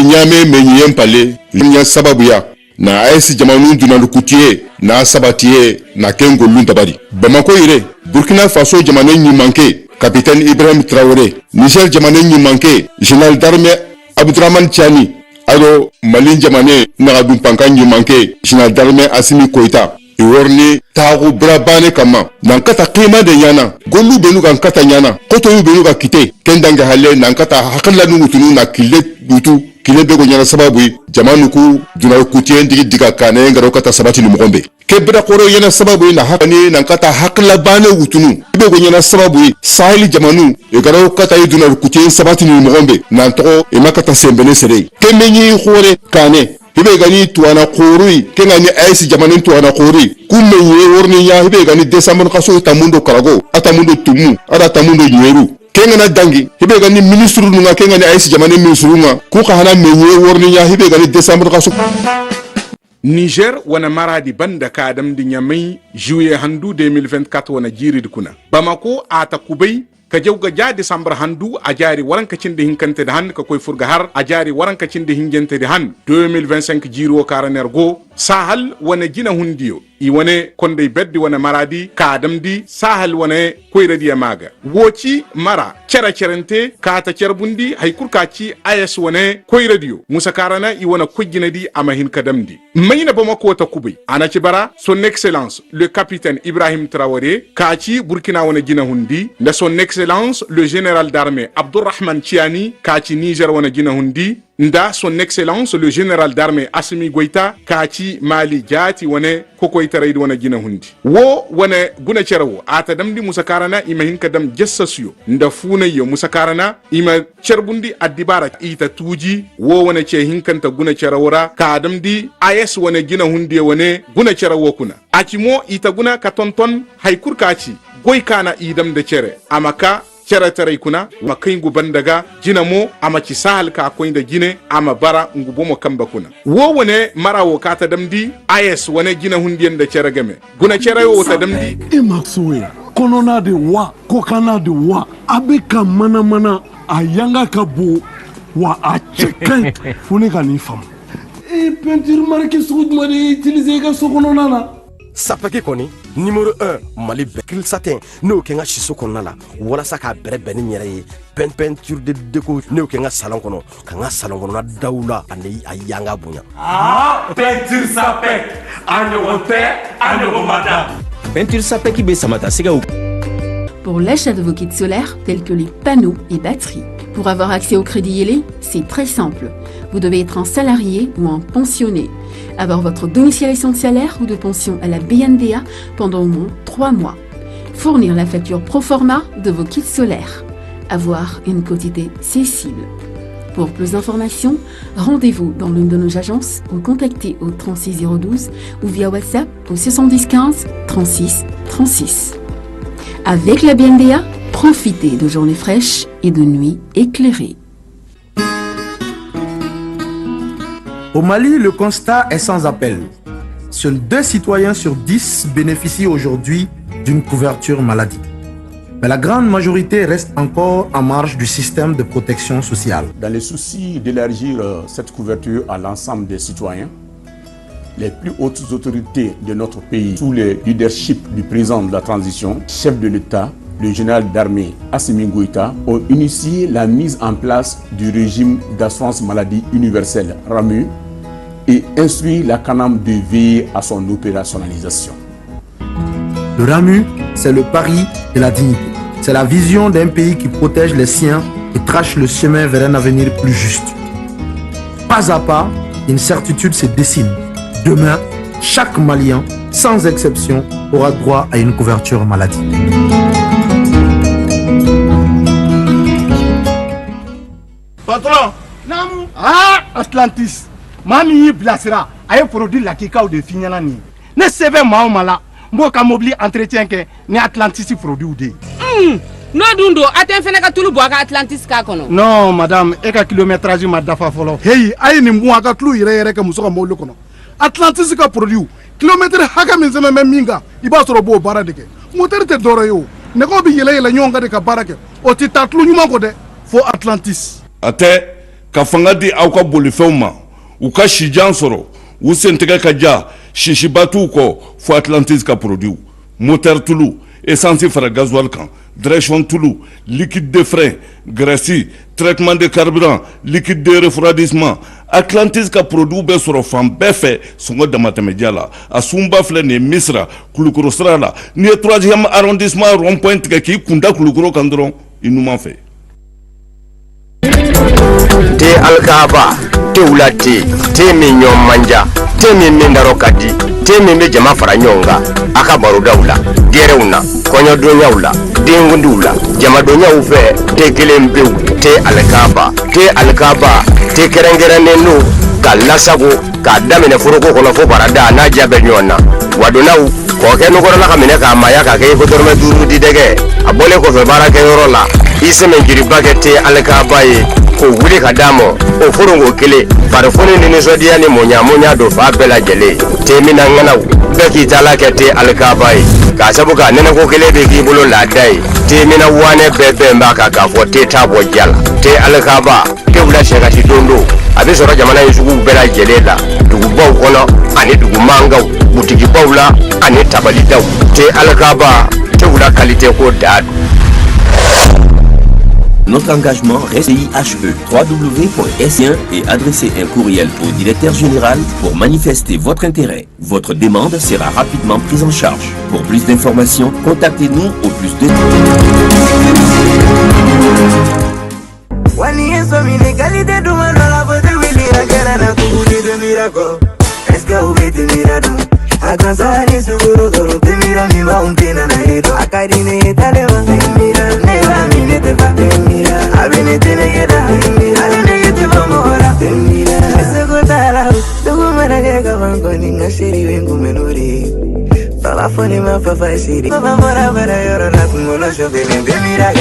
Nyame menyen pale nya sababuya na AES jamanu dunalu kutie na sabatie na kengo luntabari Bamako ire Burkina Faso jamanu nyi manke Capitaine Ibrahim Traoré, Niger jamane nyi manke, Général d'armée Abdourahmane Tiani, ado Mali jamane nagadum panka nyi manke, Général d'armée Assimi Koïta. Iworni tagu brabane kama nankata qima de nyana golu benu kan kata nyana koto yu benu ka kite kendanga halle nankata hakalla nungutunu na kile dutu kile bego nyana sababu jamanu ku duna kutien digi diga kane ngaro kata sabati ni mugombe kebra koro yana sababu na hakani nankata hakalla bane wutunu bego nyana sababu sahili jamanu ngaro kata yuduna kutien sabati ni mugombe nanto emakata sembene sere kemenyi khore kane hibe gani tuana khorui kengani AES jamanin tuana khori kumenye worni ya hibe gani desamon kaso tamundo karago atamundo tumu ada tamundo nyeru kengana dangi hibe gani ministru nunga kengani AES jamanin ministru nunga ku khana menye worni ya hibe gani desamon kaso Niger wana maradi banda kadam di nyamai juillet handu 2024 wana jiri dukuna Bamako ata kubay ka jawga ja December handu a jari waranka cinde hinkante de han ka koy furga har a jari waranka cinde hingente de han 2025 jiro karaner go sahal wana jina hundiyo i wane konde beddi wana maradi kadamdi sahal wane koyradi maga woci mara cera cerente kata cerbundi hay kurkaci AES wane koyradiyo musa karana i wana kujinadi amahin kadamdi mayna Bamako ta kubai anaci bara son excellence le capitaine Ibrahim Traoré kaci Burkina wana jina hundi na son excellence le général d'armée Abdourahmane Tiani kaci Niger wana jina hundi nda son excellence le général d'armée Assimi Goïta kaci Mali jati wane koko itarai wana gina hundi wo wane guna cerwo ata damdi musakarana ima hinka dam jessasiyo nda funa yo musakarana ima cerbundi adibara ita tuji wo wane ce hinkanta guna cerawora ka damdi AES wane gina hundi wane guna cerawo kuna akimo ita guna katonton haikur kaci goy kana idam da cere amaka cera tarai kuna makai guban daga jina mo ama ci sahal ka koy da jine ama bara ngubo mo kamba kuna wo wane marawo ka ta damdi AES wane jina hundiyen da cera game guna cera yo ta damdi e maksuwe konona de wa kokana de wa abeka mana ayanga kabo wa a chekan fune ka ni fam e peinture marqué soud mo de utiliser ga sokonona na Sapaki koni numéro 1 Mali Bekil Satin no kenga shiso konala wala saka bere beni nyere peinture de déco no kenga salon kono kanga salon kono na daula ane ayanga bunya peinture Sapek ane madame peinture Sapek qui be samata siga. Pour l'achat de vos kits solaires tels que les panneaux et batteries. Pour avoir accès au crédit Yélé, c'est très simple. Vous devez être un salarié ou un pensionné, avoir votre domiciliation de salaire ou de pension à la BNDA pendant au moins 3 mois, fournir la facture proforma de vos kits solaires, avoir une quotité cessible. Pour plus d'informations, rendez-vous dans l'une de nos agences ou contactez au 36012 ou via WhatsApp au 70 15 36 36. Avec la BNDA, profitez de journées fraîches et de nuits éclairées. Au Mali, le constat est sans appel. Seuls 2 citoyens sur 10 bénéficient aujourd'hui d'une couverture maladie. Mais la grande majorité reste encore en marge du système de protection sociale. Dans le souci d'élargir cette couverture à l'ensemble des citoyens, les plus hautes autorités de notre pays, sous le leadership du président de la transition, chef de l'État, le général d'armée Assimi Goïta, ont initié la mise en place du régime d'assurance maladie universelle RAMU et instruit la CANAM de veiller à son opérationnalisation. Le RAMU, c'est le pari de la dignité. C'est la vision d'un pays qui protège les siens et trace le chemin vers un avenir plus juste. Pas à pas, une certitude se dessine. Demain, chaque Malien, sans exception, aura droit à une couverture maladie. Patron, Atlantis, Mami Blasera, a un produit la kikao de Fignanani. Ne seve Maomala, Mboka Mobili entretien que ni Atlantis produit ou de. No dundo, aten fene ka tulu boaka Atlantis ka kono. Non, madame, eka kilométrage ma dafa folo. Hey, ayi ni mbu aka tulu ire ka musoka molo kono. Atlantis ka produit, kilomètre haka minzeme minga, iba soro bo bara deke. Moteur te doro yo. Ne ko bi yele yele nyonga de ka barake. O ti tatlu nyuma ko de fo Atlantis. Ate ka fanga di aw ka bolifɛnw ma u ka sijan sɔrɔ u sentɛgɛ ka ja sisibatu kɔ fo Atlantis ka produit moteur tulu essence fara gasoil kan direction tulu liquide de frein graisse traitement de carburant liquide de refroidissement Atlantis ka produit bɛ sɔrɔ fan bɛɛ fɛ sɔngɔ damatɛmɛdiya la a sunba filɛ nin ye Misra Kulukoro sira la n'i ye 3e arrondissement rond point tigɛ k'i kunda Kulukoro kan dɔrɔn i numan fɛ. Te alkaba, te ulati, te minyo manja, te mindaro kadi, te mimbe jama fara nyonga, aka baruda ula, gere una, konyo donya ula, dengundu ula, jama donya ufe, te kelembe te alkaba, te kerengere nenu, kalasago, kadamine furuko kono fo barada na jabe nyona, wadonau, koke nukora la kamine ka maya ka ke kotorme duru didege, abole ko fe barake yorola, iseme jiribake te alkaba ye, ko wuli ka damo o furongo kele farfoni ni sodiya ni monya do fa bela jele te mina ngana be ki tala ke te alkabai ka sabuka nene ko kele be ki bolo la dai te mina wane bebe mbaka ka fo te tabo jala te alkaba te wula shega ti dondo abi soro jamana yusugu bela jele la dugu baw kono ani dugu mangaw butiki bawla ani tabali daw te alkaba te wula qualité ko dadu. Notre engagement reste IHE, www.s1 et adressez un courriel au directeur général pour manifester votre intérêt. Votre demande sera rapidement prise en charge. Pour plus d'informations, contactez-nous au plus de... Akansari suguru doro te mira mi mountain na edo akarine taleva mira neva mine te va mira abine te negeda mira abine te va mora mira segotala dugu maraga ka bango ninga shiri wengu menuri fala foni ma fa fa shiri fa mora bara yoro na kumono shobe mira